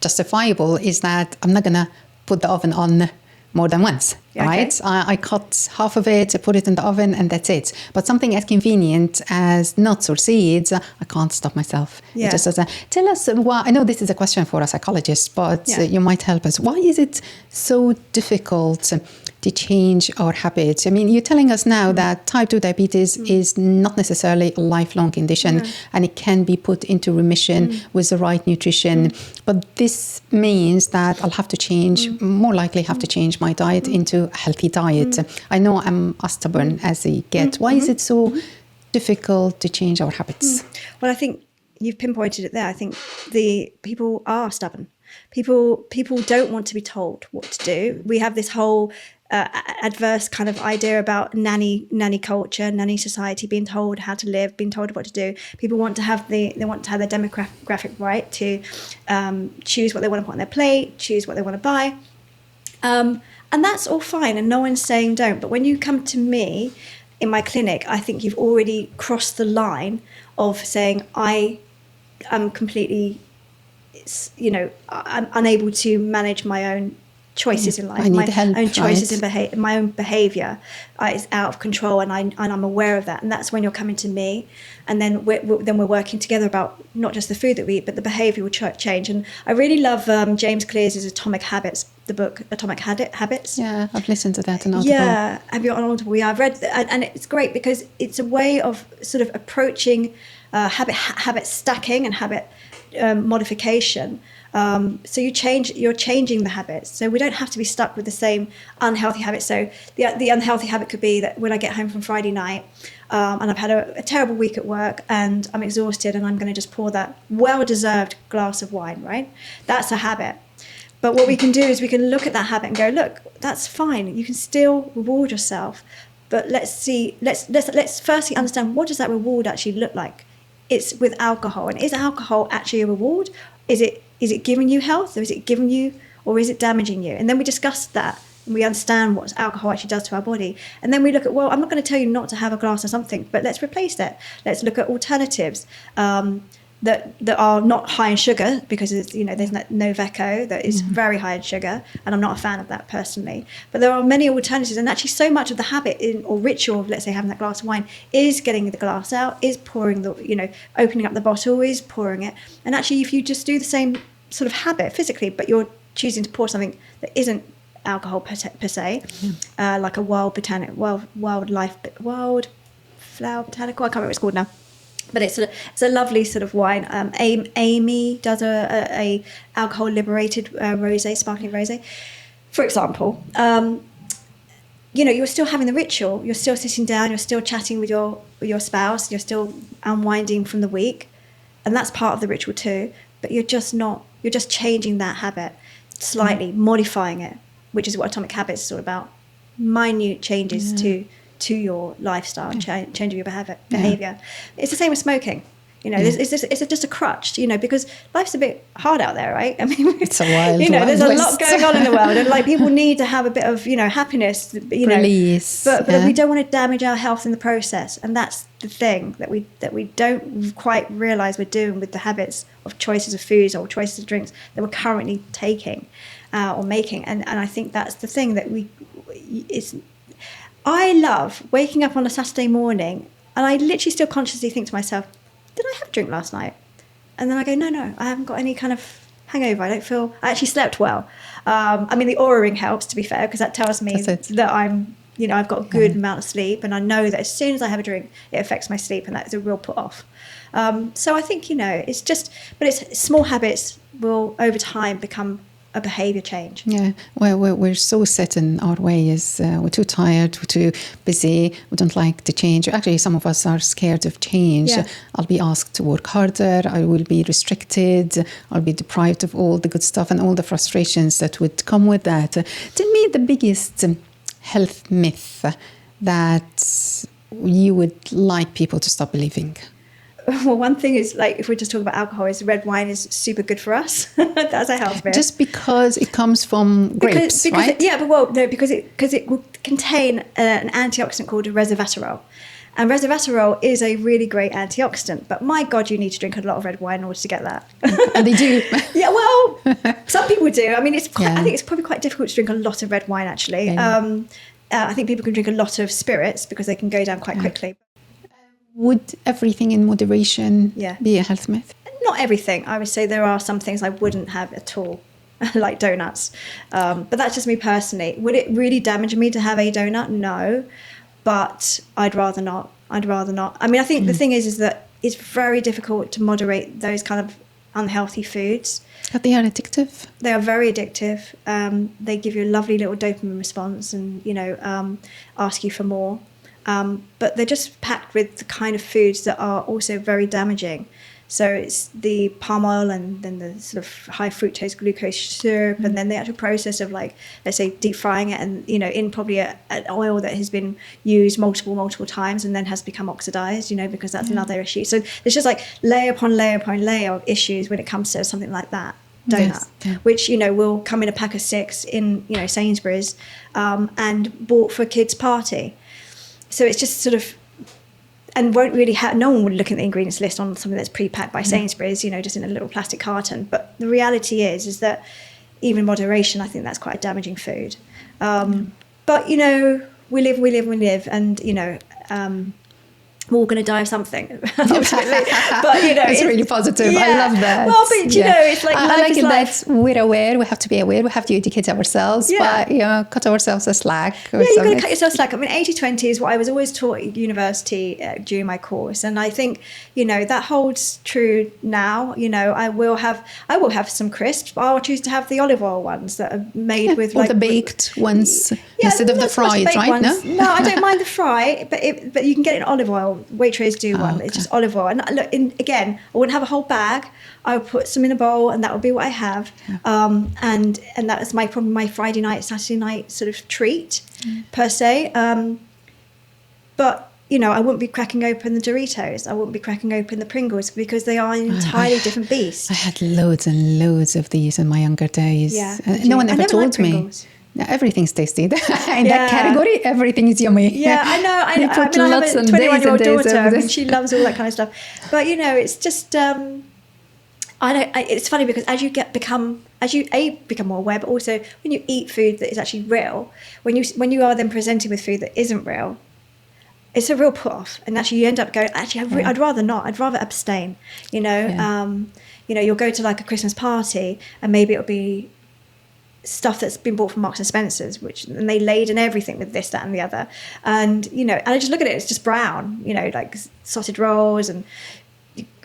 S2: justifiable is that I'm not going to put the oven on more than once, right? I cut half of it, I put it in the oven, and that's it. But something as convenient as nuts or seeds, I can't stop myself. Yeah. It just doesn't. Tell us why. I know this is a question for a psychologist, but you might help us. Why is it so difficult to change our habits? I mean, you're telling us now that type 2 diabetes is not necessarily a lifelong condition, and it can be put into remission with the right nutrition. But this means that I'll have to change, more likely have to change my diet into a healthy diet. I know I'm as stubborn as I get. Why is it so difficult to change our habits?
S1: Well, I think you've pinpointed it there. I think the people are stubborn. People don't want to be told what to do. We have this whole adverse kind of idea about nanny culture, nanny society, being told how to live, being told what to do. People want to have their demographic right to choose what they want to put on their plate, choose what they want to buy. And that's all fine, and no one's saying don't. But when you come to me in my clinic, I think you've already crossed the line of saying I am completely, I'm unable to manage my own choices in life, own choices in my own behaviour is out of control, and I'm aware of that. And that's when you're coming to me, and then we're working together about not just the food that we eat, but the behavioural change. And I really love James Clear's Atomic Habits, the book Atomic Habits.
S2: Yeah, I've listened to that on Audible.
S1: Yeah, have you on Audible? Yeah, I've read that, and it's great because it's a way of sort of approaching habit stacking and habit modification. So you're changing the habits. So we don't have to be stuck with the same unhealthy habits. So the unhealthy habit could be that when I get home from Friday night and I've had a terrible week at work and I'm exhausted and I'm going to just pour that well-deserved glass of wine, right? That's a habit. But what we can do is we can look at that habit and go, look, that's fine. You can still reward yourself. But let's firstly understand, what does that reward actually look like? It's with alcohol. And is alcohol actually a reward? Is it giving you health, or is it damaging you? And then we discuss that, and we understand what alcohol actually does to our body. And then we look at, well, I'm not going to tell you not to have a glass of something, but let's replace that. Let's look at alternatives that are not high in sugar, because there's Noveco that is very high in sugar, and I'm not a fan of that personally. But there are many alternatives, and actually so much of the habit or ritual of, let's say, having that glass of wine is getting the glass out, is pouring opening up the bottle, is pouring it. And actually, if you just do the same sort of habit physically, but you're choosing to pour something that isn't alcohol per se, like a wild flower botanical, I can't remember what it's called now. But it's a lovely sort of wine. Amy does a alcohol liberated rosé, sparkling rosé, for example. You're still having the ritual. You're still sitting down. You're still chatting with your spouse. You're still unwinding from the week, and that's part of the ritual too. But you're just not. You're just changing that habit slightly, modifying it, which is what Atomic Habits is all about. Minute changes to your lifestyle, changing your behavior. It's the same with smoking. It's just a crutch, because life's a bit hard out there, right? I mean,
S2: it's a wild
S1: there's a lot going on in the world, and people need to have a bit of, happiness,
S2: release.
S1: But we don't want to damage our health in the process, and that's the thing that we don't quite realize we're doing with the habits of choices of foods or choices of drinks that we're currently taking or making, and I think that's the thing that I love waking up on a Saturday morning, and I literally still consciously think to myself, did I have a drink last night? And then I go, no, I haven't got any kind of hangover. I actually slept well. I mean, the Oura ring helps, to be fair, because that tells me that I'm, I've got a good amount of sleep, and I know that as soon as I have a drink, it affects my sleep, and that is a real put off. So I think, it's just, but it's small habits will over time become a behaviour change.
S2: Yeah, well, we're so set in our ways. We're too tired, we're too busy, we don't like to change. Actually, some of us are scared of change.
S1: Yeah.
S2: I'll be asked to work harder, I will be restricted, I'll be deprived of all the good stuff and all the frustrations that would come with that. To me, the biggest health myth that you would like people to stop believing?
S1: Well, one thing is, like, if we're just talking about alcohol, is red wine is super good for us. That's a health myth.
S2: Just because it comes from grapes, right?
S1: Because it will contain an antioxidant called resveratrol. And resveratrol is a really great antioxidant. But my God, you need to drink a lot of red wine in order to get that.
S2: And they do.
S1: Yeah, well, some people do. I mean, I think it's probably quite difficult to drink a lot of red wine, actually.
S2: Yeah.
S1: I think people can drink a lot of spirits because they can go down quite quickly.
S2: Would everything in moderation be a health myth?
S1: Not everything. I would say there are some things I wouldn't have at all, like donuts. But that's just me personally. Would it really damage me to have a donut? No. But I'd rather not. I mean, I think the thing is that it's very difficult to moderate those kind of unhealthy foods.
S2: But they are addictive.
S1: They are very addictive. They give you a lovely little dopamine response and, ask you for more. But they're just packed with the kind of foods that are also very damaging. So it's the palm oil and then the sort of high fructose glucose syrup, and then the actual process of, like, let's say deep frying it and, in probably an oil that has been used multiple times and then has become oxidized, because that's another issue. So there's just like layer upon layer upon layer of issues when it comes to something like that donut, which, will come in a pack of 6 in, Sainsbury's and bought for a kid's party. So it's just sort of, and won't really have, no one would look at the ingredients list on something that's pre-packed by Sainsbury's, just in a little plastic carton. But the reality is that even moderation, I think that's quite a damaging food. But, we live, and, we're all going to die of something, ultimately. But,
S2: it's really positive.
S1: Yeah.
S2: I love that.
S1: Well, but, it's like
S2: I like it
S1: life.
S2: that we're aware. We have to be aware. We have to educate ourselves.
S1: Yeah.
S2: But, cut ourselves a slack.
S1: Yeah, you've got to cut yourself slack. I mean, 80-20 is what I was always taught at university during my course. And I think, that holds true now. I will have some crisps, but I'll choose to have the olive oil ones that are made with,
S2: or the baked ones instead of the fried, right?
S1: No, I don't mind the fry, but you can get it in olive oil. Waitrose do one. Okay. It's just olive oil. And look, again, I wouldn't have a whole bag. I would put some in a bowl, and that would be what I have. Yeah. And that was probably my Friday night, Saturday night sort of treat, per se. But I wouldn't be cracking open the Doritos. I wouldn't be cracking open the Pringles because they are an entirely different beast.
S2: I had loads and loads of these in my younger days.
S1: Yeah.
S2: No one ever told me. Everything's tasty. In that category, everything is yummy.
S1: Yeah, I know. I have a 21-year-old daughter. I mean, she loves all that kind of stuff. But it's just it's funny because as you become more aware, but also when you eat food that is actually real, when you are then presented with food that isn't real, it's a real put off, and actually you end up going, I'd rather not. I'd rather abstain. You'll go to like a Christmas party, and maybe it'll be stuff that's been bought from Marks and Spencer's, and they laden everything with this, that, and the other, and I just look at it, it's just brown, like sausage rolls and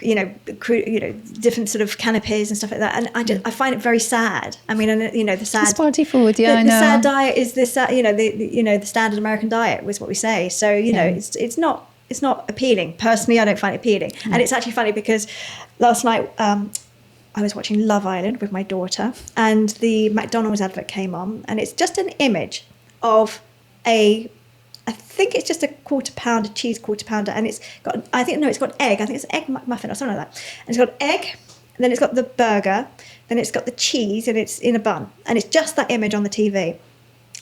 S1: different sort of canapes and stuff like that, and I find it very sad. I mean, the sad,
S2: it's party food,
S1: the sad diet is this, the standard American diet was what we say. So it's not appealing. Personally, I don't find it appealing, and it's actually funny because last night I was watching Love Island with my daughter, and the McDonald's advert came on, and it's just an image of I think it's just a cheese quarter pounder, and it's got egg. I think it's egg muffin or something like that. And it's got egg, and then it's got the burger, then it's got the cheese, and it's in a bun, and it's just that image on the TV.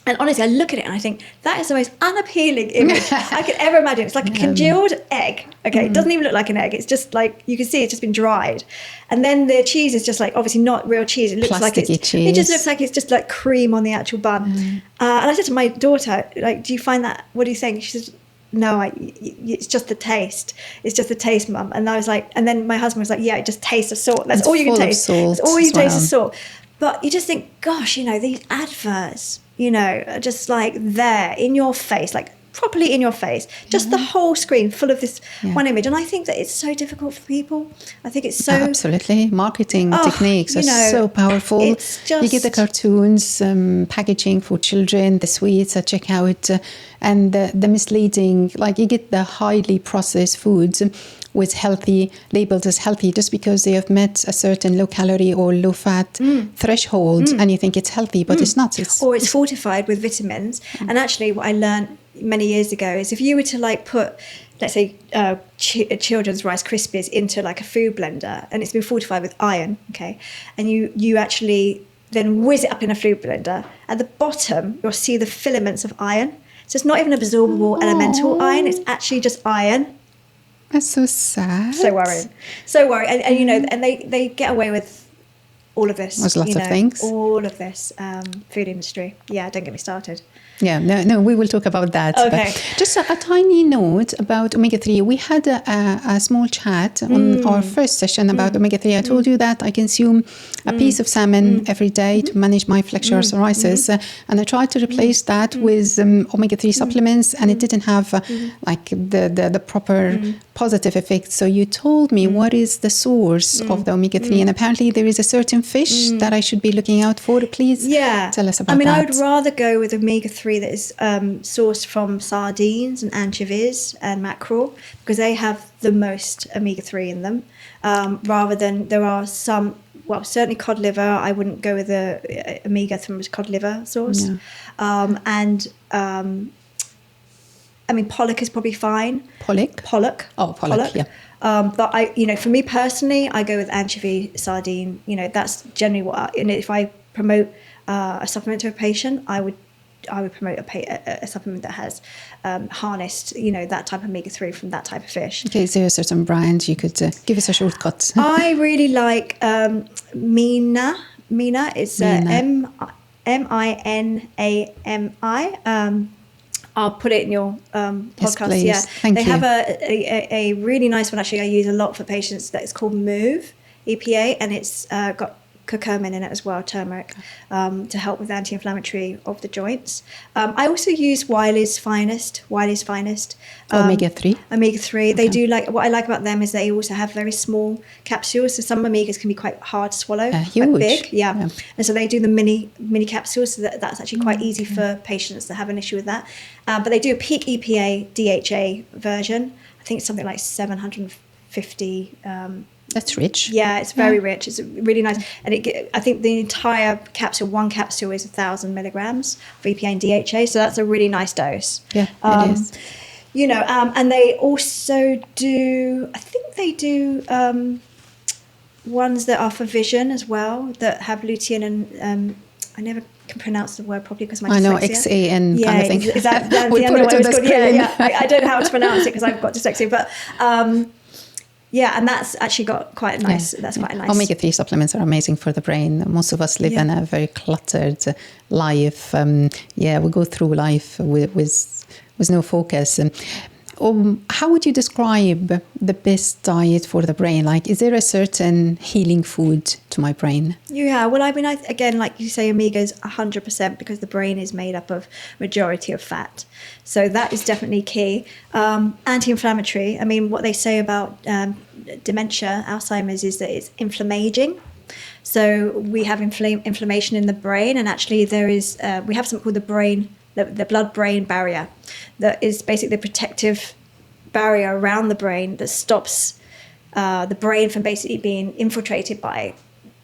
S1: And honestly, I look at it and I think that is the most unappealing image I could ever imagine. It's like a congealed egg. Okay, It doesn't even look like an egg. It's just like, you can see it's just been dried. And then the cheese is just like, obviously not real cheese. It looks like cheese. It just looks like it's just like cream on the actual bun. And I said to my daughter, like, do you find that, what do you think? She says, no, it's just the taste. It's just the taste, Mum. And I was like, and then my husband was like, yeah, it just tastes of salt. That's all you can taste. That's all you taste is salt. But you just think, gosh, you know, these adverts, you know, are just like there in your face, like properly in your face, just the whole screen full of this one image. And I think that it's so difficult for people. I think it's so...
S2: Absolutely. Marketing techniques are so powerful.
S1: It's just...
S2: You get the cartoons, packaging for children, the sweets at checkout, and the misleading, like you get the highly processed foods with healthy, labeled as healthy, just because they have met a certain low calorie or low fat threshold, and you think it's healthy, but it's not.
S1: Or it's fortified with vitamins. And actually what I learned many years ago is if you were to like put, let's say, children's Rice Krispies into like a food blender, and it's been fortified with iron, okay, and you actually then whiz it up in a food blender, at the bottom you'll see the filaments of iron. So it's not even absorbable elemental iron, it's actually just iron.
S2: That's so sad.
S1: So worrying. And you know, and they get away with all of this.
S2: There's lots of things.
S1: All of this food industry. Yeah, don't get me started.
S2: Yeah, no, we will talk about that.
S1: Okay.
S2: But just a tiny note about omega-3. We had a small chat on our first session about omega-3. I told you that I consume a piece of salmon every day to manage my flexural psoriasis. And I tried to replace that with omega-3 supplements, and it didn't have like the proper positive effects. So you told me what is the source of the omega-3, and apparently there is a certain fish that I should be looking out for. Please tell us about that.
S1: I would rather go with omega-3 that is sourced from sardines and anchovies and mackerel, because they have the most omega-3 in them, rather than there are some, well, certainly cod liver. I wouldn't go with the omega from cod liver source. I mean, pollock is probably fine. Pollock.
S2: Oh, pollock, yeah.
S1: But for me personally, I go with anchovy, sardine. You know, that's generally what. And if I promote a supplement to a patient, I would promote a supplement that has harnessed, that type of omega-3 from that type of fish.
S2: Okay, is there a certain brand you could give us a shortcut?
S1: I really like Mina. It's Minami. I'll put it in your podcast.
S2: Yes, please.
S1: They have a really nice one. Actually, I use a lot for patients. That is called Move EPA, and it's got curcumin in it as well, turmeric, to help with anti-inflammatory of the joints. I also use Wiley's Finest.
S2: Omega-3.
S1: Omega-3. They do what I like about them is they also have very small capsules. So some omegas can be quite hard to swallow,
S2: huge.
S1: Quite big. Yeah. And so they do the mini capsules, so that's actually quite easy for patients that have an issue with that. But they do a peak EPA DHA version. I think it's something like 750.
S2: That's rich.
S1: Yeah, it's very rich. It's really nice. And I think the entire capsule, one capsule is 1,000 milligrams of EPA and DHA. So that's a really nice dose.
S2: Yeah, it is.
S1: And they also do, I think they do ones that are for vision as well, that have lutein and I never can pronounce the word properly because my dyslexia.
S2: I know, XAN kind of thing.
S1: Is that the
S2: we'll
S1: other
S2: put it
S1: one
S2: to the
S1: called?
S2: screen.
S1: Yeah. I don't know how to pronounce it because I've got dyslexia. But and that's actually got quite a nice. That's quite a nice.
S2: Omega-3 supplements are amazing for the brain. Most of us live in a very cluttered life. We go through life with no focus. How would you describe the best diet for the brain? Like, is there a certain healing food to my brain?
S1: Yeah, well, I mean, again, like you say, omegas 100% because the brain is made up of majority of fat. So that is definitely key. Anti-inflammatory. I mean, what they say about dementia, Alzheimer's, is that it's inflammaging. So we have inflammation in the brain, and actually there is we have something called the blood-brain barrier, that is basically the protective barrier around the brain that stops the brain from basically being infiltrated by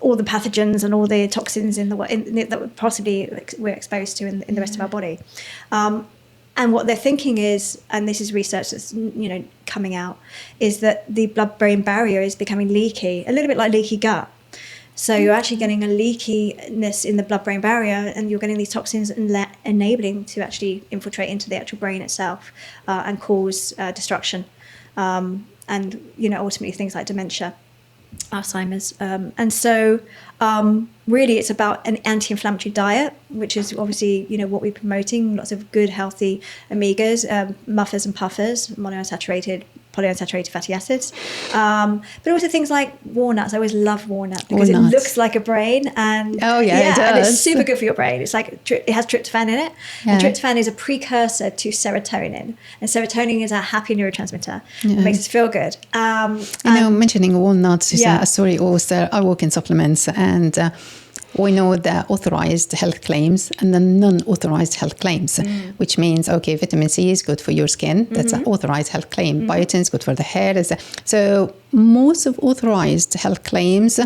S1: all the pathogens and all the toxins that possibly we're exposed to in the rest of our body. And what they're thinking is, and this is research that's coming out, is that the blood-brain barrier is becoming leaky, a little bit like leaky gut. So you're actually getting a leakiness in the blood-brain barrier, and you're getting these toxins enabling to actually infiltrate into the actual brain itself and cause destruction, and ultimately things like dementia. Alzheimer's. And so really it's about an anti-inflammatory diet, which is obviously, what we're promoting, lots of good, healthy omegas, muffers and puffers, polyunsaturated fatty acids. But also things like walnuts. I always love walnut because it looks like a brain. And
S2: it does.
S1: And it's super good for your brain. It's like, it has tryptophan in it. Yeah. And tryptophan is a precursor to serotonin. And serotonin is a happy neurotransmitter. It makes us feel good.
S2: Mentioning walnuts is a story also. I work in supplements, and we know the authorized health claims and the non-authorized health claims, which means, vitamin C is good for your skin. That's an authorized health claim. Biotin is good for the hair. So most of authorized health claims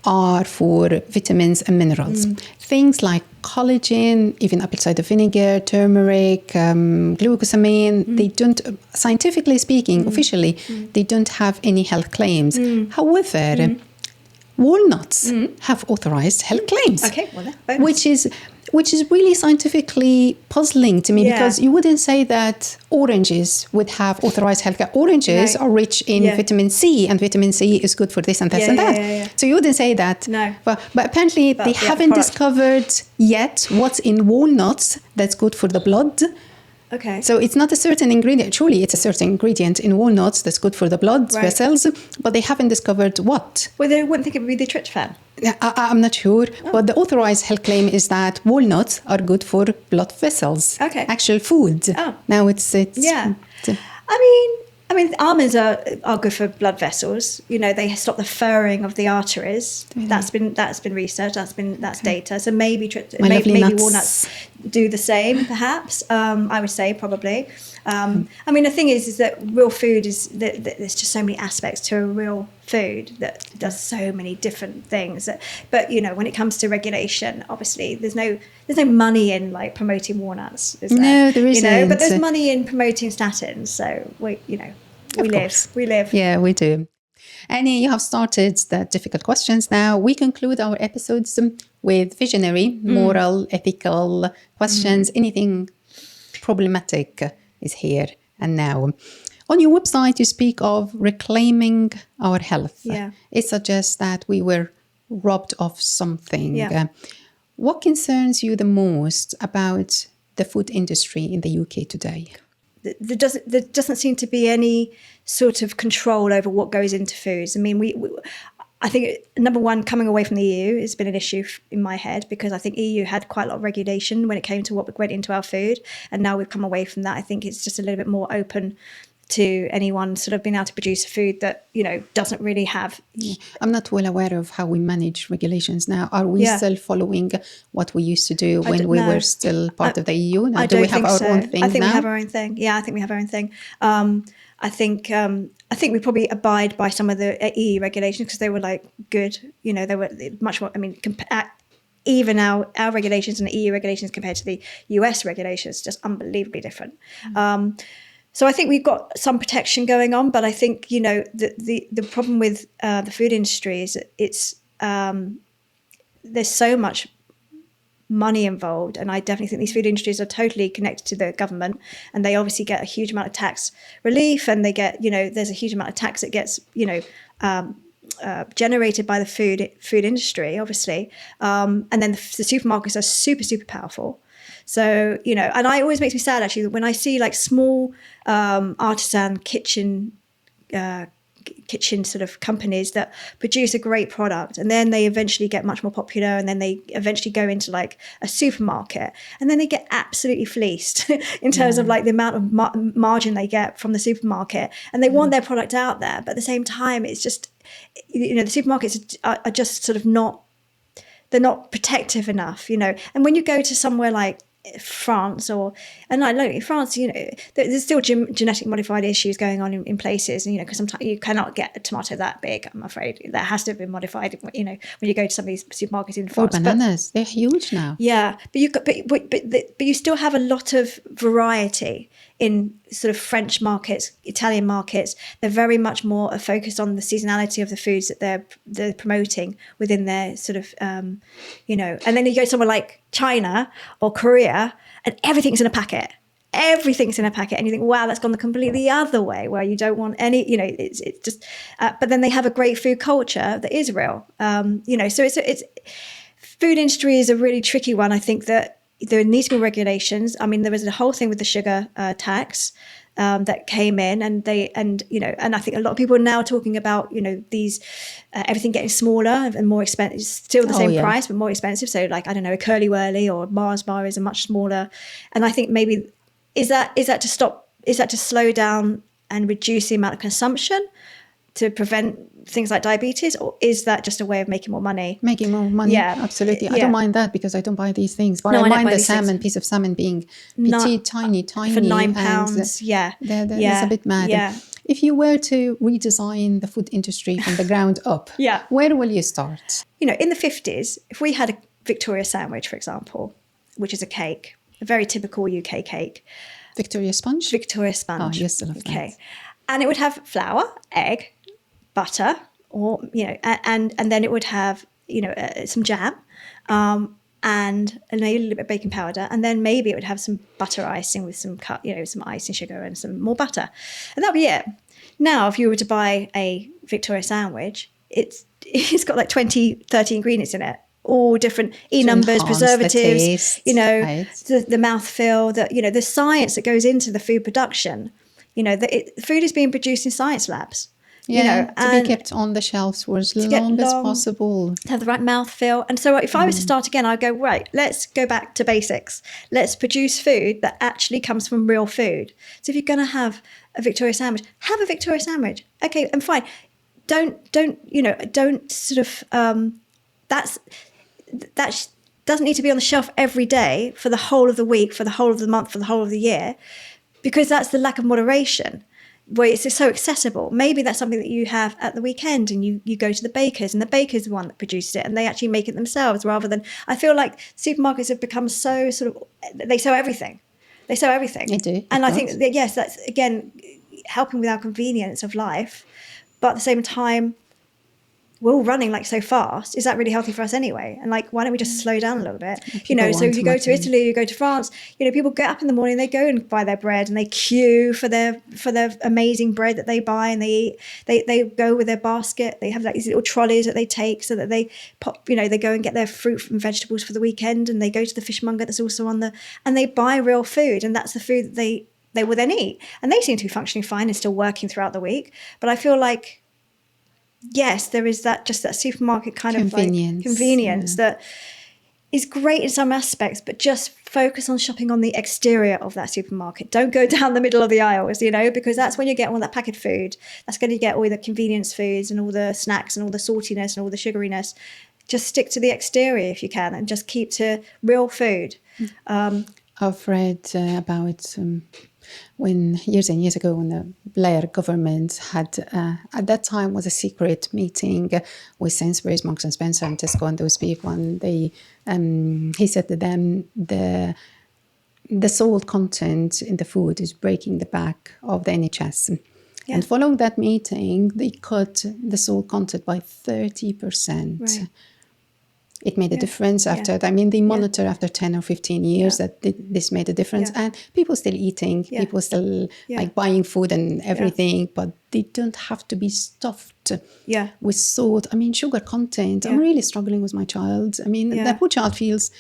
S2: are for vitamins and minerals. Things like collagen, even apple cider vinegar, turmeric, glucosamine, they don't, scientifically speaking, officially, they don't have any health claims. However, walnuts have authorized health claims, which is really scientifically puzzling to me, because you wouldn't say that oranges would have authorized health care. Oranges are rich in vitamin C, and vitamin C is good for this and this and that. So you wouldn't say that.
S1: No.
S2: But apparently they haven't discovered yet what's in walnuts that's good for the blood.
S1: Okay.
S2: So it's not a certain ingredient. Surely it's a certain ingredient in walnuts that's good for the blood vessels, but they haven't discovered what.
S1: Well, they wouldn't think it would be the tryptophan.
S2: I'm not sure, but the authorized health claim is that walnuts are good for blood vessels.
S1: Okay.
S2: Actual food.
S1: Oh.
S2: Now it's
S1: yeah. I mean, almonds are good for blood vessels. They stop the furring of the arteries. Really? That's been researched. That's data. So maybe walnuts do the same, perhaps. I would say probably. The thing is that real food is that there's just so many aspects to a real food that does so many different things. But when it comes to regulation, obviously there's no money in like promoting walnuts. Is there?
S2: No, there isn't.
S1: But there's money in promoting statins. So we live.
S2: Yeah, we do. Annie, you have started the difficult questions now. We conclude our episodes with visionary, moral, ethical questions. Anything problematic is here and now. On your website, you speak of reclaiming our health.
S1: Yeah.
S2: It suggests that we were robbed of something.
S1: Yeah.
S2: What concerns you the most about the food industry in the UK today?
S1: There doesn't seem to be any sort of control over what goes into foods. I mean, I think, number one, coming away from the EU has been an issue in my head, because I think EU had quite a lot of regulation when it came to what went into our food. And now we've come away from that. I think it's just a little bit more open to anyone sort of being able to produce a food that, doesn't really have...
S2: I'm not well aware of how we manage regulations now. Are we still following what we used to do when we were still part of the EU? Now, do we have our own thing now?
S1: I think we have our own thing. Yeah, I think we have our own thing. I think we probably abide by some of the EU regulations because they were like good. They were much more. I mean, even our regulations and the EU regulations compared to the US regulations, just unbelievably different. So I think we've got some protection going on, but I think the problem with the food industry is it's there's so much money involved, and I definitely think these food industries are totally connected to the government, and they obviously get a huge amount of tax relief, and they get there's a huge amount of tax that gets generated by the food industry, obviously, and then the supermarkets are super powerful. So and it always makes me sad actually when I see like small artisan kitchen sort of companies that produce a great product, and then they eventually get much more popular, and then they eventually go into like a supermarket, and then they get absolutely fleeced in terms of like the amount of margin they get from the supermarket, and they want their product out there, but at the same time it's just the supermarkets are just sort of they're not protective enough, and when you go to somewhere like France in France, there's still genetic modified issues going on in places, and because sometimes you cannot get a tomato that big. I'm afraid that has to have been modified. When you go to some of these supermarkets in France,
S2: or bananas, they're huge now.
S1: Yeah, but you still have a lot of variety in sort of French markets, Italian markets. They're very much more focused on the seasonality of the foods that they're promoting within their sort of and then you go somewhere like China or Korea, and everything's in a packet. everything's in a packet, and you think, wow, that's gone the completely other way, where you don't want any, it's just, but then they have a great food culture that is real, so it's food industry is a really tricky one. I think that there needs to be regulations. I mean, there was a whole thing with the sugar tax that came in, and I think a lot of people are now talking about, these everything getting smaller and more expensive, still the same price but more expensive. So like, I don't know, a Curly Whirly or Mars bar is a much smaller, and I think maybe is that to slow down and reduce the amount of consumption to prevent things like diabetes, or is that just a way of making more money?
S2: Making more money, yeah, absolutely. I don't mind that, because I don't buy these things, but I mind the piece of salmon being petite, tiny
S1: for £9.
S2: That's a bit mad.
S1: Yeah.
S2: If you were to redesign the food industry from the ground up, where will you start?
S1: In the 50s, if we had a Victoria sandwich, for example, which is a cake, a very typical UK cake.
S2: Victoria sponge?
S1: Victoria sponge.
S2: Oh, yes, I love that.
S1: Okay. And it would have flour, egg, butter, or, and then it would have, some jam, and maybe a little bit of baking powder, and then maybe it would have some butter icing with some some icing sugar and some more butter, and that'd be it. Now, if you were to buy a Victoria sandwich, it's got like 20, 30 ingredients in it, all different numbers, preservatives, the mouthfeel, the science that goes into the food production. Food is being produced in science labs.
S2: To be kept on the shelves for as long as possible.
S1: To have the right mouthfeel. And so if I was to start again, I'd go, right, let's go back to basics. Let's produce food that actually comes from real food. So if you're going to have a Victoria sandwich, have a Victoria sandwich. Okay, and fine. Don't sort of, that doesn't need to be on the shelf every day for the whole of the week, for the whole of the month, for the whole of the year, because that's the lack of moderation. Where it's just so accessible. Maybe that's something that you have at the weekend, and you go to the baker's, and the baker's the one that produced it, and they actually make it themselves, rather than, I feel like supermarkets have become so sort of, they sell everything. They
S2: do.
S1: And I think that, yes, that's, again, helping with our convenience of life. But at the same time, we're all running like so fast. Is that really healthy for us anyway? And like, why don't we just slow down a little bit? So if you go to Italy, you go to France, people get up in the morning, they go and buy their bread, and they queue for their amazing bread that they buy, and they eat. They go with their basket. They have like these little trolleys that they take, so that they pop, they go and get their fruit and vegetables for the weekend, and they go to the fishmonger that's also and they buy real food, and that's the food that they will then eat. And they seem to be functioning fine and still working throughout the week. But I feel like, yes, there is that supermarket kind of convenience that is great in some aspects, but just focus on shopping on the exterior of that supermarket. Don't go down the middle of the aisles, because that's when you get all that packet food. That's going to get all the convenience foods and all the snacks and all the saltiness and all the sugariness. Just stick to the exterior if you can, and just keep to real food.
S2: I've read about when years and years ago, when the Blair government had, at that time, was a secret meeting with Sainsbury's, Marks and Spencer, and Tesco, and those big ones. He said to them, the salt content in the food is breaking the back of the NHS. Yeah. And following that meeting, they cut the salt content by 30%. Right. It made a difference after, they monitor after 10 or 15 years that this made a difference. And people still eating, people still like buying food and everything, but they don't have to be stuffed with salt. Sugar content. I'm really struggling with my child. That poor child feels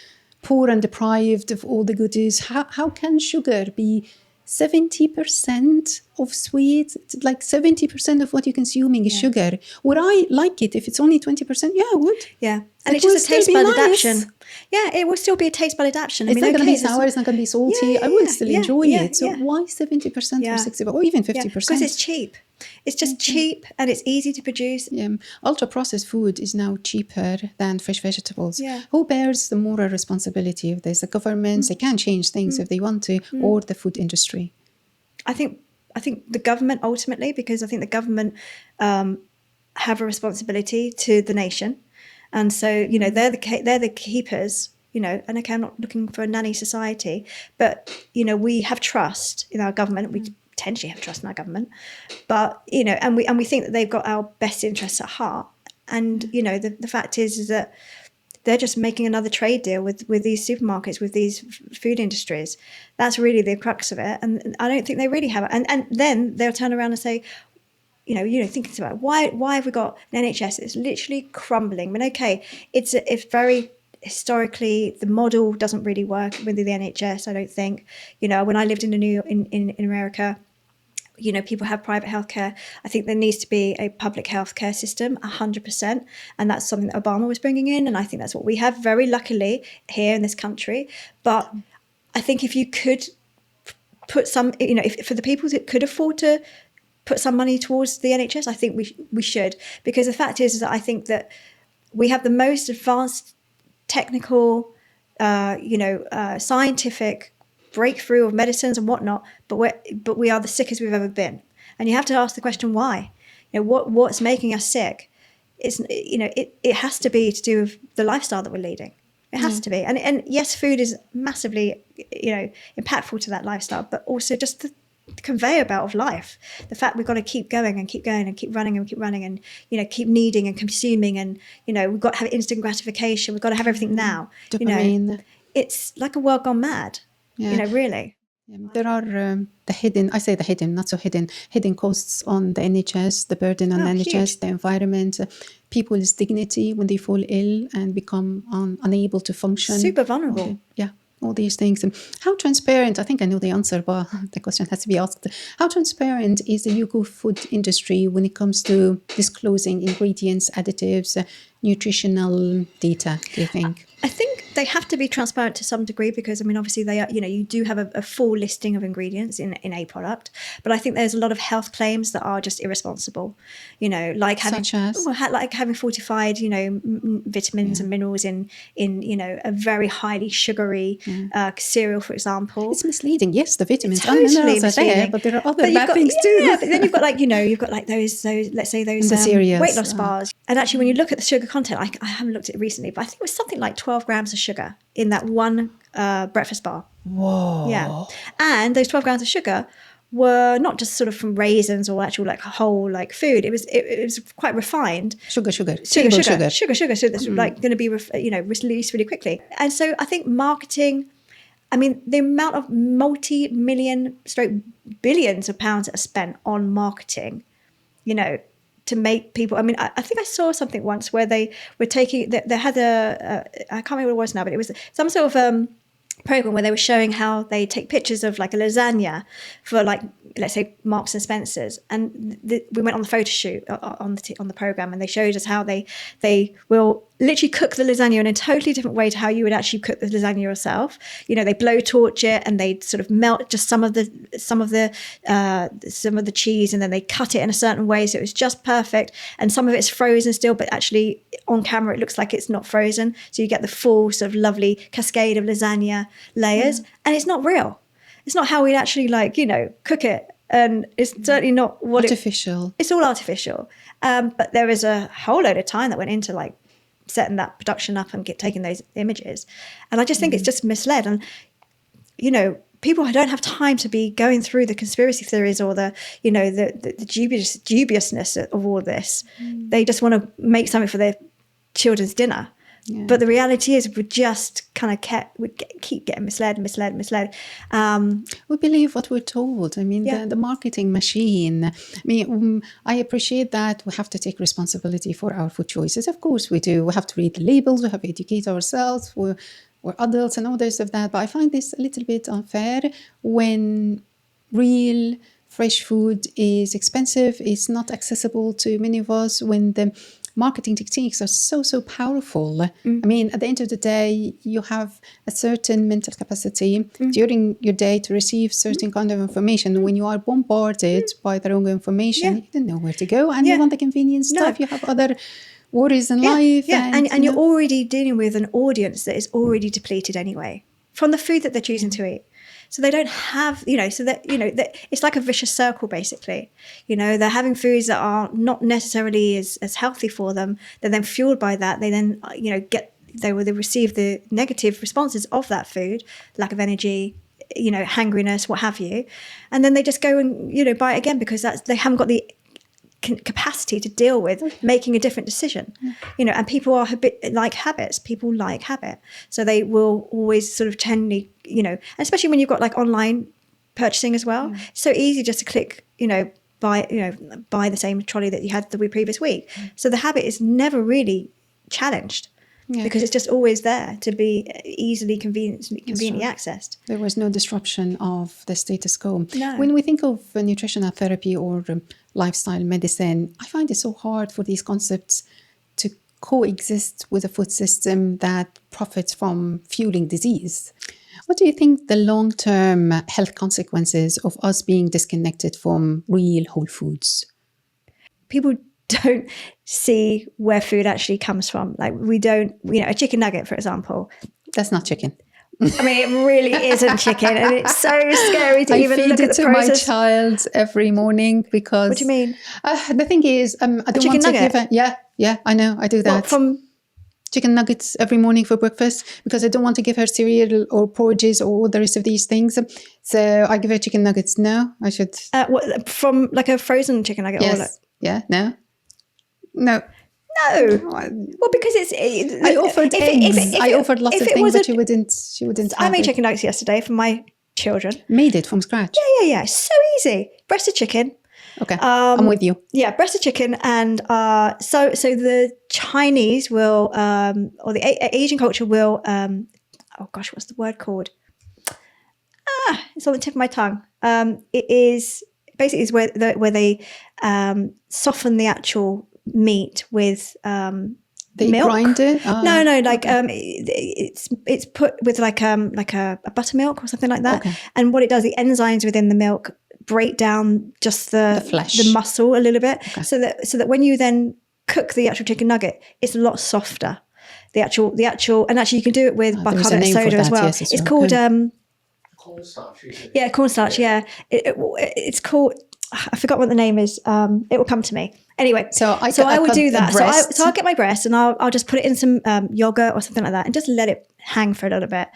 S2: poor and deprived of all the goodies. How can sugar be 70% of sweets? Like 70% of what you're consuming is sugar. Would I like it if it's only 20%? Yeah, I would.
S1: Yeah. And it's just a taste bud adaptation. Yeah, it will still be a taste bud adaptation.
S2: It's not going to be sour, it's not going to be salty. I will still enjoy it. So why 70% or 60% or even 50%?
S1: Because it's cheap. It's just cheap, and it's easy to produce.
S2: Yeah. Ultra-processed food is now cheaper than fresh vegetables. Yeah. Who bears the moral responsibility of this? The governments, they can change things if they want to, or the food industry?
S1: I think the government ultimately, because I think the government have a responsibility to the nation. And so, they're the keepers, and okay, I'm not looking for a nanny society, but, we have trust in our government. We potentially have trust in our government, but, and we think that they've got our best interests at heart. And, the fact is that they're just making another trade deal with these supermarkets, with these food industries. That's really the crux of it. And I don't think they really have it. And then they'll turn around and say, thinking about why have we got an NHS that's literally crumbling? I mean, okay, it's very historically, the model doesn't really work with the NHS, I don't think. When I lived in America, people have private healthcare. I think there needs to be a public healthcare system, 100%. And that's something that Obama was bringing in. And I think that's what we have very luckily here in this country. But I think if you could put some, if for the people that could afford to put some money towards the NHS, I think we should. Because the fact is that I think that we have the most advanced technical, scientific breakthrough of medicines and whatnot, but we are the sickest we've ever been. And you have to ask the question why. What's making us sick? It has to be to do with the lifestyle that we're leading. It has to be. And yes, food is massively, impactful to that lifestyle, but also just the conveyor belt of life. The fact we've got to keep going and keep going and keep running and keep needing and consuming, and we've got to have instant gratification. We've got to have everything now.
S2: Dopamine.
S1: It's like a world gone mad. Really.
S2: There are not so hidden costs on the NHS, the burden on the NHS,
S1: huge.
S2: the environment, people's dignity when they fall ill and become unable to function.
S1: Super vulnerable.
S2: All these things. And how transparent, I think I know the answer, but the question has to be asked. How transparent is the UK food industry when it comes to disclosing ingredients, additives, nutritional data, do you think?
S1: I think they have to be transparent to some degree because, obviously they are, you do have a full listing of ingredients in a product. But I think there's a lot of health claims that are just irresponsible, like having, like having fortified, vitamins and minerals in a very highly sugary cereal, for example.
S2: It's misleading. Yes, the vitamins
S1: it's totally
S2: and minerals are there, but there are other bad things too.
S1: Yeah, but then you've got those let's say those weight loss bars. And actually, when you look at the sugar content, I haven't looked at it recently, but I think it was something like 12 grams of sugar in that one breakfast bar.
S2: Whoa.
S1: Yeah. And those 12 grams of sugar were not just sort of from raisins or actual like whole like food. It was quite refined.
S2: Sugar.
S1: So that's like going to be released really quickly. And so I think marketing, the amount of multi-million billions of pounds that are spent on marketing, to make people, I think I saw something once where they were taking, they had I can't remember what it was now, but it was some sort of program where they were showing how they take pictures of like a lasagna for like, let's say Marks and Spencer's, and we went on the photo shoot on the program, and they showed us how they will literally cook the lasagna in a totally different way to how you would actually cook the lasagna yourself. They blowtorch it and they sort of melt just some of the cheese, and then they cut it in a certain way so it was just perfect, and some of it's frozen still, but actually on camera it looks like it's not frozen, so you get the full sort of lovely cascade of lasagna layers. And it's not real. It's not how we'd actually cook it, and it's certainly not what
S2: artificial.
S1: It's all artificial. But there is a whole load of time that went into like setting that production up and taking those images, and I just think it's just misled. And people don't have time to be going through the conspiracy theories or the dubiousness of all this. They just want to make something for their children's dinner. Yeah. But the reality is we just kind of keep getting misled.
S2: We believe what we're told. The marketing machine. I appreciate that we have to take responsibility for our food choices. Of course we do. We have to read the labels. We have to educate ourselves. We're adults and all this of that. But I find this a little bit unfair when real fresh food is expensive. It's not accessible to many of us when the marketing techniques are so powerful. At the end of the day, you have a certain mental capacity during your day to receive certain kind of information. When you are bombarded by the wrong information, you don't know where to go, and you want the convenient stuff. You have other worries in life.
S1: And you're already dealing with an audience that is already depleted anyway from the food that they're choosing to eat. So they don't have, it's like a vicious circle, basically. They're having foods that are not necessarily as healthy for them. They're then fueled by that. They then, they receive the negative responses of that food, lack of energy, hangriness, what have you. And then they just go and, buy it again because they haven't got the capacity to deal with making a different decision. You know, and people are like habits. People like habit, so they will always sort of tend, you know, especially when you've got like online purchasing as well. It's so easy just to click, you know, buy the same trolley that you had the previous week. So the habit is never really challenged. Because it's just always there to be easily, conveniently accessed.
S2: There was no disruption of the status quo.
S1: No.
S2: When we think of nutritional therapy or lifestyle medicine, I find it so hard for these concepts to coexist with a food system that profits from fueling disease. What do you think the long-term health consequences of us being disconnected from real whole foods?
S1: People don't see where food actually comes from. Like we don't, you know, a chicken nugget, for example.
S2: That's not chicken.
S1: I mean, it really isn't chicken, and it's so scary to even look at the process.
S2: I feed it to my child every morning because.
S1: What do you mean?
S2: The thing is, I don't want to give her. Yeah, I know, I do that.
S1: What, from
S2: chicken nuggets every morning for breakfast because I don't want to give her cereal or porridges or all the rest of these things. So I give her chicken nuggets. No, I should.
S1: What, from like a frozen chicken nugget?
S2: Yes.
S1: Or like...
S2: Yeah. No.
S1: Well, because it's.
S2: I offered eggs. I offered lots of things, but she wouldn't.
S1: I made chicken nuggets yesterday for my children.
S2: Made it from scratch.
S1: Yeah. So easy. Breasted chicken.
S2: Okay, I'm with you.
S1: Yeah, breasted chicken, and so the Chinese will, or the Asian culture will. Oh gosh, what's the word called? It's on the tip of my tongue. It is basically is where they soften the actual meat with
S2: they
S1: milk.
S2: grind it?
S1: No, like it's put with like a buttermilk or something like that.
S2: Okay.
S1: And what it does, the enzymes within the milk break down just the
S2: flesh,
S1: the muscle a little bit,
S2: okay.
S1: so that when you then cook the actual chicken nugget, it's a lot softer. The actual, and actually you can do it with bicarbonate soda as well.
S2: Yes,
S1: it's called
S3: cornstarch.
S1: Yeah, cornstarch. Yeah, it's called. I forgot what the name is. It will come to me. Anyway, so I would do that. So I'll get my breast and I'll just put it in some yogurt or something like that and just let it hang for a little bit.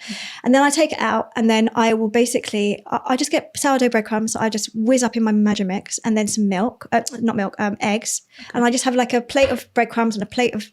S1: And then I take it out and then I will basically, I just get sourdough breadcrumbs. I just whiz up in my Magimix and then some milk, eggs. Okay. And I just have like a plate of breadcrumbs and a plate of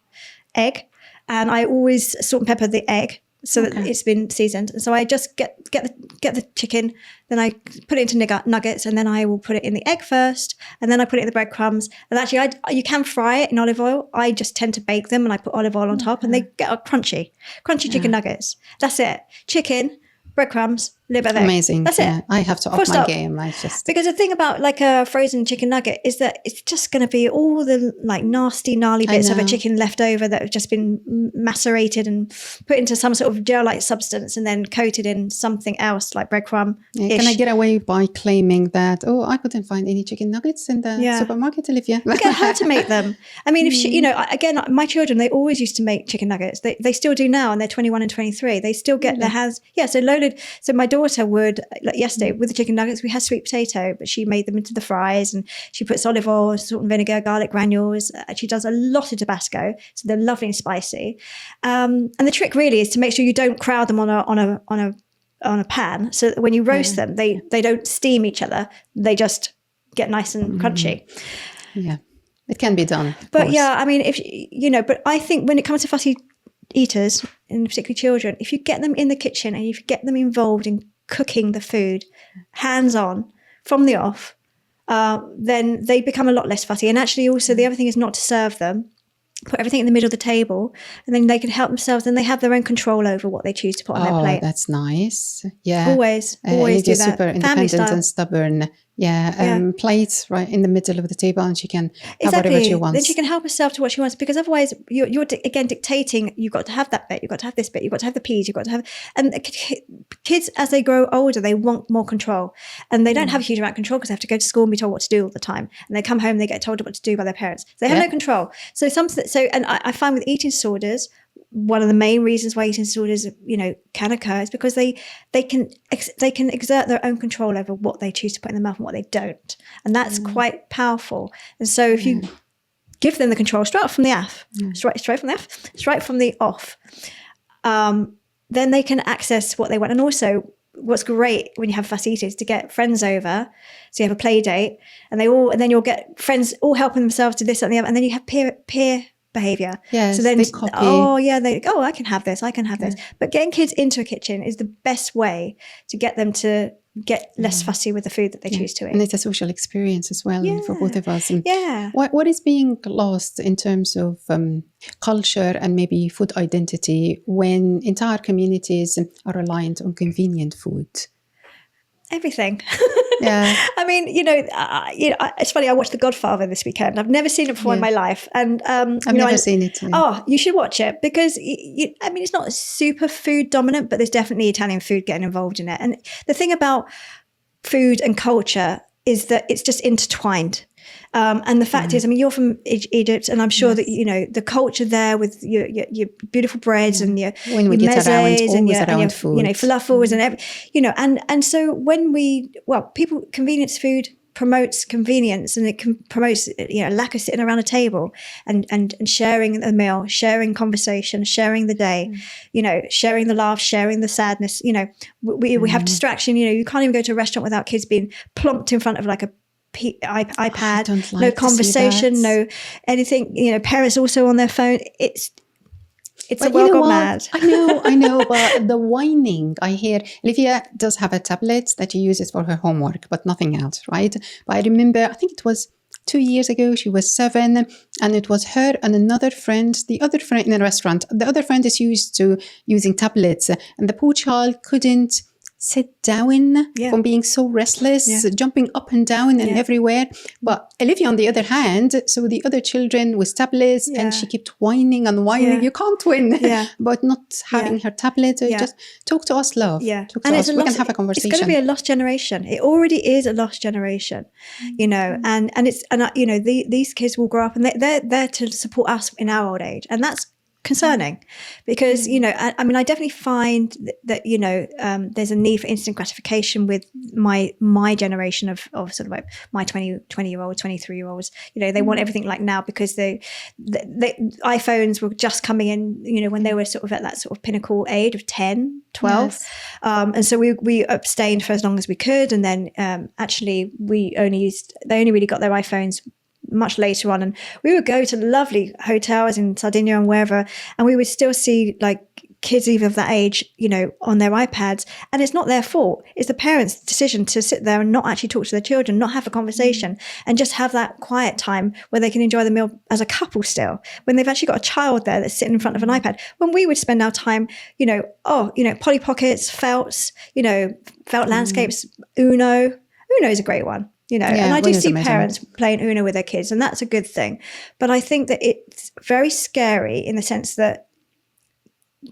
S1: egg. And I always salt and pepper the egg so that it's been seasoned. And so I just get the chicken, then I put it into nuggets, and then I will put it in the egg first, and then I put it in the breadcrumbs. And actually, you can fry it in olive oil. I just tend to bake them, and I put olive oil on top, and they get crunchy chicken nuggets. That's it. Chicken, breadcrumbs, a little bit of egg.
S2: Amazing.
S1: That's it.
S2: I have to up my game.
S1: Because the thing about like a frozen chicken nugget is that it's just going to be all the like nasty, gnarly bits of a chicken left over that have just been macerated and put into some sort of gel-like substance and then coated in something else like breadcrumb.
S2: Yeah, can I get away by claiming that, I couldn't find any chicken nuggets in the supermarket, Olivia?
S1: Look at how to make them. I mean, if she, again, my children, they always used to make chicken nuggets. They still do now, and they're 21 and 23. They still get their hands. Yeah, so my daughter would, like yesterday with the chicken nuggets, we had sweet potato, but she made them into the fries and she puts olive oil, salt and vinegar, garlic granules. She does a lot of Tabasco, so they're lovely and spicy. And the trick really is to make sure you don't crowd them on a pan, so that when you roast them, they don't steam each other. They just get nice and crunchy.
S2: Yeah, it can be done.
S1: But yeah, I mean, but I think when it comes to fussy eaters, and particularly children, if you get them in the kitchen and if you get them involved in cooking the food hands-on from the off, then they become a lot less fussy. And actually also the other thing is not to serve them, put everything in the middle of the table, and then they can help themselves and they have their own control over what they choose to put on their plate.
S2: That's nice. Yeah,
S1: always do that.
S2: Super independent and stubborn. Plates right in the middle of the table, and she can have whatever she wants.
S1: Then she can help herself to what she wants, because otherwise you're again dictating. You've got to have that bit, you've got to have this bit, you've got to have the peas, you've got to have. And kids, as they grow older, they want more control, and they don't have a huge amount of control because they have to go to school and be told what to do all the time, and they come home and they get told what to do by their parents. So they have no control. So and I find with eating disorders, one of the main reasons why eating disorders, can occur is because they can exert their own control over what they choose to put in their mouth and what they don't, and that's quite powerful. And so if you give them the control straight from the off, straight from the off, then they can access what they want. And also, what's great when you have fussy eaters is to get friends over. So you have a play date, and then you'll get friends all helping themselves to this and the other, and then you have peer behavior.
S2: Yes,
S1: so then
S2: they copy.
S1: I can have this, I can have this. But getting kids into a kitchen is the best way to get them to get less fussy with the food that they choose to eat.
S2: And it's a social experience as well for both of us. And
S1: yeah.
S2: What is being lost in terms of culture and maybe food identity when entire communities are reliant on convenient food?
S1: Everything.
S2: Yeah.
S1: I mean, it's funny. I watched The Godfather this weekend. I've never seen it before in my life, and
S2: I've never seen it too.
S1: Oh, you should watch it because it's not super food dominant, but there's definitely Italian food getting involved in it. And the thing about food and culture is that it's just intertwined. And the fact is, I mean, you're from Egypt, and I'm sure that the culture there with your beautiful breads and your mezes and your falafels and and so convenience food promotes convenience, and it promotes lack of sitting around a table and sharing a meal, sharing conversation, sharing the day, sharing the laughs, sharing the sadness. We have distraction. You can't even go to a restaurant without kids being plonked in front of like a iPad, no conversation, no anything. Parents also on their phone. It's a world gone mad.
S2: I know, but the whining I hear. Olivia does have a tablet that she uses for her homework, but nothing else, right? But I remember, I think it was 2 years ago, she was 7, and it was her and another friend, the other friend in a restaurant. The other friend is used to using tablets, and the poor child couldn't sit down from being so restless, jumping up and down and everywhere. But Olivia, on the other hand, so the other children with tablets, and she kept whining and whining. You can't win, but not having her tablet. Just talk to us, love. Talk to us. We can have a conversation.
S1: It's going to be a lost generation. It already is a lost generation, these kids will grow up and they're there to support us in our old age, and that's concerning because I definitely find that there's a need for instant gratification with my generation of sort of like my 20-year-old 23-year-olds. They want everything like now because the iPhones were just coming in when they were sort of at that sort of pinnacle age of 10, 12. And so we abstained for as long as we could, and then actually they only really got their iPhones much later on, and we would go to lovely hotels in Sardinia and wherever, and we would still see like kids even of that age on their iPads, and it's not their fault. It's the parents' decision to sit there and not actually talk to their children, not have a conversation, and just have that quiet time where they can enjoy the meal as a couple still, when they've actually got a child there that's sitting in front of an iPad. When we would spend our time Polly Pockets, felts, felt landscapes, Uno is a great one. And I do see parents playing Uno with their kids, and that's a good thing. But I think that it's very scary in the sense that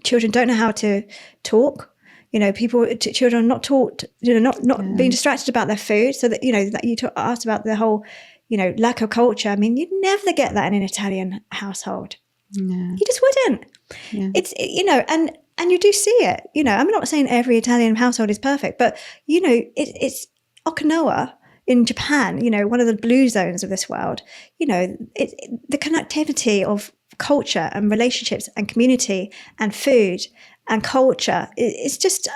S1: children don't know how to talk. Children are not taught, not being distracted about their food. So that, that you asked about the whole, lack of culture. I mean, you'd never get that in an Italian household.
S2: No.
S1: You just wouldn't. Yeah. It's, and you do see it. I'm not saying every Italian household is perfect, but, it's Okinawa in Japan, one of the blue zones of this world, the connectivity of culture and relationships and community and food and culture, it's just,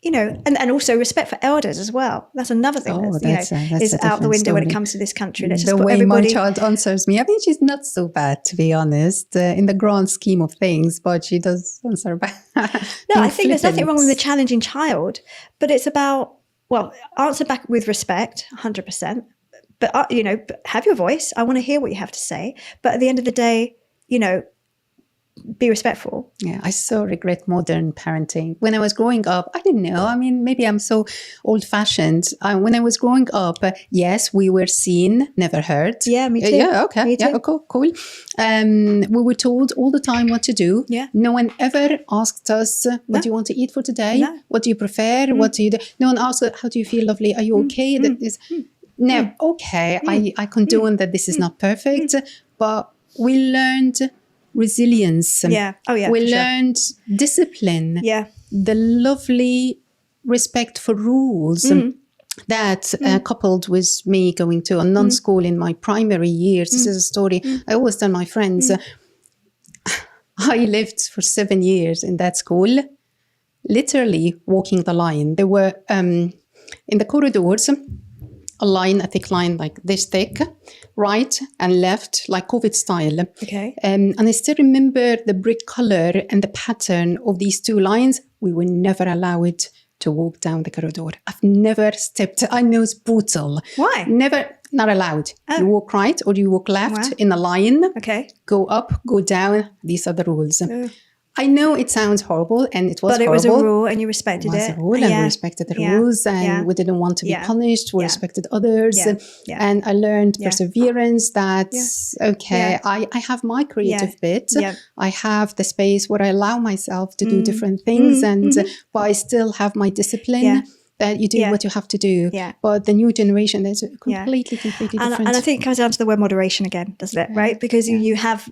S1: and also respect for elders as well. That's another thing that's out the window when it comes to this country. Let's just
S2: the way my child answers me, I mean, she's not so bad, to be honest, in the grand scheme of things, but she does answer back.
S1: No, I think there's nothing wrong with a challenging child, but it's about, answer back with respect, 100%. But, have your voice. I want to hear what you have to say. But at the end of the day, be respectful.
S2: Yeah, I so regret modern parenting. When I was growing up, I didn't know. I mean, maybe I'm so old-fashioned. When I was growing up, yes, we were seen, never heard.
S1: Yeah, me too.
S2: Yeah, okay. Me too. Yeah, cool. We were told all the time what to do. Yeah. No one ever asked us, what do you want to eat for today? No. What do you prefer? What do you do? No one asked, how do you feel, lovely? Are you okay? No, okay. I condone that this is not perfect, but we learned resilience. We learned discipline. Yeah. The lovely respect for rules that coupled with me going to a non-school in my primary years. This is a story I always tell my friends. I lived for 7 years in that school. literally walking the line. There were in the corridors, a thick line like this thick, right and left, like COVID style.
S1: Okay.
S2: And I still remember the brick color and the pattern of these two lines. We were never allowed to walk down the corridor. I've never stepped. I know it's brutal.
S1: Why?
S2: Never, not allowed.
S1: Oh.
S2: You walk right or you walk left
S1: Wow.
S2: in a line.
S1: Okay.
S2: Go up, go down. These are the rules. I know it sounds horrible, and it was
S1: But it
S2: horrible.
S1: was a rule and you respected
S2: It was
S1: it.
S2: a rule, and we respected the rules, and we didn't want to be punished. We respected others. And I learned perseverance. That's okay. I have my creative bit. I have the space where I allow myself to do different things, but I still have my discipline. That you do what you have to do. But the new generation, there's a completely different.
S1: And I think it comes down to the word moderation again, doesn't it? Right? Because you have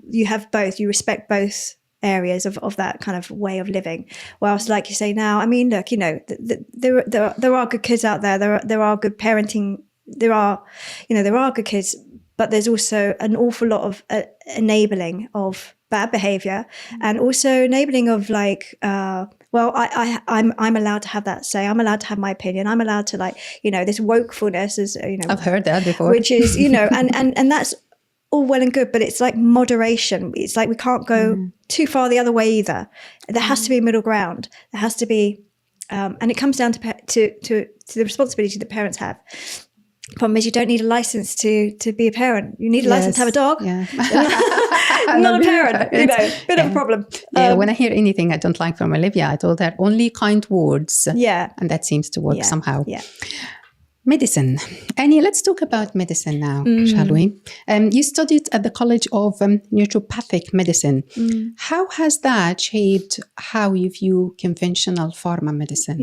S1: both. You respect both areas of that kind of way of living. Whilst, like you say now, I mean, look, you know, there are good kids out there. There are good parenting. There are good kids, but there's also an awful lot of enabling of bad behavior, and also enabling of like, I'm allowed to have that say. I'm allowed to have my opinion. I'm allowed to, like, you know, this wokefulness is, you know,
S2: I've heard that before,
S1: which is, you know, and that's all well and good, but it's like moderation. It's like we can't go too far the other way either. There has to be a middle ground. There has to be, and it comes down to the responsibility that parents have. Problem is, you don't need a license to be a parent. You need a license to have a dog.
S2: Yeah.
S1: Not a parent, you know, bit of a problem.
S2: When I hear anything I don't like from Olivia, I told her only kind words. And that seems to work somehow. Medicine. Annie, let's talk about medicine now, shall we? You studied at the College of Naturopathic Medicine. How has that shaped how you view conventional pharma medicine?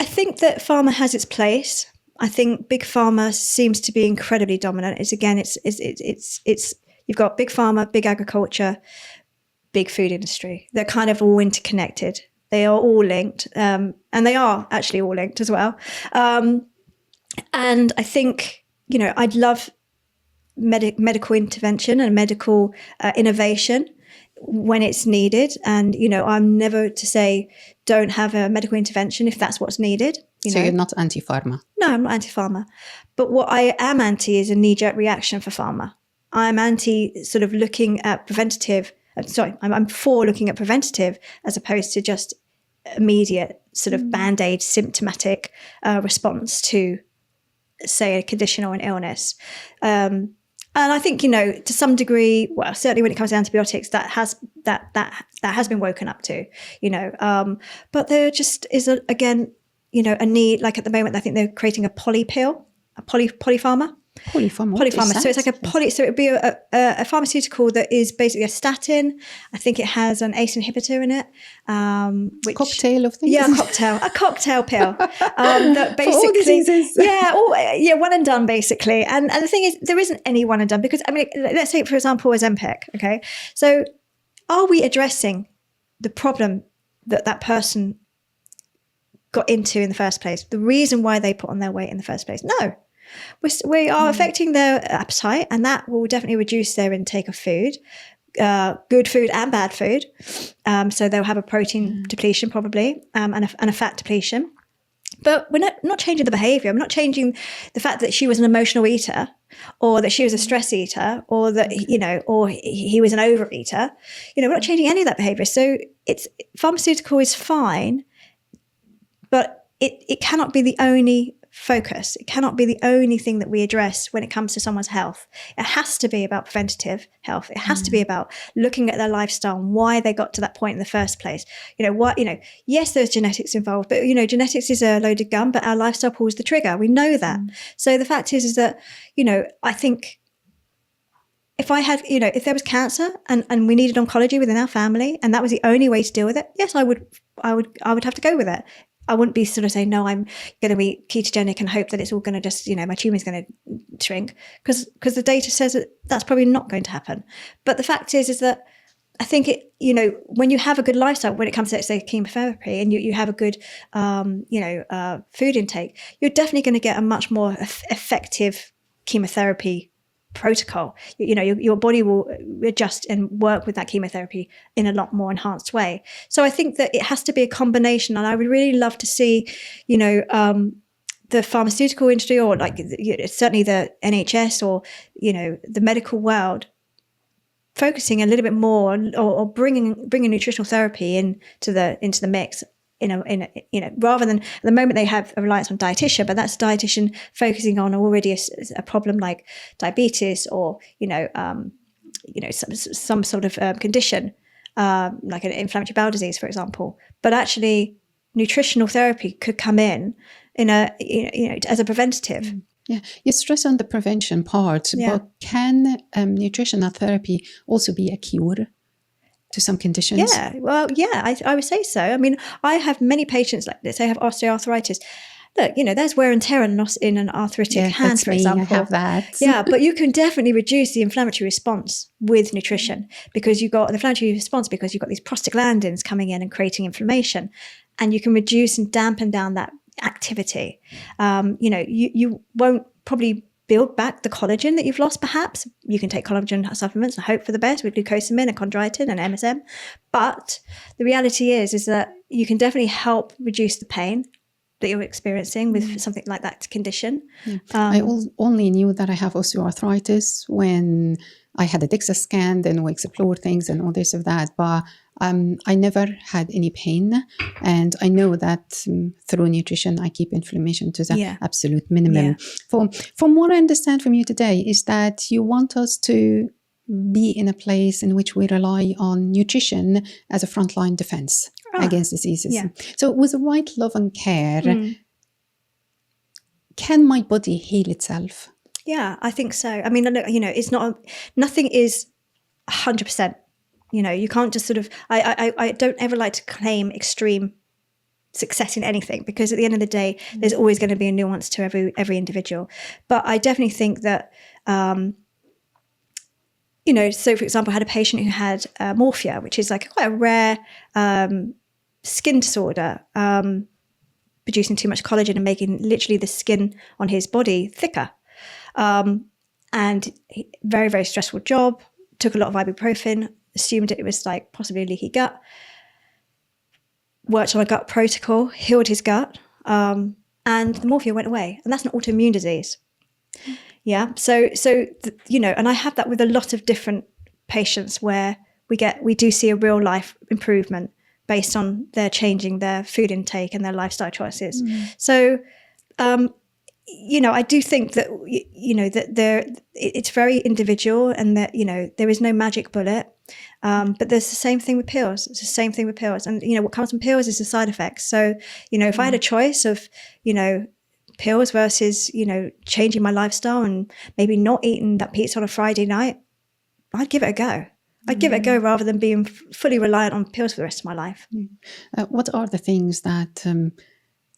S1: I think that pharma has its place. I think big pharma seems to be incredibly dominant. It's you've got big pharma, big agriculture, big food industry. They're kind of all interconnected. They are all linked, and they are actually all linked as well. And I think, you know, I'd love medical intervention and medical innovation when it's needed. And, you know, I'm never to say don't have a medical intervention if that's what's needed.
S2: So you're not anti-pharma?
S1: No, I'm not anti-pharma. But what I am anti is a knee-jerk reaction for pharma. I'm anti sort of looking at preventative. I'm for looking at preventative as opposed to just immediate sort of band-aid symptomatic response to, say, a condition or an illness. And I think, you know, to some degree, well, certainly when it comes to antibiotics, that has been woken up to, you know. But there just is again, you know, a need. Like at the moment, I think they're creating a polypill, a polypharma. Polypharma. So it's like so it would be a pharmaceutical that is basically a statin. I think it has an ACE inhibitor in it. Which,
S2: cocktail of things.
S1: Yeah, a cocktail pill. That basically,
S2: for all diseases.
S1: One and done basically. And the thing is, there isn't any one and done, because I mean, let's say for example, Ozempic. Okay, so are we addressing the problem that person got into in the first place? The reason why they put on their weight in the first place? No. We are affecting their appetite, and that will definitely reduce their intake of food, good food and bad food. So they'll have a protein depletion probably, and a fat depletion. But we're not changing the behavior. I'm not changing the fact that she was an emotional eater, or that she was a stress eater, or that, you know, or he was an overeater. You know, we're not changing any of that behavior. So it's pharmaceutical is fine, but it cannot be the only focus. It cannot be the only thing that we address when it comes to someone's health. It has to be about preventative health. It has to be about looking at their lifestyle and why they got to that point in the first place. You know, yes, there's genetics involved, but, you know, genetics is a loaded gun, but our lifestyle pulls the trigger. We know that. So the fact is that, you know, I think if I had, you know, if there was cancer and we needed oncology within our family and that was the only way to deal with it, yes, I would have to go with it. I wouldn't be sort of saying, no, I'm going to be ketogenic and hope that it's all going to just, you know, my tumor is going to shrink, because the data says that that's probably not going to happen. But the fact is that I think it, you know, when you have a good lifestyle, when it comes to, say, chemotherapy, and you have a good, food intake, you're definitely going to get a much more effective chemotherapy protocol. Your body will adjust and work with that chemotherapy in a lot more enhanced way. So I think that it has to be a combination, and I would really love to see, the pharmaceutical industry, or like certainly the NHS, or the medical world, focusing a little bit more or bringing nutritional therapy into the mix. Rather than at the moment they have a reliance on dietitian, but that's dietitian focusing on already a problem like diabetes, or some sort of condition like an inflammatory bowel disease, for example. But actually, nutritional therapy could come in as a preventative.
S2: Yeah, you stress on the prevention part, but can nutritional therapy also be a cure to some conditions?
S1: Yeah, well, yeah, I would say so. I mean, I have many patients like this. They have osteoarthritis. Look, there's wear and tear in an arthritic hand, for example.
S2: I have that.
S1: Yeah, but you can definitely reduce the inflammatory response with nutrition, because you've got these prostaglandins coming in and creating inflammation, and you can reduce and dampen down that activity. You won't probably build back the collagen that you've lost. Perhaps you can take collagen supplements and hope for the best with glucosamine and chondroitin and MSM. But the reality is that you can definitely help reduce the pain that you're experiencing with something like that condition.
S2: Yeah. I only knew that I have osteoarthritis when I had a DEXA scan, then we explored things and all this of that. But I never had any pain. And I know that through nutrition, I keep inflammation to the absolute minimum. Yeah. From what I understand from you today is that you want us to be in a place in which we rely on nutrition as a frontline defense against diseases. Yeah. So with the right love and care, can my body heal itself?
S1: Yeah, I think so. I mean, it's nothing is 100%. You can't just sort of, I don't ever like to claim extreme success in anything, because at the end of the day, there's always going to be a nuance to every individual. But I definitely think that, so for example, I had a patient who had morphia, which is like quite a rare skin disorder, producing too much collagen and making literally the skin on his body thicker. And very, very stressful job, took a lot of ibuprofen, assumed it was like possibly a leaky gut, worked on a gut protocol, healed his gut, and the morphia went away. And that's an autoimmune disease. Yeah. So and I have that with a lot of different patients where we do see a real life improvement based on their changing their food intake and their lifestyle choices. So, I do think that, that it's very individual, and that, there is no magic bullet. But there's the same thing with pills. It's the same thing with pills. And, what comes from pills is the side effects. So, if I had a choice of, pills versus, changing my lifestyle and maybe not eating that pizza on a Friday night, I'd give it a go. I'd give it a go rather than being fully reliant on pills for the rest of my life.
S2: What are the things that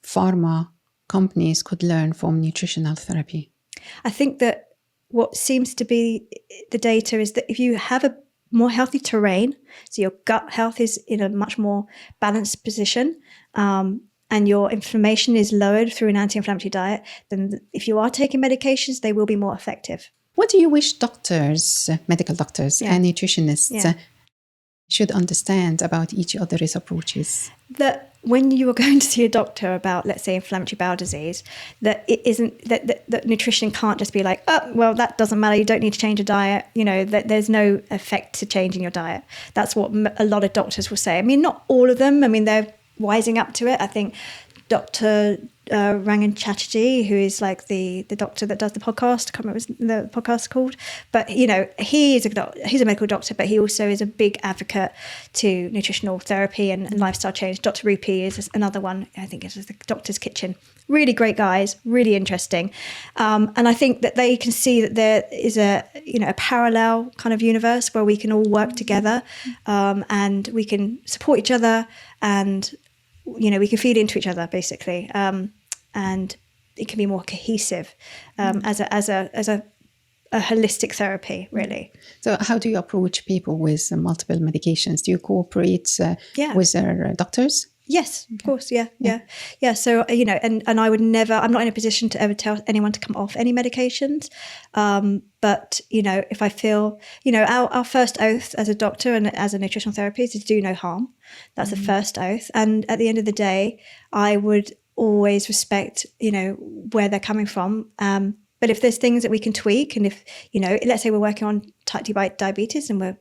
S2: pharma companies could learn from nutritional therapy?
S1: I think that what seems to be the data is that if you have a more healthy terrain, so your gut health is in a much more balanced position, and your inflammation is lowered through an anti-inflammatory diet, then if you are taking medications, they will be more effective.
S2: What do you wish doctors, medical doctors and nutritionists should understand about each other's approaches?
S1: That when you are going to see a doctor about, let's say, inflammatory bowel disease, that it isn't that nutrition can't just be like, oh, well, that doesn't matter. You don't need to change your diet. That there's no effect to changing your diet. That's what a lot of doctors will say. I mean, not all of them. I mean, they're wising up to it. I think Dr. Rangan Chatterjee, who is like the doctor that does the podcast, I can't remember what the podcast is called, but he's a medical doctor, but he also is a big advocate to nutritional therapy and lifestyle change. Dr. Rupi is another one. I think it's the Doctor's Kitchen. Really great guys, really interesting, and I think that they can see that there is a parallel kind of universe where we can all work together, and we can support each other, and we can feed into each other basically, and it can be more cohesive as a holistic therapy, really.
S2: So how do you approach people with multiple medications? Do you cooperate with their doctors?
S1: Yes, of course. Yeah. So, and I would never, I'm not in a position to ever tell anyone to come off any medications. But, if I feel, our first oath as a doctor and as a nutritional therapist is do no harm. That's the first oath. And at the end of the day, I would always respect, where they're coming from. But if there's things that we can tweak, and if, let's say we're working on type 2 diabetes and we're,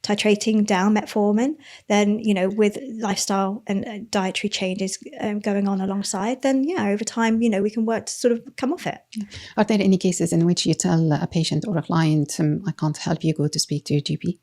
S1: titrating down metformin, then, with lifestyle and dietary changes going on alongside, then, over time, we can work to sort of come off it.
S2: Are there any cases in which you tell a patient or a client, I can't help you, go to speak to your GP?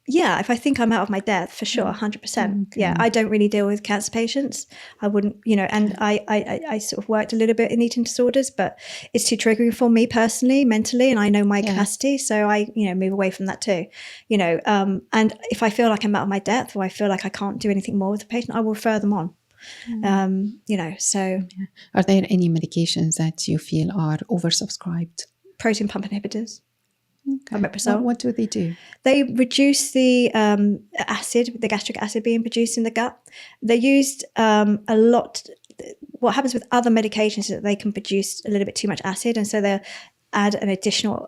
S1: Yeah, if I think I'm out of my depth, for sure, 100%. Okay. Yeah, I don't really deal with cancer patients. I wouldn't, and I sort of worked a little bit in eating disorders, but it's too triggering for me personally, mentally, and I know my capacity, so I, move away from that too. And if I feel like I'm out of my depth, or I feel like I can't do anything more with the patient, I will refer them on. So.
S2: Are there any medications that you feel are oversubscribed?
S1: Protein pump inhibitors.
S2: Okay. What do they do?
S1: They reduce the the gastric acid being produced in the gut. They're used a lot. What happens with other medications is that they can produce a little bit too much acid, and so they'll add an additional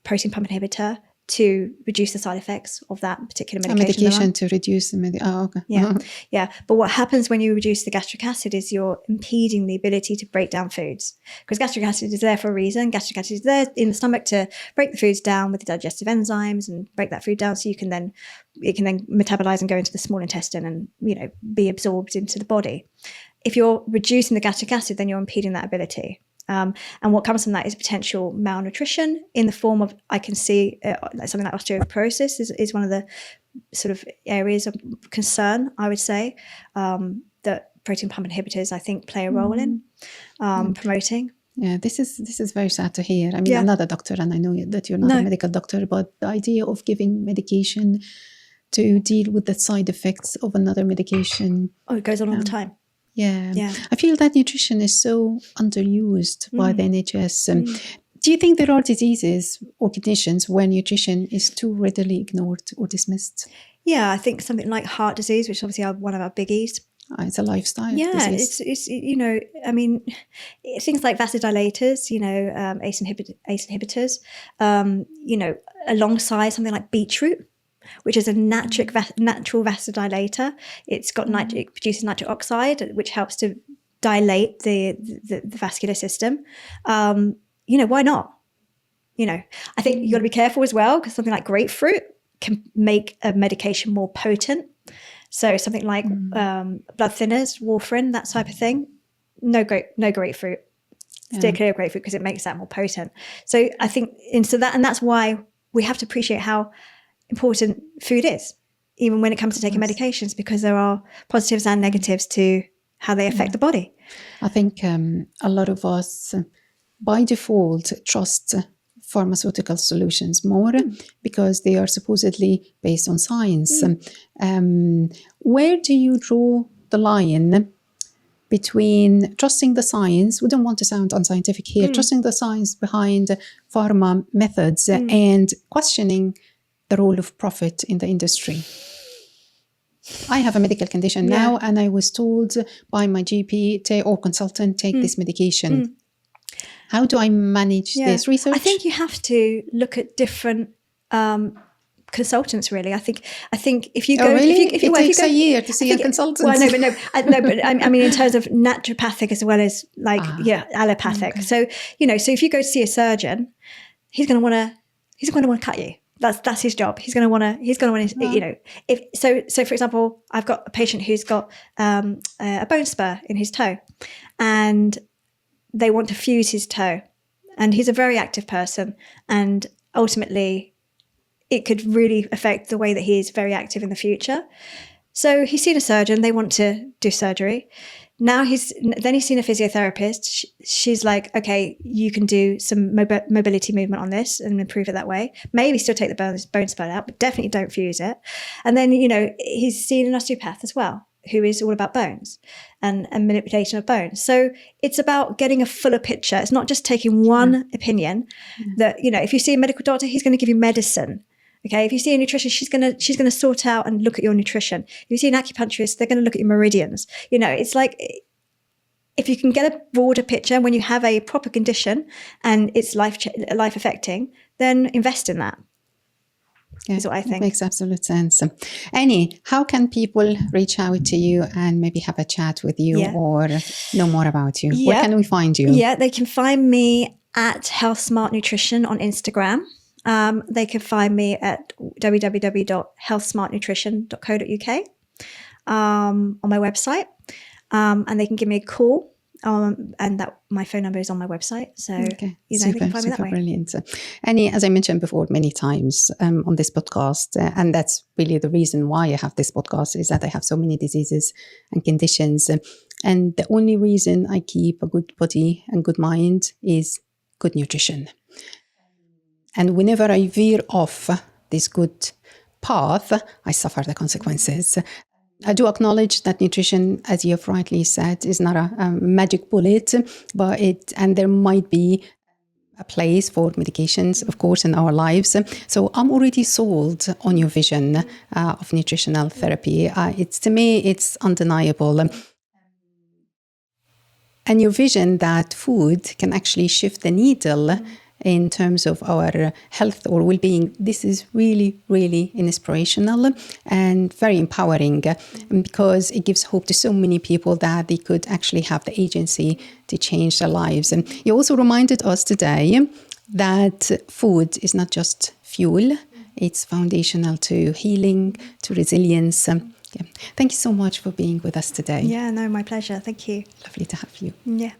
S1: protein pump inhibitor to reduce the side effects of that particular medication.
S2: A medication to reduce the okay.
S1: Yeah. But what happens when you reduce the gastric acid is you're impeding the ability to break down foods, because gastric acid is there for a reason. Gastric acid is there in the stomach to break the foods down with the digestive enzymes and break that food down, so it can then metabolize and go into the small intestine and be absorbed into the body. If you're reducing the gastric acid, then you're impeding that ability. And what comes from that is potential malnutrition in the form of, I can see something like osteoporosis is one of the sort of areas of concern, I would say, that protein pump inhibitors, I think, play a role in promoting.
S2: Yeah, this is very sad to hear. I mean, I'm not a doctor, and I know that you're not a medical doctor, but the idea of giving medication to deal with the side effects of another medication.
S1: Oh, it goes on all the time.
S2: Yeah. I feel that nutrition is so underused by the NHS. Do you think there are diseases or conditions where nutrition is too readily ignored or dismissed?
S1: Yeah, I think something like heart disease, which is obviously one of our biggies.
S2: It's a lifestyle
S1: disease. It's I mean, things like vasodilators, ACE inhibitors, alongside something like beetroot, which is a natural vasodilator. It's got it produces nitric oxide, which helps to dilate the vascular system. Why not? I think you got to be careful as well, because something like grapefruit can make a medication more potent. So something like blood thinners, warfarin, that type of thing. No grapefruit. Stay clear of grapefruit, because it makes that more potent. So I think, that's why we have to appreciate how important food is, even when it comes to taking medications, because there are positives and negatives to how they affect the body.
S2: I think a lot of us, by default, trust pharmaceutical solutions more because they are supposedly based on science. Where do you draw the line between trusting the science, we don't want to sound unscientific here, trusting the science behind pharma methods and questioning the role of profit in the industry? I have a medical condition now, and I was told by my GP or consultant, take this medication. How do I manage this research?
S1: I think you have to look at different consultants. Really, I think if you go,
S2: it takes a year to see a consultant.
S1: Well, but I mean, in terms of naturopathic as well as allopathic. Okay. So so if you go to see a surgeon, he's going to want to cut you. That's his job. He's going to want to, so for example, I've got a patient who's got a bone spur in his toe, and they want to fuse his toe, and he's a very active person, and ultimately it could really affect the way that he is very active in the future. So he's seen a surgeon, they want to do surgery. Now he's seen a physiotherapist. She's like, okay, you can do some mobility movement on this and improve it that way. Maybe still take the bone spur out, but definitely don't fuse it. And then, he's seen an osteopath as well, who is all about bones and manipulation of bones. So it's about getting a fuller picture. It's not just taking one opinion that, if you see a medical doctor, he's going to give you medicine. Okay, if you see a nutritionist, she's gonna sort out and look at your nutrition. If you see an acupuncturist, they're gonna look at your meridians. It's like, if you can get a broader picture when you have a proper condition and it's life affecting, then invest in that.
S2: Yeah,
S1: is what I think.
S2: It makes absolute sense. Annie, how can people reach out to you and maybe have a chat with you or know more about you? Where can we find you?
S1: Yeah, they can find me at Health Smart Nutrition on Instagram. They can find me at www.healthsmartnutrition.co.uk on my website. And they can give me a call. And that my phone number is on my website. So, they can find me that way.
S2: Brilliant. Annie, as I mentioned before many times on this podcast, and that's really the reason why I have this podcast, is that I have so many diseases and conditions. And the only reason I keep a good body and good mind is good nutrition. And whenever I veer off this good path, I suffer the consequences. I do acknowledge that nutrition, as you have rightly said, is not a magic bullet, and there might be a place for medications, of course, in our lives. So I'm already sold on your vision of nutritional therapy. To me, it's undeniable. And your vision that food can actually shift the needle in terms of our health or well-being, this is really, really inspirational and very empowering, because it gives hope to so many people that they could actually have the agency to change their lives. And you also reminded us today that food is not just fuel, it's foundational to healing, to resilience. Thank you so much for being with us today.
S1: Yeah, no, my pleasure. Thank you.
S2: Lovely to have you.
S1: Yeah.